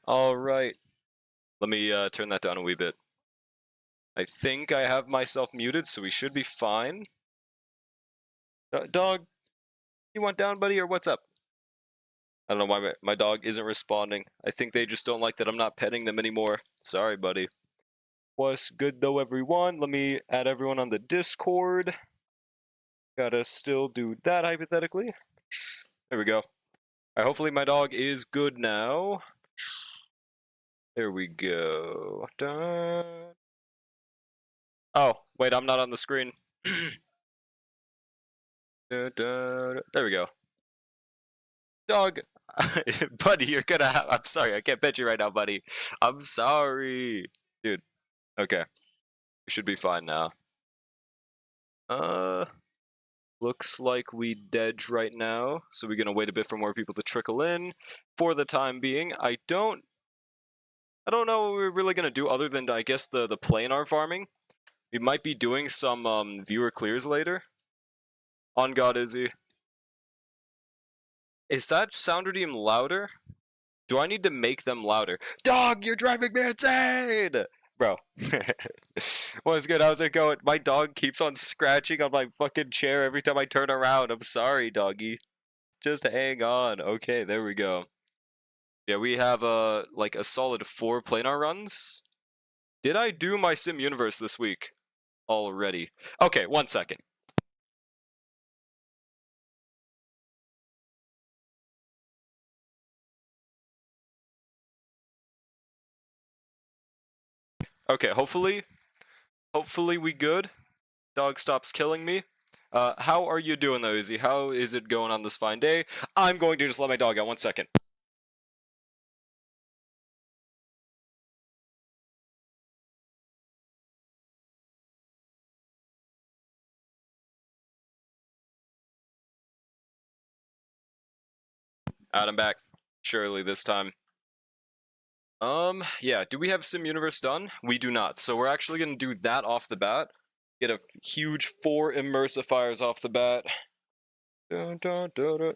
Alright. Let me turn that down a wee bit. I think I have myself muted, so we should be fine. Dog, you want down, buddy, or what's up? I don't know why my dog isn't responding. I think they just don't like that I'm not petting them anymore. Sorry, buddy. What's good, though, everyone? Let me add everyone on the Discord. Gotta still do that, hypothetically. There we go. Alright, hopefully my dog is good now. There we go. Dun. Oh, wait, I'm not on the screen. There we go. Dog. Buddy, you're gonna have... I'm sorry, I can't pet you right now, buddy. I'm sorry. Dude. Okay. We should be fine now. Looks like we dedge right now, so we're gonna wait a bit for more people to trickle in. For the time being, I don't know what we're really gonna do other than, I guess, the planar farming. We might be doing some viewer clears later. On God, Izzy. Is that sound redeem louder? Do I need to make them louder? Dog, you're driving me insane! Bro. What's good? How's it going? My dog keeps on scratching on my fucking chair every time I turn around. I'm sorry, doggy. Just hang on. Okay, there we go. Yeah, we have like a solid 4 planar runs. Did I do my Sim Universe this week already? Okay, 1 second. Okay, hopefully we good. Dog stops killing me. How are you doing though, Izzy? How is it going on this fine day? I'm going to just let my dog out 1 second. I'm back. Surely this time. Yeah, do we have Sim Universe done? We do not, so we're actually gonna do that off the bat. Get a huge 4 immersifiers off the bat. Dun, dun, dun, dun.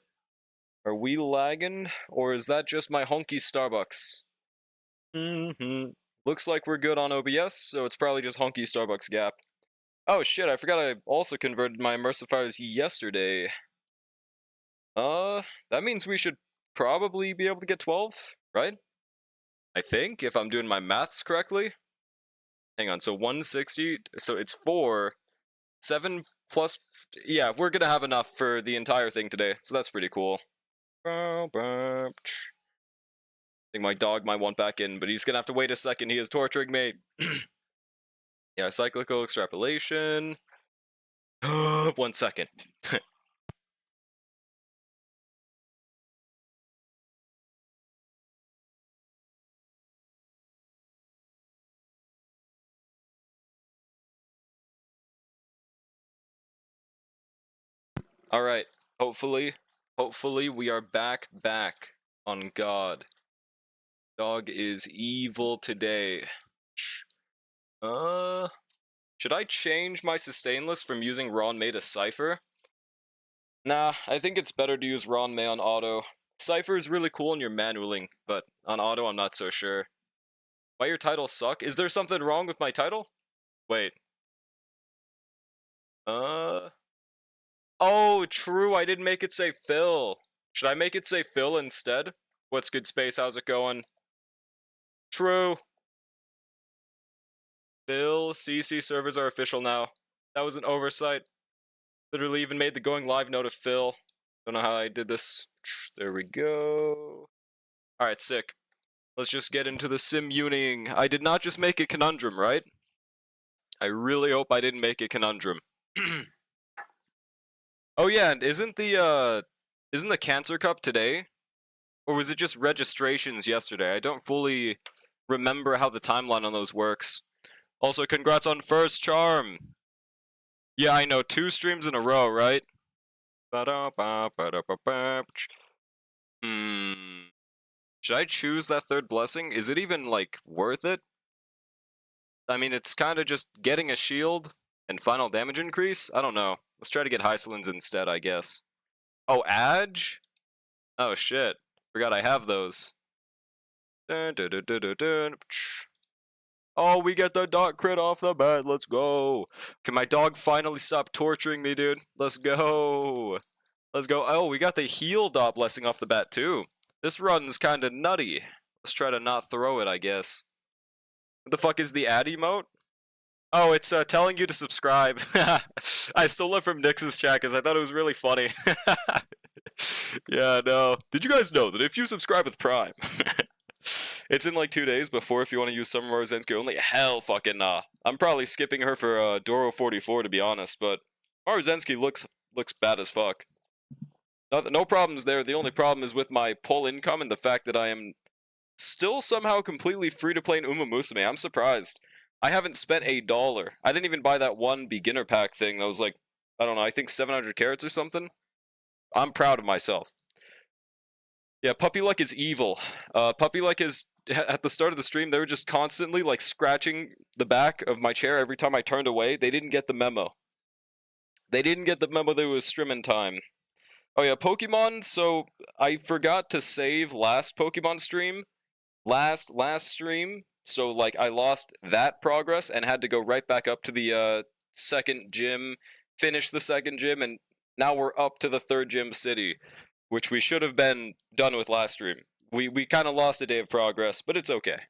Are we lagging, or is that just my honky Starbucks? Looks like we're good on OBS, so it's probably just honky Starbucks gap. Oh shit, I forgot I also converted my immersifiers yesterday. That means we should probably be able to get 12, right? I think, if I'm doing my maths correctly. Hang on, so 160, so it's 4, 7 plus, yeah, we're gonna have enough for the entire thing today, so that's pretty cool. I think my dog might want back in, but he's gonna have to wait a second, he is torturing me. Yeah, cyclical extrapolation. 1 second. Alright, hopefully we are back on God. Dog is evil today. Should I change my sustain list from using Ron May to Cypher? Nah, I think it's better to use Ron May on auto. Cypher is really cool in your manualing, but on auto I'm not so sure. Why your titles suck? Is there something wrong with my title? Wait. Oh, true, I didn't make it say Phil. Should I make it say Phil instead? What's good, Space? How's it going? True. Phil, CC servers are official now. That was an oversight. Literally even made the going live note of Phil. Don't know how I did this. There we go. Alright, sick. Let's just get into the sim uning. I did not just make a conundrum, right? I really hope I didn't make a conundrum. Oh yeah, and isn't the Cancer Cup today? Or was it just registrations yesterday? I don't fully remember how the timeline on those works. Also, congrats on first charm! Yeah, I know, 2 streams in a row, right? Should I choose that 3rd blessing? Is it even, like, worth it? I mean, it's kind of just getting a shield and final damage increase? I don't know. Let's try to get Hysolins instead, I guess. Oh, Adge? Oh, shit. Forgot I have those. Dun, dun, dun, dun, dun, dun. Oh, we get the dot crit off the bat. Let's go. Can my dog finally stop torturing me, dude? Let's go. Let's go. Oh, we got the heal dot blessing off the bat, too. This run's kind of nutty. Let's try to not throw it, I guess. What the fuck is the ad emote? Oh, it's telling you to subscribe. I stole it from Nix's chat because I thought it was really funny. Yeah, no. Did you guys know that if you subscribe with Prime, it's in like 2 days before if you want to use Summer Maruzensky only? Hell fucking nah. I'm probably skipping her for Doro 44 to be honest, but Maruzensky looks bad as fuck. No problems there. The only problem is with my pull income and the fact that I am still somehow completely free to play in Uma Musume. I'm surprised. I haven't spent $1. I didn't even buy that one beginner pack thing that was like, I don't know, I think 700 carats or something. I'm proud of myself. Yeah, Puppy Luck is evil. Puppy Luck is, at the start of the stream, they were just constantly like scratching the back of my chair every time I turned away. They didn't get the memo. They didn't get the memo that it was streaming time. Oh yeah, Pokemon, so I forgot to save last Pokemon stream. Last stream, so like I lost that progress and had to go right back up to the second gym, finish the second gym, and now we're up to the third gym city, which we should have been done with last stream. We kind of lost a day of progress, but it's okay.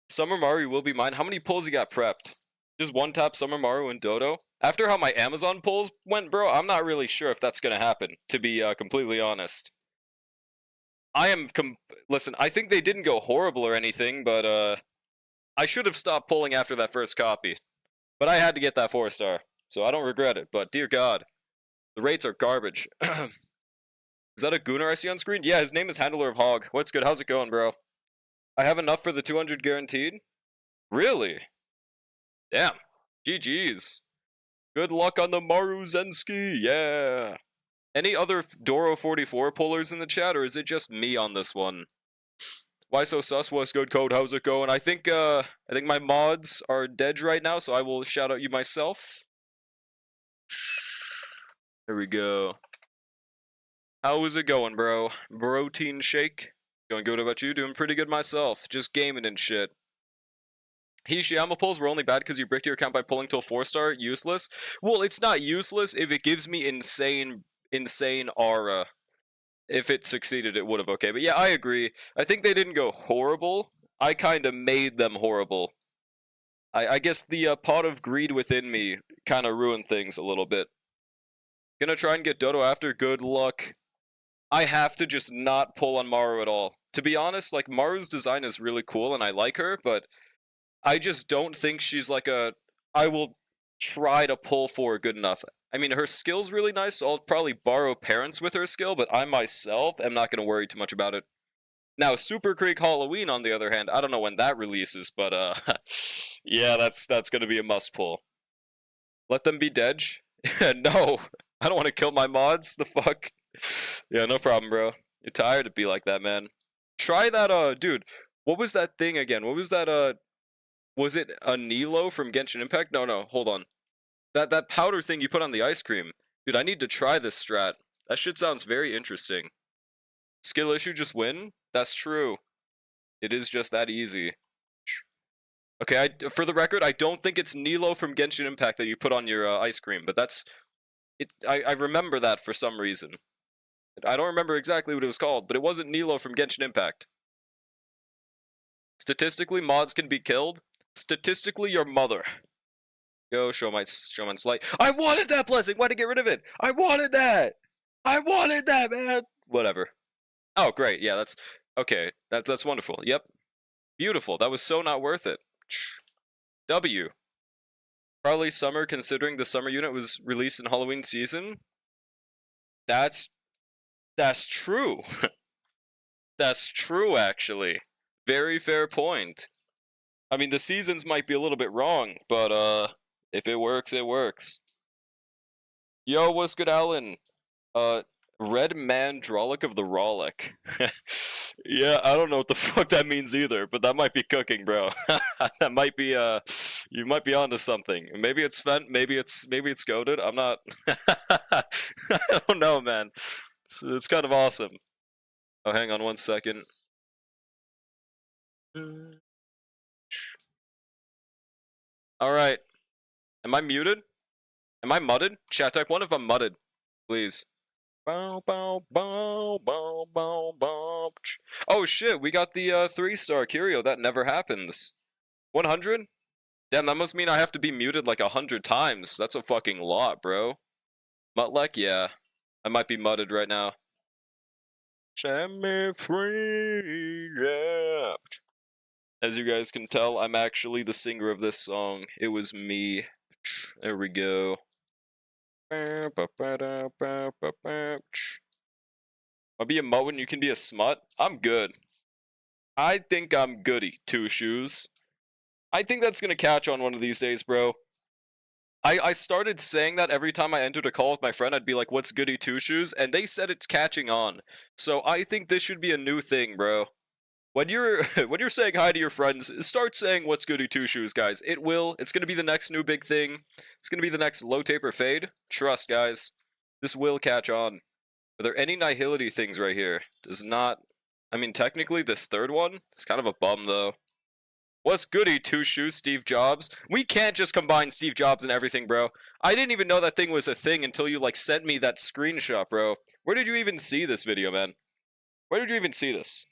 Summer Maru will be mine. How many pulls you got prepped? Just one tap Summer Maru and Dodo? After how my Amazon pulls went, bro, I'm not really sure if that's gonna happen, to be completely honest. I am listen, I think they didn't go horrible or anything, but I should have stopped pulling after that first copy. But I had to get that 4-star, so I don't regret it, but dear god. The rates are garbage. Is that a Gunnar I see on screen? Yeah, his name is Handler of Hog. What's good? How's it going, bro? I have enough for the 200 guaranteed? Really? Damn. GG's. Good luck on the Maruzensky, yeah. Any other Doro 44 pullers in the chat, or is it just me on this one? Why so sus? What's good, Code? How's it going? I think my mods are dead right now, so I will shout out you myself. There we go. How is it going, bro? Protein shake? Going good. What about you? Doing pretty good myself. Just gaming and shit. Hishiyama pulls were only bad because you bricked your account by pulling till 4-star. Useless. Well, it's not useless if it gives me insane aura. If it succeeded, it would have. Okay, but yeah, I agree. I think they didn't go horrible. I kind of made them horrible. I guess the pot of greed within me kind of ruined things a little bit. Gonna try and get Dodo after. Good luck. I have to just not pull on Maru at all. To be honest, like, Maru's design is really cool and I like her, but I just don't think she's like I will try to pull for good enough. I mean, her skill's really nice, so I'll probably borrow parents with her skill, but I myself am not going to worry too much about it. Now, Super Creek Halloween, on the other hand, I don't know when that releases, but yeah, that's going to be a must pull. Let them be dead? No, I don't want to kill my mods. The fuck? Yeah, no problem, bro. You're tired to be like that, man. Try that, dude. What was that thing again? What was that, was it a Nilo from Genshin Impact? No, hold on. That powder thing you put on the ice cream. Dude, I need to try this strat. That shit sounds very interesting. Skill issue, just win? That's true. It is just that easy. Okay, for the record, I don't think it's Nilo from Genshin Impact that you put on your ice cream, but that's... I remember that for some reason. I don't remember exactly what it was called, but it wasn't Nilo from Genshin Impact. Statistically, mods can be killed. Statistically, your mother. Go, show my slight. I wanted that blessing! Why'd I get rid of it? I wanted that! I wanted that, man! Whatever. Oh, great. Yeah, that's... Okay, that's wonderful. Yep. Beautiful. That was so not worth it. W. Probably summer, considering the summer unit was released in Halloween season. That's true. That's true, actually. Very fair point. I mean, the seasons might be a little bit wrong, but, if it works, it works. Yo, what's good, Alan? Red Mandrolic of the Rollick. Yeah, I don't know what the fuck that means either, but that might be cooking, bro. That might be, you might be onto something. Maybe it's Fent, maybe it's goated. I'm not... I don't know, man. It's kind of awesome. Oh, hang on one second. Alright. Am I muted? Am I mudded? Chat, type 1 if I'm mudded. Please. Bow, bow, bow, bow, bow, bow. Oh shit, we got the 3-star curio. That never happens. 100? Damn, that must mean I have to be muted like 100 times. That's a fucking lot, bro. Mutlek? Yeah. I might be mudded right now. Set me free, yeah. As you guys can tell, I'm actually the singer of this song. It was me. There we go. I'll be a mutt when you can be a smut. I'm good. I think I'm goody two shoes. I think that's gonna catch on one of these days, bro. I started saying that every time I entered a call with my friend, I'd be like, what's goody two shoes? And they said it's catching on. So I think this should be a new thing, bro. When you're when you're saying hi to your friends, start saying what's goody two shoes, guys. It will. It's gonna be the next new big thing. It's gonna be the next low taper fade. Trust, guys. This will catch on. Are there any nihility things right here? Does not. I mean, technically, this third one, it's kind of a bum, though. What's goody two shoes, Steve Jobs? We can't just combine Steve Jobs and everything, bro. I didn't even know that thing was a thing until you, like, sent me that screenshot, bro. Where did you even see this video, man? Where did you even see this?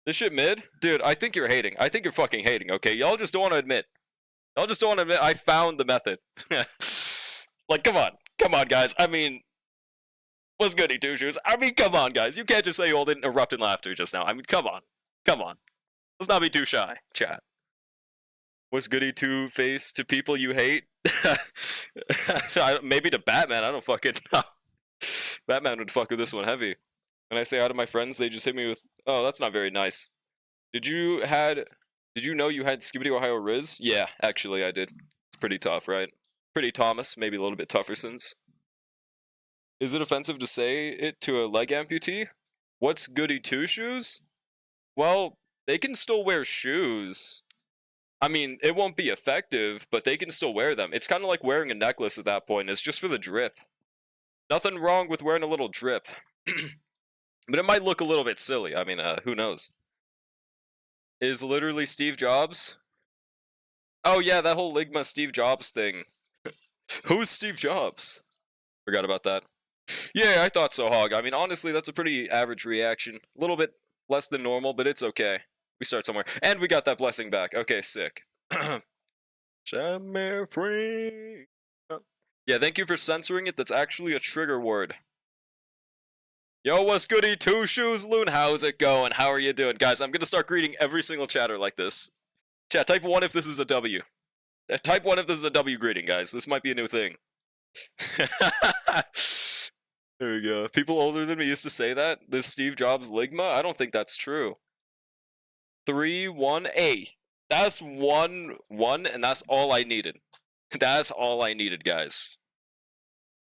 This shit mid? Dude, I think you're hating. I think you're fucking hating, okay? Y'all just don't want to admit. Y'all just don't want to admit I found the method. Like, come on. Come on, guys. I mean, what's goody two shoes? I mean, come on, guys. You can't just say you all didn't erupt in laughter just now. I mean, come on. Come on. Let's not be too shy, chat. What's goody two-face to people you hate? Maybe to Batman, I don't fucking know. Batman would fuck with this one heavy. When I say hi to my friends, they just hit me with, oh, that's not very nice. Did you know you had Skibidi Ohio Riz? Yeah, actually I did. It's pretty tough, right? Pretty Thomas, maybe a little bit tougher since. Is it offensive to say it to a leg amputee? What's goody two shoes? Well, they can still wear shoes. I mean, it won't be effective, but they can still wear them. It's kind of like wearing a necklace at that point. It's just for the drip. Nothing wrong with wearing a little drip. But it might look a little bit silly. I mean, who knows? Is literally Steve Jobs? Oh yeah, that whole Ligma Steve Jobs thing. Who's Steve Jobs? Forgot about that. Yeah, I thought so, Hog. I mean, honestly, that's a pretty average reaction. A little bit less than normal, but it's okay. We start somewhere. And we got that blessing back. Okay, sick. Set me free. Yeah, thank you for censoring it. That's actually a trigger word. Yo, what's goody two shoes, Loon? How's it going? How are you doing? Guys, I'm gonna start greeting every single chatter like this. Chat, type 1 if this is a W. Type 1 if this is a W greeting, guys. This might be a new thing. There we go. People older than me used to say that. This Steve Jobs Ligma? I don't think that's true. 3-1-A. That's 1-1, and that's all I needed. That's all I needed, guys.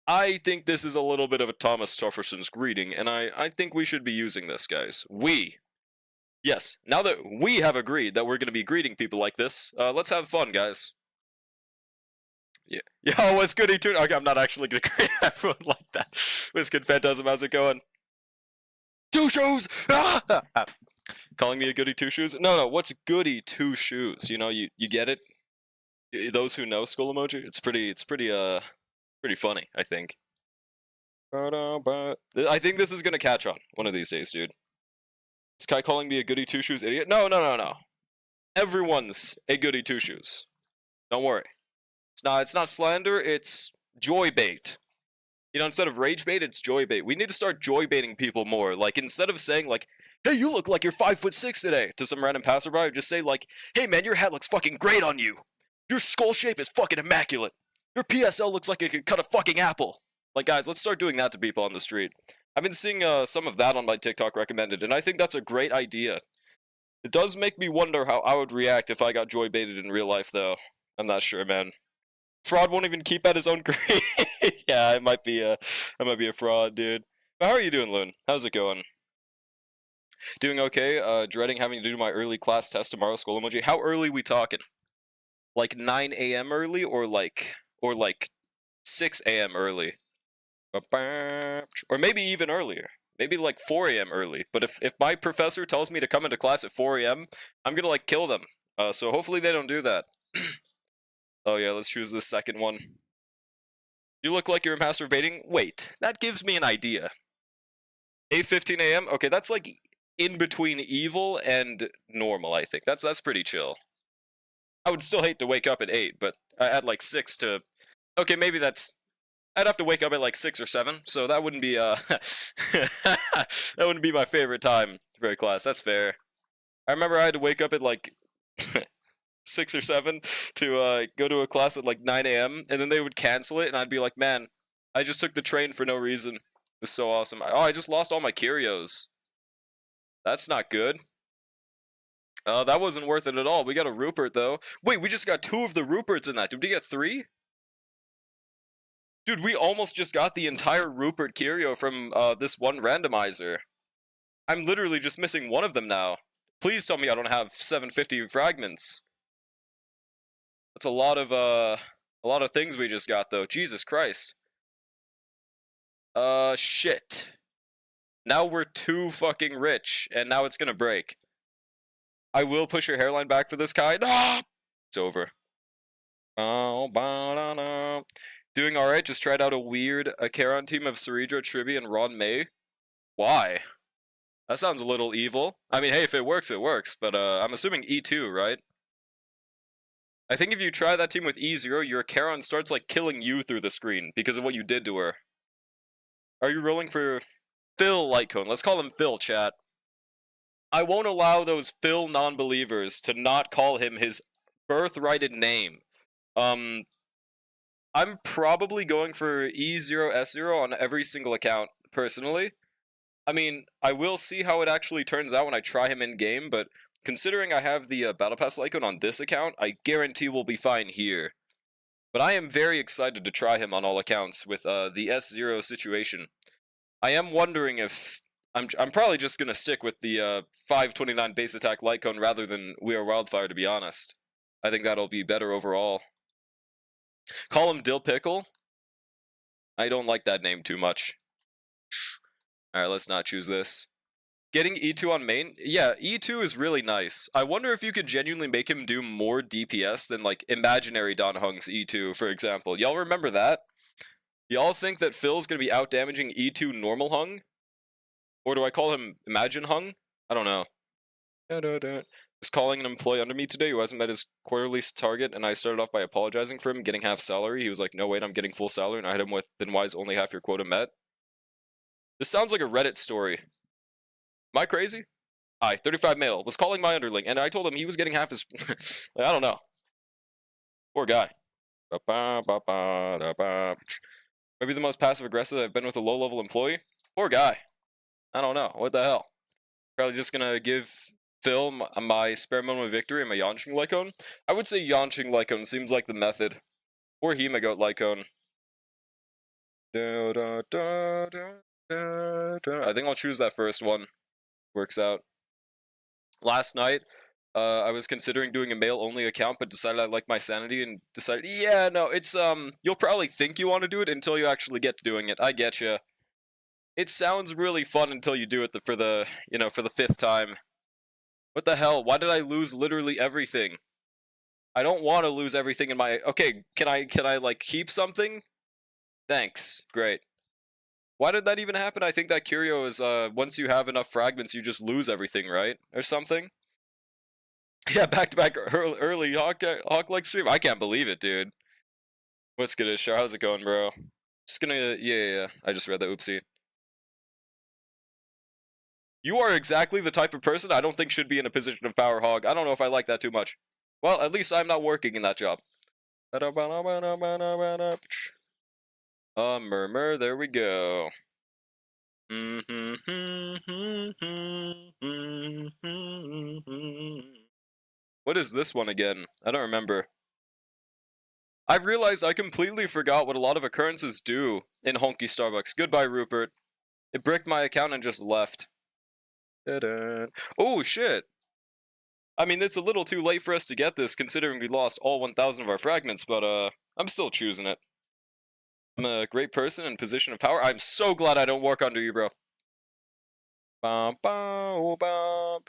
I think this is a little bit of a Thomas Jefferson's greeting, and I think we should be using this, guys. Yes, now that we have agreed that we're going to be greeting people like this, let's have fun, guys. Yeah. Yo, what's goody tune? Okay, I'm not actually going to greet everyone like that. What's good, Phantasm? How's it going? Two shoes! Calling me a goody two shoes? No, what's goody two shoes? You know, you get it? Those who know skull emoji? It's pretty funny, I think. I think this is gonna catch on one of these days, dude. Is Kai calling me a goody two shoes idiot? No. Everyone's a goody two shoes. Don't worry. It's not slander, it's joy bait. You know, instead of rage bait, it's joy bait. We need to start joy baiting people more. Like, instead of saying, like, hey, you look like you're 5'6" today, to some random passerby, just say, like, hey, man, your hat looks fucking great on you. Your skull shape is fucking immaculate. Your PSL looks like it could cut a fucking apple. Like, guys, let's start doing that to people on the street. I've been seeing some of that on my TikTok recommended, and I think that's a great idea. It does make me wonder how I would react if I got joy baited in real life, though. I'm not sure, man. Fraud won't even keep at his own grade. Yeah, I might be a fraud, dude. But how are you doing, Loon? How's it going? Doing okay. Dreading having to do my early class test tomorrow, skull emoji. How early we talking? Like 9 a.m. early, or like 6 a.m. early? Or maybe even earlier. maybe like 4 a.m. early. But if my professor tells me to come into class at 4 a.m., I'm gonna like kill them. So hopefully they don't do that. Oh yeah, let's choose the second one. You look like you're masturbating. Wait, that gives me an idea. 8:15 a.m. Okay, that's like in between evil and normal. I think that's pretty chill. I would still hate to wake up at 8, but at like 6 to. Okay, maybe that's. I'd have to wake up at like 6 or 7, so that wouldn't be that wouldn't be my favorite time for a class. That's fair. I remember I had to wake up at like 6 or 7 to go to a class at like 9 a.m. and then they would cancel it, and I'd be like, man, I just took the train for no reason. It was so awesome. Oh, I just lost all my curios. That's not good. That wasn't worth it at all. We got a Rupert though. Wait, we just got 2 of the Ruperts in that. Did we get 3? Dude, we almost just got the entire Rupert curio from this one randomizer. I'm literally just missing one of them now. Please tell me I don't have 750 fragments. That's a lot of things we just got though. Jesus Christ. Shit. Now we're too fucking rich, and now it's gonna break. I will push your hairline back for this kind. Ah! It's over. Doing alright, just tried out a Charon team of Ceredra, Tribby, and Ron May. Why? That sounds a little evil. I mean, hey, if it works, it works, but I'm assuming E2, right? I think if you try that team with E0, your Charon starts, like, killing you through the screen because of what you did to her. Are you rolling for Phil Lightcone? Let's call him Phil, chat. I won't allow those Phil non-believers to not call him his birthrighted name. I'm probably going for E0, S0 on every single account, personally. I mean, I will see how it actually turns out when I try him in-game, but considering I have the Battle Pass Lycone on this account, I guarantee we'll be fine here. But I am very excited to try him on all accounts with the S0 situation. I am wondering if... I'm probably just going to stick with the 529 base attack Lycone rather than We Are Wildfire, to be honest. I think that'll be better overall. Call him Dill Pickle? I don't like that name too much. Alright, let's not choose this. Getting E2 on main? Yeah, E2 is really nice. I wonder if you could genuinely make him do more DPS than, like, Imaginary Don Hung's E2, for example. Y'all remember that? Y'all think that Phil's gonna be outdamaging E2 normal Hung? Or do I call him Imagine Hung? I don't know. Is calling an employee under me today who hasn't met his quarterly target, and I started off by apologizing for him getting half salary. He was like, no, wait, I'm getting full salary, and I hit him with, then why is only half your quota met? This sounds like a Reddit story. Am I crazy? Hi, 35 male, was calling my underling, and I told him he was getting half his... I don't know. Poor guy. Maybe the most passive-aggressive I've been with a low-level employee? Poor guy. I don't know. What the hell? Probably just gonna give Phil my spare moment of victory and my Yanqing Lycone? I would say Yanqing Lycone seems like the method. Or Hemagoat Lycone. I think I'll choose that first one. Works out. Last night, I was considering doing a male-only account, but decided I like my sanity and decided, yeah, no, it's, you'll probably think you want to do it until you actually get to doing it. I getcha. It sounds really fun until you do it for the 5th time. What the hell? Why did I lose literally everything? I don't want to lose everything in my... Okay, can I, like, keep something? Thanks. Great. Why did that even happen? I think that curio is, once you have enough fragments, you just lose everything, right? Or something? Yeah, back-to-back early Hawk-like stream? I can't believe it, dude. What's good, Ishar? How's it going, bro? Just gonna... Yeah. I just read that. Oopsie. You are exactly the type of person I don't think should be in a position of power hog. I don't know if I like that too much. Well, at least I'm not working in that job. Murmur, there we go. What is this one again? I don't remember. I've realized I completely forgot what a lot of occurrences do in Honky Starbucks. Goodbye, Rupert. It bricked my account and just left. Oh, shit. I mean, it's a little too late for us to get this, considering we lost all 1,000 of our fragments, but, I'm still choosing it. I'm a great person in position of power. I'm so glad I don't work under you, bro. Bum, bum, bum.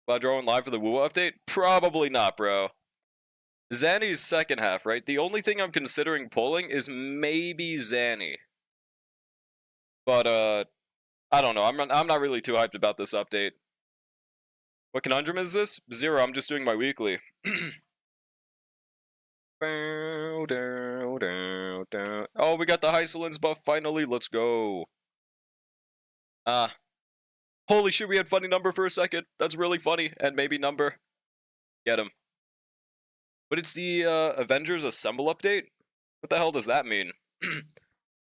Glad you're on live for the Woo update? Probably not, bro. Zanny's second half, right? The only thing I'm considering pulling is maybe Zanny. But, I don't know. I'm not really too hyped about this update. What conundrum is this? 0, I'm just doing my weekly. Oh, we got the Hysolins buff finally. Let's go. Holy shit, we had funny number for a second. That's really funny. And maybe number. Get him. But it's the Avengers Assemble update? What the hell does that mean?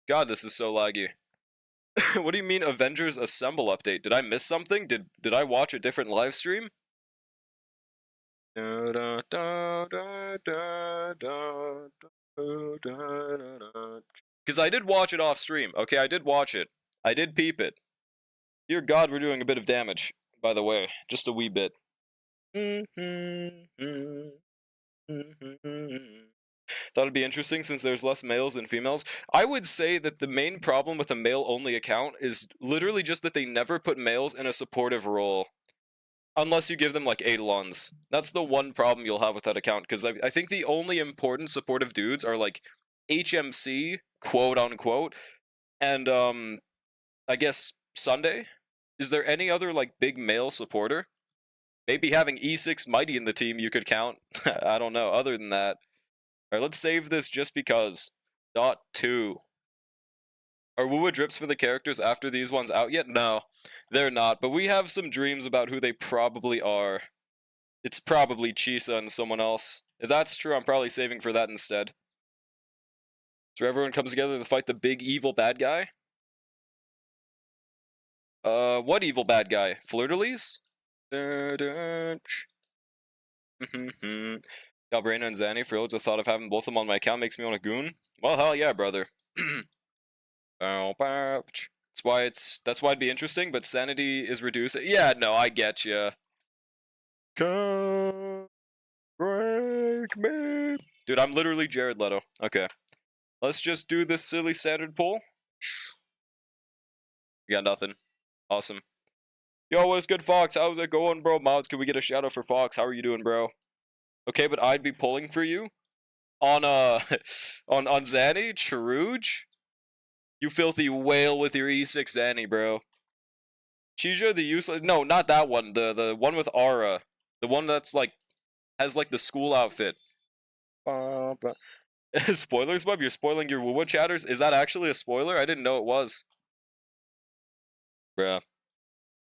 God, this is so laggy. What do you mean Avengers Assemble update? Did I miss something? Did I watch a different live stream? Because I did watch it off stream. Okay, I did watch it. I did peep it. Dear God, we're doing a bit of damage, by the way. Just a wee bit. Thought it'd be interesting since there's less males than females. I would say that the main problem with a male-only account is literally just that they never put males in a supportive role. Unless you give them, like, Eidolons. That's the one problem you'll have with that account, because I think the only important supportive dudes are, like, HMC, quote-unquote, and, I guess Sunday? Is there any other, like, big male supporter? Maybe having E6 Mighty in the team you could count. I don't know, other than that. Alright, let's save this just because. .2. Are Woowa drips for the characters after these ones out yet? No, they're not, but we have some dreams about who they probably are. It's probably Chisa and someone else. If that's true, I'm probably saving for that instead. So everyone comes together to fight the big evil bad guy? What evil bad guy? Fleur-de-Lis? Galbrena and Zanny, thrilled the thought of having both of them on my account makes me want a goon. Well, hell yeah, brother. That's why it'd be interesting, but sanity is reduced. Yeah, no, I get ya. Come break me. Dude, I'm literally Jared Leto. Okay. Let's just do this silly standard poll. We got nothing. Awesome. Yo, what's good, Fox? How's it going, bro? Mods, can we get a shout out for Fox? How are you doing, bro? Okay, but I'd be pulling for you on on Zanny, Charuge. You filthy whale with your E6 Zanny, bro. Chija the useless. No, not that one. The one with Aura. The one that's like has like the school outfit. Spoilers, bub. You're spoiling your Woowa chatters. Is that actually a spoiler? I didn't know it was. Bruh.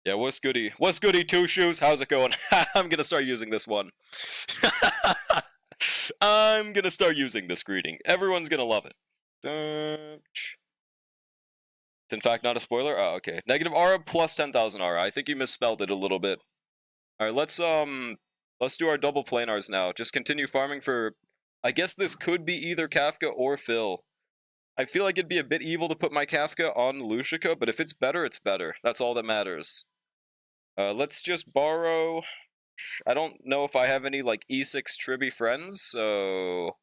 Yeah, what's goody? What's goody, Two Shoes? How's it going? I'm gonna start using this one. I'm gonna start using this greeting. Everyone's gonna love it. It's in fact not a spoiler. Oh, okay. Negative aura plus 10,000 aura. I think you misspelled it a little bit. All right, let's do our double planars now. Just continue farming for. I guess this could be either Kafka or Phil. I feel like it'd be a bit evil to put my Kafka on Lucica, but if it's better, it's better. That's all that matters. Let's just borrow. I don't know if I have any like E6 Tribby friends, so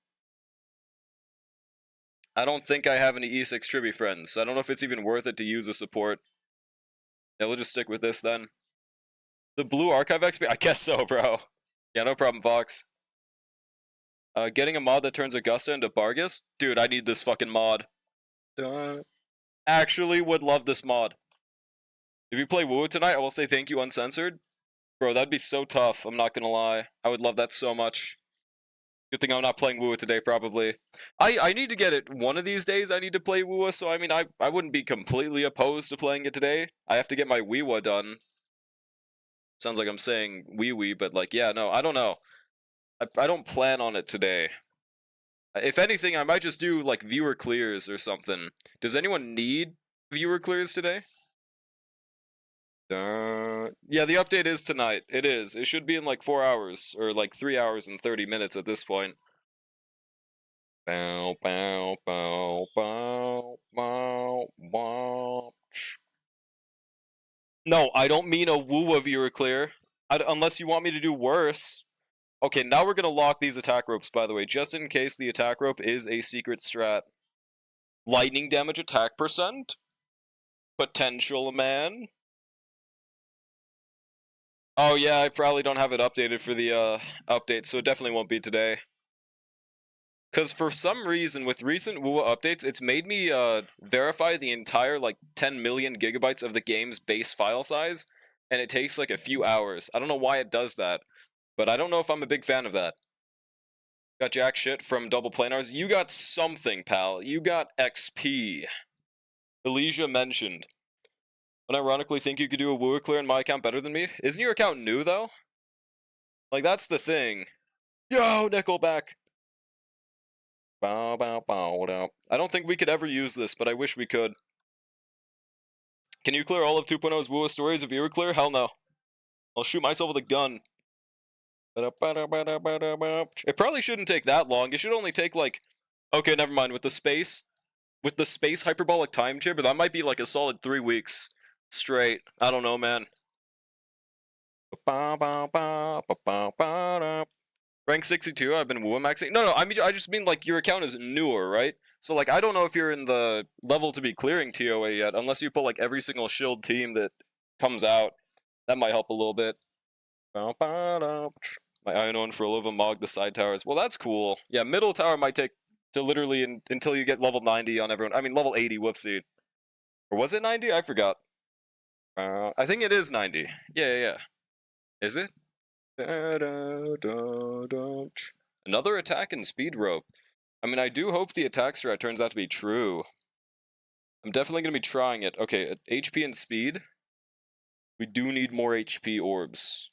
I don't think I have any E6 Tribby friends. I don't know if it's even worth it to use a support. Yeah, we'll just stick with this then. The blue archive XP? I guess so, bro. Yeah, no problem, Fox. Getting a mod that turns Augusta into Bargus? Dude, I need this fucking mod. Actually would love this mod. If you play Woo tonight, I will say thank you uncensored. Bro, that'd be so tough, I'm not gonna lie. I would love that so much. Good thing I'm not playing Woo today, probably. I need to get it one of these days. I need to play Woo, so I mean, I wouldn't be completely opposed to playing it today. I have to get my Weewa done. Sounds like I'm saying wee-wee, but like, yeah, no, I don't know. I don't plan on it today. If anything, I might just do, like, viewer clears or something. Does anyone need viewer clears today? Yeah, the update is tonight. It is. It should be in, like, 4 hours, or, like, 3 hours and 30 minutes at this point. Bow, bow, bow, bow, bow, bow. No, I don't mean a woo viewer clear. Unless you want me to do worse. Okay, now we're gonna lock these attack ropes, by the way, just in case the attack rope is a secret strat. Lightning damage attack percent? Potential man? Oh yeah, I probably don't have it updated for the update, so it definitely won't be today. Because for some reason, with recent WUA updates, it's made me verify the entire like 10 million gigabytes of the game's base file size, and it takes like a few hours. I don't know why it does that, but I don't know if I'm a big fan of that. Got jack shit from double planars. You got something, pal. You got XP. Elysia mentioned. But ironically think you could do a WUA clear in my account better than me? Isn't your account new, though? Like, that's the thing. Yo, Nickelback! Bow, bow, bow, bow. I don't think we could ever use this, but I wish we could. Can you clear all of 2.0's WUA stories if you were clear? Hell no. I'll shoot myself with a gun. It probably shouldn't take that long. It should only take, like... Okay, never mind. With the space hyperbolic time chamber, that might be like a solid 3 weeks straight. I don't know, man. Rank 62, I've been WUA maxing. No, I just mean like your account is newer, right? So like I don't know if you're in the level to be clearing TOA yet, unless you pull like every single shield team that comes out. That might help a little bit. My iron one for a little mog the side towers. Well, that's cool. Yeah, middle tower might take to literally until you get level 90 on everyone. I mean level 80, whoopsie. Or was it 90? I forgot. I think it is 90. Yeah. Is it? Another attack and speed rope. I mean, I do hope the attack strat turns out to be true. I'm definitely going to be trying it. Okay, HP and speed. We do need more HP orbs.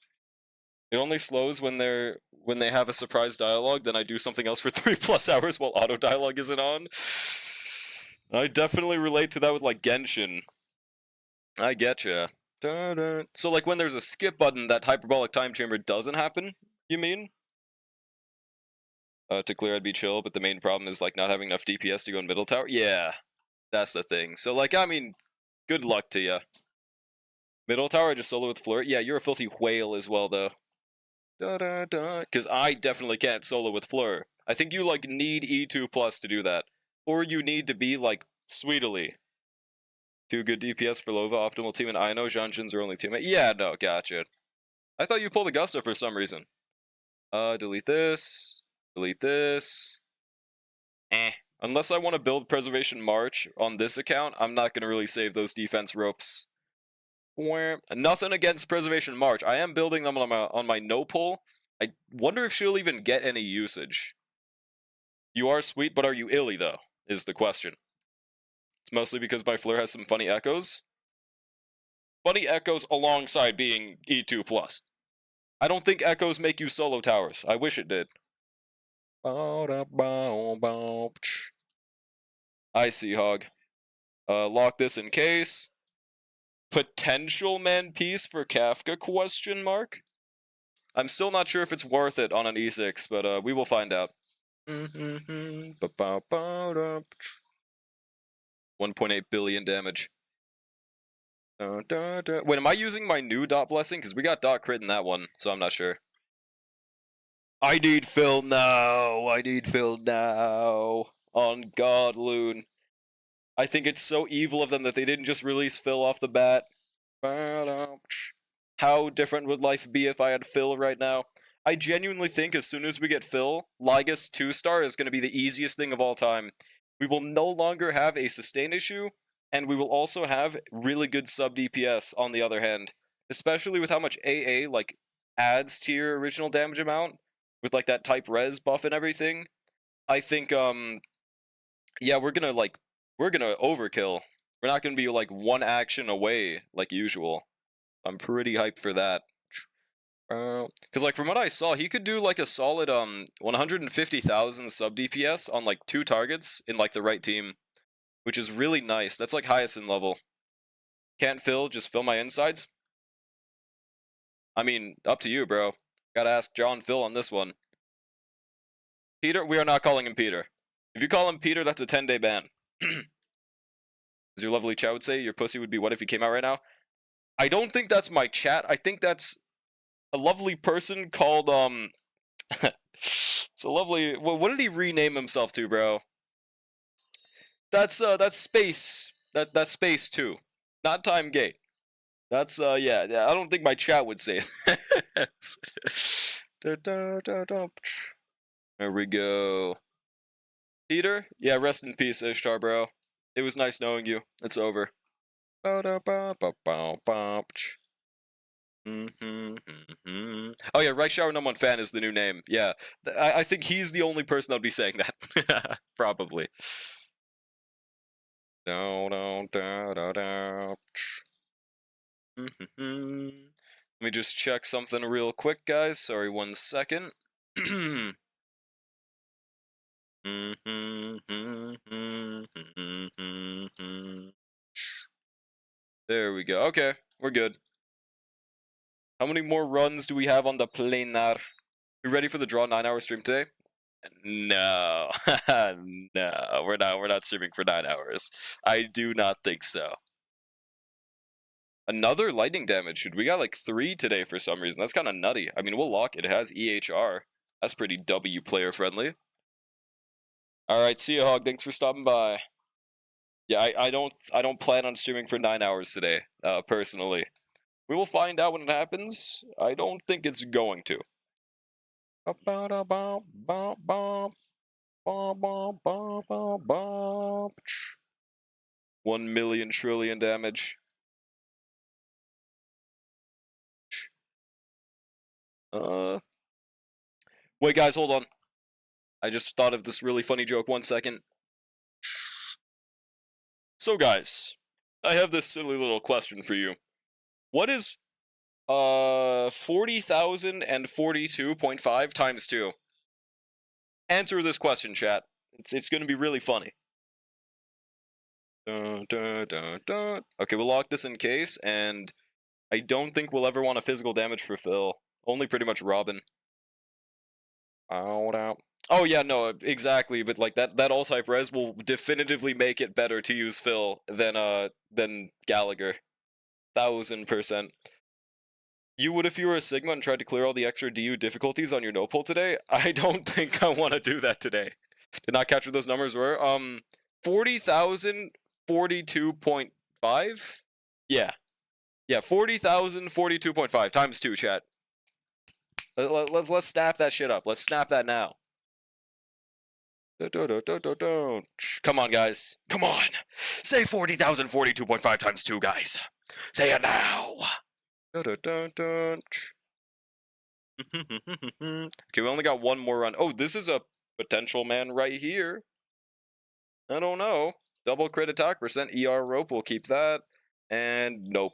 It only slows when they have a surprise dialogue, then I do something else for 3+ hours while auto dialogue isn't on. I definitely relate to that with like Genshin. I getcha. So like when there's a skip button, that hyperbolic time chamber doesn't happen, you mean? To clear I'd be chill, but the main problem is like not having enough DPS to go in middle tower. Yeah, that's the thing. So like, I mean, good luck to ya. Middle tower, just solo with Fleur. Yeah, you're a filthy whale as well, though. Because I definitely can't solo with Fleur. I think you like need E2+ to do that. Or you need to be like Sweetly. 2 good DPS for Lova, optimal team, and I know Janjin's our only teammate. Yeah, no, gotcha. I thought you pulled Augusta for some reason. Delete this. Delete this. Unless I want to build Preservation March on this account, I'm not going to really save those defense ropes. Nothing against Preservation March. I am building them on my no pull. I wonder if she'll even get any usage. You are sweet, but are you illy, though, is the question. It's mostly because my Fleur has some funny echoes. Funny echoes alongside being E2+. I don't think echoes make you solo towers. I wish it did. I see, Hog. Lock this in case. Potential man piece for Kafka, question mark? I'm still not sure if it's worth it on an E6, but we will find out. 1.8 billion damage. Wait, am I using my new dot blessing? Because we got dot crit in that one, so I'm not sure. I need Phil now. I need Phil now. On God, Loon. I think it's so evil of them that they didn't just release Phil off the bat. How different would life be if I had Phil right now? I genuinely think as soon as we get Phil, Ligus 2-star is going to be the easiest thing of all time. We will no longer have a sustain issue, and we will also have really good sub DPS on the other hand. Especially with how much AA like adds to your original damage amount, with like that type res buff and everything. I think yeah, we're gonna overkill. We're not gonna be like one action away like usual. I'm pretty hyped for that. Because like from what I saw, he could do like a solid 150,000 sub DPS on like 2 targets in like the right team, which is really nice. That's like highest in level. Can't fill, just fill my insides. I mean, up to you, bro. Gotta ask John Phil on this one. Peter, we are not calling him Peter. If you call him Peter, that's a 10-day ban. As your lovely chat would say, your pussy would be what if he came out right now? I don't think that's my chat. I think that's a lovely person called, it's a lovely, well, what did he rename himself to, bro? That's Space. That's Space 2. Not Time Gate. That's yeah. I don't think my chat would say that. There we go. Peter? Yeah, rest in peace, Ishtar, bro. It was nice knowing you. It's over. Oh yeah, Right Shower Numb on Fan is the new name. Yeah, I think he's the only person that'll be saying that. Probably. Let me just check something real quick, guys. Sorry, 1 second. There we go. Okay, we're good. How many more runs do we have on the planar? You ready for the draw 9-hour stream today? No, no, we're not. We're not streaming for 9 hours. I do not think so. Another lightning damage. Dude, we got like 3 today for some reason. That's kind of nutty. I mean, we'll lock it. It has EHR. That's pretty W player friendly. All right, see you, Hog. Thanks for stopping by. Yeah, I don't plan on streaming for 9 hours today. Personally, we will find out when it happens. I don't think it's going to. 1 million trillion damage. Wait, guys, hold on. I just thought of this really funny joke. 1 second. So, guys, I have this silly little question for you. What is 40,042.5 times 2? Answer this question, chat. It's gonna be really funny. Dun, dun, dun, dun. Okay, we'll lock this in case, and I don't think we'll ever want a physical damage for Phil. Only pretty much Robin. Oh yeah, no, exactly. But like that all type res will definitively make it better to use Phil than Gallagher. 1000%. You would if you were a Sigma and tried to clear all the extra DU difficulties on your no pull today? I don't think I want to do that today. Did not catch what those numbers were. 40,042.5? Yeah. Yeah, 40,042.5 times 2, chat. Let's snap that shit up. Let's snap that now. Come on, guys. Come on. Say 40,042.5 times 2, guys. Say it now. Okay, we only got 1 more run. Oh, this is a potential man right here. I don't know. Double crit attack percent ER rope. We'll keep that. And nope.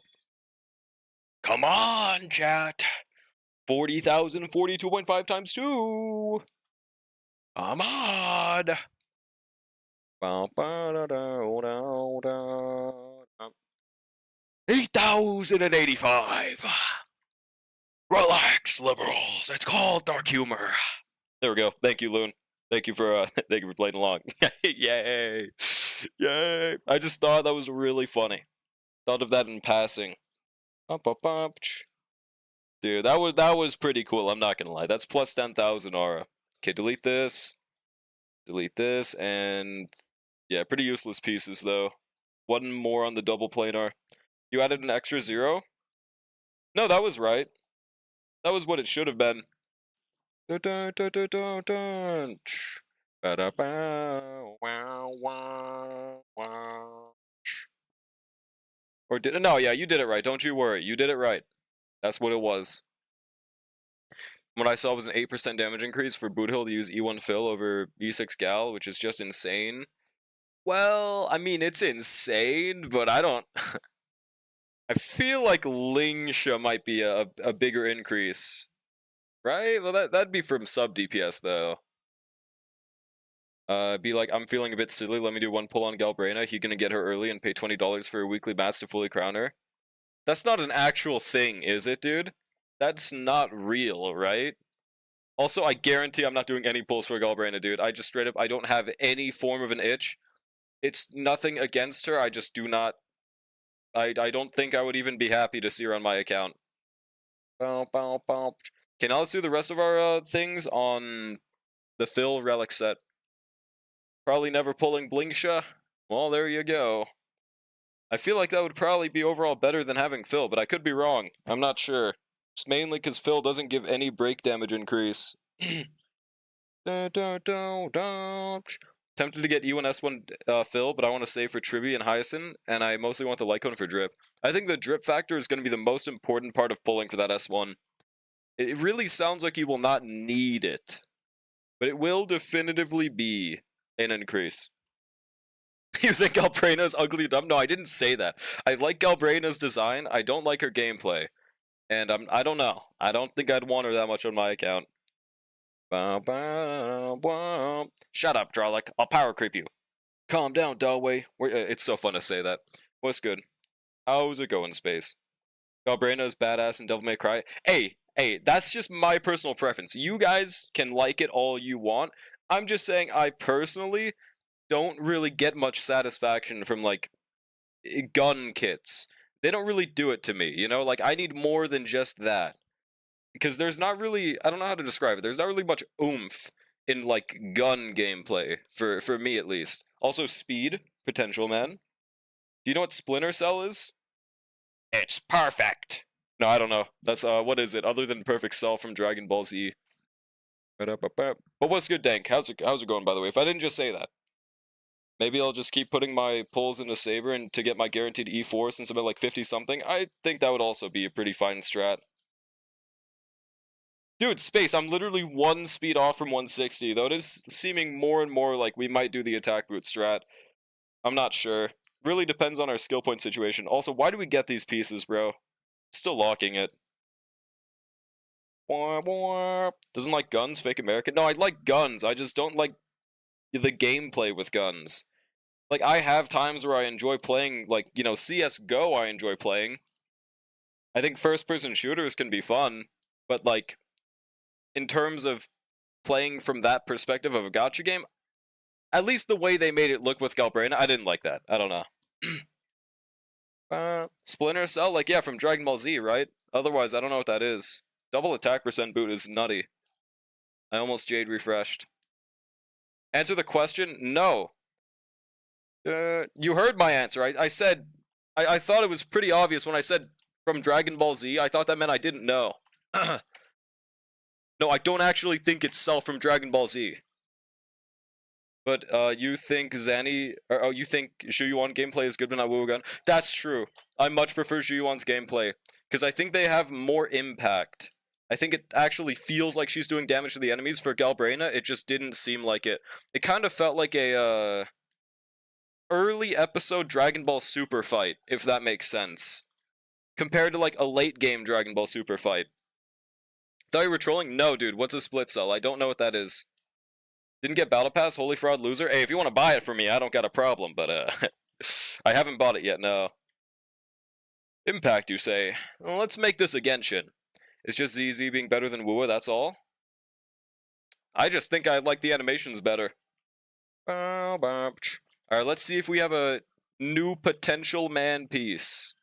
Come on, chat. 40,042.5 times 2. Come on. 8,085. Relax, liberals. It's called dark humor. There we go. Thank you, Loon. Thank you for playing along. Yay! Yay! I just thought that was really funny. Thought of that in passing. Dude, that was pretty cool. I'm not gonna lie. That's plus 10,000 aura. Okay, delete this, and yeah, pretty useless pieces though. 1 more on the double planar. You added an extra 0? No, that was right. That was what it should have been. Or did it? No, yeah, you did it right. Don't you worry. You did it right. That's what it was. What I saw was an 8% damage increase for Boothill to use E1 Phil over E6 Gal, which is just insane. Well, I mean, it's insane, but I don't... I feel like Lingsha might be a bigger increase. Right? Well, that'd be from sub DPS, though. Be like, I'm feeling a bit silly, let me do 1 pull on Galbraina, he gonna get her early and pay $20 for a weekly mats to fully crown her. That's not an actual thing, is it, dude? That's not real, right? Also, I guarantee I'm not doing any pulls for Galbraina, dude. I just straight up, I don't have any form of an itch. It's nothing against her, I just do not... I don't think I would even be happy to see her on my account. Okay, now let's do the rest of our things on the Phil Relic set. Probably never pulling Blinksha. Well, there you go. I feel like that would probably be overall better than having Phil, but I could be wrong. I'm not sure. It's mainly because Phil doesn't give any break damage increase. Tempted to get E1 S1 Phil, but I want to save for Tribby and Hyacinth, and I mostly want the Lycone for drip. I think the drip factor is going to be the most important part of pulling for that S1. It really sounds like you will not need it, but it will definitively be an increase. You think Galbraina's ugly dumb? No, I didn't say that. I like Galbraina's design. I don't like her gameplay. And I don't know. I don't think I'd want her that much on my account. Shut up, Drawlick. I'll power creep you. Calm down, Dalway. It's so fun to say that. What's good? How's it going, Space? Galbraina is badass and Devil May Cry. Hey, that's just my personal preference. You guys can like it all you want. I'm just saying I personally don't really get much satisfaction from, like, gun kits. They don't really do it to me, you know? Like, I need more than just that. Because there's not really, I don't know how to describe it, there's not really much oomph in, like, gun gameplay, for me at least. Also, speed, potential, man. Do you know what Splinter Cell is? It's perfect! No, I don't know. That's, what is it, other than Perfect Cell from Dragon Ball Z? But what's good, Dank? How's it going, by the way? If I didn't just say that. Maybe I'll just keep putting my pulls into Saber and to get my guaranteed E4 since I'm at like 50-something. I think that would also be a pretty fine strat. Dude, Space, I'm literally 1 speed off from 160, though it is seeming more and more like we might do the attack boot strat. I'm not sure. Really depends on our skill point situation. Also, why do we get these pieces, bro? Still locking it. Doesn't like guns, fake American? No, I like guns. I just don't like the gameplay with guns. Like, I have times where I enjoy playing, like, you know, CSGO I enjoy playing. I think first-person shooters can be fun, but, like, in terms of playing from that perspective of a gacha game, at least the way they made it look with Galbraina, I didn't like that. I don't know. Splinter Cell? Like, yeah, from Dragon Ball Z, right? Otherwise, I don't know what that is. Double attack percent boot is nutty. I almost Jade refreshed. Answer the question? No. You heard my answer. I said, I thought it was pretty obvious when I said from Dragon Ball Z. I thought that meant I didn't know. No, I don't actually think it's Cell from Dragon Ball Z. But, you think Zanny, or, oh, you think Zhuyuan gameplay is good but not Wugan? That's true. I much prefer Zhuyuan's gameplay, because I think they have more impact. I think it actually feels like she's doing damage to the enemies. For Galbraina, it just didn't seem like it. It kind of felt like a, early episode Dragon Ball Super fight, if that makes sense. Compared to, like, a late game Dragon Ball Super fight. Thought you were trolling? No, dude, what's a split cell? I don't know what that is. Didn't get Battle Pass? Holy fraud loser? Hey, if you want to buy it for me, I don't got a problem, but, I haven't bought it yet, no. Impact, you say? Well, let's make this a Genshin. It's just ZZ being better than Wua, that's all? I just think I like the animations better. Alright, let's see if we have a new potential man piece.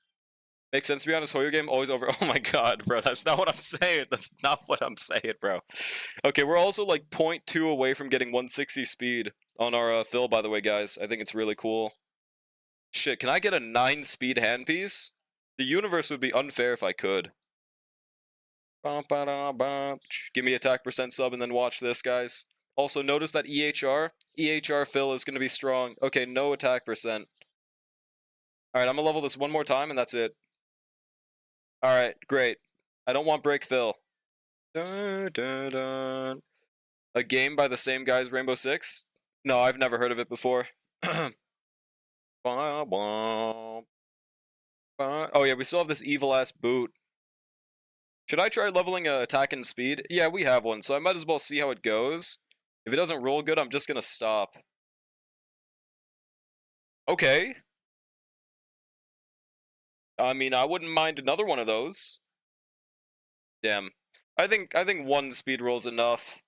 Makes sense to be honest, Hoyer game always over. Oh my god, bro, that's not what I'm saying. That's not what I'm saying, bro. Okay, we're also like 0.2 away from getting 160 speed on our fill, by the way, guys. I think it's really cool. Shit, can I get a 9 speed handpiece? The universe would be unfair if I could. Give me attack percent sub and then watch this, guys. Also, notice that EHR fill is going to be strong. Okay, no attack percent. Alright, I'm going to level this one more time and that's it. Alright, great. I don't want break fill. A game by the same guy as Rainbow Six? No, I've never heard of it before. Oh yeah, we still have this evil-ass boot. Should I try leveling attack and speed? Yeah, we have one, so I might as well see how it goes. If it doesn't roll good, I'm just gonna stop. Okay. I mean, I wouldn't mind another one of those. Damn. I think 1 speed roll's enough.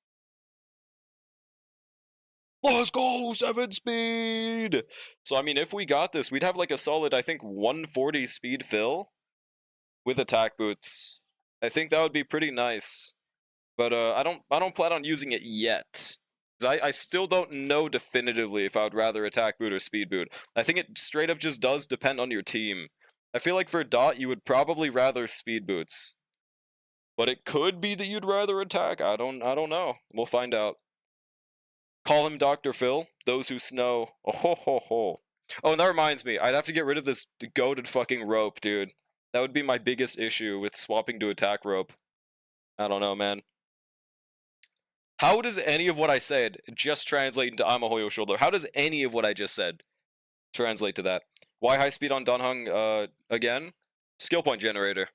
Let's go! 7 speed! So, I mean, if we got this, we'd have like a solid, I think, 140 speed fill with attack boots. I think that would be pretty nice. But, I don't plan on using it yet. I still don't know definitively if I would rather attack boot or speed boot. I think it straight up just does depend on your team. I feel like for Dot, you would probably rather speed boots. But it could be that you'd rather attack. I don't know. We'll find out. Call him Dr. Phil. Those who snow. Oh ho ho ho. Oh, and that reminds me, I'd have to get rid of this goated fucking rope, dude. That would be my biggest issue with swapping to attack rope. I don't know, man. How does any of what I said just translate into I'm a Hoyo shoulder? How does any of what I just said translate to that? Why high speed on Dunhung again? Skill point generator.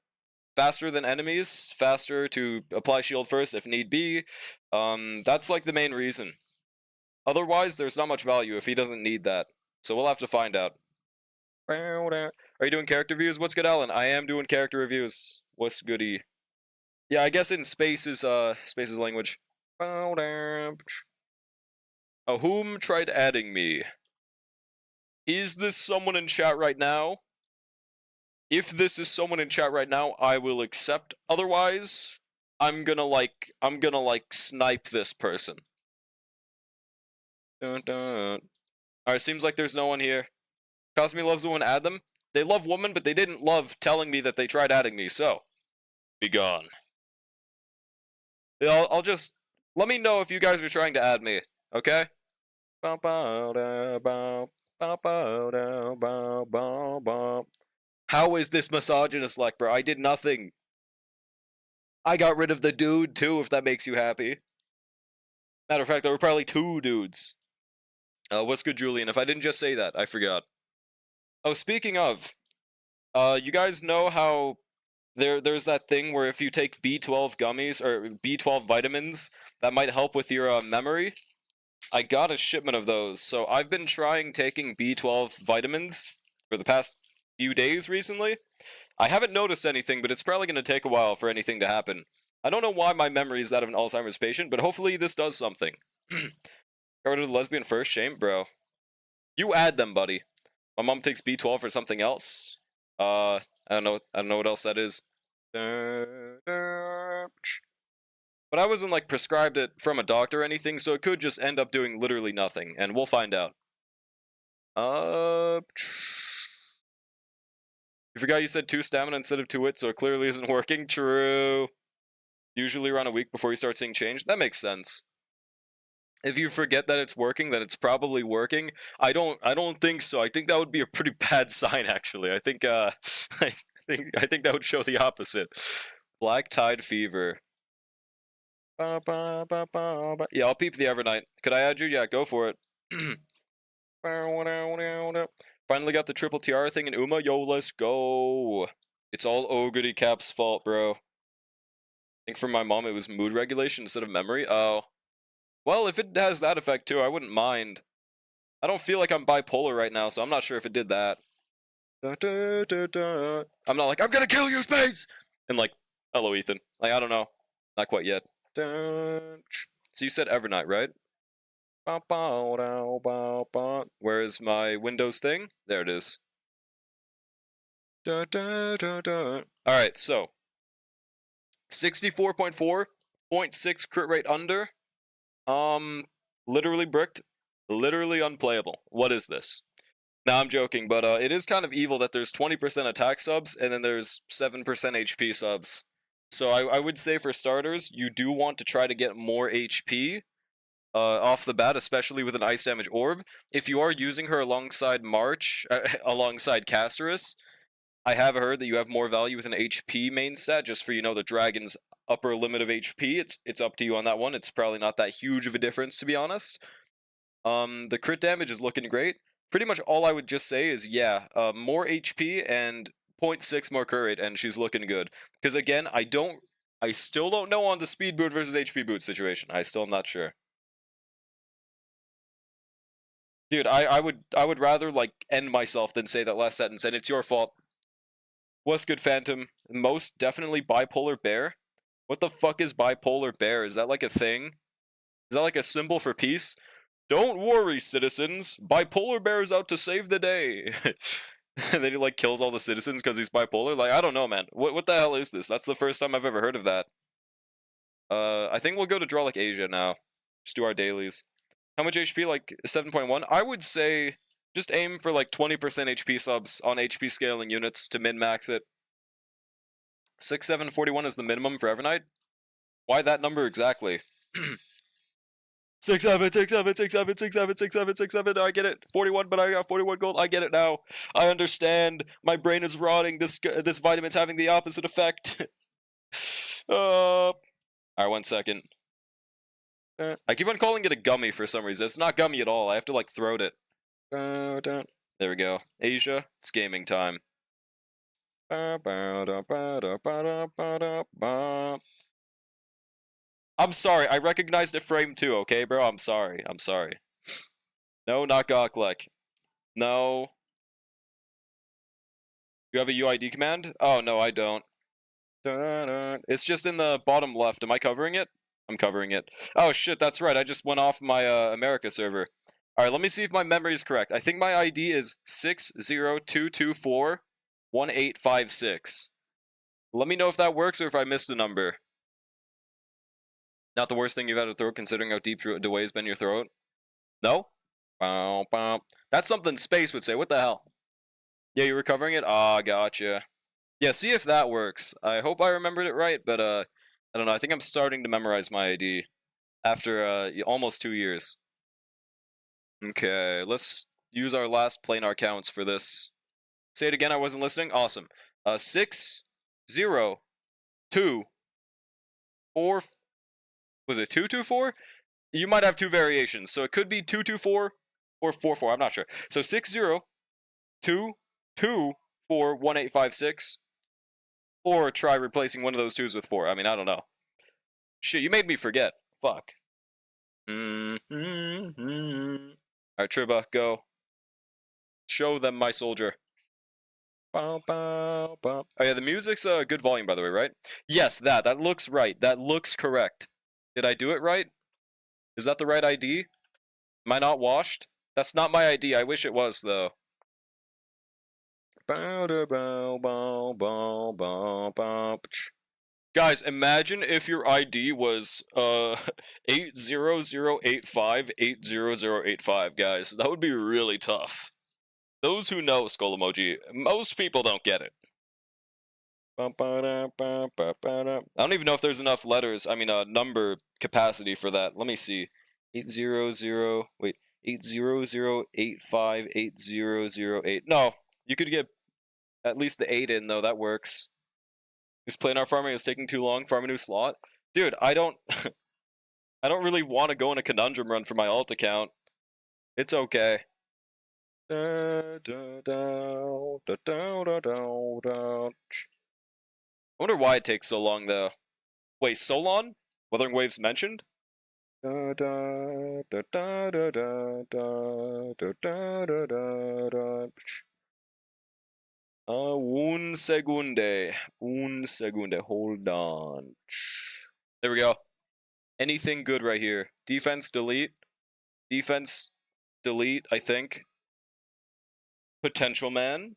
Faster than enemies, faster to apply shield first if need be. That's like the main reason. Otherwise, there's not much value if he doesn't need that. So we'll have to find out. Are you doing character reviews? What's good, Alan? I am doing character reviews. What's goody? Yeah, I guess in space is language. Oh, whom tried adding me? Is this someone in chat right now? If this is someone in chat right now, I will accept. Otherwise, I'm gonna snipe this person. Dun, dun. Alright, seems like there's no one here. Cosme loves women, add them. They love women, but they didn't love telling me that they tried adding me, so be gone. Yeah, I'll just let me know if you guys are trying to add me, okay? How is this misogynist, like, bro? I did nothing. I got rid of the dude too, if that makes you happy. Matter of fact, there were probably 2 dudes. What's good, Julian? If I didn't just say that, I forgot. Oh, speaking of, you guys know how there's that thing where if you take B12 gummies or B12 vitamins, that might help with your memory. I got a shipment of those, so I've been trying taking B12 vitamins for the past few days recently. I haven't noticed anything, but it's probably going to take a while for anything to happen. I don't know why my memory is that of an Alzheimer's patient, but hopefully this does something. Go to the lesbian first, shame, bro. You add them, buddy. My mom takes B12 for something else. I don't know what else that is. But I wasn't like prescribed it from a doctor or anything, so it could just end up doing literally nothing, and we'll find out. You forgot you said 2 stamina instead of 2 wit, so it clearly isn't working. True. Usually around a week before you start seeing change. That makes sense. If you forget that it's working, then it's probably working. I don't think so. I think that would be a pretty bad sign, actually. I think I think that would show the opposite. Black Tide Fever. Yeah, I'll peep the Evernight. Could I add you? Yeah, go for it. Finally got the triple tiara thing in Uma. Yo, let's go. It's all Ogre Cap's fault, bro. I think for my mom it was mood regulation instead of memory. Oh. Well, if it has that effect too, I wouldn't mind. I don't feel like I'm bipolar right now, so I'm not sure if it did that. I'm not like, I'm gonna kill you, Space! And like, hello, Ethan. Like, I don't know. Not quite yet. So you said Evernight, right? Where is my Windows thing? There it is. Alright, so 64.4, 0.6 crit rate under. Literally bricked. Literally unplayable. What is this? Now I'm joking, but it is kind of evil that there's 20% attack subs and then there's 7% HP subs. So I would say for starters, you do want to try to get more HP off the bat, especially with an ice damage orb. If you are using her alongside March, alongside Casterus, I have heard that you have more value with an HP main stat, just for, you know, the dragon's upper limit of HP. It's up to you on that one. It's probably not that huge of a difference, to be honest. The crit damage is looking great. Pretty much all I would just say is, yeah, more HP and 0.6 more crit rate, and she's looking good. Because again, I still don't know on the speed boot versus HP boot situation. I still am not sure. Dude, I would rather like end myself than say that last sentence, and it's your fault. What's good, Phantom? Most definitely bipolar bear. What the fuck is bipolar bear? Is that like a thing? Is that like a symbol for peace? Don't worry, citizens. Bipolar bear is out to save the day. And then he like kills all the citizens because he's bipolar. Like, I don't know, man. What the hell is this? That's the first time I've ever heard of that. I think we'll go to Draw Like Asia now. Just do our dailies. How much HP? Like 7.1? I would say just aim for like 20% HP subs on HP scaling units to min-max it. 6,741 is the minimum for Evernight? Why that number exactly? 6-7, 6-7, 6-7, 6-7, 6-7, 6-7. I get it. 41, but I got 41 gold. I get it now. I understand. My brain is rotting. This vitamin's having the opposite effect. Alright, 1 second. I keep on calling it a gummy for some reason. It's not gummy at all. I have to like throat it. There we go. Asia, it's gaming time. I'm sorry, I recognized a frame too, okay, bro? I'm sorry. I'm sorry. No, not Gawklek. No. You have a UID command? Oh, no, I don't. It's just in the bottom left. Am I covering it? I'm covering it. Oh, shit, that's right. I just went off my America server. Alright, let me see if my memory is correct. I think my ID is 602241856. Let me know if that works or if I missed a number. Not the worst thing you've had to throat considering how deep Dewey's been in your throat? No? That's something Space would say. What the hell? Yeah, you were covering it? Ah, gotcha. Yeah, see if that works. I hope I remembered it right, but I don't know. I think I'm starting to memorize my ID after almost 2 years. Okay, let's use our last planar counts for this. Say it again, I wasn't listening. Awesome. 6, 0, 2, 4. Was it 224? You might have two variations, so it could be 224 or 44. I'm not sure. So 602241856, or try replacing one of those 2s with 4. I mean, I don't know. Shit, you made me forget. Fuck. Alright, Triba, go. Show them, my soldier. Oh yeah, the music's a good volume, by the way, right? Yes, that looks right. That looks correct. Did I do it right? Is that the right ID? Am I not washed? That's not my ID. I wish it was, though. Guys, imagine if your ID was 80085800085, guys. That would be really tough. Those who know Skull Emoji, most people don't get it. I don't even know if there's enough letters, number capacity for that. Let me see. 800858008. No, you could get at least the 8 in, though. That works. Is planar farming is taking too long? Farm a new slot? Dude, I don't I don't really want to go in a conundrum run for my alt account. It's okay. I wonder why it takes so long, though. Wait, Solon? Wuthering Waves mentioned? Un segunde. Hold on. There we go. Anything good right here. Defense, delete. Defense, delete, I think. Potential man.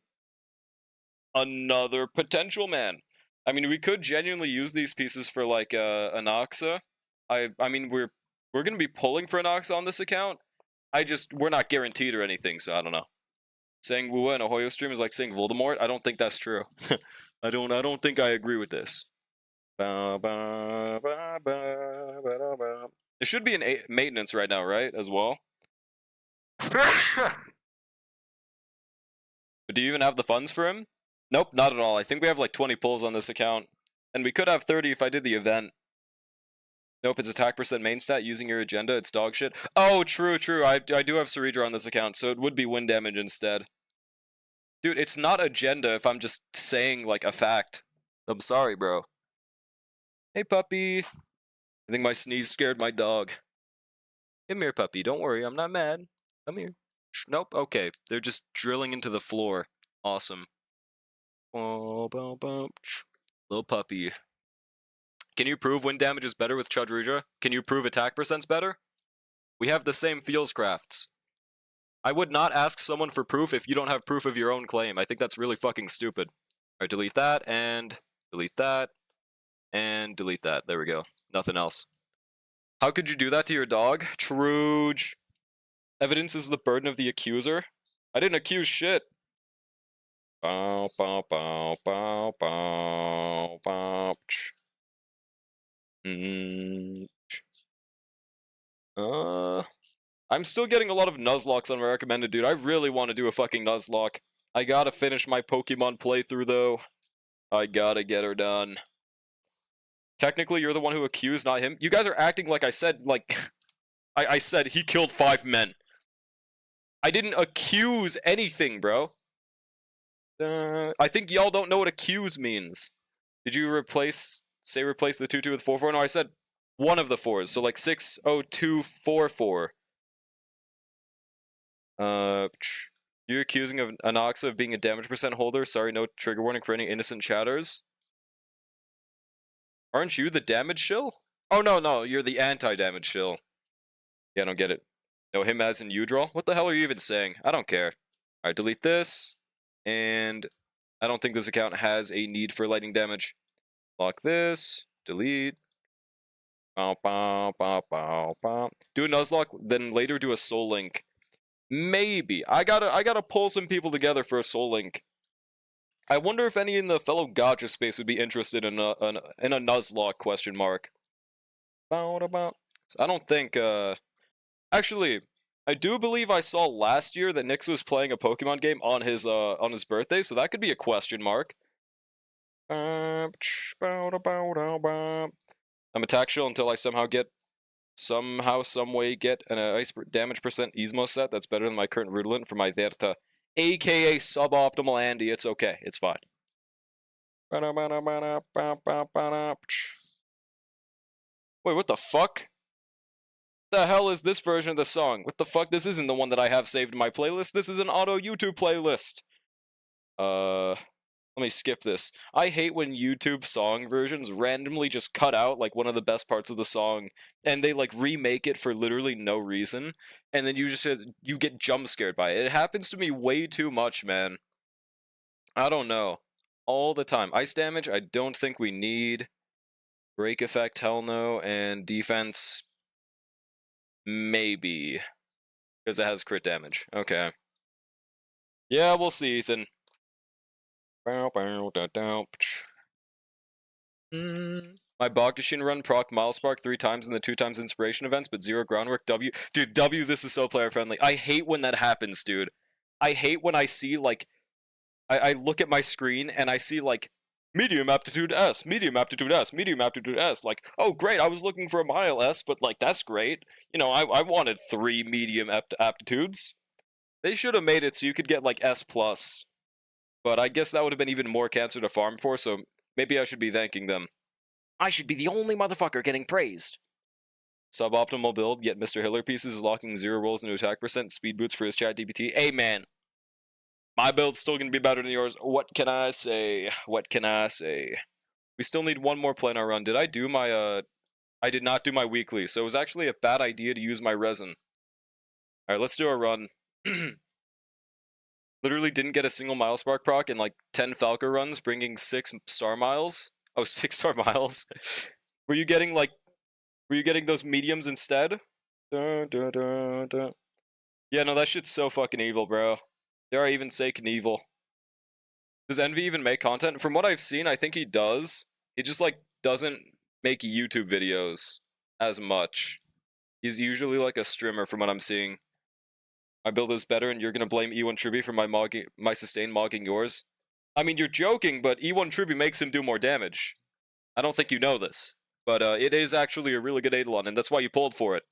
Another potential man. I mean, we could genuinely use these pieces for, like, Anoxa. I mean, we're gonna be pulling for Anoxa on this account. We're not guaranteed or anything, so I don't know. Saying Wua in a Hoyo stream is like saying Voldemort. I don't think that's true. I don't think I agree with this. It should be in maintenance right now, right? As well. But do you even have the funds for him? Nope, not at all. I think we have like 20 pulls on this account. And we could have 30 if I did the event. Nope, it's attack percent main stat using your agenda. It's dog shit. Oh, true. I do have Cerebra on this account, so it would be wind damage instead. Dude, it's not agenda if I'm just saying, like, a fact. I'm sorry, bro. Hey, puppy. I think my sneeze scared my dog. Come here, puppy. Don't worry, I'm not mad. Come here. Nope, okay. They're just drilling into the floor. Awesome. Little puppy. Can you prove wind damage is better with Chudruja? Can you prove attack percent's better? We have the same feels crafts. I would not ask someone for proof if you don't have proof of your own claim. I think that's really fucking stupid. Alright, delete that, and delete that, and delete that. There we go. Nothing else. How could you do that to your dog? Truge. Evidence is the burden of the accuser. I didn't accuse shit. Bow, bow, bow, bow, bow, bow. I'm still getting a lot of Nuzlocks on my recommended, dude. I really want to do a fucking Nuzlock. I gotta finish my Pokemon playthrough, though. I gotta get her done. Technically, you're the one who accused, not him. You guys are acting like I said, like... I said he killed 5 men. I didn't accuse anything, bro. I think y'all don't know what accuse means. Did you replace the 2-2 with 4-4? No, I said one of the 4s, so like 6-0-2-4-4. You're accusing of Anoxa of being a damage percent holder. Sorry, no trigger warning for any innocent chatters. Aren't you the damage shill? Oh, no, you're the anti-damage shill. Yeah, I don't get it. No, him as in you draw? What the hell are you even saying? I don't care. Alright, delete this. And I don't think this account has a need for lightning damage. Lock this. Delete. Bow, bow, bow, bow, bow. Do a Nuzlocke, then later do a Soul Link. Maybe. I gotta pull some people together for a Soul Link. I wonder if any in the fellow Gacha space would be interested in a Nuzlocke question mark. I don't think actually, I do believe I saw last year that Nyx was playing a Pokemon game on his birthday, so that could be a question mark. I'm attack shill until I somehow some way get an ice damage percent Easmo set that's better than my current Rudolent for my Verta, aka suboptimal Andy. It's okay, it's fine. Wait, what the fuck? The hell is this version of the song? What the fuck? This isn't the one that I have saved in my playlist. This is an auto YouTube playlist. Let me skip this. I hate when YouTube song versions randomly just cut out like one of the best parts of the song and they like remake it for literally no reason and then you get jump scared by it. It happens to me way too much, man. I don't know. All the time. Ice damage, I don't think we need. Break effect, hell no, and defense maybe. Because it has crit damage. Okay. Yeah, we'll see, Ethan. My Bakushin run proc Milespark 3 times in the 2 times inspiration events, but 0 groundwork. W. Dude, W, this is so player friendly. I hate when that happens, dude. I hate when I see, like, I look at my screen and I see, like, medium aptitude S, medium aptitude S, medium aptitude S. Like, oh, great, I was looking for a mile S, but, like, that's great. You know, I wanted 3 medium aptitudes. They should have made it so you could get, like, S+. But I guess that would have been even more cancer to farm for, so maybe I should be thanking them. I should be the only motherfucker getting praised. Suboptimal build, yet Mr. Hiller pieces is locking 0 rolls into attack percent, speed boots for his chat DPT. Hey, man. My build's still gonna be better than yours. What can I say? What can I say? We still need one more planar run. Did I do my, I did not do my weekly, so it was actually a bad idea to use my resin. Alright, let's do a run. Literally didn't get a single Milespark proc in like 10 Falco runs, bringing 6 star miles. Oh, 6 star miles. Were you getting those mediums instead? Dun, dun, dun, dun. Yeah, no, that shit's so fucking evil, bro. Dare I even say Knievel? Does Envy even make content? From what I've seen, I think he does. He just, like, doesn't make YouTube videos as much. He's usually, like, a streamer from what I'm seeing. My build is better and you're gonna blame E1 Triby for my sustain mogging yours? I mean, you're joking, but E1 Triby makes him do more damage. I don't think you know this. But it is actually a really good Eidolon, and that's why you pulled for it.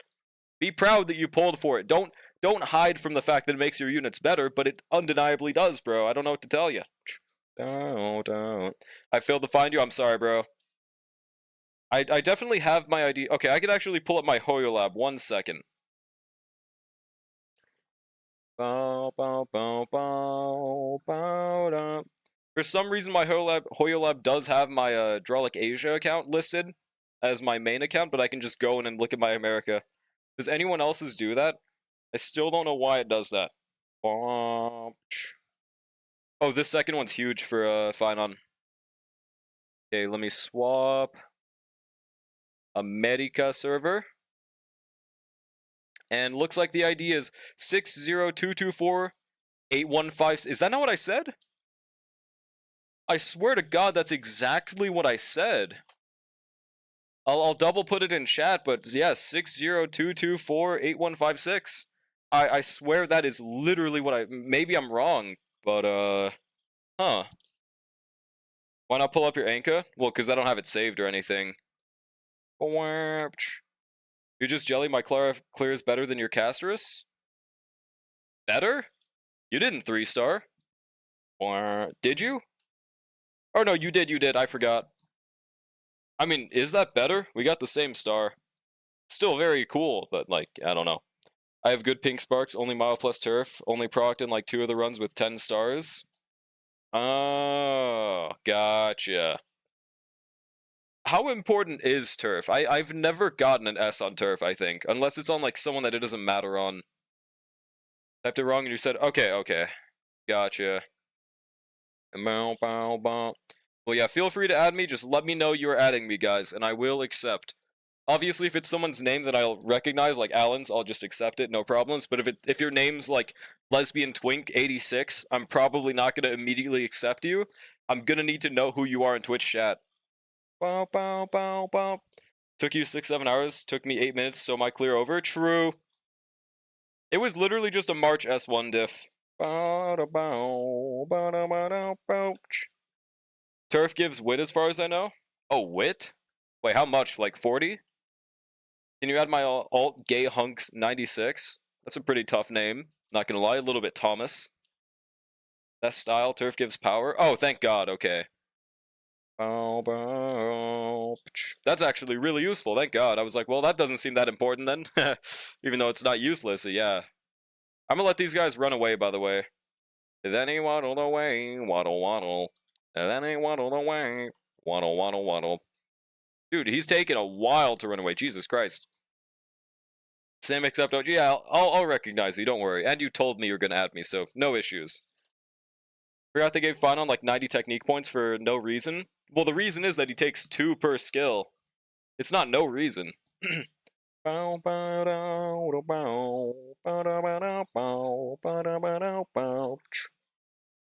Be proud that you pulled for it. Don't hide from the fact that it makes your units better, but it undeniably does, bro. I don't know what to tell you. Don't. I failed to find you. I'm sorry, bro. I definitely have my ID. Okay, I could actually pull up my Hoyo Lab. 1 second. For some reason, my Hoyo Lab does have my Drolic Asia account listed as my main account, but I can just go in and look at my America. Does anyone else's do that? I still don't know why it does that. Oh, this second one's huge for Finon. Okay, let me swap America server. And looks like the ID is 602248156. Is that not what I said? I swear to God, that's exactly what I said. I'll double put it in chat, but yeah, 602248156. I swear that is literally what I. Maybe I'm wrong, but huh? Why not pull up your Anka? Well, because I don't have it saved or anything. You just jelly. My clear is better than your Casterus. Better? You didn't 3-star. Did you? Oh no, you did. You did. I forgot. I mean, is that better? We got the same star. Still very cool, but like, I don't know. I have good pink sparks, only Mile plus Turf, only procced in like 2 of the runs with 10 stars. Oh, gotcha. How important is Turf? I've never gotten an S on Turf, I think. Unless it's on like someone that it doesn't matter on. Typed it wrong and you said, okay. Gotcha. Well, yeah, feel free to add me. Just let me know you're adding me, guys, and I will accept. Obviously, if it's someone's name that I'll recognize, like Alan's, I'll just accept it, no problems. But if your name's like Lesbian Twink 86, I'm probably not gonna immediately accept you. I'm gonna need to know who you are in Twitch chat. Bow, bow, bow, bow. Took you 6-7 hours. Took me 8 minutes. So my clear over. True. It was literally just a March S1 diff. Turf gives wit as far as I know. Oh, wit? Wait, how much? Like 40? Can you add my alt gay hunks 96? That's a pretty tough name. Not gonna lie, a little bit Thomas. Best style, Turf gives power. Oh, thank God, okay. That's actually really useful, thank God. I was like, well, that doesn't seem that important then. Even though it's not useless, so yeah. I'm gonna let these guys run away, by the way. Then he waddled away, waddle waddle. And then he waddled away, waddle waddle waddle. Dude, he's taking a while to run away, Jesus Christ. Same except, oh, yeah, I'll recognize you, don't worry. And you told me you're gonna add me, so no issues. Forgot they gave Finon like 90 technique points for no reason. Well, the reason is that he takes 2 per skill. It's not no reason.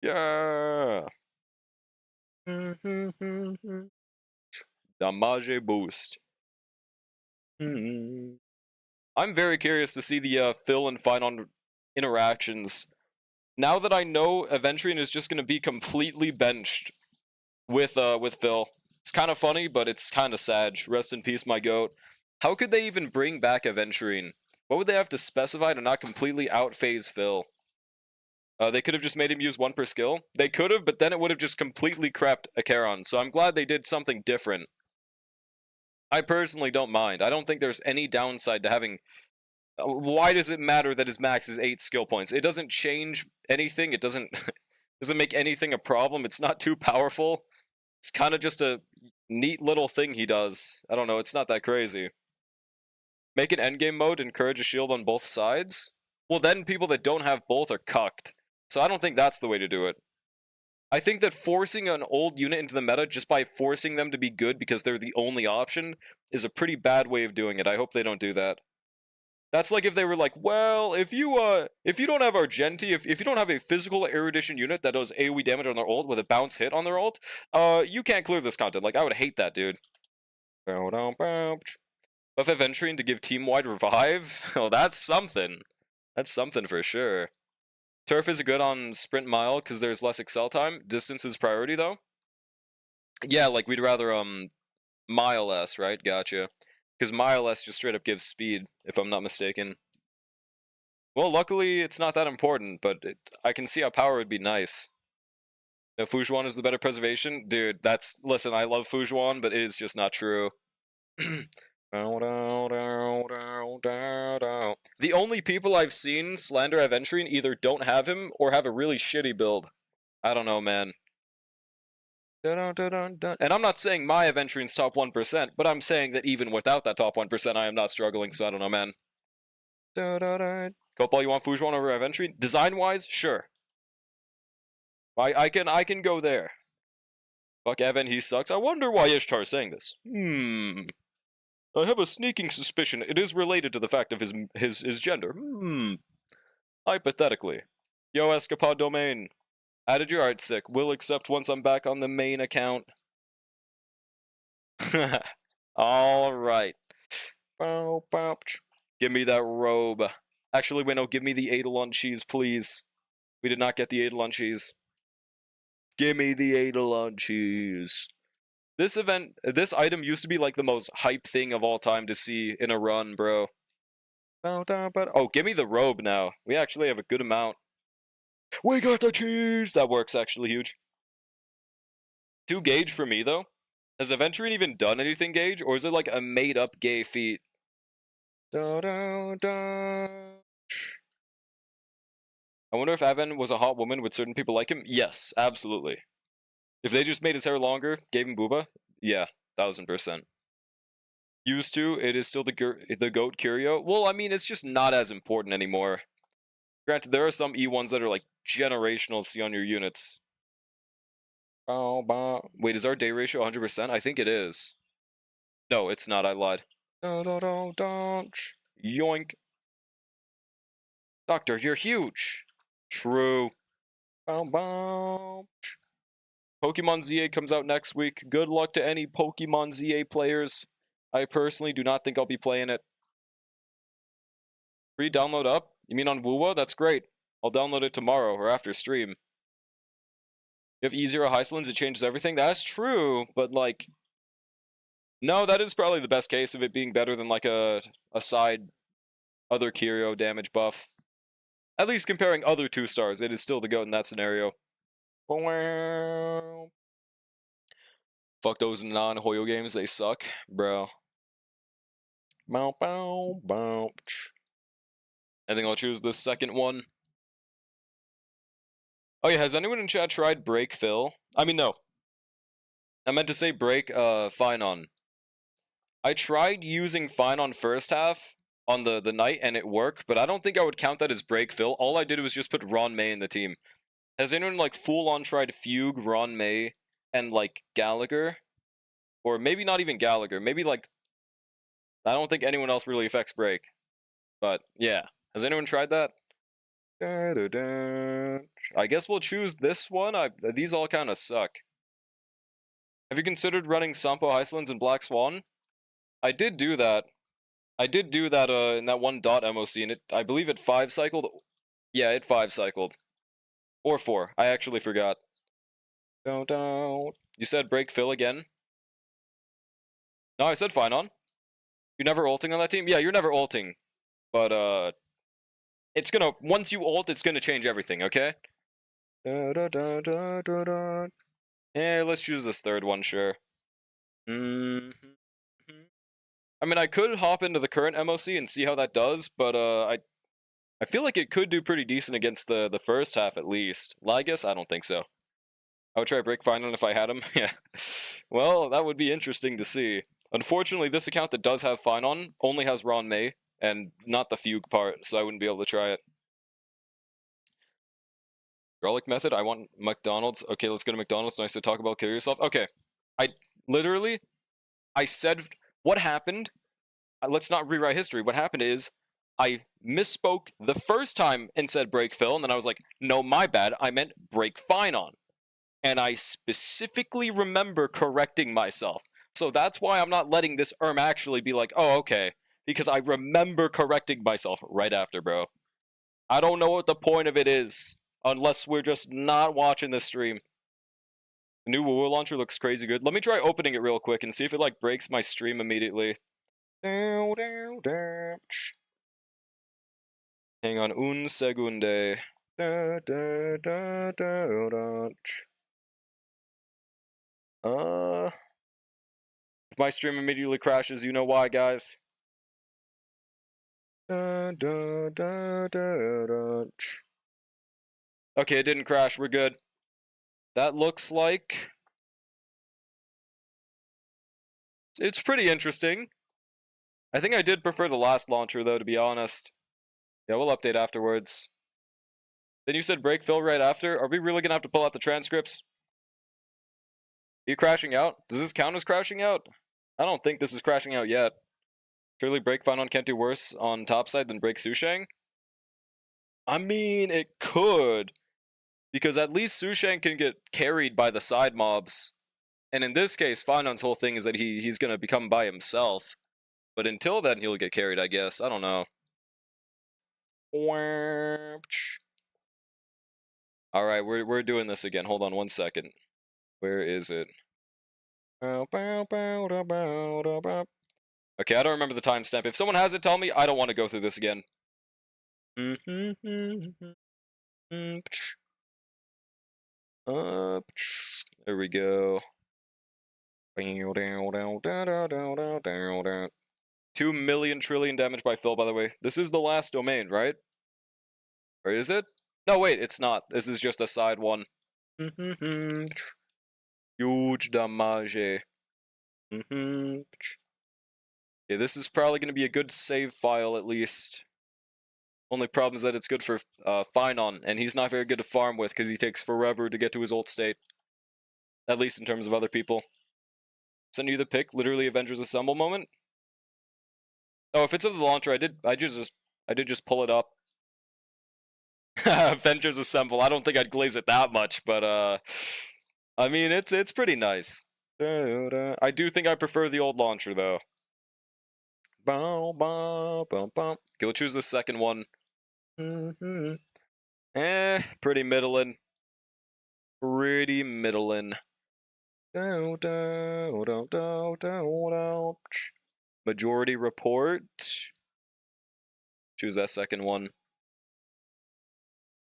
Yeah. Damage boost. I'm very curious to see the Phil and Finon interactions. Now that I know Aventrian is just going to be completely benched with Phil. It's kind of funny, but it's kind of sad. Rest in peace, my goat. How could they even bring back Aventrian? What would they have to specify to not completely outphase Phil? They could have just made him use 1 per skill. They could have, but then it would have just completely crapped Acheron. So I'm glad they did something different. I personally don't mind. I don't think there's any downside to having... Why does it matter that his max is 8 skill points? It doesn't change anything. It doesn't doesn't make anything a problem. It's not too powerful. It's kind of just a neat little thing he does. I don't know. It's not that crazy. Make an endgame mode, encourage a shield on both sides? Well, then people that don't have both are cucked. So I don't think that's the way to do it. I think that forcing an old unit into the meta just by forcing them to be good because they're the only option is a pretty bad way of doing it. I hope they don't do that. That's like if they were like, well, if you don't have Argenti, if you don't have a physical erudition unit that does AoE damage on their ult with a bounce hit on their ult, you can't clear this content. Like, I would hate that, dude. Buff Aventrian to give team-wide revive? Oh, that's something. That's something for sure. Turf is good on sprint mile because there's less excel time. Distance is priority, though. Yeah, like, we'd rather, mile less, right? Gotcha. Because mile less just straight up gives speed, if I'm not mistaken. Well, luckily, it's not that important, but I can see how power would be nice. No, Fujuan is the better preservation? Dude, that's... Listen, I love Fujuan, but it is just not true. The only people I've seen slander Aventrian either don't have him or have a really shitty build. I don't know, man. And I'm not saying my Aventrian's top 1%, but I'm saying that even without that top 1%, I am not struggling, so I don't know, man. Copal, you want Fujuan over Aventrian? Design-wise, sure. I can go there. Fuck Evan, he sucks. I wonder why Ishtar's saying this. I have a sneaking suspicion it is related to the fact of his gender. Hypothetically. Yo, Escapade domain. Added your art sick. Will accept once I'm back on the main account. Alright. Give me that robe. Actually, wait, no, give me the Eidolon cheese, please. We did not get the Eidolon cheese. Give me the Eidolon cheese. This item used to be like the most hype thing of all time to see in a run, bro. Oh, give me the robe now. We actually have a good amount. We got the cheese! That works actually huge. 2 gauge for me, though. Has Aventurine even done anything, Gage? Or is it like a made-up gay feat? I wonder if Aven was a hot woman, would certain people like him? Yes, absolutely. If they just made his hair longer, gave him booba? Yeah, 1000%. Used to, it is still the GOAT curio. Well, I mean, it's just not as important anymore. Granted, there are some E1s that are like generational to see on your units. Wait, is our day ratio 100%? I think it is. No, it's not. I lied. Yoink. Doctor, you're huge. True. Pokemon ZA comes out next week. Good luck to any Pokemon ZA players. I personally do not think I'll be playing it. Free download up? You mean on Wuwa? That's great. I'll download it tomorrow or after stream. You have E0 Hysolins, it changes everything? That's true, but like... No, that is probably the best case of it being better than like a side other Curio damage buff. At least comparing other 2-stars, it is still the GOAT in that scenario. Fuck those non-Hoyo games, they suck, bro. I think I'll choose the second one. Oh yeah, has anyone in chat tried Break Fill? I mean, no. I meant to say Break Finon. I tried using Finon first half on the night and it worked, but I don't think I would count that as Break Fill. All I did was just put Ron May in the team. Has anyone like full-on tried Fugue, Ron May, and like Gallagher? Or maybe not even Gallagher, maybe like... I don't think anyone else really affects Break. But yeah, has anyone tried that? I guess we'll choose this one. These all kind of suck. Have you considered running Sampo Hysolins and Black Swan? I did do that. I did do that in that one dot MOC, and I believe it 5-cycled. Yeah, it 5-cycled. Or 4. I actually forgot. You said Break Fill again? No, I said Finon. You're never ulting on that team? Yeah, you're never ulting. But, it's gonna... Once you ult, it's gonna change everything, okay? Yeah, let's choose this third one, sure. I mean, I could hop into the current MOC and see how that does, but, I feel like it could do pretty decent against the first half, at least. Lygus? I don't think so. I would try Break Finon if I had him. Yeah. Well, that would be interesting to see. Unfortunately, this account that does have Finon only has Ron May, and not the Fugue part, so I wouldn't be able to try it. Garlic method, I want McDonald's. Okay, let's go to McDonald's. Nice to talk about kill yourself. Okay. I said what happened. Let's not rewrite history. What happened is I misspoke the first time and said Break Fill, and then I was like, no, my bad. I meant Break Finon. And I specifically remember correcting myself. So that's why I'm not letting this actually be like, oh, okay. Because I remember correcting myself right after, bro. I don't know what the point of it is. Unless we're just not watching this stream. The new Woo launcher looks crazy good. Let me try opening it real quick and see if it like breaks my stream immediately. Hang on un segunde. If my stream immediately crashes, you know why, guys. Okay, it didn't crash. We're good. That looks like... It's pretty interesting. I think I did prefer the last launcher, though, to be honest. Yeah, we'll update afterwards. Then you said Break Fill right after. Are we really gonna have to pull out the transcripts? Are you crashing out? Does this count as crashing out? I don't think this is crashing out yet. Surely break Finon can't do worse on top side than break Sushang? I mean, it could. Because at least Sushang can get carried by the side mobs. And in this case, Finon's whole thing is that he's going to become by himself. But until then, he'll get carried, I guess. I don't know. Alright, we're doing this again. Hold on one second. Where is it? Okay, I don't remember the timestamp. If someone has it, tell me. I don't want to go through this again. There we go. 2 million trillion damage by Phil, by the way. This is the last domain, right? Or is it? No, wait, it's not. This is just a side one. Huge damage. Yeah, this is probably going to be a good save file, at least. Only problem is that it's good for Finon, and he's not very good to farm with because he takes forever to get to his ult state. At least in terms of other people. Send you the pick, literally Avengers Assemble moment. Oh, if it's of the launcher, I did just pull it up. Avengers Assemble. I don't think I'd glaze it that much, but I mean it's pretty nice. I do think I prefer the old launcher though. Okay, we'll choose the second one. Pretty middling. Pretty middling. Majority report. Choose that second one.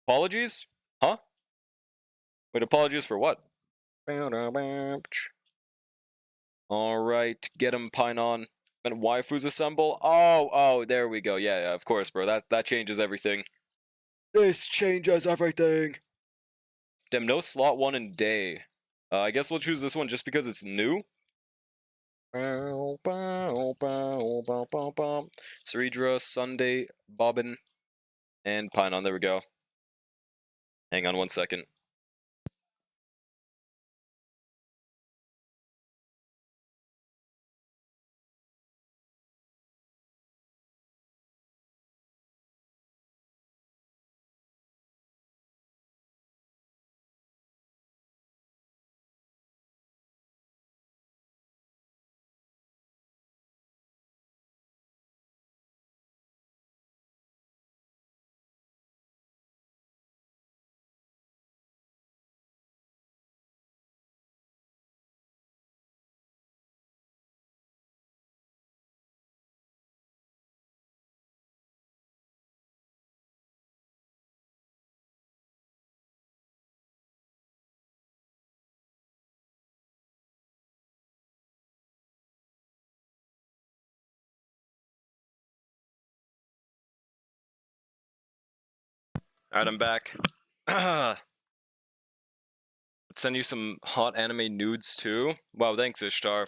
Apologies? Huh? Wait, apologies for what? Alright, get him, Pinon. And waifus assemble? Oh, there we go. Yeah, of course, bro. That changes everything. This changes everything! Damn, no slot 1 in day. I guess we'll choose this one just because it's new. Ceridra, Sunday, Bobbin, and Pinon. There we go. Hang on one second. Alright, I'm back. Let's send you some hot anime nudes too. Wow, thanks, Ishtar.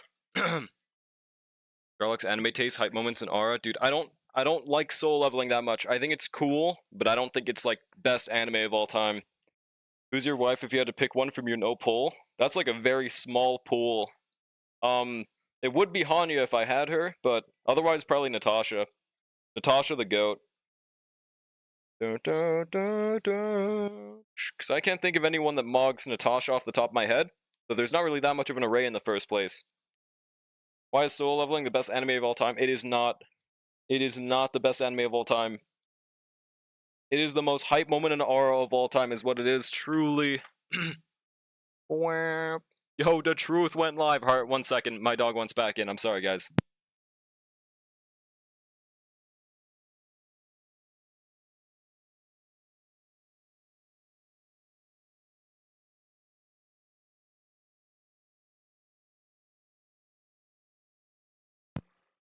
Garlic's anime taste, hype moments, and aura. Dude, I don't like soul leveling that much. I think it's cool, but I don't think it's like best anime of all time. Who's your wife if you had to pick one from your no pool? That's like a very small pool. It would be Hanya if I had her, but otherwise probably Natasha. Natasha the goat. Because I can't think of anyone that mogs Natasha off the top of my head, so there's not really that much of an array in the first place. Why is soul leveling the best anime of all time? It is not. It is not the best anime of all time. It is the most hype moment in aura of all time is what it is, truly. Yo, the truth went live. Heart, 1 second. My dog wants back in. I'm sorry, guys.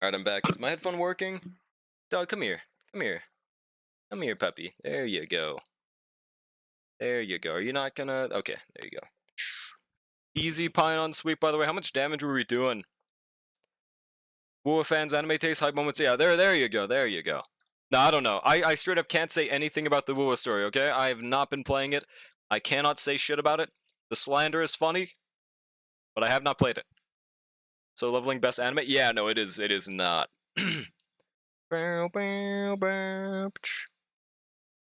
Alright, I'm back. Is my headphone working? Dog, come here. Come here. Come here, puppy. There you go. There you go. Are you not gonna... Okay, there you go. Easy Pinon sweep, by the way. How much damage were we doing? Wua fans, anime taste, hype moments. Yeah, there you go. There you go. No, I don't know. I straight up can't say anything about the Wua story, okay? I have not been playing it. I cannot say shit about it. The slander is funny, but I have not played it. So leveling best anime? Yeah, no, it is not.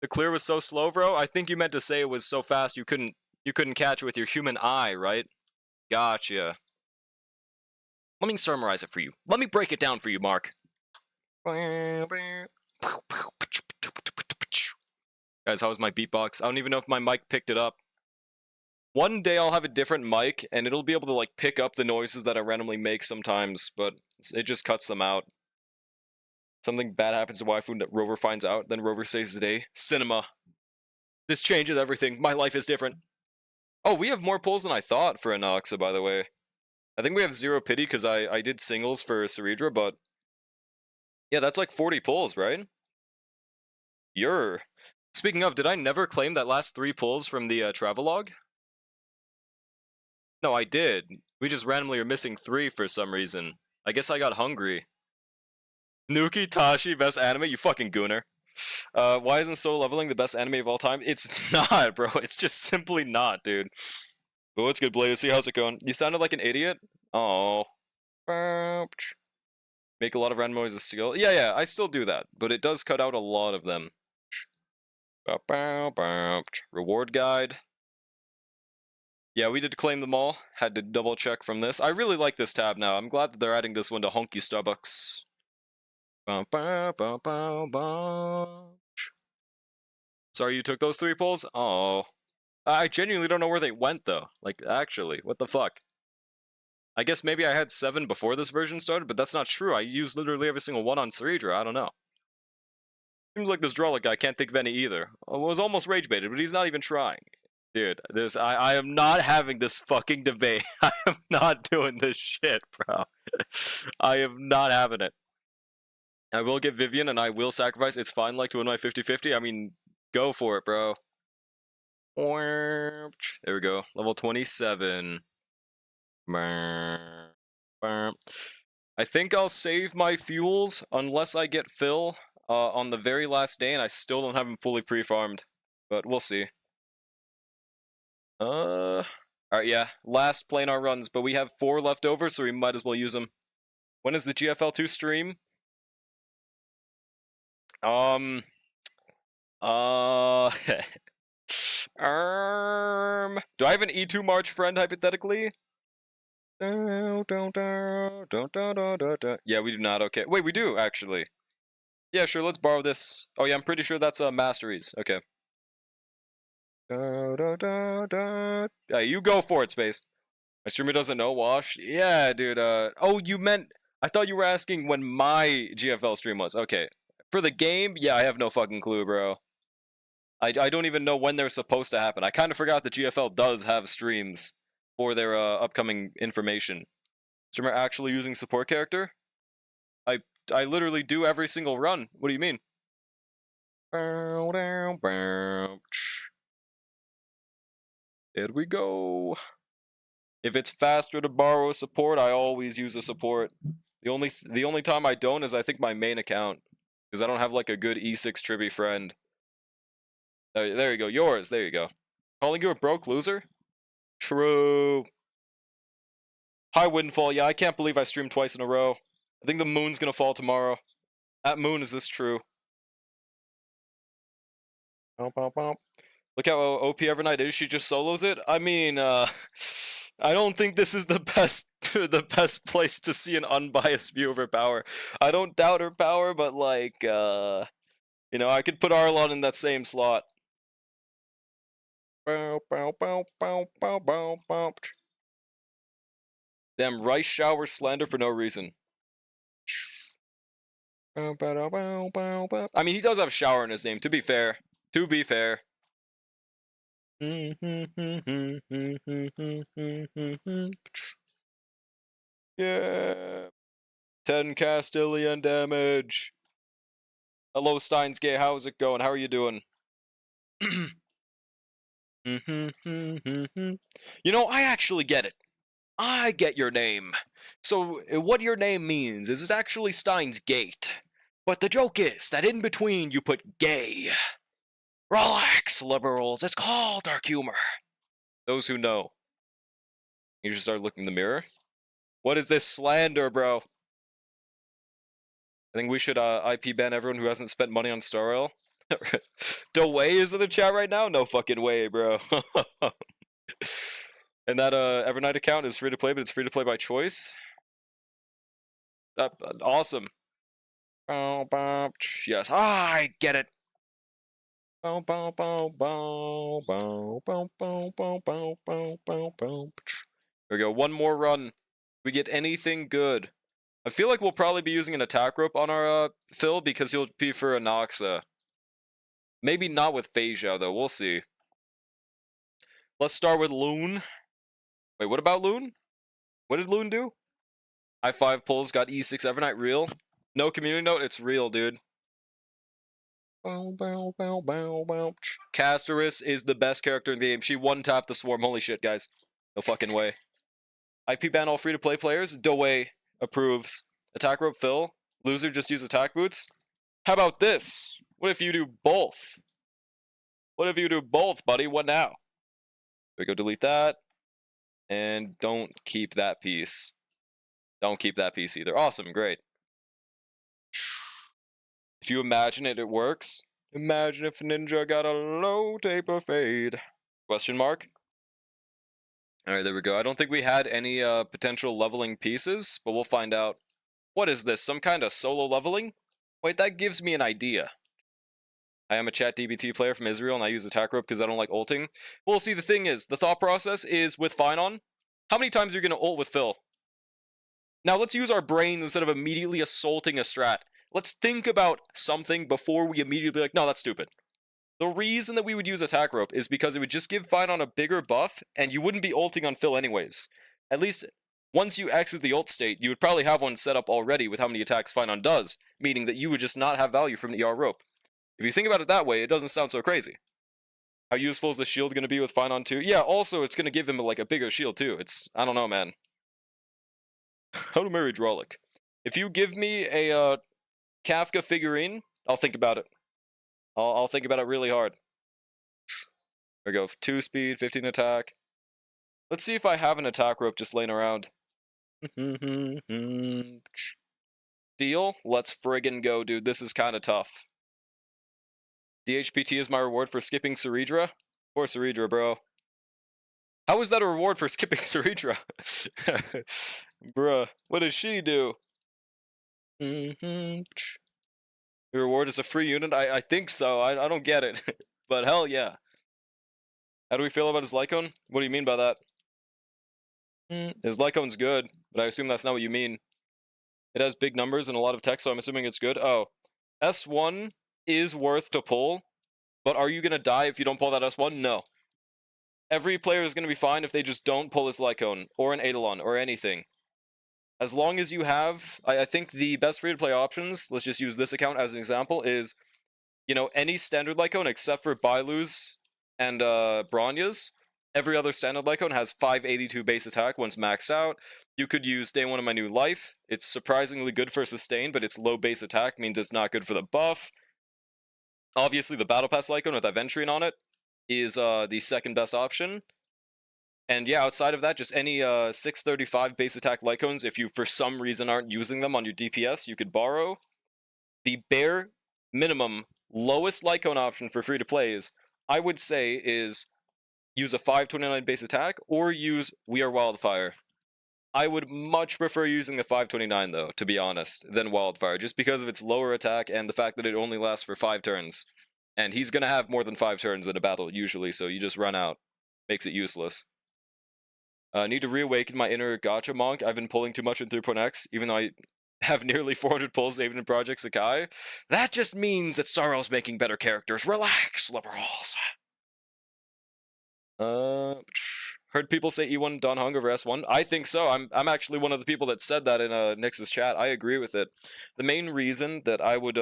The clear was so slow, bro. I think you meant to say it was so fast you couldn't catch it with your human eye, right? Gotcha. Let me summarize it for you. Let me break it down for you, Mark. Guys, how was my beatbox? I don't even know if my mic picked it up. One day I'll have a different mic, and it'll be able to, like, pick up the noises that I randomly make sometimes, but it just cuts them out. Something bad happens to waifu that Rover finds out, then Rover saves the day. Cinema. This changes everything. My life is different. Oh, we have more pulls than I thought for Anoxa, by the way. I think we have 0 pity because I did singles for Ceredra, but yeah, that's like 40 pulls, right? Speaking of, did I never claim that last 3 pulls from the travelogue? No, I did. We just randomly are missing 3 for some reason. I guess I got hungry. Nuki Tashi, best anime? You fucking gooner. Why isn't Solo Leveling the best anime of all time? It's not, bro. It's just simply not, dude. But what's good, Blaze? How's it going? You sounded like an idiot. Oh. Make a lot of random noises still. Yeah, I still do that, but it does cut out a lot of them. Reward guide. Yeah, we did claim them all. Had to double check from this. I really like this tab now. I'm glad that they're adding this one to Honky Starbucks. Sorry you took those 3 pulls? Oh. I genuinely don't know where they went, though. Like, actually, what the fuck? I guess maybe I had 7 before this version started, but that's not true. I used literally every single one on Ceredra. I don't know. Seems like this Drolic guy can't think of any either. I was almost rage baited, but he's not even trying. Dude, I am not having this fucking debate. I am not doing this shit, bro. I am not having it. I will get Vivian and I will sacrifice. It's fine, like, to win my 50-50. I mean, go for it, bro. There we go. Level 27. I think I'll save my fuels unless I get Phil on the very last day, and I still don't have him fully pre-farmed. But we'll see. Alright, yeah. Last planar runs, but we have 4 left over, so we might as well use them. When is the GFL2 stream? Do I have an E2 March friend, hypothetically? Yeah, we do not. Okay. Wait, we do, actually. Yeah, sure, let's borrow this. Oh, yeah, I'm pretty sure that's Masteries. Okay. Yeah, you go for it, Space. My streamer doesn't know, Wash. Yeah, dude, oh, you meant... I thought you were asking when my GFL stream was. Okay. For the game, yeah, I have no fucking clue, bro. I don't even know when they're supposed to happen. I kind of forgot that GFL does have streams for their upcoming information. Streamer actually using support character? I literally do every single run. What do you mean? There we go. If it's faster to borrow a support, I always use a support. The only time I don't is I think my main account, because I don't have like a good E6 tribby friend. There you go, yours. There you go. Calling you a broke loser? True. Hi Windfall. Yeah, I can't believe I streamed twice in a row. I think the moon's gonna fall tomorrow. At moon, is this true? Look how OP Evernight is. She just solos it. I mean, I don't think this is the best the best place to see an unbiased view of her power. I don't doubt her power, but like, you know, I could put Arlon in that same slot. Damn, rice shower slander for no reason. I mean, he does have shower in his name, to be fair. To be fair. Yeah. 10 Castilian damage. Hello, Steins Gate. How's it going? How are you doing? You know, I actually get it. I get your name. So, what your name means is it's actually Steins Gate. But the joke is that in between you put gay. Relax, liberals. It's called dark humor. Those who know. You should start looking in the mirror. What is this slander, bro? I think we should IP ban everyone who hasn't spent money on Star Rail. Dewey is in the chat right now? No fucking way, bro. And that Evernight account is free to play, but it's free to play by choice. Awesome. Yes. Ah, I get it. There we go. One more run. We get anything good. I feel like we'll probably be using an attack rope on our Phil because he'll be for a Noxa. Maybe not with Phasya though. We'll see. Let's start with Loon. Wait, what about Loon? What did Loon do? I5 pulls, got E6 Evernight real. No community note, it's real, dude. Castoris is the best character in the game. She one-tapped the Swarm. Holy shit, guys. No fucking way. IP ban all free-to-play players. Dewey approves. Attack rope Phil. Loser just use attack boots. How about this? What if you do both? What if you do both, buddy? What now? We go delete that. And don't keep that piece. Don't keep that piece either. Awesome, great. If you imagine it, it works. Imagine if Ninja got a low taper fade. Question mark? Alright, there we go. I don't think we had any potential leveling pieces, but we'll find out. What is this? Some kind of solo leveling? Wait, that gives me an idea. I am a chat DBT player from Israel, and I use attack rope because I don't like ulting. Well, see, the thing is, the thought process is with Finon, how many times are you going to ult with Phil? Now, let's use our brains instead of immediately assaulting a strat. Let's think about something before we immediately be like, no, that's stupid. The reason that we would use attack rope is because it would just give Finon a bigger buff, and you wouldn't be ulting on Phil anyways. At least, once you exit the ult state, you would probably have one set up already with how many attacks Finon does, meaning that you would just not have value from the ER rope. If you think about it that way, it doesn't sound so crazy. How useful is the shield going to be with Finon too? Yeah, also, it's going to give him like a bigger shield too. I don't know, man. How to marry Drolic. If you give me a Kafka figurine, I'll think about it. I'll think about it really hard. There we go. 2 speed, 15 attack. Let's see if I have an attack rope just laying around. Deal? Let's friggin' go, dude. This is kind of tough. DHPT is my reward for skipping Ceridra? Poor Ceridra, bro. How is that a reward for skipping Ceridra? Bruh, what does she do? The reward is a free unit? I think so. I don't get it. But hell yeah. How do we feel about his Lycone? What do you mean by that? His Lycone's good, but I assume that's not what you mean. It has big numbers and a lot of text, so I'm assuming it's good. Oh. S1 is worth to pull, but are you going to die if you don't pull that S1? No. Every player is going to be fine if they just don't pull his Lycone, or an Eidolon, or anything. As long as you have, I think the best free-to-play options, let's just use this account as an example, is, you know, any standard Lycone except for Bailu's and Bronya's. Every other standard Lycone has 582 base attack once maxed out. You could use Day 1 of My New Life. It's surprisingly good for sustain, but its low base attack means it's not good for the buff. Obviously, the Battle Pass Lycone with Aventurine on it is the second best option. And yeah, outside of that, just any 635 base attack Lycones, if you for some reason aren't using them on your DPS, you could borrow. The bare minimum lowest Lycone option for free-to-play is, I would say, is use a 529 base attack, or use We Are Wildfire. I would much prefer using the 529, though, to be honest, than Wildfire, just because of its lower attack and the fact that it only lasts for 5 turns. And he's going to have more than 5 turns in a battle, usually, so you just run out. Makes it useless. Need to reawaken my inner gacha monk. I've been pulling too much in 3.x, even though I have nearly 400 pulls even in Project Sakai. That just means that Star Rail's making better characters. Relax, liberals. Heard people say E1 Don Hung over S1. I think so. I'm actually one of the people that said that in Nix's chat. I agree with it. The main reason that I would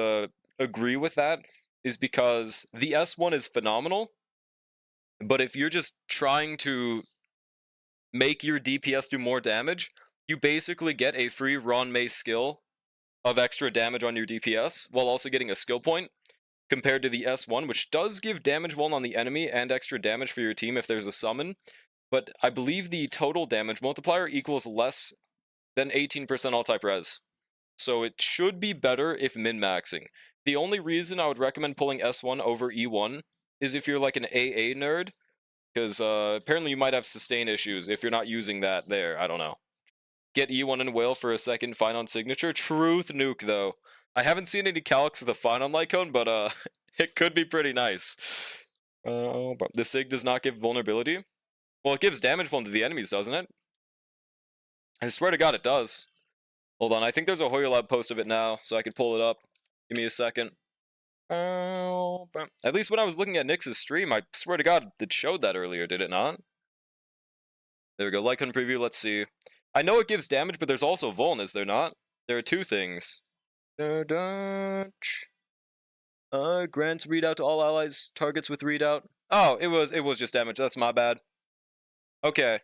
agree with that is because the S1 is phenomenal, but if you're just trying to make your DPS do more damage, you basically get a free Ron May skill of extra damage on your DPS, while also getting a skill point, compared to the S1, which does give damage one on the enemy and extra damage for your team if there's a summon, but I believe the total damage multiplier equals less than 18% all-type res. so it should be better if min-maxing. The only reason I would recommend pulling S1 over E1 is if you're like an AA nerd, because apparently you might have sustain issues if you're not using that there. I don't know. Get E1 and whale for a second fine on signature. Truth nuke though. I haven't seen any calcs with a fine on light cone, but it could be pretty nice. But the sig does not give vulnerability. Well, it gives damage to the enemies, doesn't it? I swear to God, it does. Hold on, I think there's a Hoyer Lab post of it now, so I can pull it up. Give me a second. At least when I was looking at Nyx's stream, I swear to God, it showed that earlier, did it not? There we go, Lycon preview, let's see. I know it gives damage, but there's also vuln, is there not? There are two things. Grants readout to all allies targets with readout. Oh, it was just damage, that's my bad. Okay.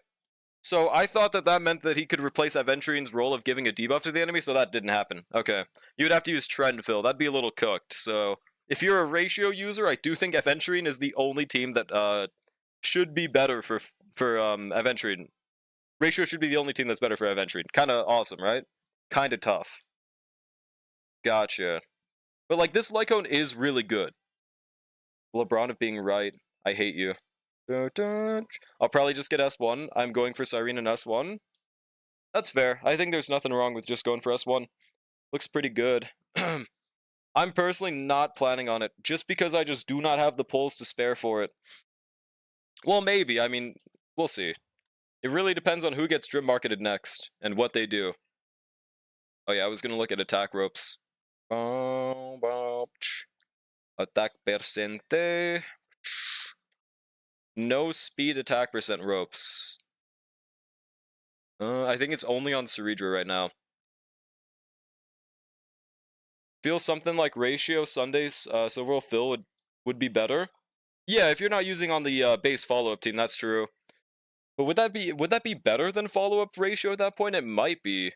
So I thought that meant that he could replace Aventrine's role of giving a debuff to the enemy, so that didn't happen. Okay. You'd have to use Trend Fill. That'd be a little cooked. So if you're a ratio user, I do think Aventrine is the only team that should be better for Aventrine. Ratio should be the only team that's better for Aventrine. Kinda awesome, right? Kinda tough. Gotcha. But like this Lycone is really good. LeBron of being right. I hate you. I'll probably just get S1. I'm going for Cyrene and S1. That's fair. I think there's nothing wrong with just going for S1. Looks pretty good. I'm personally not planning on it, just because I just do not have the pulls to spare for it. Well, maybe. I mean, we'll see. It really depends on who gets drip marketed next, and what they do. Oh yeah, I was gonna look at attack ropes. Attack percente. No speed attack percent ropes. I think it's only on Ceredra right now. Feels something like Ratio Sunday's Silverwolf Fill would be better. Yeah, if you're not using on the base follow-up team, that's true. But would that be better than follow-up Ratio at that point? It might be.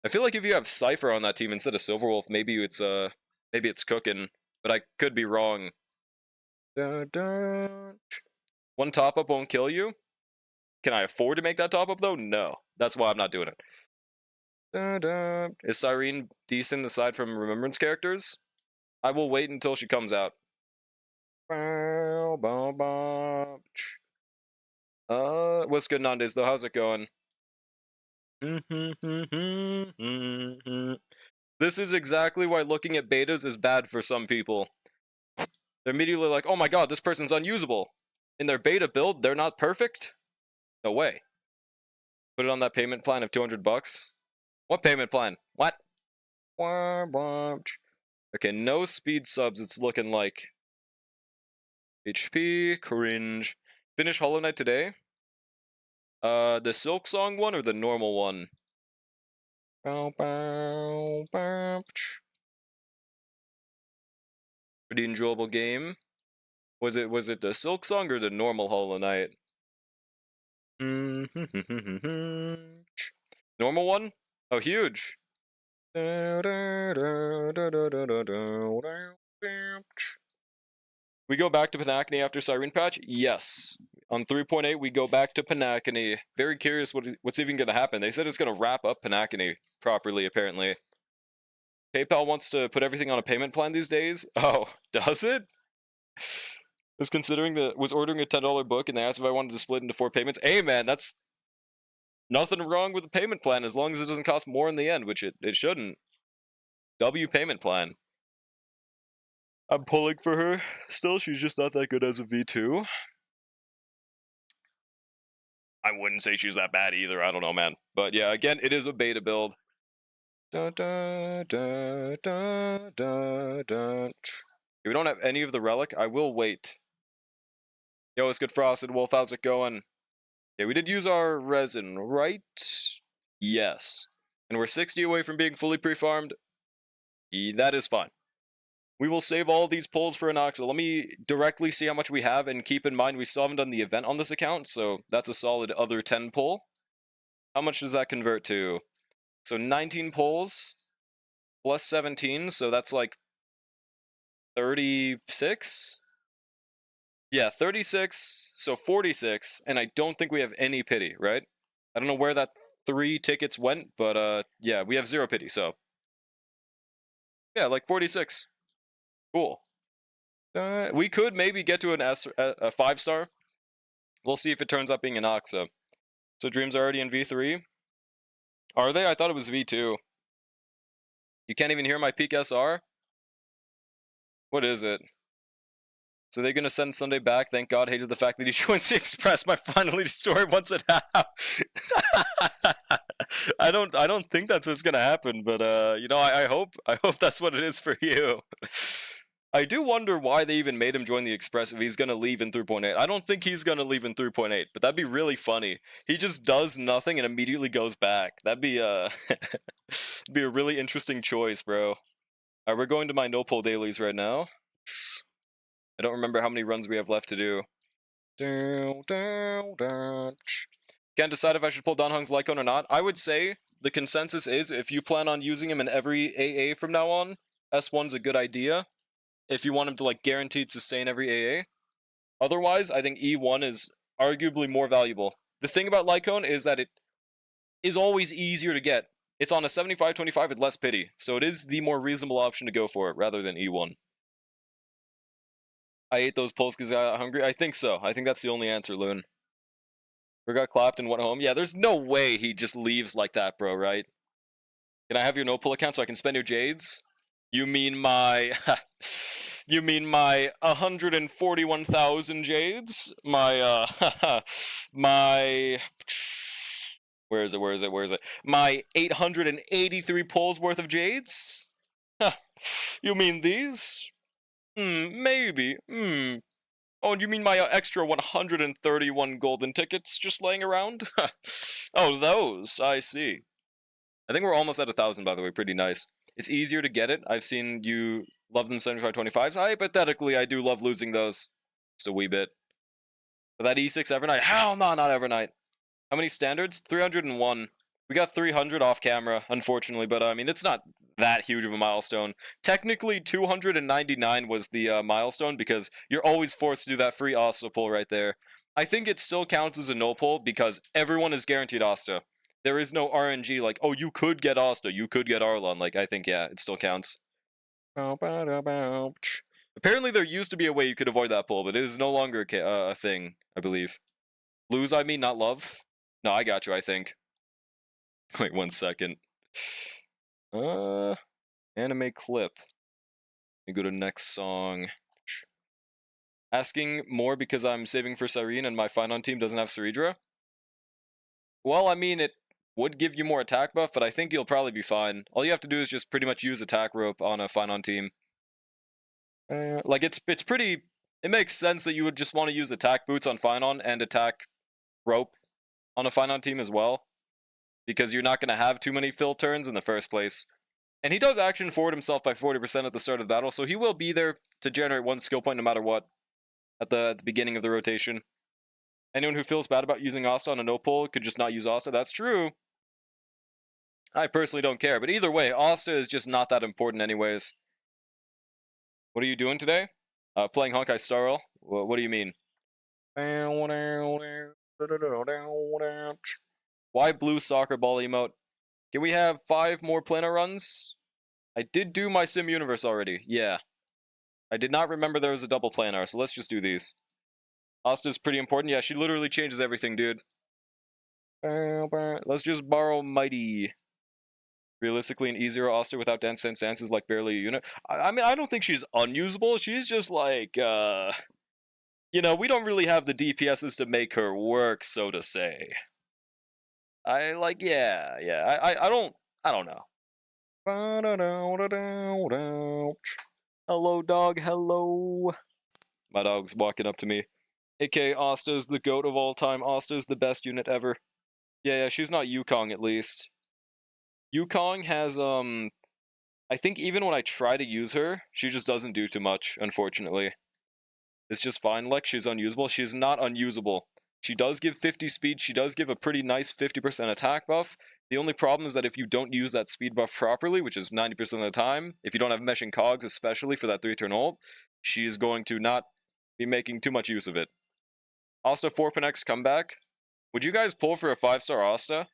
I feel like if you have Cypher on that team instead of Silverwolf, maybe it's cooking. But I could be wrong. One top-up won't kill you? Can I afford to make that top-up, though? No. That's why I'm not doing it. Is Cyrene decent aside from Remembrance characters? I will wait until she comes out. What's good, Nandes, though? How's it going? This is exactly why looking at betas is bad for some people. They're immediately like, oh my god, this person's unusable. In their beta build, they're not perfect? No way. Put it on that payment plan of 200 bucks. What payment plan? What? Okay, no speed subs, it's looking like. HP, cringe. Finish Hollow Knight today? The Silk Song one or the normal one? Pretty enjoyable game. Was it the Silk Song or the normal Hollow Knight? Normal one? Oh, huge. We go back to Panacony after Cyrene patch? Yes. On 3.8, we go back to Panacony. Very curious what's even going to happen. They said it's going to wrap up Panacony properly, apparently. PayPal wants to put everything on a payment plan these days? Oh, does it? Was ordering a $10 book and they asked if I wanted to split into 4 payments. Hey man, that's nothing wrong with the payment plan as long as it doesn't cost more in the end, which it shouldn't. W payment plan. I'm pulling for her. Still, she's just not that good as a V2. I wouldn't say she's that bad either. I don't know, man. But yeah, again, it is a beta build. We don't have any of the relic. I will wait. Yo, it's good, Frosted Wolf. How's it going? Yeah, we did use our resin, right? Yes. And we're 60 away from being fully pre-farmed. That is fine. We will save all these pulls for Anoxa. Let me directly see how much we have, and keep in mind we still haven't done the event on this account, so that's a solid other 10 pull. How much does that convert to? So 19 pulls plus 17, so that's like 36? Yeah, 36, so 46, and I don't think we have any pity, right? I don't know where that 3 tickets went, but yeah, we have 0 pity, so Yeah, like 46. Cool. We could maybe get to a 5-star. We'll see if it turns out being an Oxa. So Dreams are already in V3. Are they? I thought it was V2. You can't even hear my peak SR? What is it? So they're gonna send Sunday back. Thank God. Hated the fact that he joins the Express. My finally story once it happened. I don't think that's what's gonna happen, but you know, I hope that's what it is for you. I do wonder why they even made him join the Express if he's gonna leave in 3.8. I don't think he's gonna leave in 3.8, but that'd be really funny. He just does nothing and immediately goes back. That'd be be a really interesting choice, bro. Alright, we're going to my no pull dailies right now. I don't remember how many runs we have left to do. Can't decide if I should pull Don Hung's Lycone or not. I would say the consensus is if you plan on using him in every AA from now on, S1's a good idea. If you want him to like guaranteed sustain every AA. Otherwise, I think E1 is arguably more valuable. The thing about Lycone is that it is always easier to get. It's on a 75-25 with less pity, so it is the more reasonable option to go for it rather than E1. I ate those pulls because I got hungry. I think so. I think that's the only answer, Loon. We got clapped and went home. Yeah, there's no way he just leaves like that, bro, right? Can I have your no pull account so I can spend your jades? You mean my... you mean my 141,000 jades? My, my... Where is it? My 883 pulls worth of jades? You mean these? Maybe. Oh, and you mean my extra 131 golden tickets just laying around? Oh, those. I see. I think we're almost at 1,000, by the way. Pretty nice. It's easier to get it. I've seen you love them 75-25s. Hypothetically, I do love losing those. Just a wee bit. But that E6 Evernight? Hell no, not Evernight. How many standards? 301. We got 300 off camera, unfortunately, but I mean, it's not that huge of a milestone. Technically, 299 was the milestone because you're always forced to do that free Asta pull right there. I think it still counts as a no pull because everyone is guaranteed Asta. There is no RNG like, oh, you could get Asta, you could get Arlon. Like, I think, yeah, it still counts. Apparently, there used to be a way you could avoid that pull, but it is no longer a thing, I believe. Lose, I mean, not love. No, I got you, I think. Wait 1 second. Anime clip. Let me go to next song. Asking more because I'm saving for Cyrene and my Finon team doesn't have Ceridra? Well, I mean, it would give you more attack buff, but I think you'll probably be fine. All you have to do is just pretty much use attack rope on a Finon team. Like, it's pretty... It makes sense that you would just want to use attack boots on Finon and attack rope on a Finon team as well. Because you're not going to have too many fill turns in the first place. And he does action forward himself by 40% at the start of the battle, so he will be there to generate 1 skill point no matter what at the beginning of the rotation. Anyone who feels bad about using Asta on a no pull could just not use Asta. That's true. I personally don't care, but either way, Asta is just not that important anyways. What are you doing today? Playing Honkai Star Rail? What do you mean? Why blue soccer ball emote? Can we have 5 more planar runs? I did do my Sim Universe already. Yeah. I did not remember there was a double planar, so let's just do these. Asta's pretty important. Yeah, she literally changes everything, dude. Let's just borrow Mighty. Realistically, an E0 Asta without Dance Dance Dance is like barely a unit. I mean, I don't think she's unusable. She's just like, you know, we don't really have the DPSs to make her work, so to say. I like, yeah. I don't know. Hello, dog. Hello. My dog's walking up to me. AK Asta's the GOAT of all time. Asta's the best unit ever. Yeah, she's not Yukong at least. Yukong has, I think even when I try to use her, she just doesn't do too much, unfortunately. It's just fine, like, she's unusable. She's not unusable. She does give 50 speed, she does give a pretty nice 50% attack buff. The only problem is that if you don't use that speed buff properly, which is 90% of the time, if you don't have meshing cogs, especially for that 3-turn ult, she's going to not be making too much use of it. Asta 4-X comeback. Would you guys pull for a 5-star Asta?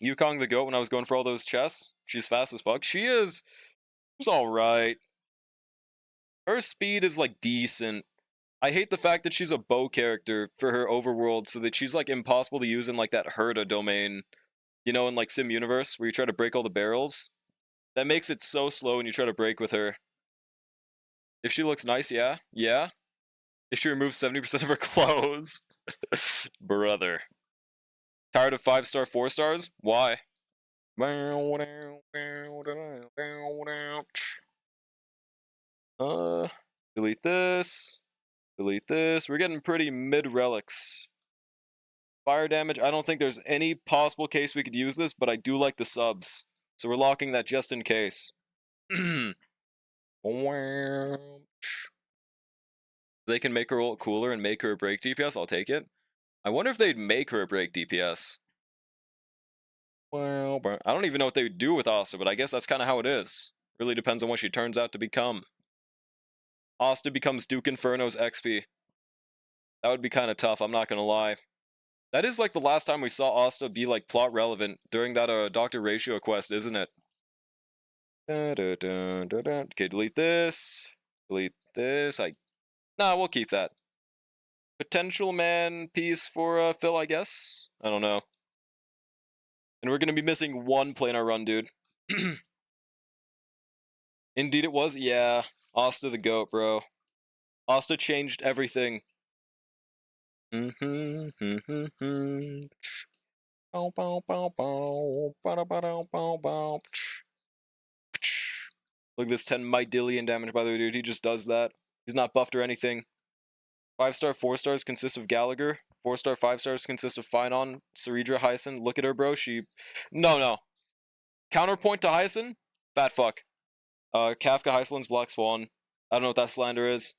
Yukong the GOAT when I was going for all those chests. She's fast as fuck. She is It's alright. Her speed is, like, decent. I hate the fact that she's a bow character for her overworld, so that she's, like, impossible to use in, like, that Herda domain. You know, in, like, Sim Universe, where you try to break all the barrels? That makes it so slow when you try to break with her. If she looks nice, yeah. Yeah. If she removes 70% of her clothes. Brother. Tired of 5-star, 4-stars? Why? Delete this. Delete this. We're getting pretty mid relics. Fire damage. I don't think there's any possible case we could use this, but I do like the subs. So we're locking that just in case. They can make her ult cooler and make her a break DPS. I'll take it. I wonder if they'd make her a break DPS. Well, I don't even know what they would do with Asta, but I guess that's kind of how it is. Really depends on what she turns out to become. Asta becomes Duke Inferno's XP. That would be kind of tough, I'm not going to lie. That is like the last time we saw Asta be like plot relevant during that Dr. Ratio quest, isn't it? Okay, delete this. Delete this. Nah, we'll keep that. Potential man piece for Phil, I guess. I don't know. And we're gonna be missing one planar run, dude. Indeed it was. Yeah. Asta the GOAT, bro. Asta changed everything. Look at this 10 Mydillion damage, by the way, dude. He just does that. He's not buffed or anything. 5-star, 4-stars consist of Gallagher. 4-star, 5-stars consist of Phynon, Ceridra, Hyacinth. Look at her, bro. No. Counterpoint to Hyacinth? Fat fuck. Kafka, Hyceland's Black Swan. I don't know what that slander is.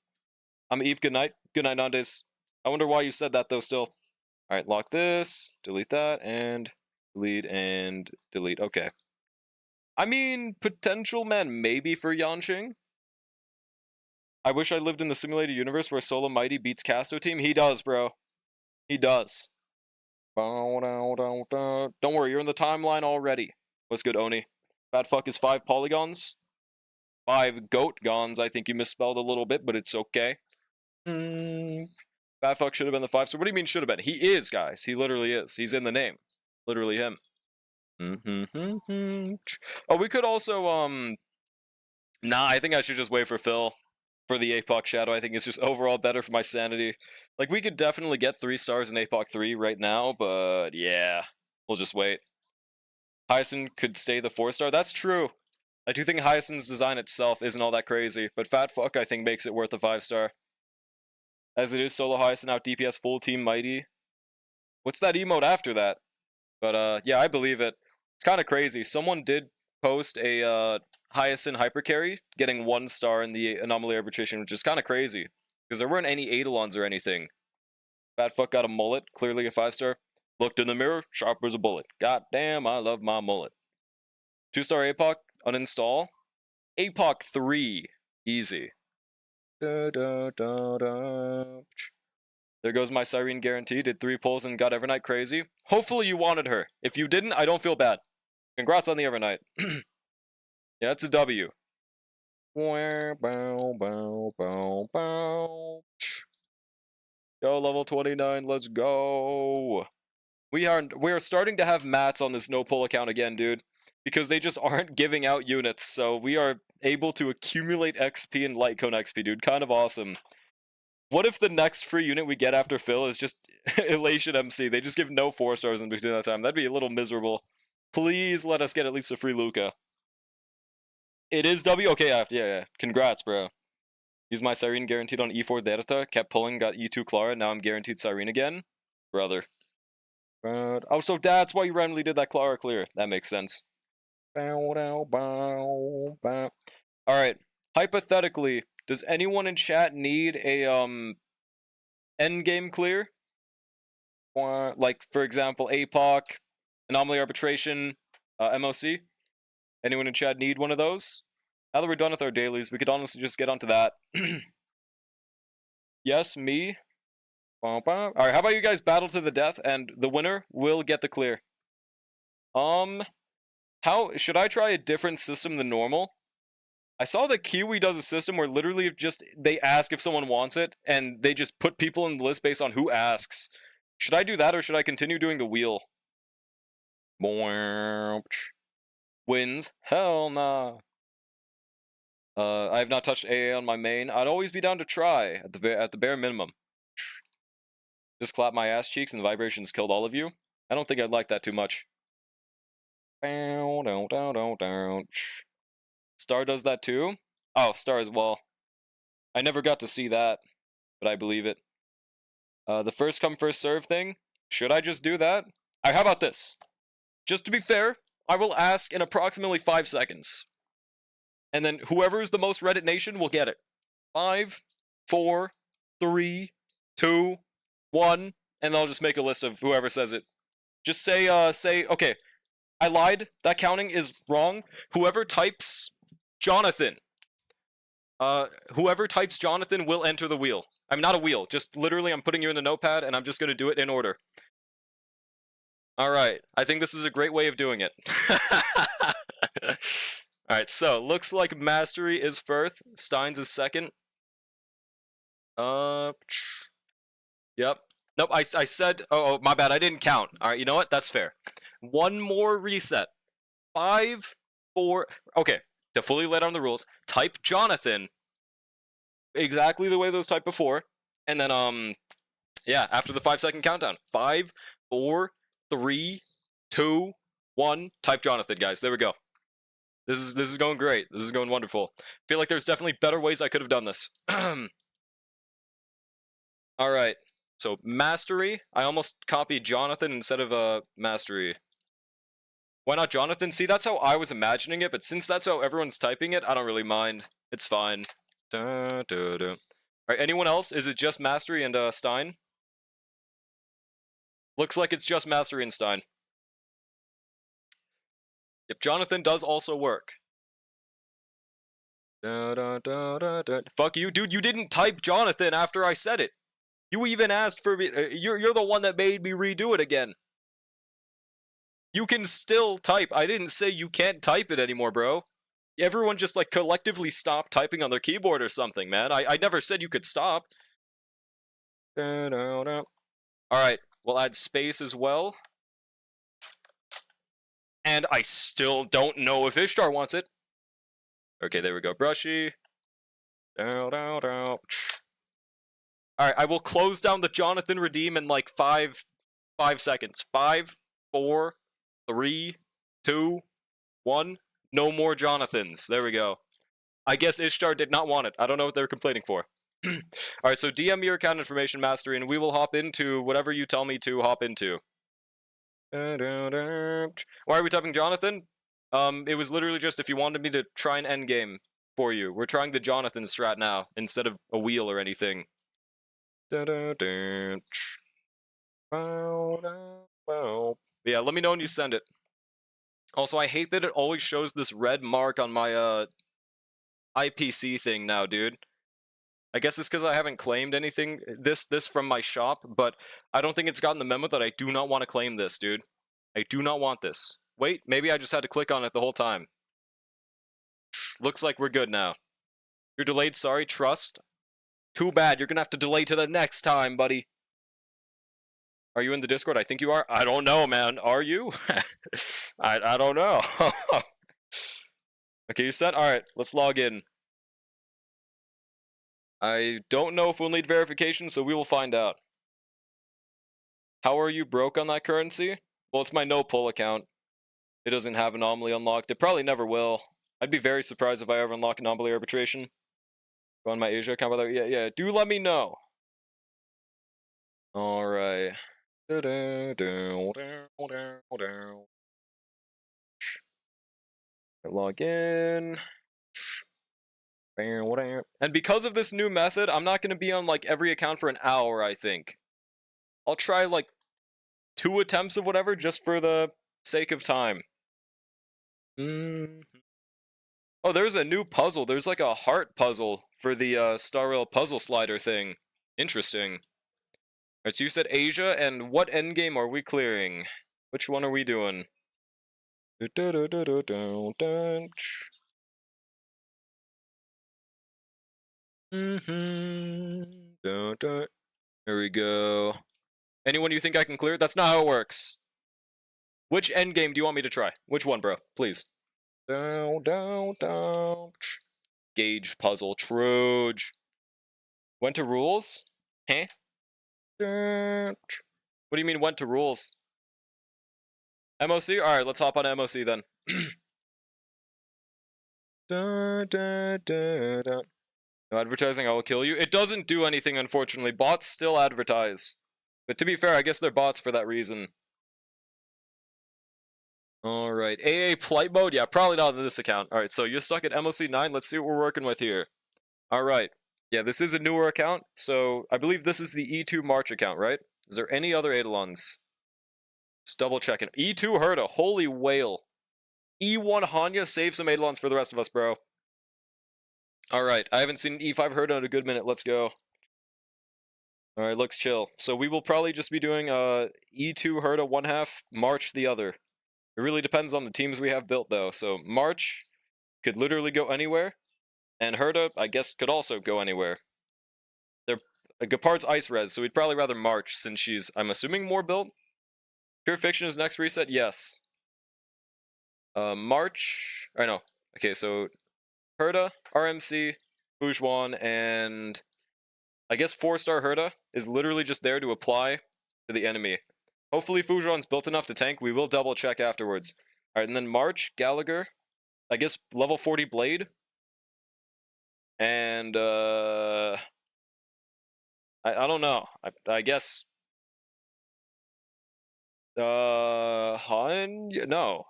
I'm Eep, good night. Good night, Nandes. I wonder why you said that, though, still. Alright, lock this. Delete that, and delete, and delete. Okay. I mean, potential man maybe for Yanqing. I wish I lived in the simulated universe where Solo Mighty beats Casto Team. He does, bro. He does. Don't worry, you're in the timeline already. What's good, Oni? Bad fuck is 5 polygons. 5 goat gons. I think you misspelled a little bit, but it's okay. Bad fuck should have been the 5. So what do you mean should have been? He is, guys. He literally is. He's in the name. Literally him. Oh, we could also, Nah, I think I should just wait for Phil. For the APOC Shadow, I think it's just overall better for my sanity. Like, we could definitely get 3 stars in APOC 3 right now, but yeah. We'll just wait. Hyacinth could stay the 4-star. That's true. I do think Hyacinth's design itself isn't all that crazy, but Fat Fuck, I think, makes it worth a 5-star. As it is, Solo Hyacinth out DPS full team Mighty. What's that emote after that? But, yeah, I believe it. It's kind of crazy. Someone did post a, Hyacinth hypercarry getting 1 star in the anomaly arbitration, which is kind of crazy because there weren't any Eidolons or anything. Bad fuck got a mullet, clearly a 5-star. Looked in the mirror, sharp as a bullet. God damn, I love my mullet. 2-star APOC, uninstall. APOC 3, easy. There goes my Cyrene guarantee. Did 3 pulls and got Evernight crazy. Hopefully you wanted her. If you didn't, I don't feel bad. Congrats on the Evernight. Yeah, it's a W. Yo, level 29, let's go. We are starting to have mats on this no pull account again, dude. Because they just aren't giving out units, so we are able to accumulate XP and Lightcone XP, dude. Kind of awesome. What if the next free unit we get after Phil is just Elation MC? They just give no 4-stars in between that time. That'd be a little miserable. Please let us get at least a free Luca. It is W? Okay, yeah. Congrats, bro. Use my Cyrene guaranteed on E4 Delta. Kept pulling, got E2 Clara. Now I'm guaranteed Cyrene again. Brother. Oh, so that's why you randomly did that Clara clear. That makes sense. Alright. Hypothetically, does anyone in chat need a, endgame clear? Or, like, for example, APOC, Anomaly Arbitration, MOC? Anyone in chat need one of those? Now that we're done with our dailies, we could honestly just get onto that. Yes, me. Alright, how about you guys battle to the death, and the winner will get the clear. How should I try a different system than normal? I saw that Kiwi does a system where literally just they ask if someone wants it, and they just put people in the list based on who asks. Should I do that, or should I continue doing the wheel? Wins? Hell nah. I have not touched AA on my main. I'd always be down to try at the bare minimum. Just clap my ass cheeks and the vibrations killed all of you. I don't think I'd like that too much. Star does that too? Oh, Star as well. I never got to see that, but I believe it. The first come first serve thing. Should I just do that? How about this? Just to be fair, I will ask in approximately 5 seconds. And then whoever is the most Reddit nation will get it. 5, 4, 3, 2, 1, and I'll just make a list of whoever says it. Just say, okay, I lied. That counting is wrong. Whoever types Jonathan. Whoever types Jonathan will enter the wheel. I'm not a wheel. Just literally, I'm putting you in the notepad, and I'm just going to do it in order. Alright, I think this is a great way of doing it. Alright, so, looks like Mastery is first, Steins is second. Yep. Nope, I said, oh, my bad, I didn't count. Alright, you know what? That's fair. One more reset. 5, 4, okay, to fully lay down the rules, type Jonathan exactly the way those typed before, and then, yeah, after the 5-second countdown. 5, 4, 3, 2, 1, type Jonathan, guys. There we go. This is going great. This is going wonderful. I feel like there's definitely better ways I could have done this. Alright. So, Mastery. I almost copied Jonathan instead of, Mastery. Why not Jonathan? See, that's how I was imagining it, but since that's how everyone's typing it, I don't really mind. It's fine. Alright, anyone else? Is it just Mastery and, Stein? Looks like it's just Mastery and Stein. Yep, Jonathan does also work. Fuck you, dude, you didn't type Jonathan after I said it. You even asked for me. You're the one that made me redo it again. You can still type. I didn't say you can't type it anymore, bro. Everyone just, like, collectively stop typing on their keyboard or something, man. I never said you could stop. Alright, we'll add space as well. And I still don't know if Ishtar wants it. Okay, there we go. Brushy. Alright, I will close down the Jonathan redeem in like 5 seconds. 5, 4, 3, 2, 1. No more Jonathans. There we go. I guess Ishtar did not want it. I don't know what they're complaining for. Alright, so DM me your account information, Mastery, and we will hop into whatever you tell me to hop into. Why are we typing Jonathan? It was literally just if you wanted me to try an endgame for you. We're trying the Jonathan strat now, instead of a wheel or anything. Yeah, let me know when you send it. Also, I hate that it always shows this red mark on my, IPC thing now, dude. I guess it's because I haven't claimed anything, this from my shop, but I don't think it's gotten the memo that I do not want to claim this, dude. I do not want this. Wait, maybe I just had to click on it the whole time. Looks like we're good now. You're delayed, sorry, trust. Too bad, you're gonna have to delay to the next time, buddy. Are you in the Discord? I think you are. I don't know, man. Are you? I don't know. Okay, you set? Alright, let's log in. I don't know if we'll need verification, so we will find out. How are you broke on that currency? Well, it's my no-pull account. It doesn't have anomaly unlocked. It probably never will. I'd be very surprised if I ever unlock anomaly arbitration. Go on my Asia account, by the way. Yeah, do let me know. Alright. Log in. And because of this new method, I'm not going to be on, like, every account for an hour, I think. I'll try, like, 2 attempts of whatever, just for the sake of time. Oh, there's a new puzzle. There's, like, a heart puzzle for the, Star Rail puzzle slider thing. Interesting. Alright, so you said Asia, and what endgame are we clearing? Which one are we doing? Dun, dun. There we go. Anyone you think I can clear? That's not how it works. Which end game do you want me to try? Which one, bro? Please. Down, down, down. Gauge puzzle. Troge. Went to rules? Huh? What do you mean went to rules? MOC? Alright, let's hop on MOC then. No advertising, I will kill you. It doesn't do anything, unfortunately. Bots still advertise. But to be fair, I guess they're bots for that reason. Alright, AA Plight Mode? Yeah, probably not on this account. Alright, so you're stuck at MOC 9. Let's see what we're working with here. Alright. Yeah, this is a newer account, so I believe this is the E2 March account, right? Is there any other Eidolons? Just double checking. E2 Herta, holy whale. E1 Hanya, save some Eidolons for the rest of us, bro. Alright, I haven't seen E5 Herta in a good minute. Let's go. Alright, looks chill. So we will probably just be doing E2 Herta one half, March the other. It really depends on the teams we have built, though. So March could literally go anywhere, and Herta, I guess, could also go anywhere. They're Gepard's Ice Res, so we'd probably rather March, since she's, I'm assuming, more built. Pure Fiction is next reset? Yes. March... I know. Okay, so Herta, RMC, Fujuan, and I guess 4-star Herta is literally just there to apply to the enemy. Hopefully Fujuan's built enough to tank. We will double check afterwards. Alright, and then March, Gallagher, I guess level 40 Blade, and I don't know. I guess Han? No.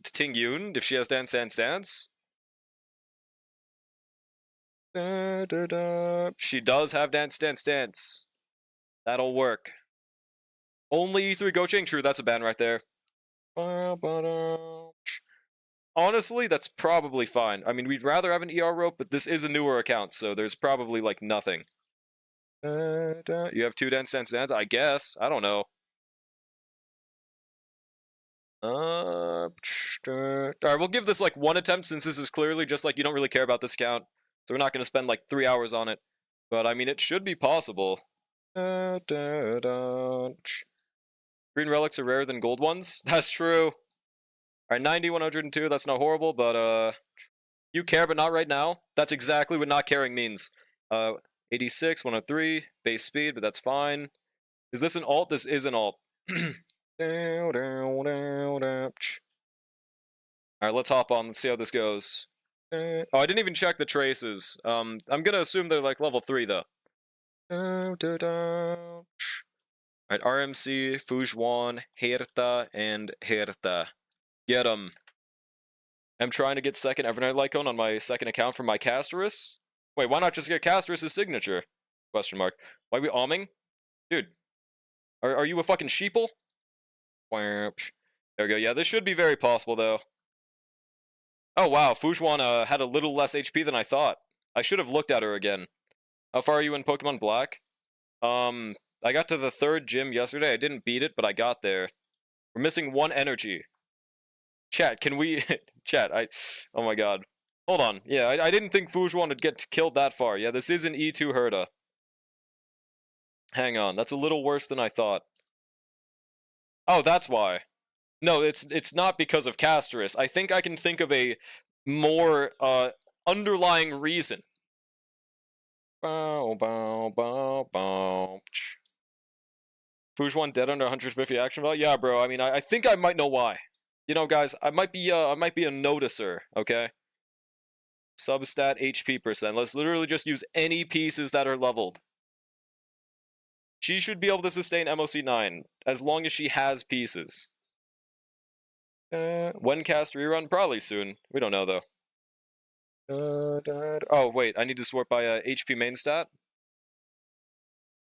Ting Yun, if she has Dance Dance Dance. She does have Dance Dance Dance. That'll work. Only E3 Gochang? True, that's a ban right there. Honestly, that's probably fine. I mean, we'd rather have an ER rope, but this is a newer account, so there's probably, like, nothing. You have 2 Dance Dance Dance? I guess. I don't know. Alright, we'll give this, like, 1 attempt, since this is clearly just, like, you don't really care about this account. So we're not going to spend, like, 3 hours on it. But, I mean, it should be possible. Green relics are rarer than gold ones? That's true. Alright, 90, 102, that's not horrible, but, you care, but not right now. That's exactly what not caring means. 86, 103, base speed, but that's fine. Is this an alt? This is an alt. Alright, let's hop on. Let's see how this goes. Oh, I didn't even check the traces. I'm gonna assume they're like level 3 though. Alright, RMC, Fujuan, Herta, and Herta. Get 'em. I'm trying to get second Evernight Lycone on my second account for my Castorus. Wait, why not just get Castorus' signature? Question mark. Why are we auming? Dude. Are you a fucking sheeple? There we go. Yeah, this should be very possible, though. Oh, wow. Fujuan had a little less HP than I thought. I should have looked at her again. How far are you in Pokemon Black? I got to the 3rd gym yesterday. I didn't beat it, but I got there. We're missing 1 energy. Chat, can we... Chat, oh my god. Hold on. Yeah, I didn't think Fujuan would get killed that far. Yeah, this is an E2 Herta. Hang on. That's a little worse than I thought. Oh, that's why. No, it's not because of Castorus. I think I can think of a more underlying reason. Bow, bow, bow, bow. Fujuan dead under 150 action value? Yeah, bro. I mean, I think I might know why. You know, guys, I might be a noticer, okay? Substat HP %. Let's literally just use any pieces that are leveled. She should be able to sustain MOC 9 as long as she has pieces. When cast rerun? Probably soon. We don't know, though. Oh, wait. I need to sort by HP main stat.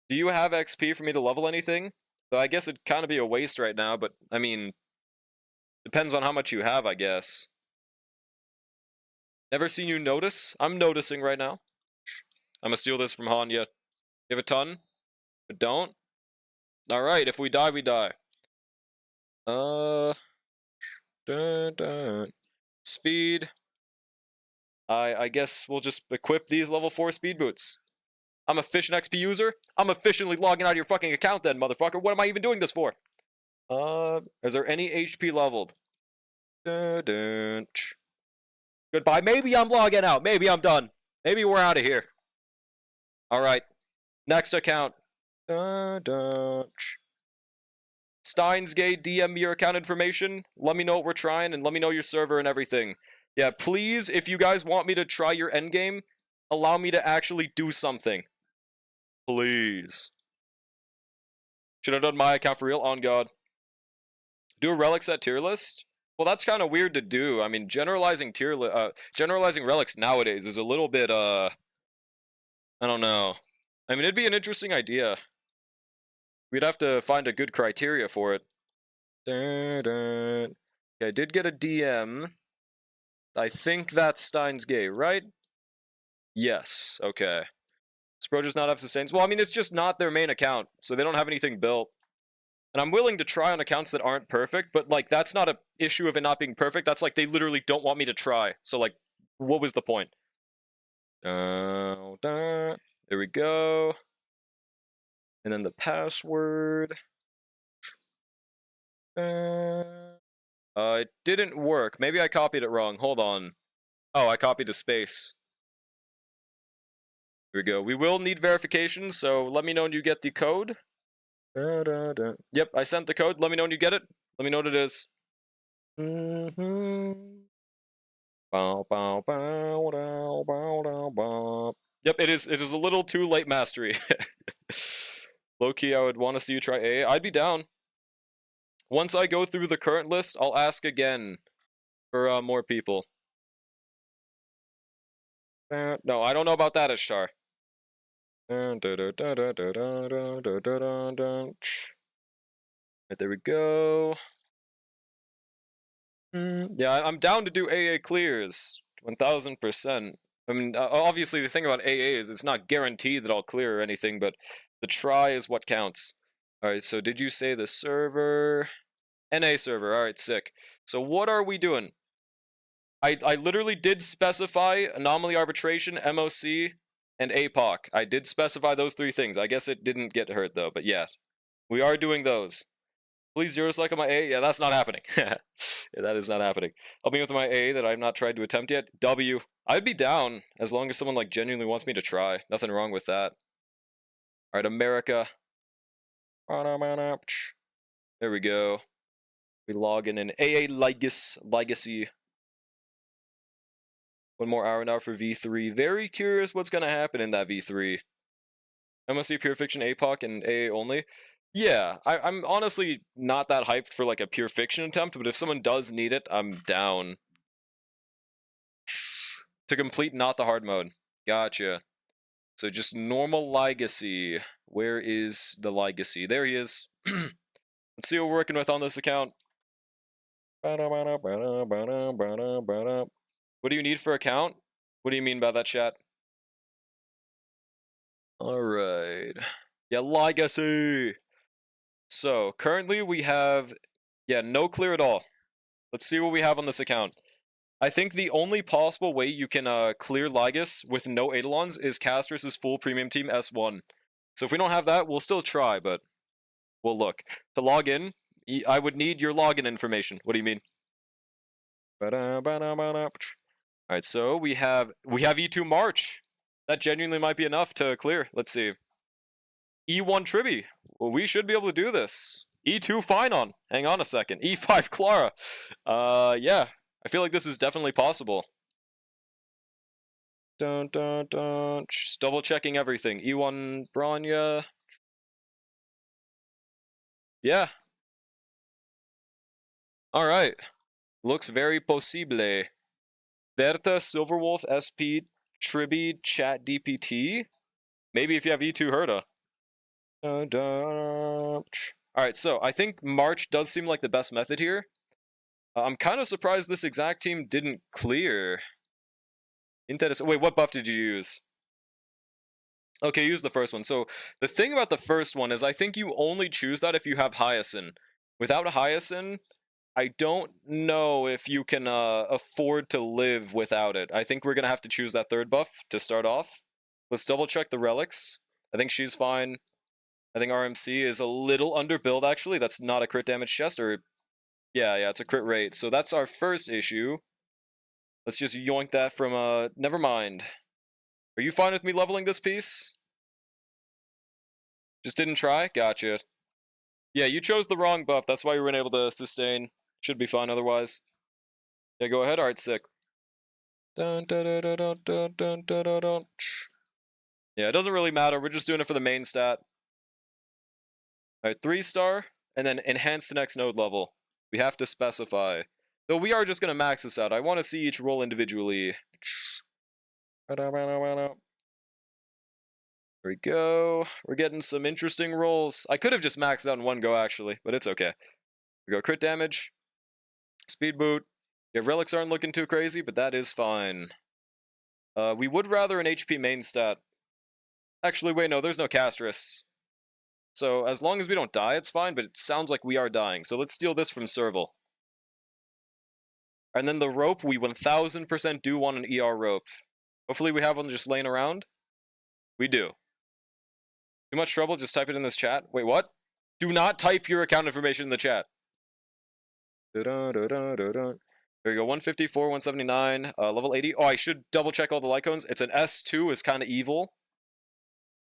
Do you have XP for me to level anything? So I guess it'd kind of be a waste right now, but, I mean... Depends on how much you have, I guess. Never seen you notice? I'm noticing right now. I'm gonna steal this from Hanya. You have a ton? But don't? Alright, if we die, we die. Speed. I guess we'll just equip these level 4 speed boots. I'm a efficient XP user. I'm efficiently logging out of your fucking account then, motherfucker. What am I even doing this for? Is there any HP leveled? Goodbye. Maybe I'm logging out. Maybe I'm done. Maybe we're out of here. Alright. Next account. Steins Gate, DM me your account information. Let me know what we're trying and let me know your server and everything. Yeah, please, if you guys want me to try your endgame, allow me to actually do something. Please. Should have done my account for real, on God. Do a relic set tier list? Well, that's kind of weird to do. I mean, generalizing relics nowadays is a little bit, I don't know. I mean, it'd be an interesting idea. We'd have to find a good criteria for it. Okay, I did get a DM. I think that's Steins Gate, right? Yes, okay. Spro does not have sustains. Well, I mean, it's just not their main account, so they don't have anything built. And I'm willing to try on accounts that aren't perfect, but, like, that's not an issue of it not being perfect. That's like, they literally don't want me to try. So, like, what was the point? There we go. And then the password. It didn't work. Maybe I copied it wrong. Hold on. Oh, I copied a space. Here we go. We will need verification, so let me know when you get the code. Yep, I sent the code. Let me know when you get it. Let me know what it is. Yep, it is a little too late mastery. Low-key, I would want to see you try A. I'd be down. Once I go through the current list, I'll ask again for more people. No, I don't know about that, Ishtar. Right, there we go. Yeah, I'm down to do AA clears. 1000%. I mean, obviously the thing about AA is it's not guaranteed that I'll clear or anything, but the try is what counts. Alright, so did you say the server? NA server, alright, sick. So what are we doing? I literally did specify Anomaly Arbitration, MOC, and APOC. I did specify those 3 things. I guess it didn't get hurt though, but yeah. We are doing those. Please zero select on my A. Yeah, that's not happening. Yeah, that is not happening. I'll be with my A that I've not tried to attempt yet. W. I'd be down as long as someone like genuinely wants me to try. Nothing wrong with that. Alright, America. There we go. We log in an AA Legacy. One more hour now for V3. Very curious what's going to happen in that V3. MSC Pure Fiction APOC and AA only. Yeah, I'm honestly not that hyped for like a Pure Fiction attempt, but if someone does need it, I'm down. To complete not the hard mode. Gotcha. So just normal Legacy. Where is the Legacy? There he is. Let's see what we're working with on this account. What do you need for account? What do you mean by that, chat? Alright. Yeah, Legacy! So, currently we have, yeah, no clear at all. Let's see what we have on this account. I think the only possible way you can clear Lygus with no Eidolons is Castris' full premium team S1. So if we don't have that, we'll still try, but we'll look. To log in, I would need your login information. What do you mean? Alright, so we have E2 March. That genuinely might be enough to clear. Let's see. E1 Tribi. Well, we should be able to do this. E2 Finon. Hang on a second. E5 Clara. Yeah. I feel like this is definitely possible. Just double checking everything. E1 Branya. Yeah. Alright. Looks very possible. Berta, Silverwolf, SP, Tribi, Chat DPT. Maybe if you have E2 Herda. Alright, so I think March does seem like the best method here. I'm kind of surprised this exact team didn't clear. Wait, what buff did you use? Okay, use the first one. So the thing about the first one is I think you only choose that if you have Hyacinth. Without a Hyacinth, I don't know if you can afford to live without it. I think we're going to have to choose that third buff to start off. Let's double check the relics. I think she's fine. I think RMC is a little under build, actually. That's not a crit damage chest, or... Yeah, it's a crit rate. So that's our first issue. Let's just yoink that from, never mind. Are you fine with me leveling this piece? Just didn't try? Gotcha. Yeah, you chose the wrong buff. That's why you weren't able to sustain. Should be fine otherwise. Yeah, go ahead. Alright, sick. Dun, dun, dun, dun, dun, dun, dun, dun, dun, dun. Yeah, it doesn't really matter. We're just doing it for the main stat. Alright, 3-star, and then enhance the next node level. We have to specify. Though we are just going to max this out. I want to see each roll individually. There we go. We're getting some interesting rolls. I could have just maxed out in one go, actually, but it's okay. We go crit damage. Speed boot. Yeah, relics aren't looking too crazy, but that is fine. We would rather an HP main stat. Actually, wait, no, there's no Castris. So, as long as we don't die, it's fine, but it sounds like we are dying. So let's steal this from Serval. And then the rope, we 1000% do want an ER rope. Hopefully we have one just laying around. We do. Too much trouble? Just type it in this chat. Wait, what? Do not type your account information in the chat. There we go, 154, 179, level 80. Oh, I should double check all the Lycones. It's an S2, is kind of evil.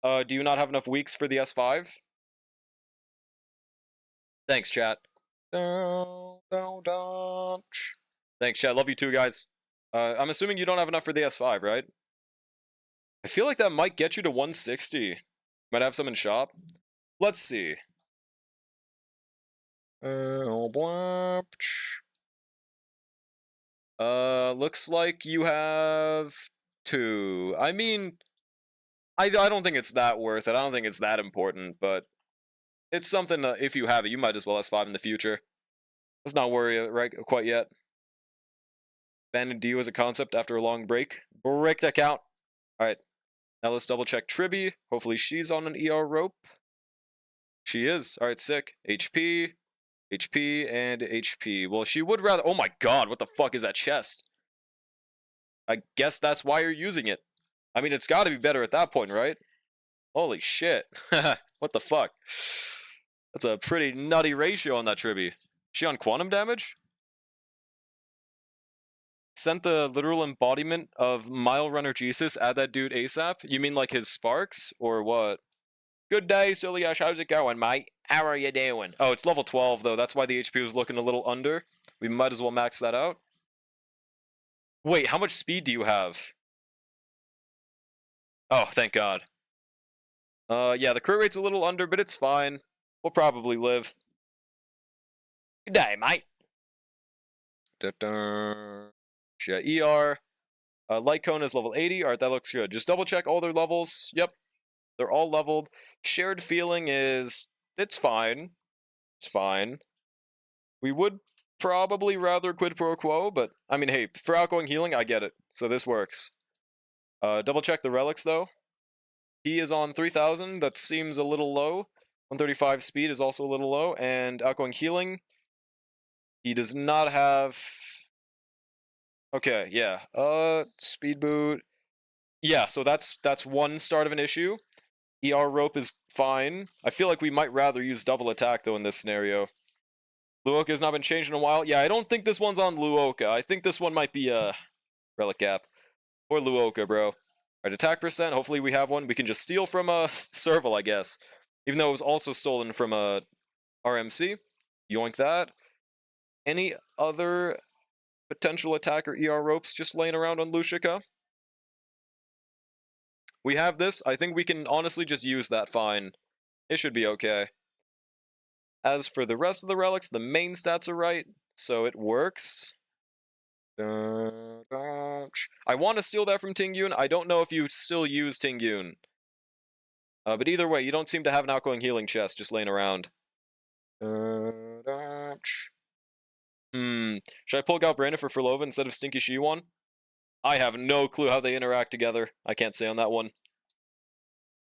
Do you not have enough weeks for the S5? Thanks, chat. Thanks, chat. Love you too, guys. I'm assuming you don't have enough for the S5, right? I feel like that might get you to 160. Might have some in shop. Let's see. Looks like you have 2. I mean, I don't think it's that worth it. I don't think it's that important, but it's something that if you have it, you might as well S5 in the future. Let's not worry right quite yet. Abandoned DU as a concept after a long break. Bricked account. Alright. Now let's double check Tribby. Hopefully she's on an ER rope. She is. Alright, sick. HP, HP, and HP. Well, she would rather... Oh my god, what the fuck is that chest? I guess that's why you're using it. I mean, it's gotta be better at that point, right? Holy shit. What the fuck? That's a pretty nutty ratio on that Tribby. Is she on quantum damage? Sent the literal embodiment of Mile Runner Jesus at that dude ASAP? You mean like his sparks? Or what? Good day, Silly Ash. How's it going, mate? How are you doing? Oh, it's level 12, though. That's why the HP was looking a little under. We might as well max that out. Wait, how much speed do you have? Oh, thank God. Yeah, the crit rate's a little under, but it's fine. We'll probably live. Good day, mate. Yeah, ER. Light Cone is level 80. Alright, that looks good. Just double check all their levels. Yep. They're all leveled. Shared Feeling is... It's fine. It's fine. We would probably rather quid pro quo, but... I mean, hey, for outgoing healing, I get it. So this works. Double check the relics, though. He is on 3000. That seems a little low. 135 speed is also a little low. And outgoing healing... He does not have... Okay, yeah. Speed boot. Yeah, so that's one start of an issue. ER rope is fine. I feel like we might rather use double attack, though, in this scenario. Luoka has not been changed in a while. Yeah, I don't think this one's on Luoka. I think this one might be, Relic Gap. Or Luoka, bro. Alright, attack percent. Hopefully we have one. We can just steal from, Serval, I guess. Even though it was also stolen from, RMC. Yoink that. Any other potential attacker ER ropes just laying around on Lushika? We have this. I think we can honestly just use that fine. It should be okay. As for the rest of the relics, the main stats are right, so it works. I want to steal that from Tingyun. I don't know if you still use Tingyun. But either way, you don't seem to have an outgoing healing chest just laying around. Should I pull out Brandon for Furlova instead of Stinky Shiwan? I have no clue how they interact together. I can't say on that one.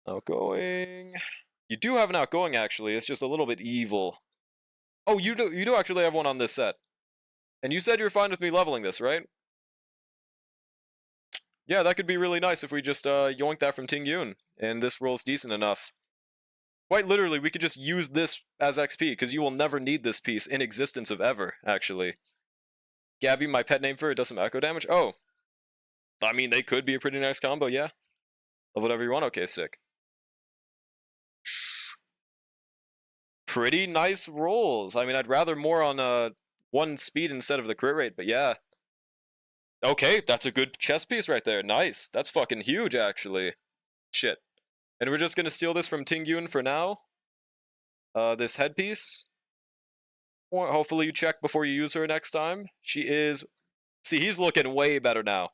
Outgoing. You do have an outgoing, actually. It's just a little bit evil. Oh, you do actually have one on this set. And you said you're fine with me leveling this, right? Yeah, that could be really nice if we just yoink that from Ting Yun, and this roll's decent enough. Quite literally, we could just use this as XP, because you will never need this piece in existence of ever, actually. Gabby, my pet name for it, does some echo damage? Oh. I mean, they could be a pretty nice combo, yeah. Of whatever you want, okay, sick. Pretty nice rolls. I mean, I'd rather more on 1 speed instead of the crit rate, but yeah. Okay, that's a good chess piece right there. Nice. That's fucking huge, actually. Shit. And we're just gonna steal this from Ting Yun for now. This headpiece. Hopefully you check before you use her next time. She is... See, he's looking way better now.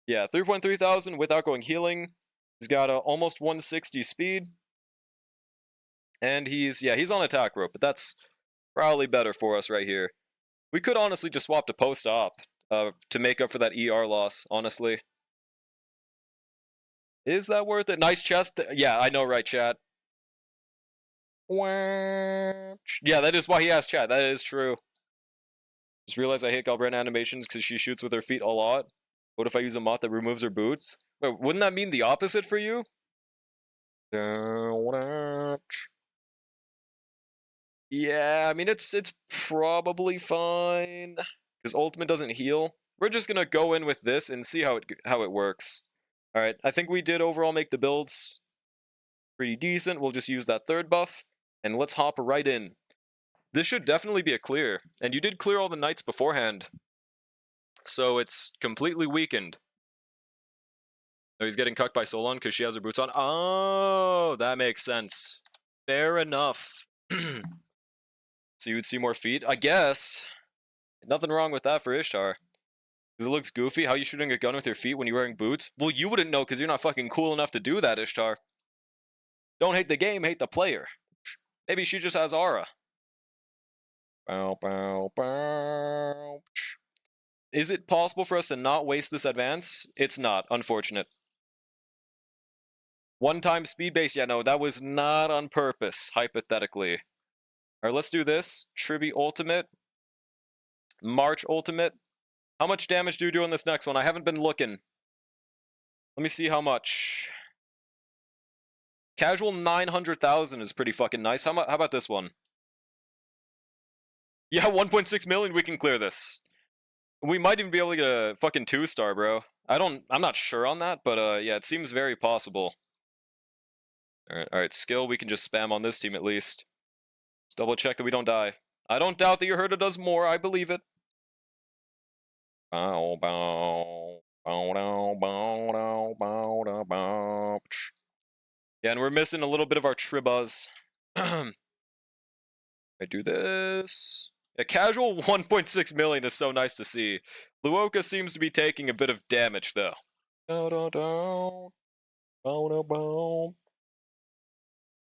Yeah, 3.3 thousand without going healing. He's got a almost 160 speed. And he's on attack rope, but that's probably better for us right here. We could honestly just swap to post-op to make up for that ER loss, honestly. Is that worth it? Nice chest. Yeah, I know, right, chat? Yeah, that is why he asked chat. That is true. Just realized I hate Galbrand animations because she shoots with her feet a lot. What if I use a moth that removes her boots? Wait, wouldn't that mean the opposite for you? Yeah, I mean, it's probably fine. Because ultimate doesn't heal. We're just gonna go in with this and see how it works. Alright, I think we did overall make the builds pretty decent. We'll just use that third buff. And let's hop right in. This should definitely be a clear. And you did clear all the knights beforehand. So it's completely weakened. Oh, he's getting cucked by Solon because she has her boots on. Oh, that makes sense. Fair enough. So you would see more feet? I guess. Nothing wrong with that for Ishtar. Because it looks goofy. How are you shooting a gun with your feet when you're wearing boots? Well, you wouldn't know because you're not fucking cool enough to do that, Ishtar. Don't hate the game, hate the player. Maybe she just has aura. Bow, bow, bow. Is it possible for us to not waste this advance? It's not, unfortunate. One-time speed base? Yeah, no, that was not on purpose, hypothetically. Alright, let's do this. Tribute ultimate. March ultimate. How much damage do we do on this next one? I haven't been looking. Let me see how much. Casual 900,000 is pretty fucking nice. How about this one? Yeah, 1.6 million, we can clear this. We might even be able to get a fucking 2-star, bro. I'm not sure on that, but yeah, it seems very possible. Alright, skill we can just spam on this team at least. Let's double check that we don't die. I don't doubt that your Herta does more, I believe it. Bow, bow, bow, bow, bow, bow, bow, bow. Yeah, and we're missing a little bit of our tribas. I do this. A casual 1.6 million is so nice to see. Luoka seems to be taking a bit of damage, though.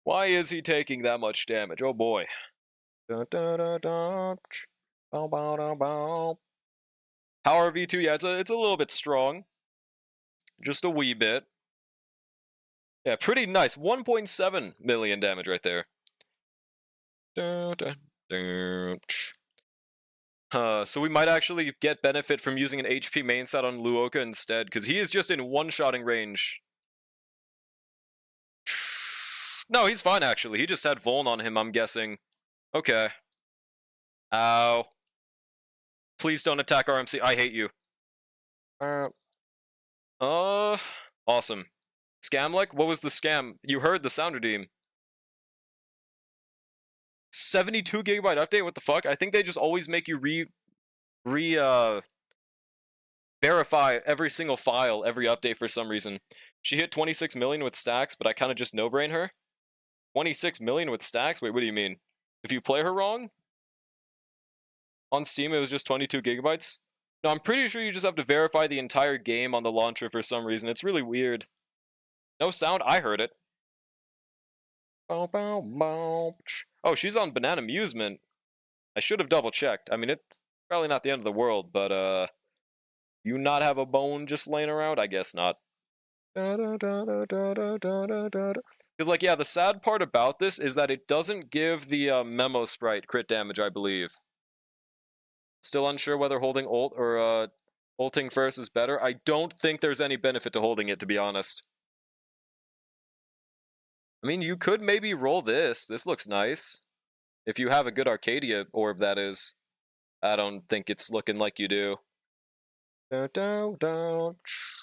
Why is he taking that much damage? Oh boy. Power V2, yeah, it's a little bit strong. Just a wee bit. Yeah, pretty nice. 1.7 million damage right there. So we might actually get benefit from using an HP main set on Luoka instead, because he is just in one-shotting range. No, he's fine, actually. He just had Vuln on him, I'm guessing. Okay. Ow. Please don't attack RMC. I hate you. Awesome. Scamlek? What was the scam? You heard the sound redeem. 72 gigabyte update? What the fuck? I think they just always make you verify every single file, every update for some reason. She hit 26 million with stacks, but I kind of just no-brain her. 26 million with stacks? Wait, what do you mean? If you play her wrong? On Steam, it was just 22 gigabytes? No, I'm pretty sure you just have to verify the entire game on the launcher for some reason. It's really weird. No sound? I heard it. Oh, she's on Banana Amusement. I should have double-checked. I mean, it's probably not the end of the world, but, you not have a bone just laying around? I guess not. Because, like, yeah, the sad part about this is that it doesn't give the, Memo Sprite crit damage, I believe. Still unsure whether holding ult or ulting first is better. I don't think there's any benefit to holding it, to be honest. I mean, you could maybe roll this. This looks nice. If you have a good Arcadia orb, that is. I don't think it's looking like you do. Yeah,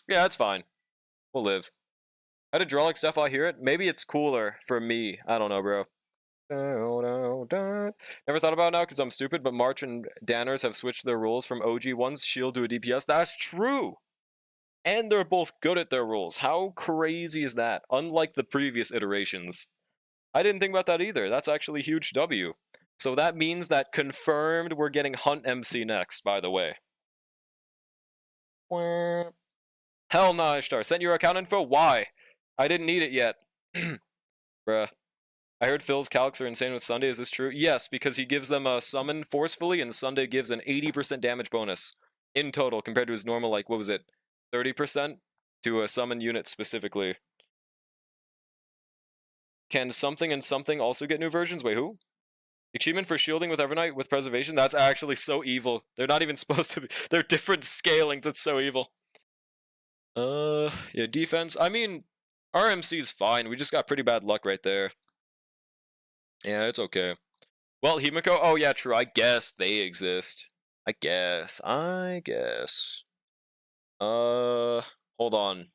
it's fine. We'll live. Hydraulic stuff, I hear it. Maybe it's cooler for me. I don't know, bro. Never thought about it now because I'm stupid, but March and Danners have switched their rules from OG ones, shield to a DPS. That's true! And they're both good at their rules. How crazy is that? Unlike the previous iterations. I didn't think about that either. That's actually a huge W. So that means that confirmed we're getting Hunt MC next, by the way. Hell no, Ishtar. Sent your account info? Why? I didn't need it yet. Bruh. I heard Phil's calcs are insane with Sunday. Is this true? Yes, because he gives them a summon forcefully, and Sunday gives an 80% damage bonus in total compared to his normal, like, what was it? 30% to a summon unit specifically. Can something and something also get new versions? Wait, who? Achievement for shielding with Evernight with preservation? That's actually so evil. They're not even supposed to be. They're different scalings. That's so evil. Yeah, defense. I mean, RMC's fine. We just got pretty bad luck right there. Yeah, it's okay. Well, Himiko. Oh, yeah, true. I guess they exist. I guess. Hold on.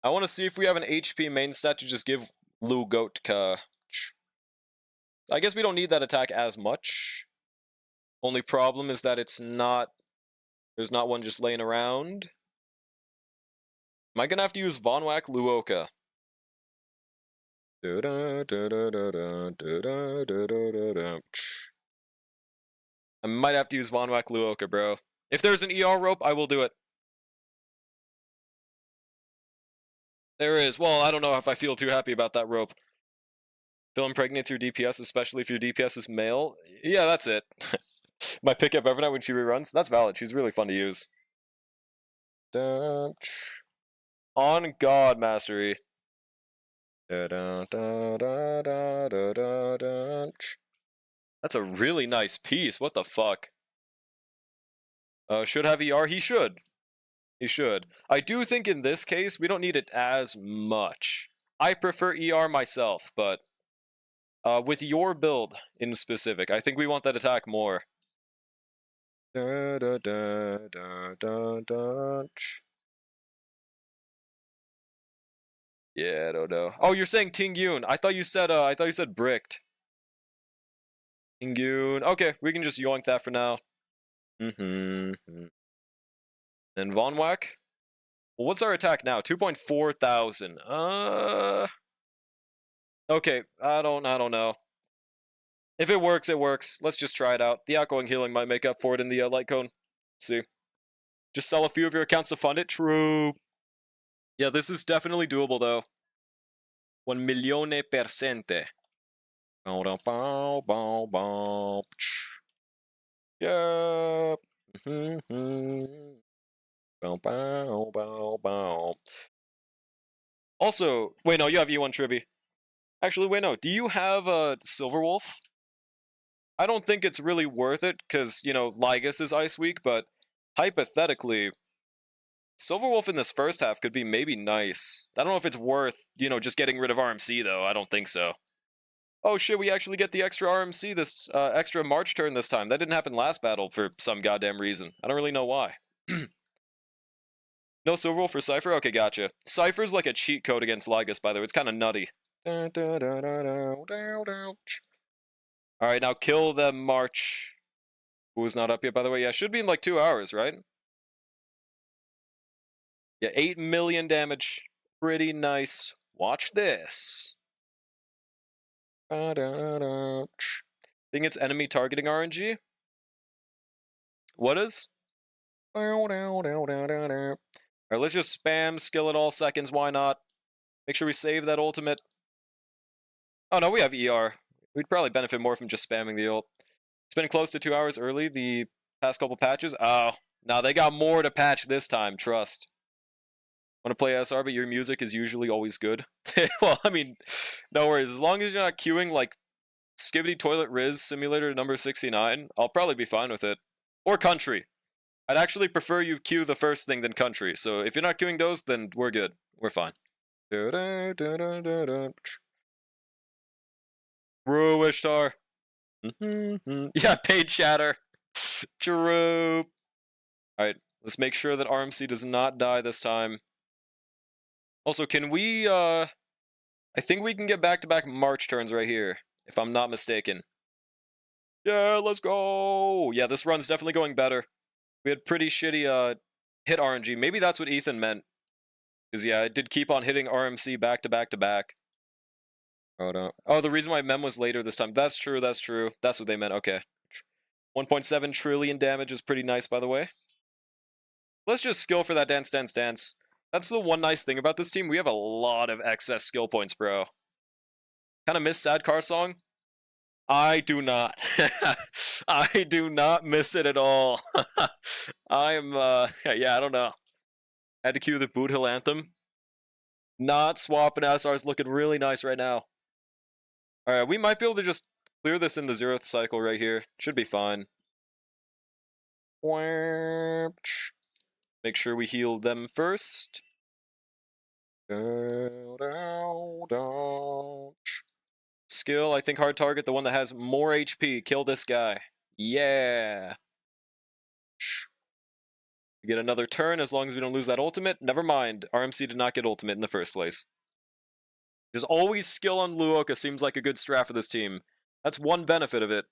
I want to see if we have an HP main stat to just give Lu Gotka. I guess we don't need that attack as much. Only problem is that it's not... There's not one just laying around. Am I gonna have to use Von Whack Luoka? I might have to use Von Whack Luoka, bro. If there's an ER rope, I will do it. There is. Well, I don't know if I feel too happy about that rope. Phil impregnates your DPS, especially if your DPS is male. Yeah, that's it. My pickup every night when she reruns. That's valid. She's really fun to use. On God, Mastery. That's a really nice piece. What the fuck? Should have ER? He should. He should. I do think in this case, we don't need it as much. I prefer ER myself, but with your build in specific, I think we want that attack more. Yeah, I don't know. Oh, you're saying Tingyun. I thought you said bricked. Tingyun. Okay, we can just yoink that for now. And Von Whack? Well, what's our attack now? 2.4 thousand. Okay, I don't know. If it works, it works. Let's just try it out. The outgoing healing might make up for it in the light cone. Let's see. Just sell a few of your accounts to fund it? True. Yeah, this is definitely doable, though. 1,000,000%. Yeah. Also, wait, no, you have E1 Tribby. Actually, wait, no. Do you have a Silverwolf? I don't think it's really worth it, because, you know, Lygus is Ice Week, but hypothetically, Silverwolf in this first half could be maybe nice. I don't know if it's worth, you know, just getting rid of RMC, though. I don't think so. Oh shit, we actually get the extra RMC this, extra March turn this time. That didn't happen last battle for some goddamn reason. I don't really know why. No Silverwolf for Cypher? Okay, gotcha. Cypher's like a cheat code against Lygus, by the way. It's kind of nutty. Alright, now kill the March. Who's not up yet, by the way. Yeah, should be in like 2 hours, right? Yeah, 8 million damage. Pretty nice. Watch this. Think it's enemy targeting RNG? What is? Alright, let's just spam skill at all seconds, why not? Make sure we save that ultimate. Oh no, we have ER. We'd probably benefit more from just spamming the ult. It's been close to 2 hours early the past couple patches. Oh, now they got more to patch this time, trust. Want to play SR, but your music is usually always good. Well, I mean, no worries. As long as you're not queuing like Skibidi Toilet Riz Simulator number 69, I'll probably be fine with it. Or country. I'd actually prefer you queue the first thing than country. So if you're not queuing those, then we're good. We're fine. Rue Ishtar. Yeah, paid chatter. True. Alright, let's make sure that RMC does not die this time. Also, can we, I think we can get back-to-back March turns right here, if I'm not mistaken. Yeah, let's go! Yeah, this run's definitely going better. We had pretty shitty, hit RNG. Maybe that's what Ethan meant. Because, yeah, it did keep on hitting RMC back-to-back-to-back. Oh, no. Oh, the reason why Mem was later this time. That's true, that's true. That's what they meant, okay. 1.7 trillion damage is pretty nice, by the way. Let's just skill for that dance, dance, dance. That's the one nice thing about this team. We have a lot of excess skill points, bro. Kind of miss Sad Car Song? I do not. I do not miss it at all. I'm, yeah, I don't know. Had to cue the Boot Hill Anthem. Not swapping SR's looking really nice right now. Alright, we might be able to just clear this in the 0th cycle right here. Should be fine. Make sure we heal them first. Skill, I think hard target, the one that has more HP. Kill this guy. Yeah. We get another turn as long as we don't lose that ultimate. Never mind. RMC did not get ultimate in the first place. There's always skill on Luoka. Seems like a good strat for this team. That's one benefit of it.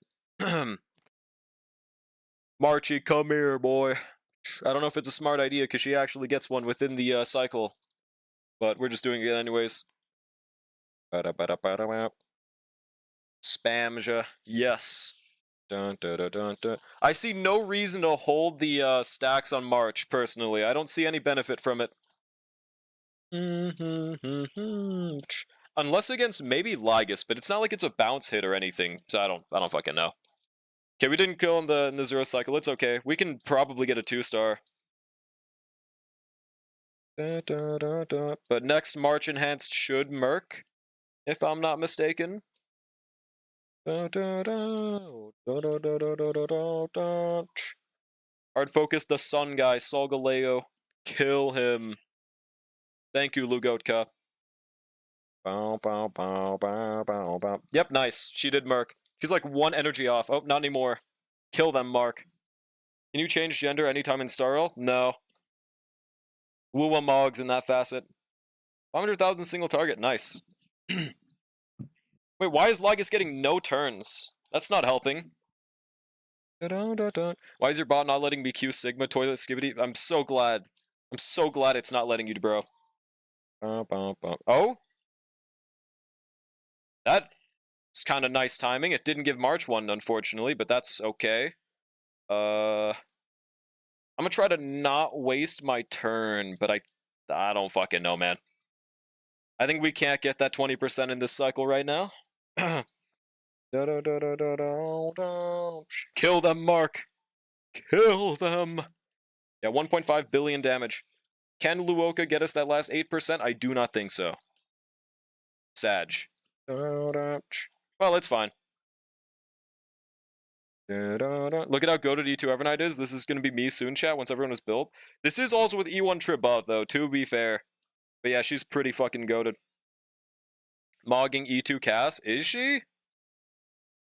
Marchie, come here, boy. I don't know if it's a smart idea because she actually gets one within the cycle. But we're just doing it anyways. Spamja. Yes. Dun, dun, dun, dun, dun. I see no reason to hold the stacks on March, personally. I don't see any benefit from it. Unless against maybe Lygus, but it's not like it's a bounce hit or anything, so I don't fucking know. Okay, we didn't kill in the 0 cycle, it's okay. We can probably get a 2-star. But next March Enhanced should Merc, if I'm not mistaken. Hard focus the sun guy, Solgaleo. Kill him. Thank you, Lugotka. Yep, nice. She did Merc. She's like 1 energy off. Oh, not anymore. Kill them, Mark. Can you change gender anytime in Starl? No. Woowa Mogs in that facet. 500,000 single target. Nice. Wait, why is Lygus getting no turns? That's not helping. Why is your bot not letting me Q Sigma Toilet Skibidi? I'm so glad. I'm so glad it's not letting you, bro. Oh? That's kind of nice timing. It didn't give March one, unfortunately, but that's okay. I'm gonna try to not waste my turn, but I don't fucking know, man. I think we can't get that 20% in this cycle right now. Kill them, Mark. Kill them. Yeah, 1.5 billion damage. Can Luoka get us that last 8%? I do not think so. Sag. Well, it's fine. Look at how goated E2 Evernight is. This is going to be me soon, chat, once everyone is built. This is also with E1 Tribot, though, to be fair. But yeah, she's pretty fucking goated. Mogging E2 Cass, is she?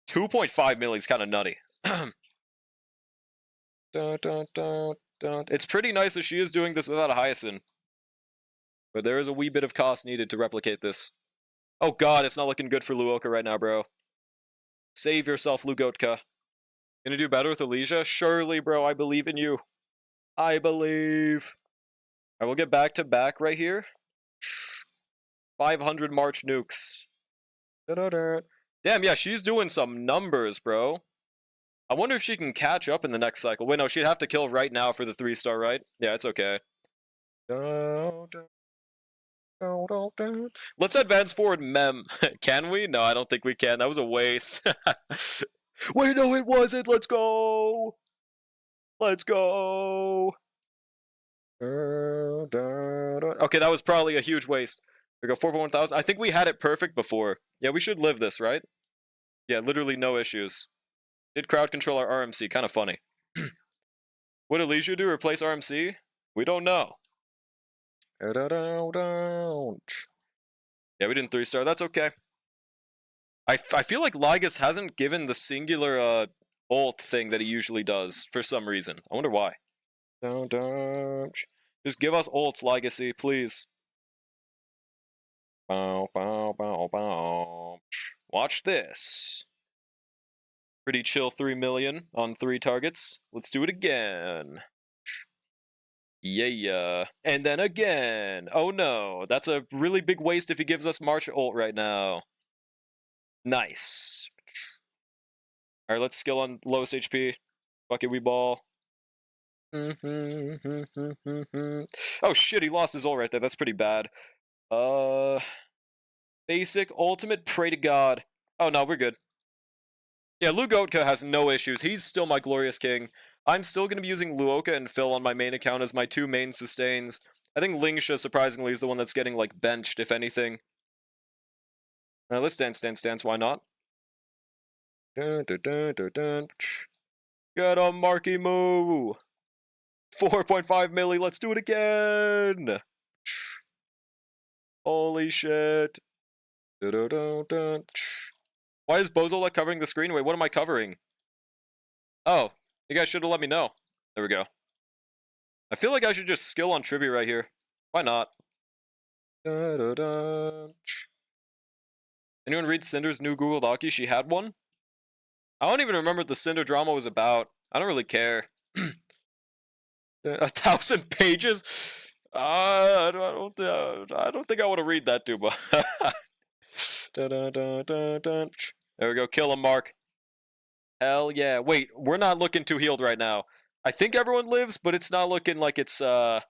2.5 milli is kind of nutty. It's pretty nice that she is doing this without a Hyacinth. But there is a wee bit of cost needed to replicate this. Oh god, it's not looking good for Luoka right now, bro. Save yourself, Lugotka. Gonna do better with Elysia? Surely, bro, I believe in you. I believe. Alright, we'll get back to back right here. 500 March nukes. Damn, yeah, she's doing some numbers, bro. I wonder if she can catch up in the next cycle. Wait, no, she'd have to kill right now for the 3-star, right? Yeah, it's okay. Let's advance forward Mem. Can we? No, I don't think we can. That was a waste. Wait, no, it wasn't. Let's go. Let's go. Okay, that was probably a huge waste. We go 4.1,000. I think we had it perfect before. Yeah, we should live this, right? Yeah, literally no issues. Did crowd control our RMC. Kind of funny. What did Leisure do? Replace RMC? We don't know. Yeah, we didn't 3-star. That's okay. I feel like Lygus hasn't given the singular ult thing that he usually does for some reason. I wonder why. Just give us ults, Legacy, please. Watch this. Pretty chill 3 million on 3 targets. Let's do it again. Yeah. And then again. Oh no. That's a really big waste if he gives us March ult right now. Nice. Alright, let's skill on lowest HP. Fuck it, we ball. Oh shit, he lost his ult right there. That's pretty bad. Basic, ultimate, pray to God. Oh no, we're good. Yeah, Lugotka has no issues. He's still my glorious king. I'm still going to be using Luoka and Phil on my main account as my 2 main sustains. I think Lingsha, surprisingly, is the one that's getting, like, benched, if anything. Let's dance, why not? Get a Marky Moo! 4.5 milli, let's do it again! Holy shit. Why is Bozolek covering the screen? Wait, what am I covering? Oh, you guys should have let me know. There we go. I feel like I should just skill on tribute right here. Why not? Anyone read Cinder's new Google Docu? She had one? I don't even remember what the Cinder drama was about. I don't really care. 1,000 pages? I don't think I want to read that too much. There we go. Kill him, Mark. Hell yeah. Wait, we're not looking too healed right now. I think everyone lives, but it's not looking like it's, yeah,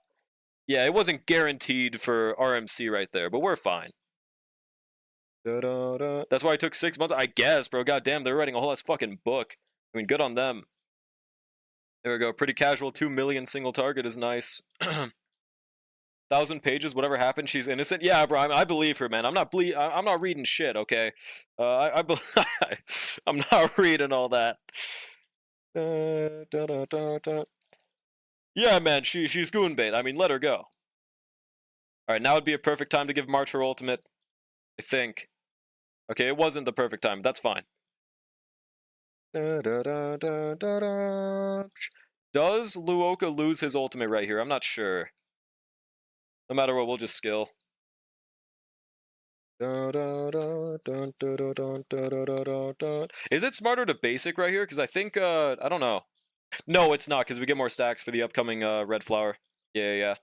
it wasn't guaranteed for RMC right there, but we're fine. That's why it took 6 months, I guess, bro. Goddamn, they're writing a whole ass fucking book. I mean, good on them. There we go. Pretty casual. 2 million single target is nice. 1,000 pages. Whatever happened, she's innocent. Yeah, bro. I believe her, man. I'm not reading shit. Okay. I'm not reading all that. Yeah, man. She's goonbait. I mean, let her go. All right, now would be a perfect time to give March her ultimate. I think. Okay, it wasn't the perfect time. That's fine. Does Luoka lose his ultimate right here? I'm not sure. No matter what, we'll just skill. Is it smarter to basic right here? Because I think, I don't know. No, it's not, because we get more stacks for the upcoming red flower. Yeah.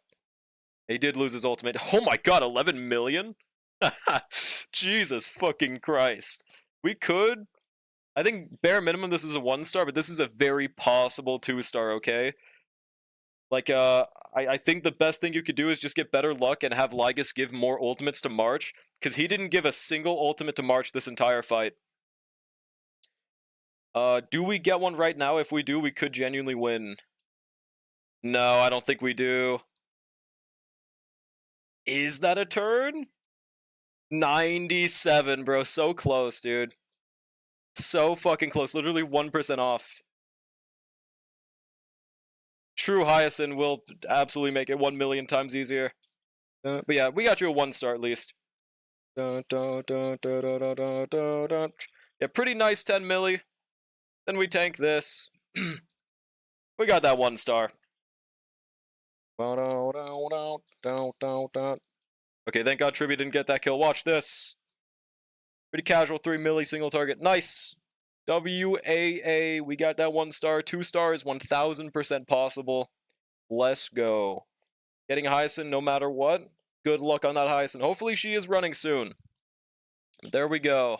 He did lose his ultimate. Oh my god, 11 million? Jesus fucking Christ. We could. I think bare minimum this is a 1-star, but this is a very possible 2-star, okay? Like, I think the best thing you could do is just get better luck and have Lygus give more ultimates to March, because he didn't give a single ultimate to March this entire fight. Do we get one right now? If we do, we could genuinely win. No, I don't think we do. Is that a turn? 97, bro. So close, dude. So fucking close. Literally 1% off. True Hyacinth will absolutely make it 1 million times easier. But yeah, we got you a 1-star at least. Yeah, pretty nice 10 milli. Then we tank this. We got that 1-star. Okay, thank God Tribute didn't get that kill. Watch this. Pretty casual 3 milli single target. Nice. WAA. We got that 1-star. 2 stars, 1000% possible. Let's go. Getting Hyacinth no matter what. Good luck on that Hyacinth. Hopefully she is running soon. There we go.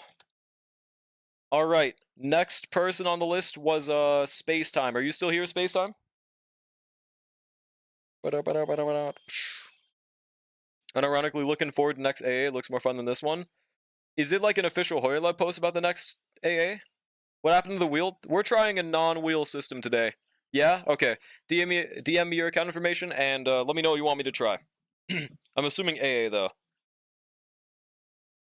Alright. Next person on the list was Space Time. Are you still here, Space Time? Unironically looking forward to next AA. It looks more fun than this one. Is it like an official Hoyer post about the next AA? What happened to the wheel? We're trying a non-wheel system today. Yeah? Okay. DM me your account information and let me know what you want me to try. I'm assuming AA though.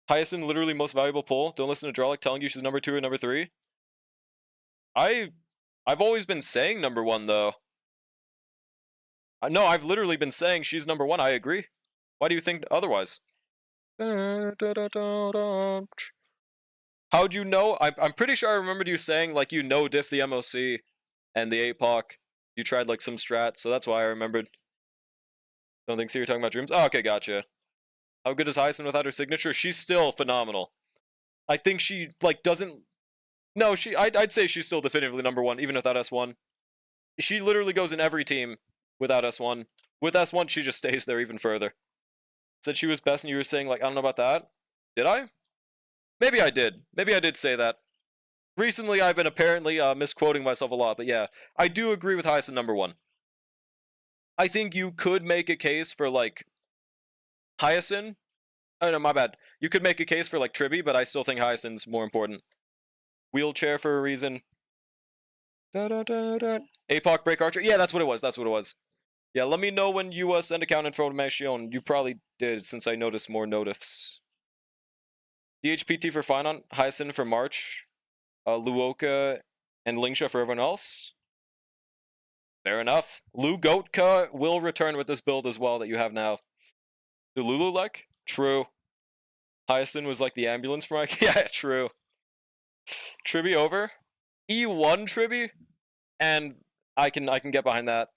Hyacinth, literally most valuable pull. Don't listen to Drolic telling you she's number 2 or number 3. I've always been saying number 1 though. No, I've literally been saying she's number 1. I agree. Why do you think otherwise? How'd you know? I'm pretty sure I remembered you saying, like, you know diff the MOC and the APOC. You tried, like, some strat, so that's why I remembered. Don't think so you're talking about Dreams? Oh, okay, gotcha. How good is Hyacinth without her signature? She's still phenomenal. I think she, like, doesn't... No, I'd say she's still definitively number 1, even without S1. She literally goes in every team without S1. With S1, she just stays there even further. Said she was best, and you were saying, like, I don't know about that. Did I? Maybe I did. Maybe I did say that. Recently, I've been apparently misquoting myself a lot, but yeah, I do agree with Hyacinth number 1. I think you could make a case for, like, Hyacinth. Oh, no, my bad. You could make a case for, like, Tribby, but I still think Hyacinth's more important. Wheelchair for a reason. APOC Break Archer? Yeah, that's what it was. That's what it was. Yeah, let me know when you send account information. You probably did, since I noticed more notifs. DHPT for Finon, Hyacinth for March, Luoka and Lingsha for everyone else. Fair enough. Lu Goatka will return with this build as well that you have now. The Lululek? True. Hyacinth was like the ambulance for Mike? Yeah, true. Tribby over. E1 Tribby? And I can get behind that.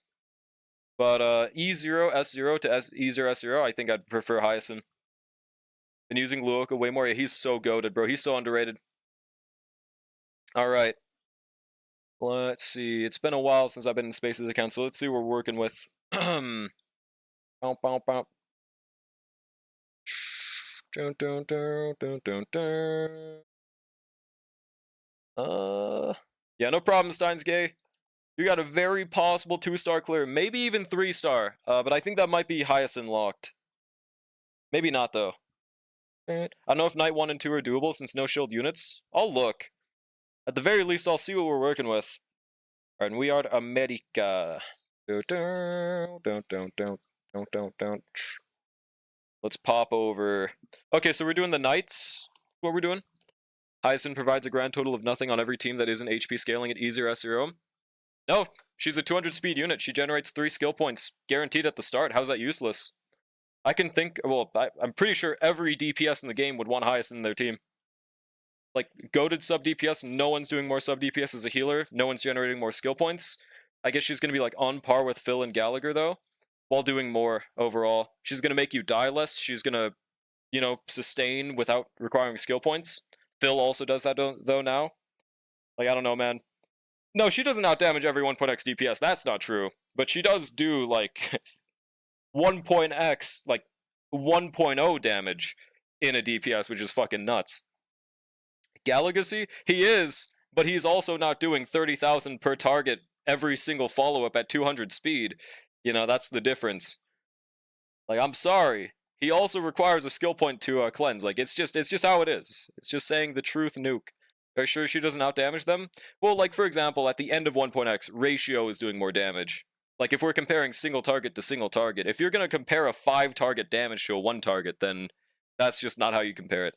But E0, S0 to E0, S0, I think I'd prefer Hyacinth. Been using Luoka way more. Yeah, he's so goated, bro. He's so underrated. Alright. Let's see. It's been a while since I've been in Spaces account, so let's see what we're working with. Yeah, no problem, Steins Gay. You got a very possible 2-star clear, maybe even 3-star. But I think that might be Hyacinth locked. Maybe not though. I don't know if Knight 1 and 2 are doable since no shield units. I'll look. At the very least, I'll see what we're working with. Alright, and we are America. Let's pop over. Okay, so we're doing the Knights. What we're doing? Hyacinth provides a grand total of nothing on every team that isn't HP scaling at E0, S0. No, she's a 200 speed unit. She generates 3 skill points guaranteed at the start. How's that useless? I can think, well, I'm pretty sure every DPS in the game would want Hyacinth in their team. Like, goated sub DPS, no one's doing more sub DPS as a healer. No one's generating more skill points. I guess she's going to be, like, on par with Phil and Gallagher, though, while doing more overall. She's going to make you die less. She's going to, you know, sustain without requiring skill points. Phil also does that, though, now. Like, I don't know, man. No, she doesn't outdamage every 1.x DPS. That's not true. But she does do, like, 1.x, like, 1.0 damage in a DPS, which is fucking nuts. Gallagacy? He is, but he's also not doing 30,000 per target every single follow-up at 200 speed. You know, that's the difference. Like, I'm sorry. He also requires a skill point to cleanse. Like, it's just how it is. It's just saying the truth, nuke. Are you sure she doesn't outdamage them? Well, like, for example, at the end of 1.x, ratio is doing more damage. Like, if we're comparing single target to single target, if you're going to compare a 5-target damage to a 1-target, then that's just not how you compare it.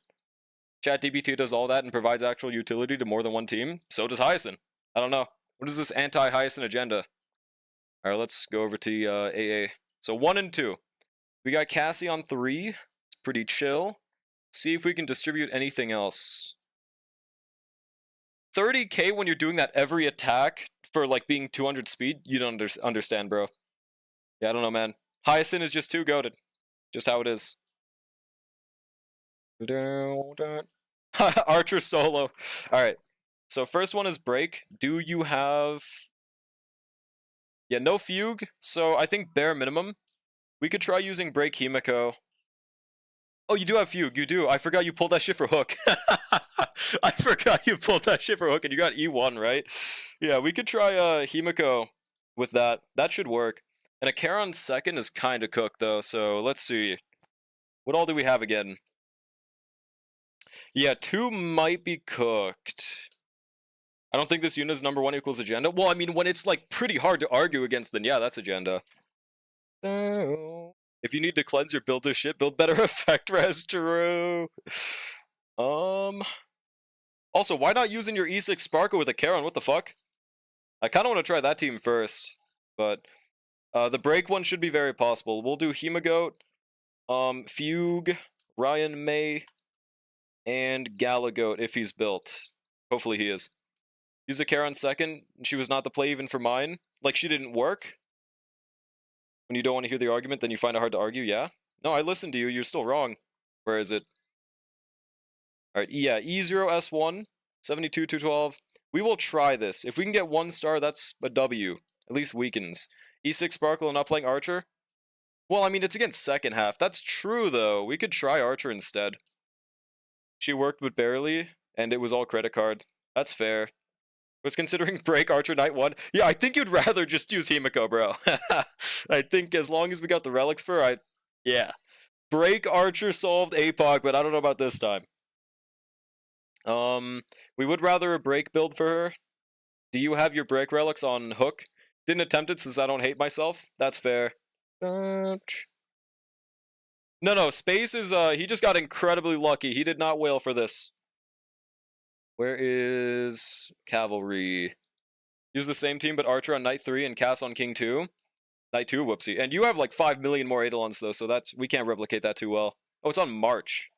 ChatGPT does all that and provides actual utility to more than one team. So does Hyacinth. I don't know. What is this anti-Hyacinth agenda? Alright, let's go over to AA. So 1 and 2. We got Cassie on 3. It's pretty chill. See if we can distribute anything else. 30k when you're doing that every attack for, like, being 200 speed? You don't understand, bro. Yeah, I don't know, man. Hyacinth is just too goated. Just how it is. Archer solo. Alright. So first one is break. Do you have... Yeah, no fugue. So I think bare minimum. We could try using break Himiko. Oh, you do have fugue. You do. I forgot you pulled that shit for hook. I forgot you pulled that shit for hook and you got E1, right? Yeah, we could try Himiko with that. That should work. And a Charon second is kind of cooked though. So let's see. What all do we have again? Yeah, 2 might be cooked. I don't think this unit is number 1 equals agenda. Well, I mean, when it's, like, pretty hard to argue against, then yeah, that's agenda. If you need to cleanse your builder shit, build better effect res, true. Also, why not using your E6 Sparkle with a Charon? What the fuck? I kind of want to try that team first, but The break one should be very possible. We'll do Hemagoat, Fugue, Ryan May, and Galagoat if he's built. Hopefully he is. Use a Karen second. She was not the play even for mine. Like, she didn't work. When you don't want to hear the argument, then you find it hard to argue, yeah? No, I listened to you. You're still wrong. Where is it? Alright, yeah, E0S1, 72, 212. We will try this. If we can get 1 star, that's a W. At least weakens. E6 Sparkle and not playing Archer? Well, I mean, it's against second half. That's true, though. We could try Archer instead. She worked, but barely, and it was all credit card. That's fair. Was considering break Archer Knight 1. Yeah, I think you'd rather just use Himiko, bro. I think as long as we got the relics for her, yeah. Break Archer solved APOC, but I don't know about this time. We would rather a break build for her. Do you have your break relics on hook? Didn't attempt it since I don't hate myself. That's fair. No, Space is, he just got incredibly lucky. He did not wail for this. Where is Cavalry? Use the same team, but Archer on Knight 3 and Cass on King 2. Knight 2, whoopsie. And you have like 5 million more Eidolons, though, so that's, we can't replicate that too well. Oh, it's on March.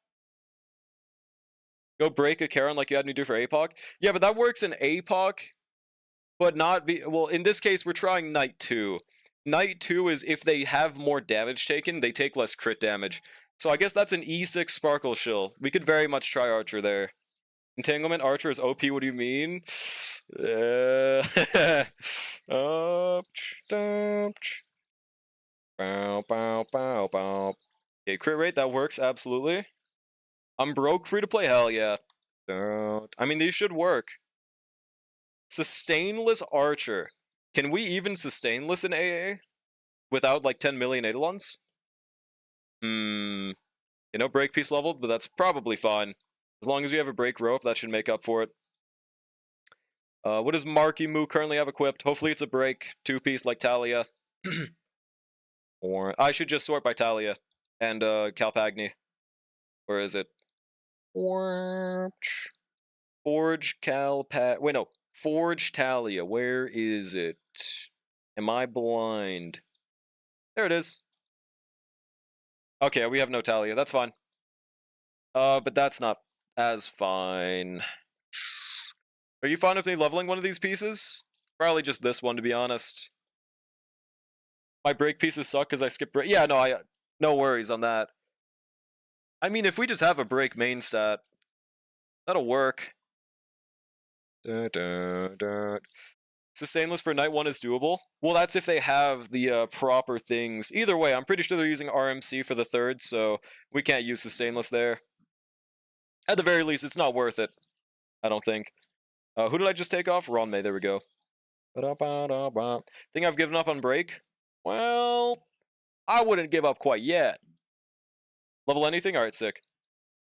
Go break a Karen like you had me do for APOC? Yeah, but that works in APOC, but not be, well, in this case, we're trying Knight 2. Knight 2 is if they have more damage taken, they take less crit damage. So I guess that's an E6 Sparkle Shill. We could very much try Archer there. Entanglement, Archer is OP, what do you mean? Okay, crit rate, that works, absolutely. I'm broke, free to play, hell yeah. I mean, these should work. Sustainless Archer. Can we even sustainless in AA? Without like 10 million Eidolons? You know, break piece leveled, but that's probably fine. As long as we have a break rope, that should make up for it. What does Marky Moo currently have equipped? Hopefully it's a break 2-piece like Talia. Or I should just sort by Talia and Calpagni. Where is it? Forge Wait, no. Forge Talia. Where is it? Am I blind? There it is. Okay, we have no Talia. That's fine. But that's not as fine. Are you fine with me leveling one of these pieces? Probably just this one, to be honest. My break pieces suck because I skipped break. Yeah, no worries on that. I mean, if we just have a break main stat, that'll work. Sustainless for Knight 1 is doable. Well, that's if they have the proper things. Either way, I'm pretty sure they're using RMC for the third, so we can't use Sustainless there. At the very least, it's not worth it. I don't think. Who did I just take off? Ron May, there we go. Think I've given up on break? Well, I wouldn't give up quite yet. Level anything? Alright, sick.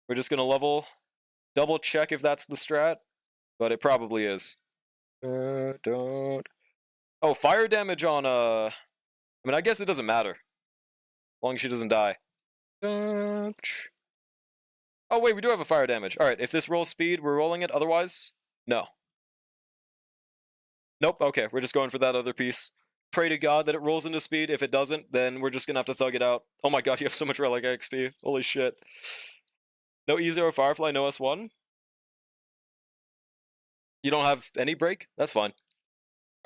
We're just gonna level. Double check if that's the strat. But it probably is. Oh, fire damage on, I mean, I guess it doesn't matter. As long as she doesn't die. Oh, wait, we do have a fire damage. Alright, if this rolls speed, we're rolling it. Otherwise, no. Nope, okay, we're just going for that other piece. Pray to God that it rolls into speed. If it doesn't, then we're just gonna have to thug it out. Oh my god, you have so much relic XP. Holy shit. No E0 Firefly, no S1? You don't have any break? That's fine.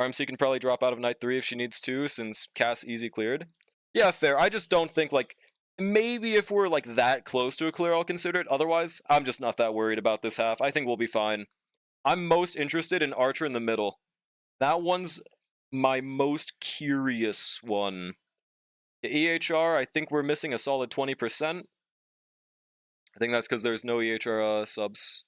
RMC can probably drop out of Knight 3 if she needs to, since Cass easy cleared. Yeah, fair. I just don't think, like, maybe if we're, like, that close to a clear, I'll consider it. Otherwise, I'm just not that worried about this half. I think we'll be fine. I'm most interested in Archer in the middle. That one's my most curious one. The EHR, I think we're missing a solid 20%. I think that's because there's no EHR subs.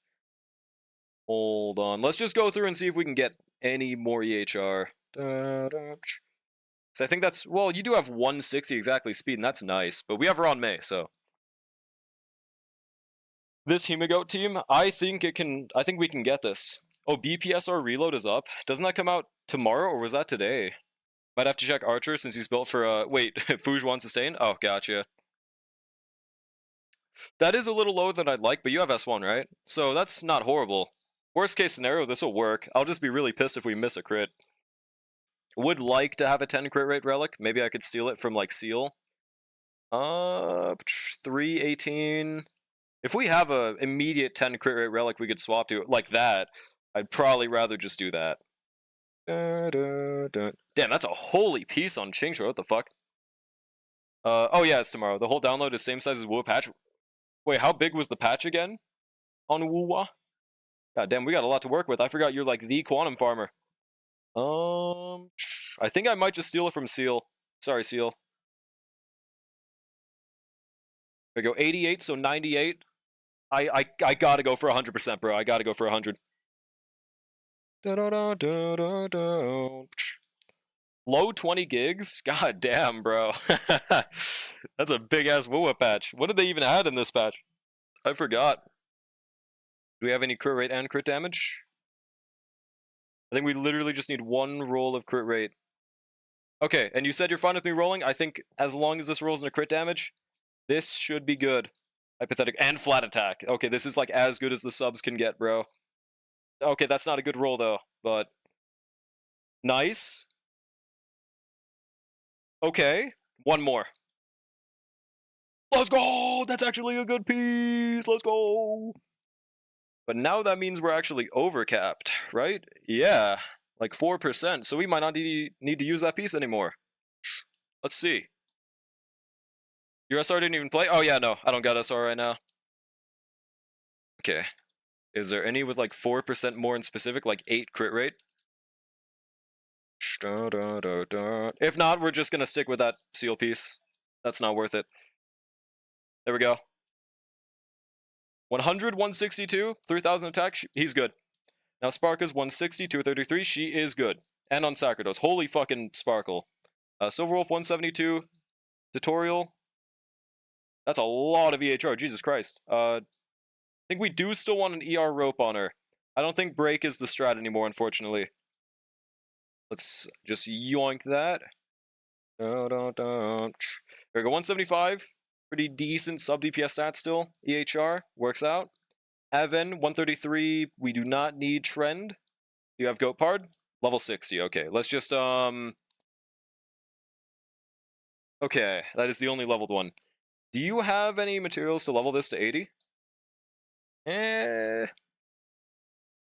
Hold on. Let's just go through and see if we can get any more EHR. So I think that's, well, you do have 160 exactly speed, and that's nice. But we have Ron May, so. This Hemagoat team, I think we can get this. Oh, BPSR reload is up. Doesn't that come out tomorrow, or was that today? Might have to check Archer since he's built for, wait, Fuge 1 sustain? Oh, gotcha. That is a little lower than I'd like, but you have S1, right? So that's not horrible. Worst case scenario, this will work. I'll just be really pissed if we miss a crit. Would like to have a 10 crit rate relic. Maybe I could steal it from like Seal. 318. If we have a immediate 10 crit rate relic we could swap to like that, I'd probably rather just do that. Damn, that's a holy piece on Chingshore. What the fuck? Oh yeah, it's tomorrow. The whole download is same size as Wu patch. Wait, how big was the patch again on Wuwa? God damn, we got a lot to work with. I forgot you're like the quantum farmer. I think I might just steal it from Seal. Sorry, Seal. There we go, 88, so 98. I gotta go for 100%, bro. I gotta go for 100. Low 20 gigs? God damn, bro. That's a big-ass Wua patch. What did they even add in this patch? I forgot. Do we have any crit rate and crit damage? I think we literally just need one roll of crit rate. Okay, and you said you're fine with me rolling? I think as long as this rolls into crit damage, this should be good. Hypothetic and flat attack. Okay, this is like as good as the subs can get, bro. Okay, that's not a good roll though, but nice. Okay, one more. Let's go! That's actually a good piece. Let's go. But now that means we're actually overcapped, right? Yeah, like 4%. So we might not need to use that piece anymore. Let's see. Your SR didn't even play? Oh yeah, no, I don't got SR right now. Okay. Is there any with like 4% more in specific, like 8 crit rate? If not, we're just gonna stick with that Seal piece. That's not worth it. There we go. 100, 162, 3000 attack, he's good. Now Sparka's 160, 233, she is good. And on Sacrados, holy fucking Sparkle. Silver Wolf 172, Tutorial. That's a lot of EHR, Jesus Christ. I think we do still want an ER rope on her. I don't think break is the strat anymore, unfortunately. Let's just yoink that. There we go, 175. Pretty decent sub DPS stat still. EHR works out. Evan 133. We do not need trend. Do you have goat pard? Level 60. Okay, let's just okay, that is the only leveled one. Do you have any materials to level this to 80?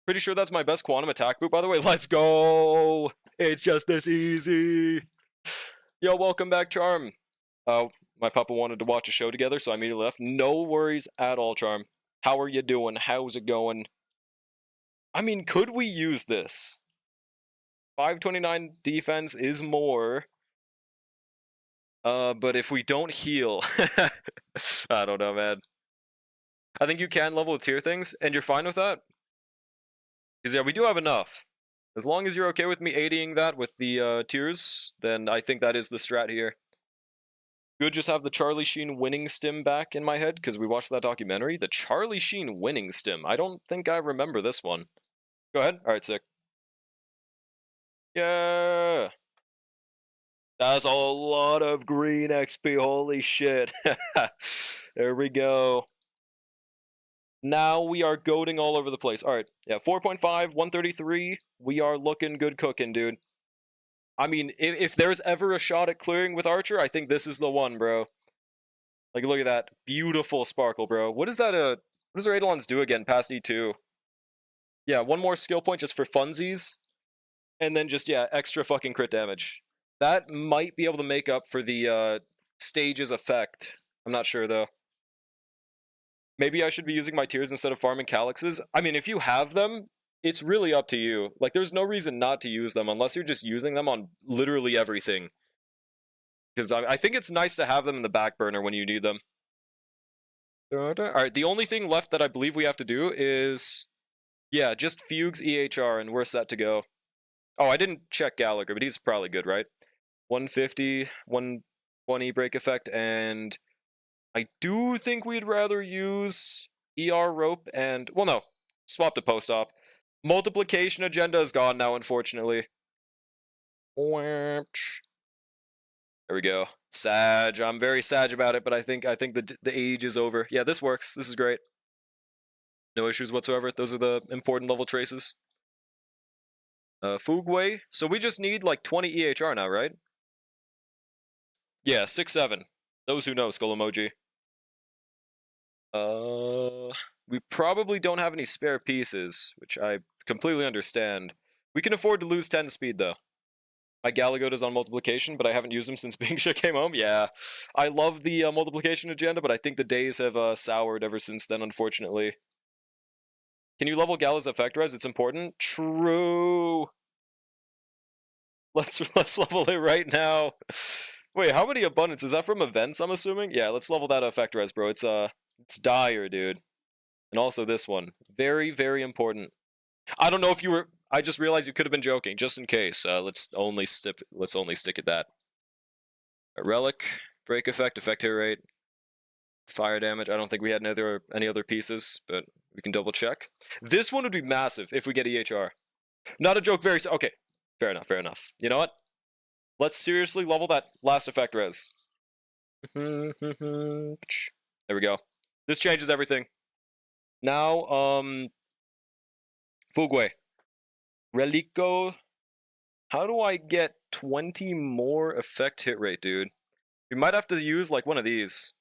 Pretty sure that's my best quantum attack boot, by the way. Let's go! It's just this easy. Yo, welcome back, Charm. My papa wanted to watch a show together, so I immediately left. No worries at all, Charm. How are you doing? How's it going? I mean, could we use this? 529 defense is more. But if we don't heal... I don't know, man. I think you can level with tier things, and you're fine with that? Because, yeah, we do have enough. As long as you're okay with me aiding that with the tiers, then I think that is the strat here. Good, just have the Charlie Sheen winning stim back in my head, because we watched that documentary. The Charlie Sheen winning stim. I don't think I remember this one. Go ahead. Alright, sick. Yeah! That's a lot of green XP, holy shit. There we go. Now we are goading all over the place. Alright, yeah, 4.5, 133. We are looking good cooking, dude. I mean, if there's ever a shot at clearing with Archer, I think this is the one, bro. Like, look at that. Beautiful sparkle, bro. What does that, what does our Eidolons do again past E2? Yeah, one more skill point just for funsies. And then just, yeah, extra fucking crit damage. That might be able to make up for the, stages effect. I'm not sure, though. Maybe I should be using my tiers instead of farming calyxes. I mean, if you have them, it's really up to you. Like, there's no reason not to use them unless you're just using them on literally everything. Because I think it's nice to have them in the back burner when you need them. Alright, the only thing left that I believe we have to do is... yeah, just Fugue's EHR and we're set to go. Oh, I didn't check Gallagher, but he's probably good, right? 150, 120 break effect, and... I do think we'd rather use ER rope and... well, no. Swap to post-op. Multiplication agenda is gone now, unfortunately. There we go. Sag. I'm very sad about it, but I think the age is over. Yeah, this works. This is great. No issues whatsoever. Those are the important level traces. Fugway. So we just need like 20 EHR now, right? Yeah, 6-7. Those who know, skull emoji. We probably don't have any spare pieces, which I completely understand. We can afford to lose 10 speed, though. My Galagoat is on multiplication, but I haven't used him since Bingsha came home. Yeah, I love the multiplication agenda, but I think the days have soured ever since then, unfortunately. Can you level Gala's effect res? It's important. True. Let's level it right now. Wait, how many abundance? Is that from events, I'm assuming? Yeah, let's level that effect res, bro. It's dire, dude. And also this one. Very, very important. I don't know if you were... I just realized you could have been joking, just in case. Let's only stick at that. A relic, break effect, effect hit rate, fire damage. I don't think we had any other pieces, but we can double check. This one would be massive if we get EHR. Not a joke, very... Okay, fair enough, fair enough. You know what? Let's seriously level that last effect res. There we go. This changes everything. Now, Fugway. Relico. How do I get 20 more effect hit rate, dude? We might have to use, like, one of these.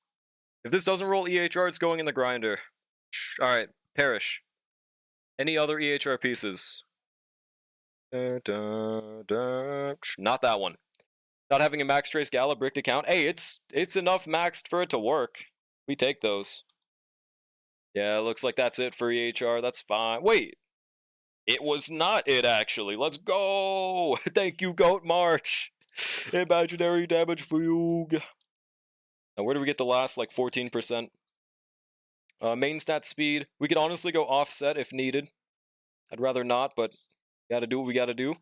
If this doesn't roll EHR, it's going in the grinder. Alright, Perish. Any other EHR pieces? Not that one. Not having a max trace Gala bricked account. Hey, it's enough maxed for it to work. We take those. Yeah, looks like that's it for EHR. That's fine. Wait. It was not it, actually. Let's go! Thank you, Goat March! Imaginary damage fugue. Now, where do we get the last, like, 14%? Main stat speed. We could honestly go offset if needed. I'd rather not, but gotta do what we gotta do.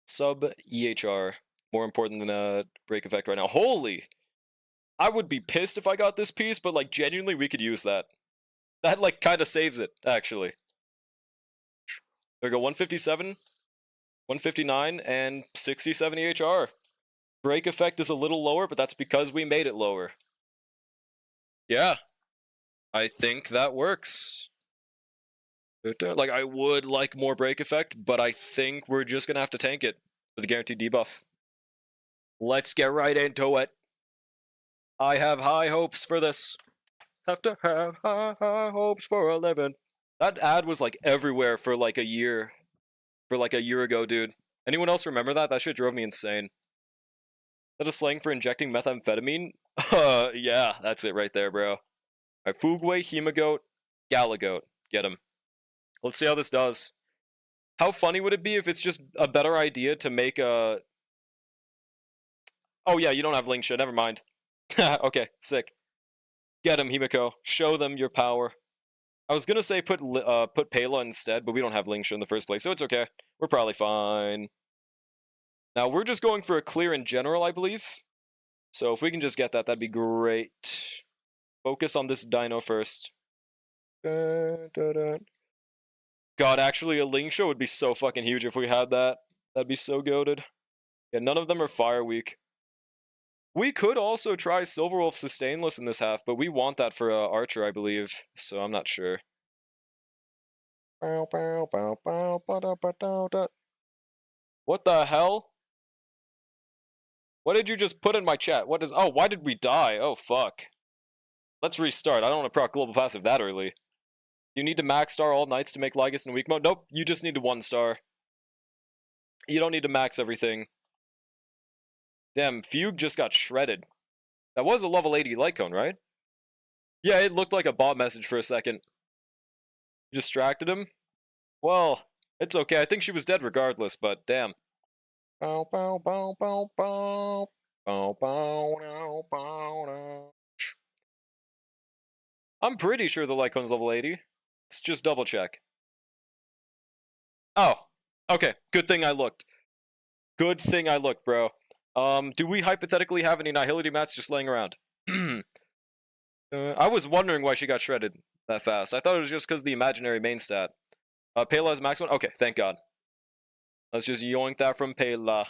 Sub EHR. More important than a break effect right now. Holy! I would be pissed if I got this piece, but, like, genuinely, we could use that. That, like, kind of saves it, actually. There we go, 157, 159, and 67 EHR. Break effect is a little lower, but that's because we made it lower. Yeah. I think that works. Like, I would like more break effect, but I think we're just gonna have to tank it with a guaranteed debuff. Let's get right into it. I have high hopes for this. Have to have high hopes for a living. That ad was, like, everywhere for, like, a year. For, like, a year ago, dude. Anyone else remember that? That shit drove me insane. Is that a slang for injecting methamphetamine? Yeah, that's it right there, bro. Alright, Fugway, Hemagoat, Galagoat. Get him. Let's see how this does. How funny would it be if it's just a better idea to make a... Oh yeah, you don't have Lingsha, never mind. Okay, sick. Get him, Himiko. Show them your power. I was gonna say put Pela instead, but we don't have Lingsha in the first place, so it's okay. We're probably fine. Now, we're just going for a clear in general, I believe. So if we can just get that, that'd be great. Focus on this dino first. God, actually, a Lingsha would be so fucking huge if we had that. That'd be so goated. Yeah, none of them are fire weak. We could also try Silverwolf Sustainless in this half, but we want that for Archer, I believe, so I'm not sure. What the hell? What did you just put in my chat? What is... Oh, why did we die? Oh, fuck. Let's restart. I don't want to proc global passive that early. You need to max star all knights to make Lygus in weak mode? Nope, you just need to 1-star. You don't need to max everything. Damn, Fugue just got shredded. That was a level 80 light cone, right? Yeah, it looked like a bot message for a second. You distracted him? Well, it's okay. I think she was dead regardless, but damn. I'm pretty sure the light cone's level 80. Let's just double check. Oh, okay. Good thing I looked. Good thing I looked, bro. Do we hypothetically have any Nihility mats just laying around? I was wondering why she got shredded that fast. I thought it was just because the imaginary main stat. Pela has max one? Okay, thank God. Let's just yoink that from Pela.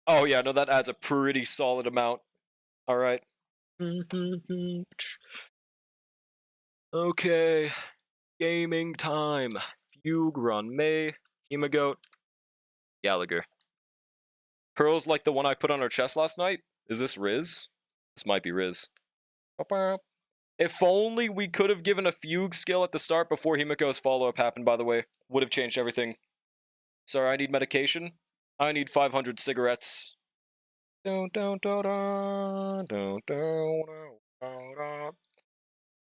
Oh yeah, no, that adds a pretty solid amount. Alright. Okay. Gaming time. Fugue, Ron May, Hemagoat, Gallagher. Pearl's like the one I put on her chest last night. Is this Riz? This might be Riz. If only we could have given a Fugue skill at the start before Himiko's follow-up happened, by the way. Would have changed everything. Sorry, I need medication. I need 500 cigarettes. I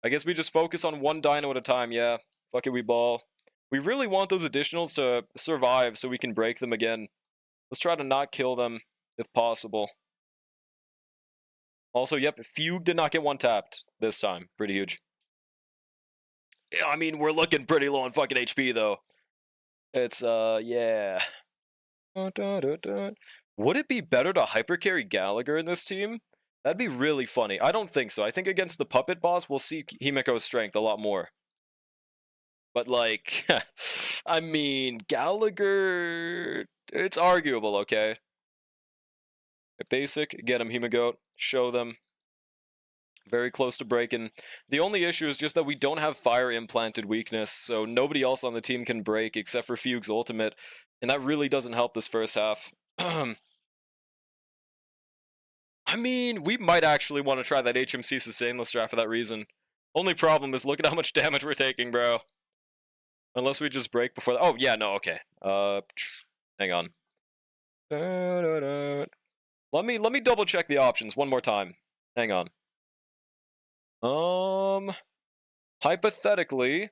guess we just focus on one dino at a time, yeah. Fuck it, we ball. We really want those additionals to survive so we can break them again. Let's try to not kill them, if possible. Also, yep, Fugue did not get one tapped this time. Pretty huge. Yeah, I mean, we're looking pretty low on fucking HP, though. It's, yeah. Would it be better to hypercarry Gallagher in this team? That'd be really funny. I don't think so. I think against the puppet boss, we'll see Himiko's strength a lot more. But, like, I mean, Gallagher, it's arguable, okay? Basic, get him, Hemagoat, show them. Very close to breaking. The only issue is just that we don't have fire implanted weakness, so nobody else on the team can break except for Fugue's ultimate, and that really doesn't help this first half. I mean, we might actually want to try that HMC sustainless draft for that reason. Only problem is look at how much damage we're taking, bro. Unless we just break before... Oh, yeah, no, okay. Hang on. Let me double check the options one more time. Hang on. Hypothetically...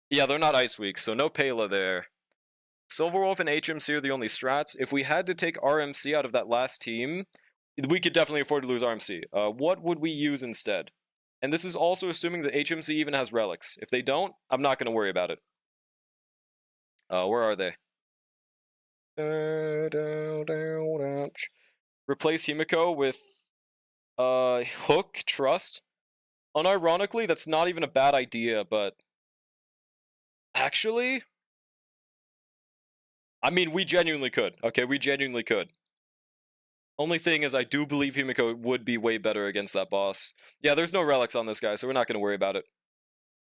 Yeah, they're not Ice Weak, so no Pela there. Silverwolf and HMC are the only strats. If we had to take RMC out of that last team, we could definitely afford to lose RMC. What would we use instead? And this is also assuming that HMC even has relics. If they don't, I'm not going to worry about it. Where are they? Replace Himiko with Hook, Trust. Unironically, that's not even a bad idea, but... Actually... I mean, we genuinely could. Okay, we genuinely could. Only thing is, I do believe Himiko would be way better against that boss. Yeah, there's no relics on this guy, so we're not going to worry about it.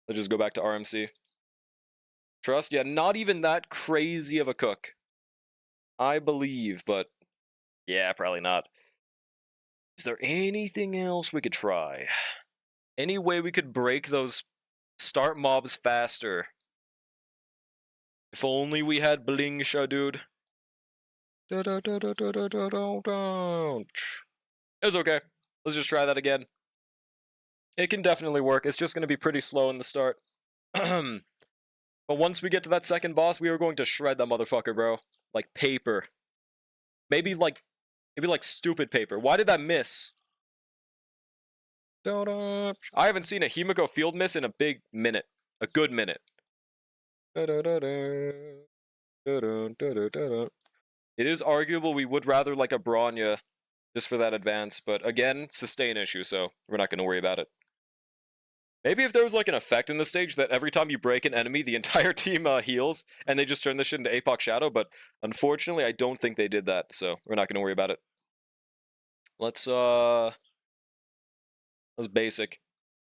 Let's just go back to RMC. Trust? Yeah, not even that crazy of a cook. I believe, but... Yeah, probably not. Is there anything else we could try? Any way we could break those start mobs faster? If only we had Blingsha, dude. It's okay. Let's just try that again. It can definitely work. It's just going to be pretty slow in the start. But once we get to that second boss, we are going to shred that motherfucker, bro. Like paper. Maybe like stupid paper. Why did that miss? I haven't seen a Himiko field miss in a big minute. A good minute. It is arguable we would rather like a Bronya just for that advance, but again, sustain issue, so we're not going to worry about it. Maybe if there was like an effect in the stage that every time you break an enemy, the entire team heals, and they just turn this shit into Apoc Shadow, but unfortunately, I don't think they did that, so we're not going to worry about it. Let's basic.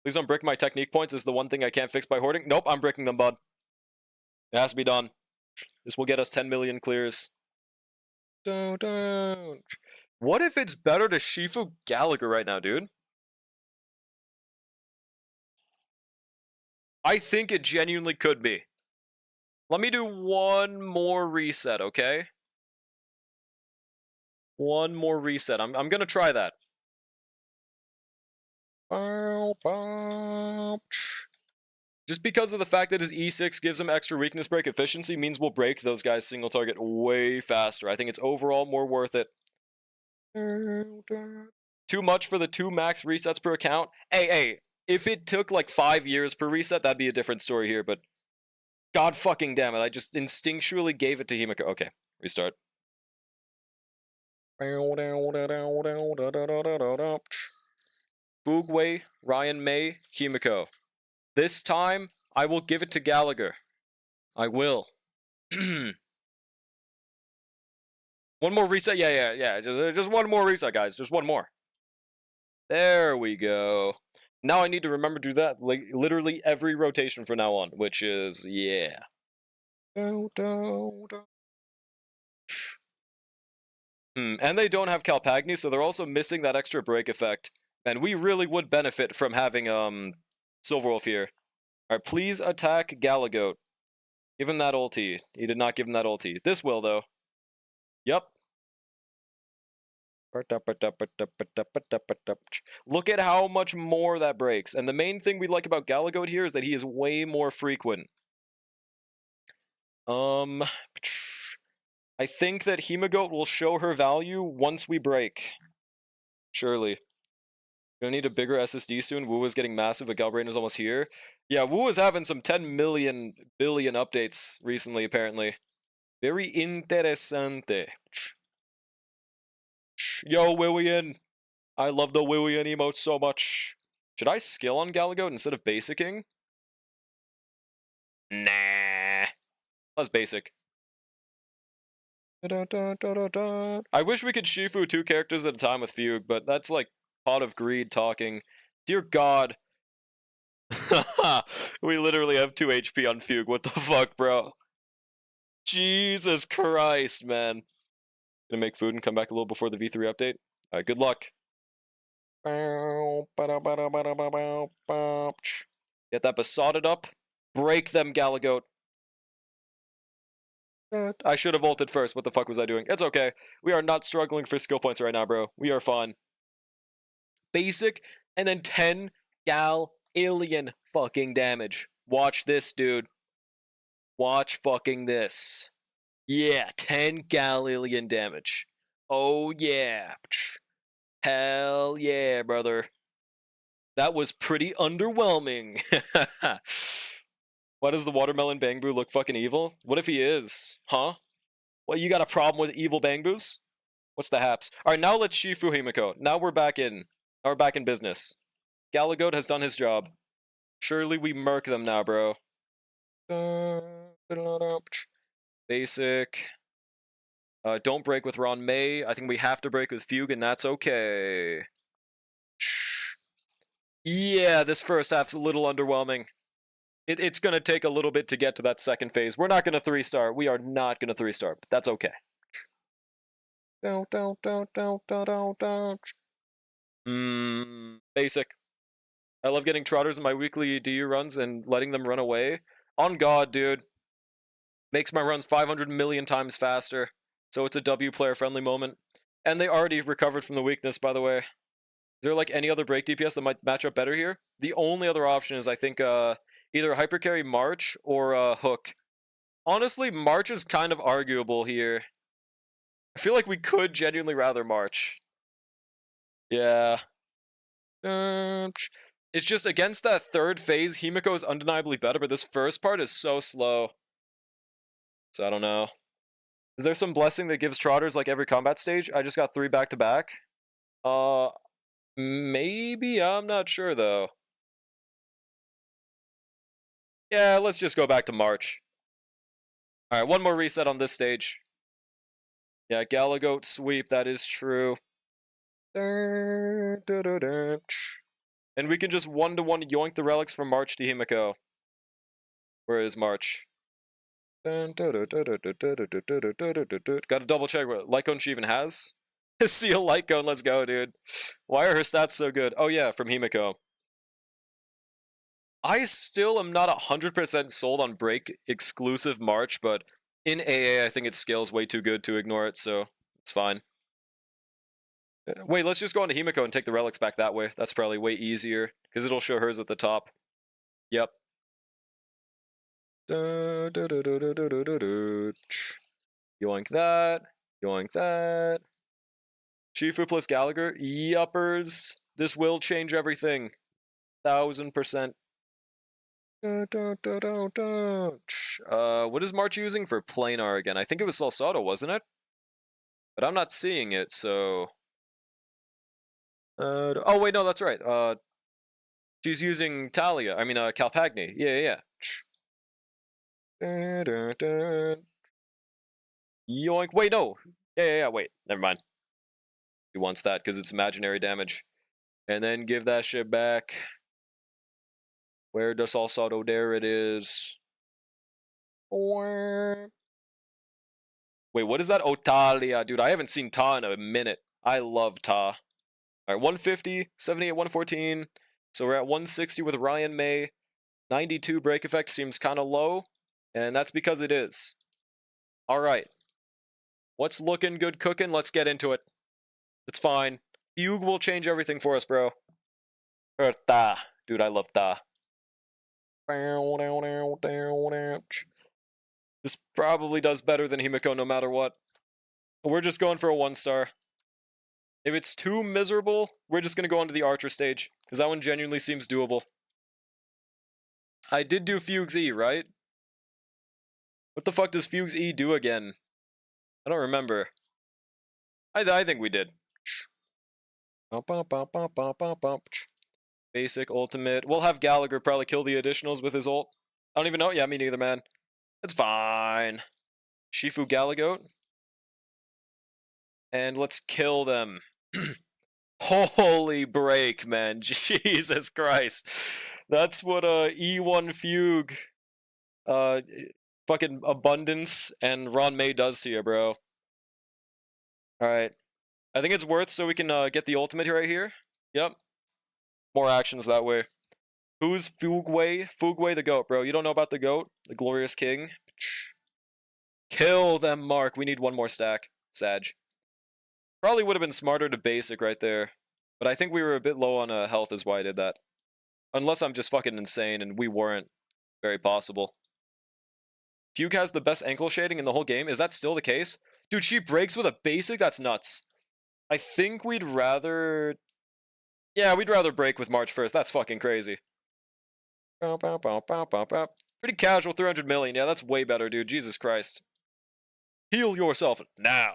Please don't brick my technique points is the one thing I can't fix by hoarding. Nope, I'm bricking them, bud. It has to be done. This will get us 10 million clears. Don't. What if it's better to Shifu Gallagher right now, dude? I think it genuinely could be. Let me do one more reset, okay? One more reset. I'm gonna try that. Just because of the fact that his E6 gives him extra weakness break efficiency means we'll break those guys single target way faster. I think it's overall more worth it. Too much for the 2 max resets per account? Hey, if it took like 5 years per reset, that'd be a different story here, but god fucking damn it, I just instinctually gave it to Himiko. Okay, restart. Boogway, Ryan May, Himiko. This time, I will give it to Gallagher. I will. One more reset? Yeah. Just one more reset, guys. Just one more. There we go. Now I need to remember to do that, like, literally every rotation from now on, which is, yeah. And they don't have Calpagni, so they're also missing that extra break effect. And we really would benefit from having, Silverwolf here. Alright, please attack Galagoat. Give him that ulti. He did not give him that ulti. This will, though. Yep. Look at how much more that breaks. And the main thing we like about Galagoat here is that he is way more frequent. I think that Hemagoat will show her value once we break. Surely. Gonna need a bigger SSD soon. Wu is getting massive, but Galbrain is almost here. Yeah, Wu is having some 10 million billion updates recently, apparently. Very interesante. Yo, Willian. I love the Willian emote so much. Should I skill on Galagoat instead of basicing? Nah. That's basic. I wish we could Shifu 2 characters at a time with Fugue, but that's like pot of greed talking. Dear God. We literally have 2 HP on Fugue. What the fuck, bro? Jesus Christ, man. Gonna make food and come back a little before the V3 update. Alright, good luck. Get that besotted up. Break them, Galagoat. I should have ulted first. What the fuck was I doing? It's okay. We are not struggling for skill points right now, bro. We are fine. Basic, and then 10 gal alien fucking damage. Watch this, dude. Watch fucking this. Yeah, 10 gal alien damage. Oh, yeah. Hell yeah, brother. That was pretty underwhelming. Why does the watermelon Bangbu look fucking evil? What if he is? Huh? What, you got a problem with evil Bangbus? What's the haps? Alright, now let's Shifu Himiko. Now we're back in. Now we're back in business. Galagoat has done his job. Surely we murk them now, bro. Basic. Don't break with Ron May. I think we have to break with Fugue, and that's okay. Yeah, this first half's a little underwhelming. It's going to take a little bit to get to that second phase. We're not going to 3-star. We are not going to 3-star, but that's okay. Basic. I love getting trotters in my weekly DU runs and letting them run away. On God, dude. Makes my runs 500 million times faster. So it's a W player friendly moment. And they already recovered from the weakness, by the way. Is there like any other break DPS that might match up better here? The only other option is I think either Hypercarry March or Hook. Honestly, March is kind of arguable here. I feel like we could genuinely rather March. Yeah. It's just against that third phase, Himiko is undeniably better, but this first part is so slow. So I don't know. Is there some blessing that gives trotters like every combat stage? I just got 3 back-to-back. Maybe? I'm not sure, though. Yeah, let's just go back to March. Alright, one more reset on this stage. Yeah, Galagoat sweep, that is true. And we can just 1-to-1 yoink the relics from March to Himiko. Where is March? Gotta double check what Light Cone she even has. See a Light Cone, let's go, dude. Why are her stats so good? Oh yeah, from Himiko. I still am not 100% sold on break exclusive March, but in AA I think its scale's way too good to ignore it, so it's fine. Wait, let's just go on to Himiko and take the relics back that way. That's probably way easier, because it'll show hers at the top. Yep. Yoink that. Yoink that. Shifu plus Gallagher. Yuppers. This will change everything. 1000%. What is March using for planar again? I think it was Salsado, wasn't it? But I'm not seeing it, so... oh, wait, no, that's right. She's using Talia. I mean, Calpagni. Yeah. Yoink. Wait, no. Yeah, wait. Never mind. He wants that because it's imaginary damage. And then give that shit back. Where does Salsado? There it is. Wait, what is that? Otalia. Dude, I haven't seen Ta in a minute. I love Ta. Alright, 150, 78, 114. So we're at 160 with Ryan May. 92 break effect seems kind of low. And that's because it is. Alright. What's looking good cooking? Let's get into it. It's fine. Fugue will change everything for us, bro. Ta. Dude, I love Ta. This probably does better than Himiko no matter what. We're just going for a 1-star. If it's too miserable, we're just going to go on to the Archer stage, because that one genuinely seems doable. I did do Fugue's E, right? What the fuck does Fugue's E do again? I don't remember. I think we did. Basic, ultimate. We'll have Gallagher probably kill the additionals with his ult. I don't even know. Yeah, me neither, man. It's fine. Shifu Galagoat. And let's kill them. Holy break, man. Jesus Christ. That's what E1 Fugue fucking abundance and Ron May does to you, bro. Alright. I think it's worth so we can get the ultimate right here. Yep. More actions that way. Who's Fugway? Fugway the goat, bro. You don't know about the goat? The glorious king? Kill them, Mark. We need one more stack. Sag. Probably would have been smarter to basic right there. But I think we were a bit low on health is why I did that. Unless I'm just fucking insane and we weren't. Very possible. Fugue has the best ankle shading in the whole game. Is that still the case? Dude, she breaks with a basic? That's nuts. I think we'd rather... Yeah, we'd rather break with March 1st. That's fucking crazy. Pretty casual, 300 million. Yeah, that's way better, dude. Jesus Christ. Heal yourself now.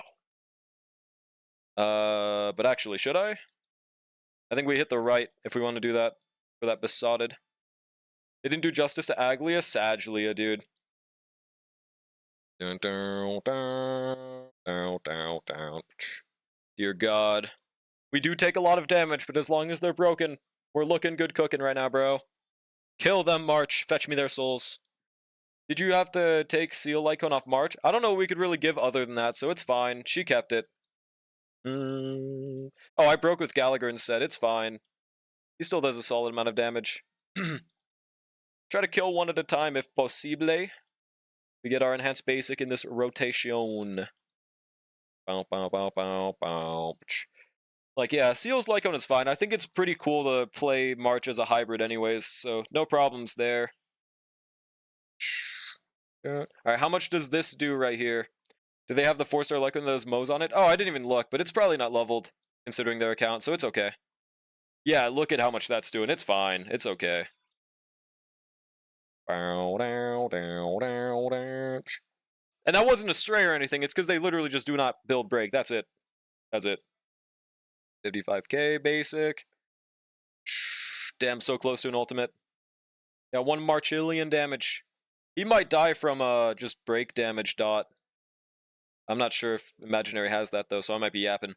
But actually, should I? I think we hit the right if we want to do that. For that besotted. They didn't do justice to Aglia. Saglia, dude. Dear God. We do take a lot of damage, but as long as they're broken, we're looking good cooking right now, bro. Kill them, March. Fetch me their souls. Did you have to take Seal Lycone off March? I don't know what we could really give other than that, so it's fine. She kept it. Oh, I broke with Gallagher instead. It's fine. He still does a solid amount of damage. Try to kill one at a time if possible. We get our enhanced basic in this rotation. Like, yeah, Seal's Lycone is fine. I think it's pretty cool to play March as a hybrid anyways, so no problems there. Alright, how much does this do right here? Do they have the 4-star Lycone that has Mo's on it? Oh, I didn't even look, but it's probably not leveled, considering their account, so it's okay. Yeah, look at how much that's doing. It's fine. It's okay. And that wasn't a stray or anything. It's because they literally just do not build break. That's it. That's it. 55k basic. Damn, so close to an ultimate. Yeah, 1 Marchillion damage. He might die from just break damage dot. I'm not sure if Imaginary has that though, so I might be yapping.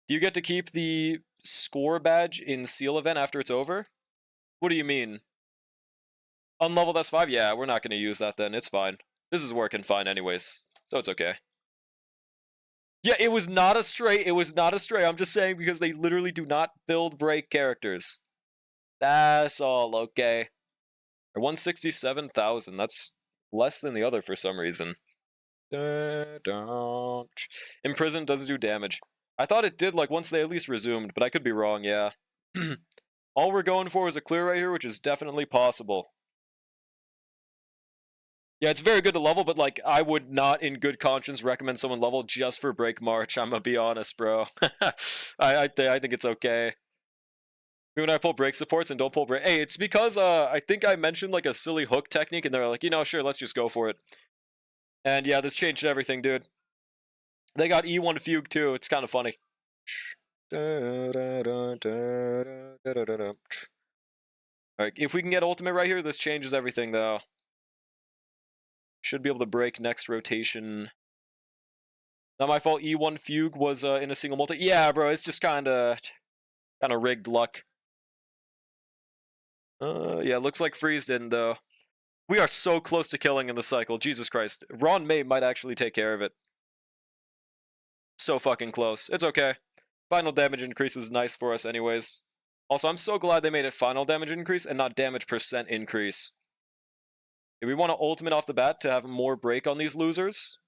Do you get to keep the score badge in Seal event after it's over? What do you mean? Unleveled S5? Yeah, we're not going to use that then. It's fine. This is working fine anyways, so it's okay. Yeah, it was not a stray. It was not a stray. I'm just saying because they literally do not build break characters. That's all okay. 167,000. That's less than the other for some reason. Imprison doesn't do damage. I thought it did like once they at least resumed, but I could be wrong, yeah. All we're going for is a clear right here, which is definitely possible. Yeah, it's very good to level, but like I would not in good conscience recommend someone level just for break March. I'm gonna be honest, bro. I think it's okay. When I pull break supports and don't pull break, hey, it's because I think I mentioned like a silly hook technique, and they're like, you know, sure, let's just go for it. And yeah, this changed everything, dude. They got E1 Fugue too. It's kind of funny. Alright, if we can get ultimate right here, this changes everything though. Should be able to break next rotation. Not my fault. E1 Fugue was in a single multi. Yeah, bro, it's just kind of rigged luck. Yeah, looks like Freeze didn't, though. We are so close to killing in the cycle. Jesus Christ. Ron May might actually take care of it. So fucking close. It's okay. Final damage increase is nice for us anyways. Also, I'm so glad they made it final damage increase and not damage percent increase. If we want to ultimate off the bat to have more break on these losers.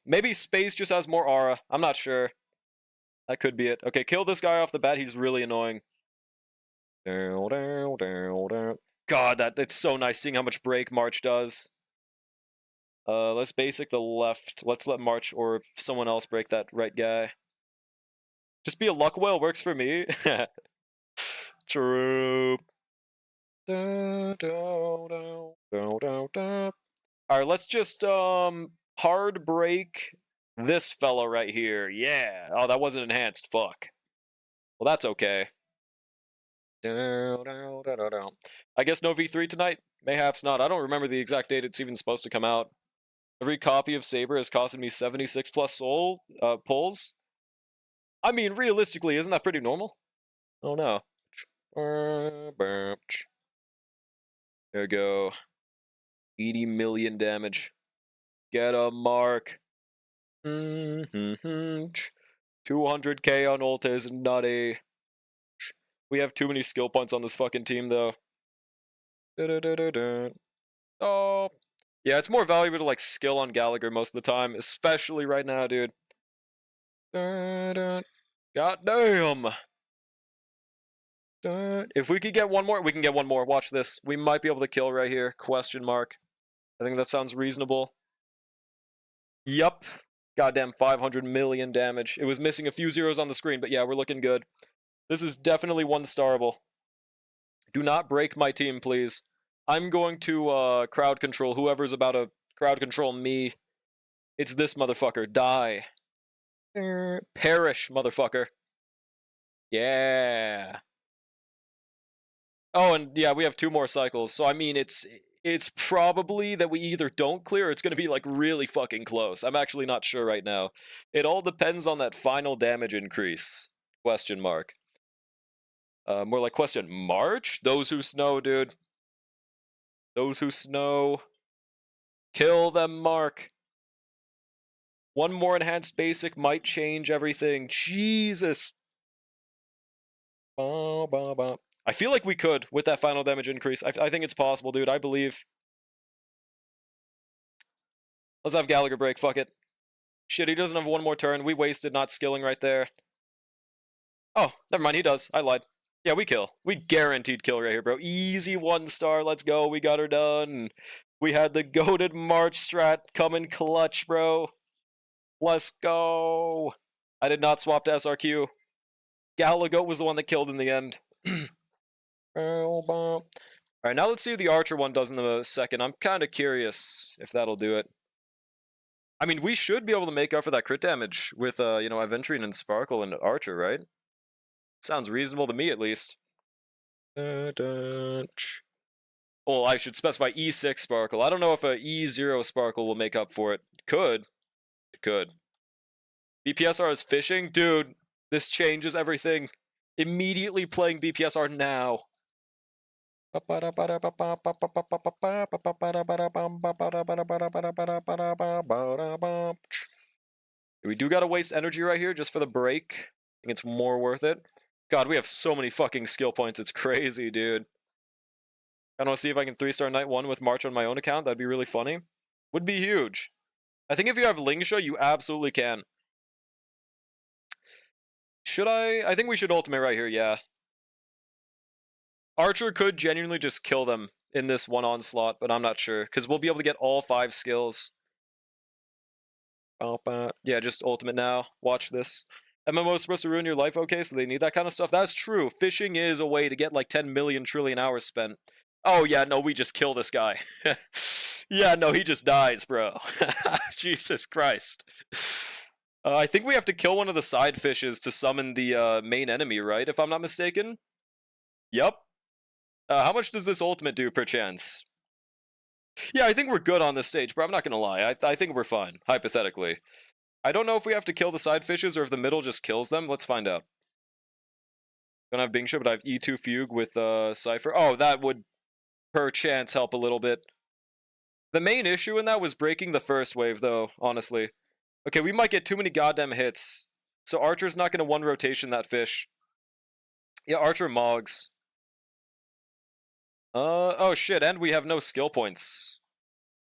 Maybe Space just has more aura. I'm not sure. That could be it. Okay, kill this guy off the bat. He's really annoying. God, it's so nice seeing how much break March does. Let's basic the left. Let's let March or someone else break that right guy. Just be a luck whale works for me. Troop. Alright, let's just hard break this fella right here. Yeah. Oh, that wasn't enhanced. Fuck. Well, that's okay. I guess no V3 tonight? Mayhaps not. I don't remember the exact date it's even supposed to come out. Every copy of Saber has costed me 76 plus soul pulls. I mean, realistically, isn't that pretty normal? Oh no. There we go. 80 million damage. Get a mark. 200k on ult is nutty. We have too many skill points on this fucking team, though. Oh. Yeah, it's more valuable to, like, skill on Gallagher most of the time, especially right now, dude. God damn! If we could get one more, we can get one more. Watch this. We might be able to kill right here. Question mark. I think that sounds reasonable. Yup. Goddamn 500 million damage. It was missing a few zeros on the screen, but yeah, we're looking good. This is definitely one-starable. Do not break my team, please. I'm going to crowd control whoever's about to crowd control me. It's this motherfucker. Die. Perish, motherfucker. Yeah. Oh, and yeah, we have 2 more cycles. So, I mean, it's probably that we either don't clear or it's going to be, like, really fucking close. I'm actually not sure right now. It all depends on that final damage increase. Question mark. More like question March? Those who snow, dude. Those who snow. Kill them, Mark. One more enhanced basic might change everything. Jesus. I feel like we could with that final damage increase. I think it's possible, dude. I believe. Let's have Gallagher break. Fuck it. Shit, he doesn't have one more turn. We wasted not skilling right there. Oh, never mind. He does. I lied. Yeah, we kill. We guaranteed kill right here, bro. Easy 1-star. Let's go. We got her done. We had the goated March strat come in clutch, bro. Let's go. I did not swap to SRQ. Gallagher was the one that killed in the end. Alright, now let's see what the Archer one does in a second. I'm kind of curious if that'll do it. I mean, we should be able to make up for that crit damage with, you know, Aventurine and Sparkle and Archer, right? Sounds reasonable to me, at least. Well, I should specify E6 Sparkle. I don't know if a E0 Sparkle will make up for it. Could. It could. BPSR is fishing? Dude, this changes everything. Immediately playing BPSR now. We do gotta waste energy right here just for the break. I think it's more worth it. God, we have so many fucking skill points. It's crazy, dude. I want to see if I can 3-star Night 1 with March on my own account. That'd be really funny. Would be huge. I think if you have Lingsha, you absolutely can. Should I? I think we should ultimate right here, yeah. Archer could genuinely just kill them in this one onslaught, but I'm not sure. Because we'll be able to get all 5 skills. Yeah, just ultimate now. Watch this. MMO is supposed to ruin your life, okay? So they need that kind of stuff. That's true. Fishing is a way to get like 10 million trillion hours spent. Oh, yeah, no, we just kill this guy. Yeah, no, he just dies, bro. Jesus Christ. I think we have to kill one of the side fishes to summon the main enemy, right? If I'm not mistaken. Yep. How much does this ultimate do, perchance? Yeah, I think we're good on this stage, bro. I'm not gonna lie. I think we're fine, hypothetically. I don't know if we have to kill the side fishes or if the middle just kills them. Let's find out. Don't have Bing Show, but I have E2 Fugue with Cypher. Oh, that would perchance help a little bit. The main issue in that was breaking the first wave, though, honestly. Okay, we might get too many goddamn hits. So Archer's not going to one rotation that fish. Yeah, Archer Mogs. Oh shit, and we have no skill points.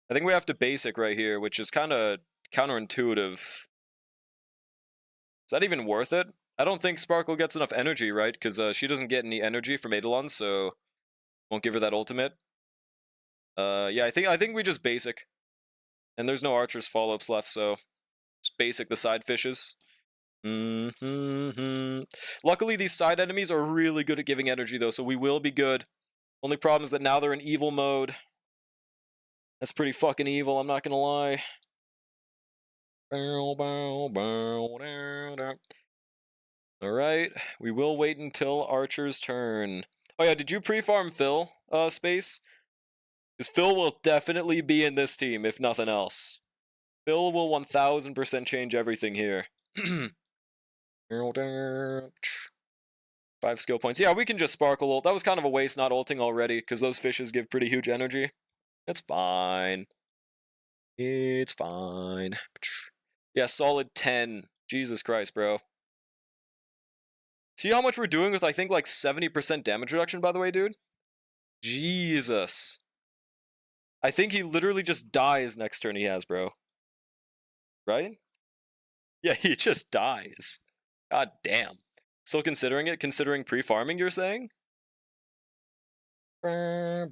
I think we have to basic right here, which is kind of counterintuitive. Is that even worth it? I don't think Sparkle gets enough energy, right? Because she doesn't get any energy from Eidolon, so won't give her that ultimate. Yeah, I think we just basic. And there's no Archer's follow-ups left, so just basic the side fishes. Luckily, these side enemies are really good at giving energy, though, so we will be good. Only problem is that now they're in evil mode. That's pretty fucking evil, I'm not gonna lie. Alright, we will wait until Archer's turn. Oh yeah, did you pre-farm Phil, Space? Because Phil will definitely be in this team, if nothing else. Phil will 1000% change everything here. 5 skill points. Yeah, we can just Sparkle ult. That was kind of a waste not ulting already, because those fishes give pretty huge energy. It's fine. It's fine. Yeah, solid 10. Jesus Christ, bro. See how much we're doing with, I think, like 70% damage reduction, by the way, dude? Jesus. I think he literally just dies next turn he has, bro. Right? Yeah, he just dies. God damn. Still considering it? Considering pre-farming, you're saying? Oh,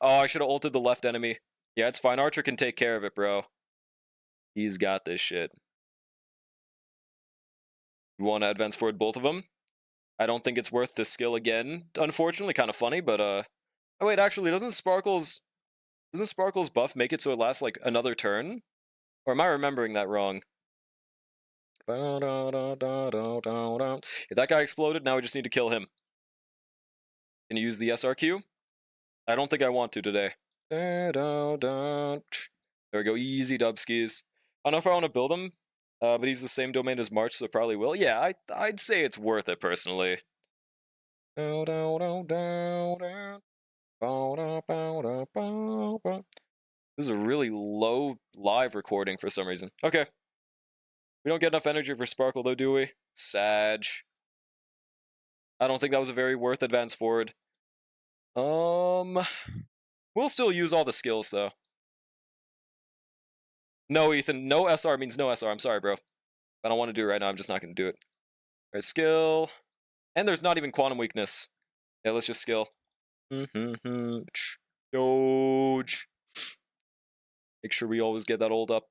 I should have ulted the left enemy. Yeah, it's fine. Archer can take care of it, bro. He's got this shit. You want to advance forward both of them? I don't think it's worth the skill again. Unfortunately, kind of funny, but Oh wait, actually, doesn't Sparkle's buff make it so it lasts like another turn? Or am I remembering that wrong? If that guy exploded, now we just need to kill him. Can you use the SRQ? I don't think I want to today. There we go, easy dub skis. I don't know if I want to build him, but he's the same domain as March, so probably will. Yeah, I'd say it's worth it, personally. This is a really low live recording for some reason. Okay. We don't get enough energy for Sparkle, though, do we? Sag. I don't think that was a very worth advance forward. We'll still use all the skills, though. No, Ethan. No SR means no SR. I'm sorry, bro. I don't want to do it right now. I'm just not going to do it. All right, skill. And there's not even quantum weakness. Yeah, let's just skill. Doge. Make sure we always get that ult up.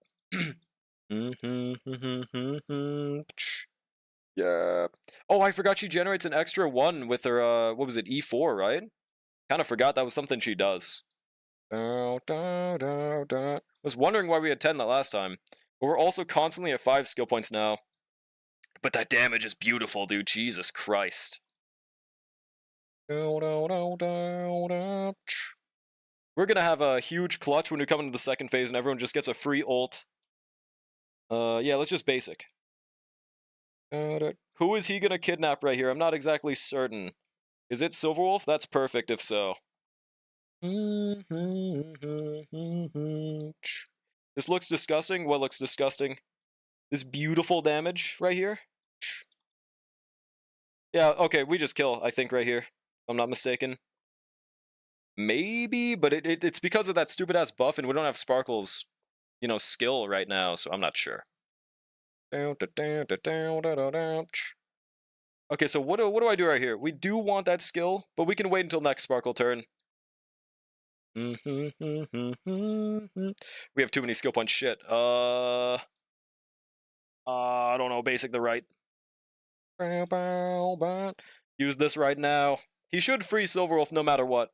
Yeah. Oh, I forgot she generates an extra 1 with her, what was it, E4, right? Kind of forgot that was something she does. Was wondering why we had 10 that last time. But we're also constantly at 5 skill points now. But that damage is beautiful, dude. Jesus Christ. We're gonna have a huge clutch when we come into the second phase and everyone just gets a free ult. Yeah, let's just basic. Who is he gonna kidnap right here? I'm not exactly certain. Is it Silverwolf? That's perfect if so. This looks disgusting. What looks disgusting? This beautiful damage right here. Yeah, okay, we just kill, I think, right here. If I'm not mistaken. Maybe, but it's because of that stupid-ass buff, and we don't have Sparkle's, you know, skill right now, so I'm not sure. Okay, so what do I do right here? We do want that skill, but we can wait until next Sparkle turn. We have too many skill points. Shit. I don't know. Basic the right. Use this right now. He should free Silverwolf no matter what.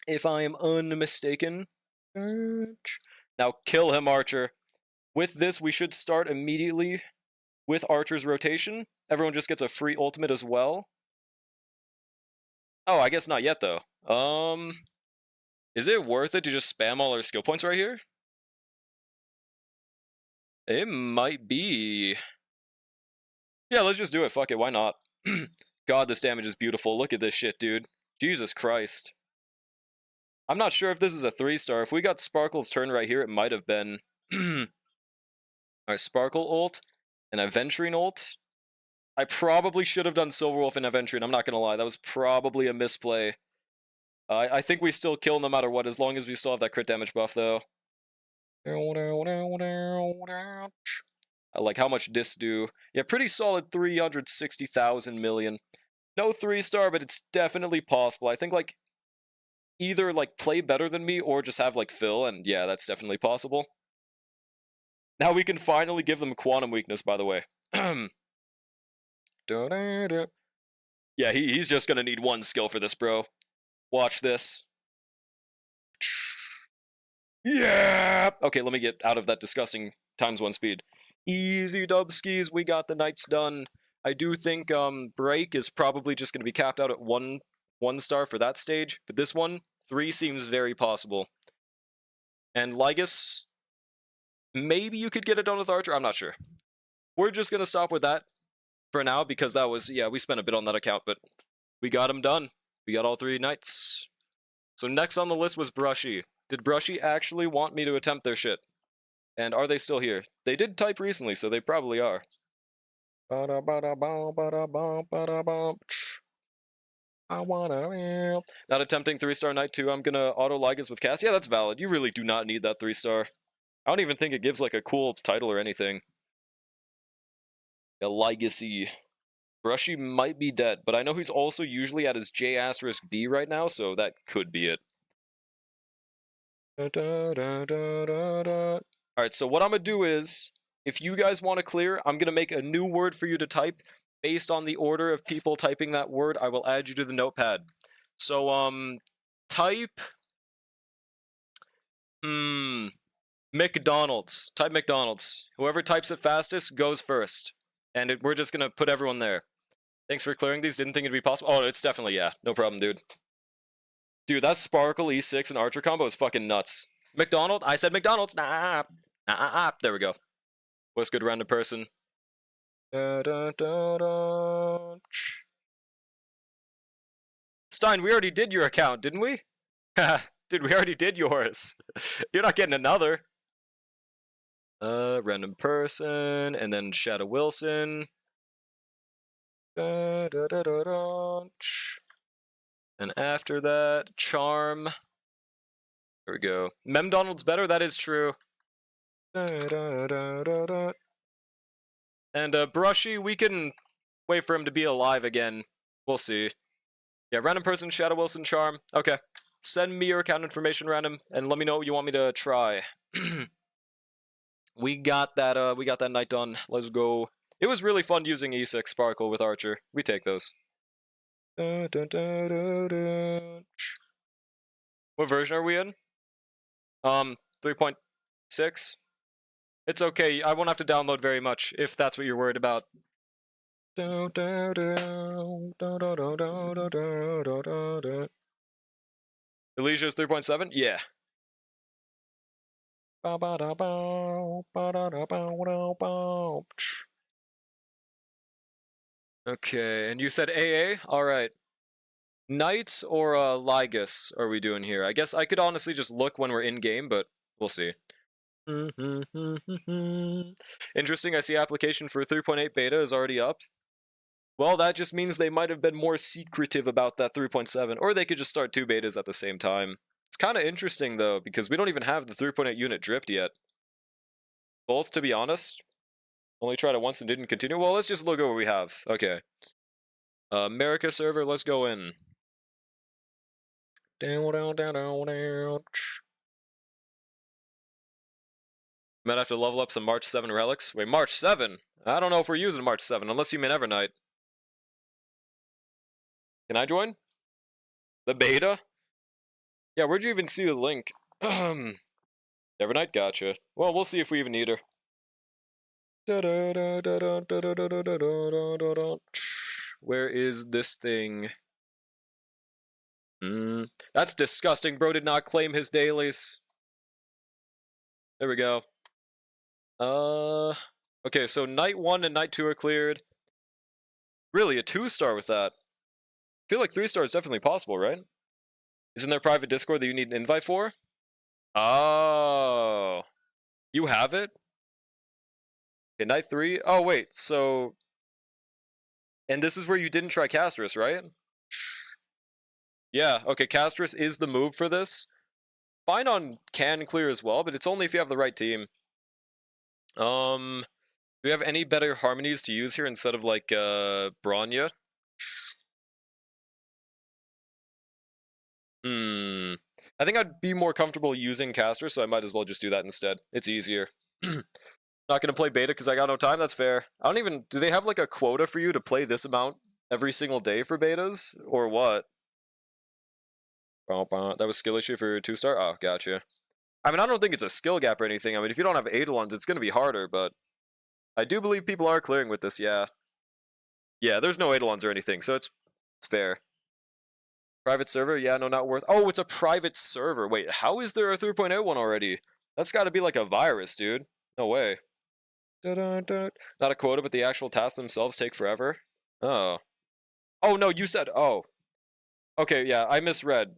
If I am unmistaken. Now kill him, Archer. With this, we should start immediately with Archer's rotation. Everyone just gets a free ultimate as well. Oh, I guess not yet, though. Is it worth it to just spam all our skill points right here? It might be. Yeah, let's just do it. Fuck it, why not? God, this damage is beautiful. Look at this shit, dude. Jesus Christ. I'm not sure if this is a 3-star. If we got Sparkle's turn right here, it might have been... Alright, Sparkle ult, and Aventurine ult. I probably should have done Silverwolf and Aventurine, I'm not gonna lie. That was probably a misplay. I think we still kill no matter what, as long as we still have that crit damage buff, though. Like, how much dis do? Yeah, pretty solid 360,000 million. No 3-star, but it's definitely possible. I think, like, either, like, play better than me or just have, like, Phil, and yeah, that's definitely possible. Now we can finally give them Quantum Weakness, by the way. Yeah, he's just gonna need one skill for this, bro. Watch this. Yeah! Okay, let me get out of that disgusting ×1 speed. Easy dub skis, we got the Knights done. I do think Break is probably just gonna be capped out at one star for that stage, but this one, 3 seems very possible. And Lygus, maybe you could get it done with Archer, I'm not sure. We're just gonna stop with that for now, because that was, yeah, we spent a bit on that account, but we got them done. We got all 3 Knights. So next on the list was Brushy. Did Brushy actually want me to attempt their shit? And are they still here? They did type recently, so they probably are. Not attempting 3-star Knight 2, I'm gonna auto Lygus with cast. Yeah, that's valid. You really do not need that 3-star. I don't even think it gives like a cool title or anything. A Legacy. Brushy might be dead, but I know he's also usually at his J*B right now, so that could be it. Alright, so what I'm gonna do is, if you guys want to clear, I'm gonna make a new word for you to type. Based on the order of people typing that word, I will add you to the notepad. So, type... McDonald's. Type McDonald's. Whoever types it fastest goes first. And we're just gonna put everyone there. Thanks for clearing these. Didn't think it'd be possible. Oh, it's definitely, yeah. No problem, dude. Dude, that Sparkle, E6, and Archer combo is fucking nuts. McDonald? I said McDonald's. Nah. There we go. What's good, random person? Stein, we already did your account, didn't we? Dude, we already did yours. You're not getting another. Random person, and then Shadow Wilson. And after that, Charm. There we go. Memdonald's better, that is true. And Brushy, we can wait for him to be alive again. We'll see. Yeah, random person, Shadow Wilson, Charm. Okay. Send me your account information, random, and let me know what you want me to try. We got that Knight done. Let's go. It was really fun using E6 Sparkle with Archer. We take those. What version are we in? 3.6? It's okay, I won't have to download very much, if that's what you're worried about. Elysia is 3.7? Yeah. Okay, and you said AA? Alright. Knights or Lygus are we doing here? I guess I could honestly just look when we're in-game, but we'll see. Interesting, I see application for 3.8 beta is already up. Well, that just means they might have been more secretive about that 3.7, or they could just start 2 betas at the same time. It's kind of interesting, though, because we don't even have the 3.8 unit dripped yet. Both, to be honest. Only tried it once and didn't continue. Well, let's just look at what we have. Okay. America server, let's go in. Might have to level up some March 7 relics. Wait, March 7? I don't know if we're using March 7, unless you mean Evernight. Can I join? The beta? Yeah, where'd you even see the link? Evernight, gotcha. Well, we'll see if we even need her. Where is this thing? That's disgusting. Bro did not claim his dailies. There we go. Okay, so Night 1 and Night 2 are cleared. Really, a 2-star with that? I feel like 3-star is definitely possible, right? Isn't there a private Discord that you need an invite for? Oh. You have it? Okay, night 3? Oh, wait, so... And this is where you didn't try Castris, right? Yeah, okay, Castris is the move for this. Fine on can clear as well, but it's only if you have the right team. Do we have any better harmonies to use here instead of, like, Bronya? I think I'd be more comfortable using Caster, so I might as well just do that instead. It's easier. Not gonna play beta because I got no time, that's fair. I don't even... Do they have, like, a quota for you to play this amount every single day for betas? Or what? That was skill issue for 2-star? Oh, gotcha. I mean, I don't think it's a skill gap or anything. I mean, if you don't have Eidolons, it's gonna be harder, but... I do believe people are clearing with this, yeah. Yeah, there's no Eidolons or anything, so it's fair. Private server? Yeah, no, not worth... Oh, it's a private server. Wait, how is there a 3.0 one already? That's gotta be like a virus, dude. No way. Not a quota, but the actual tasks themselves take forever? Oh. Oh, no, you said... Oh. Okay, yeah, I misread.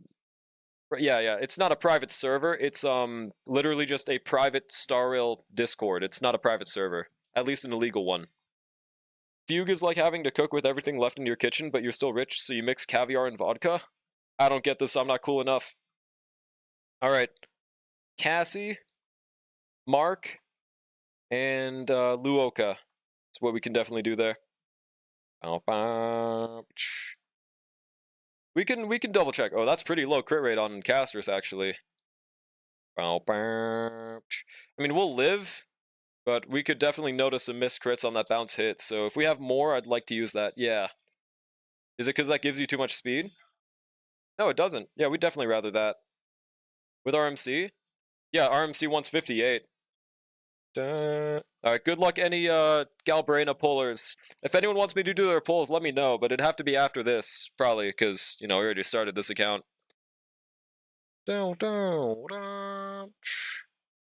Yeah, it's not a private server. It's, literally just a private Star Rail Discord. It's not a private server. At least an illegal one. Fugue is like having to cook with everything left in your kitchen, but you're still rich, so you mix caviar and vodka? I don't get this, I'm not cool enough. Alright. Cassie, Mark, and Luoka. That's what we can definitely do there. We can double check. Oh, that's pretty low crit rate on casters, actually. I mean, we'll live, but we could definitely notice some missed crits on that bounce hit. So if we have more, I'd like to use that. Yeah. Is it because that gives you too much speed? No, it doesn't. Yeah, we'd definitely rather that. With RMC? Yeah, RMC wants 58. Alright, good luck any Galbraina pullers. If anyone wants me to do their pulls, let me know, but it'd have to be after this, probably, because, you know, we already started this account.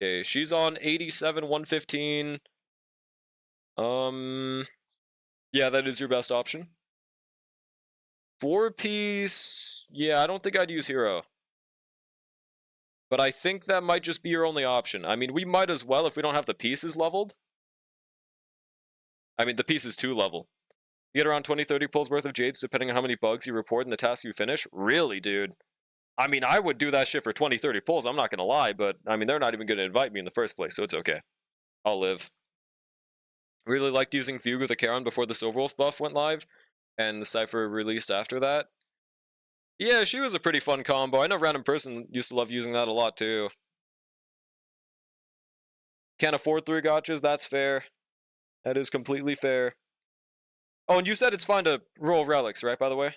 Okay, she's on 87, 115. Yeah, that is your best option. 4-piece... Yeah, I don't think I'd use Hero. But I think that might just be your only option. I mean, we might as well if we don't have the pieces leveled. I mean, the piece is 2 level. You get around 20-30 pulls worth of Jades depending on how many bugs you report in the task you finish. Really, dude? I mean, I would do that shit for 20-30 pulls, I'm not gonna lie, but, I mean, they're not even gonna invite me in the first place, so it's okay. I'll live. Really liked using Fugue with a Charon before the Silverwolf buff went live, and the Cypher released after that. Yeah, she was a pretty fun combo. I know Random Person used to love using that a lot, too. Can't afford 3 gotchas, that's fair. That is completely fair. Oh, and you said it's fine to roll relics, right, by the way?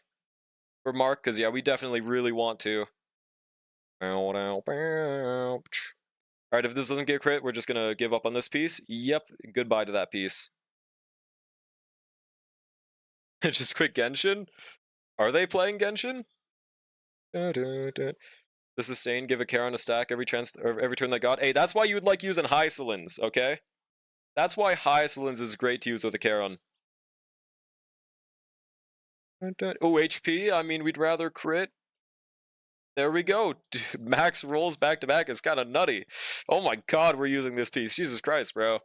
For Mark, because, yeah, we definitely really want to. Alright, if this doesn't get crit, we're just gonna give up on this piece. Yep, goodbye to that piece. Just quit Genshin? Are they playing Genshin? The sustain, give a Charon a stack every turn they got. Hey, that's why you would like using Hysolins, okay? That's why Hysolins is great to use with a Charon. Oh, HP, I mean, we'd rather crit. There we go. Dude, max rolls back to back is kind of nutty. Oh my god, we're using this piece. Jesus Christ, bro.